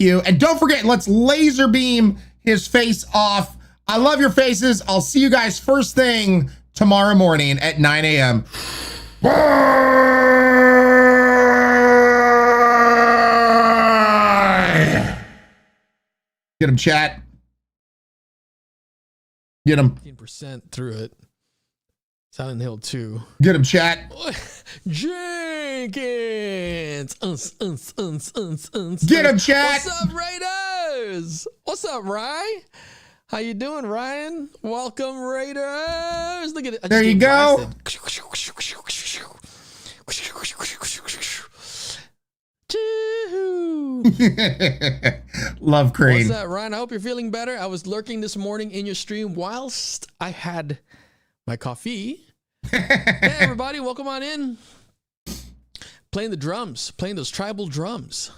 you. And don't forget, let's laser beam his face off. I love your faces. I'll see you guys first thing tomorrow morning at 9 a.m. Get him, chat. Get him. 15% through it. Silent Hill 2. Get him, chat. Jenkins. Get him, chat. What's up, Raiders? What's up, Ryan? How you doing, Ryan? Welcome, Raiders. Look at it. There you go. Love Crean. What's up, Ryan? I hope you're feeling better. I was lurking this morning in your stream whilst I had my coffee. Hey, everybody, welcome on in. Playing the drums, playing those tribal drums.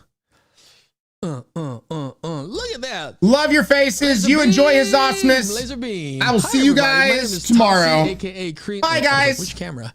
Look at that. Love your faces. Laser you beam. enjoy his awesomeness. Laser beam. I will Hi, see you everybody. My name guys is tomorrow. Tossie, aka Crean. Bye, guys. Which camera?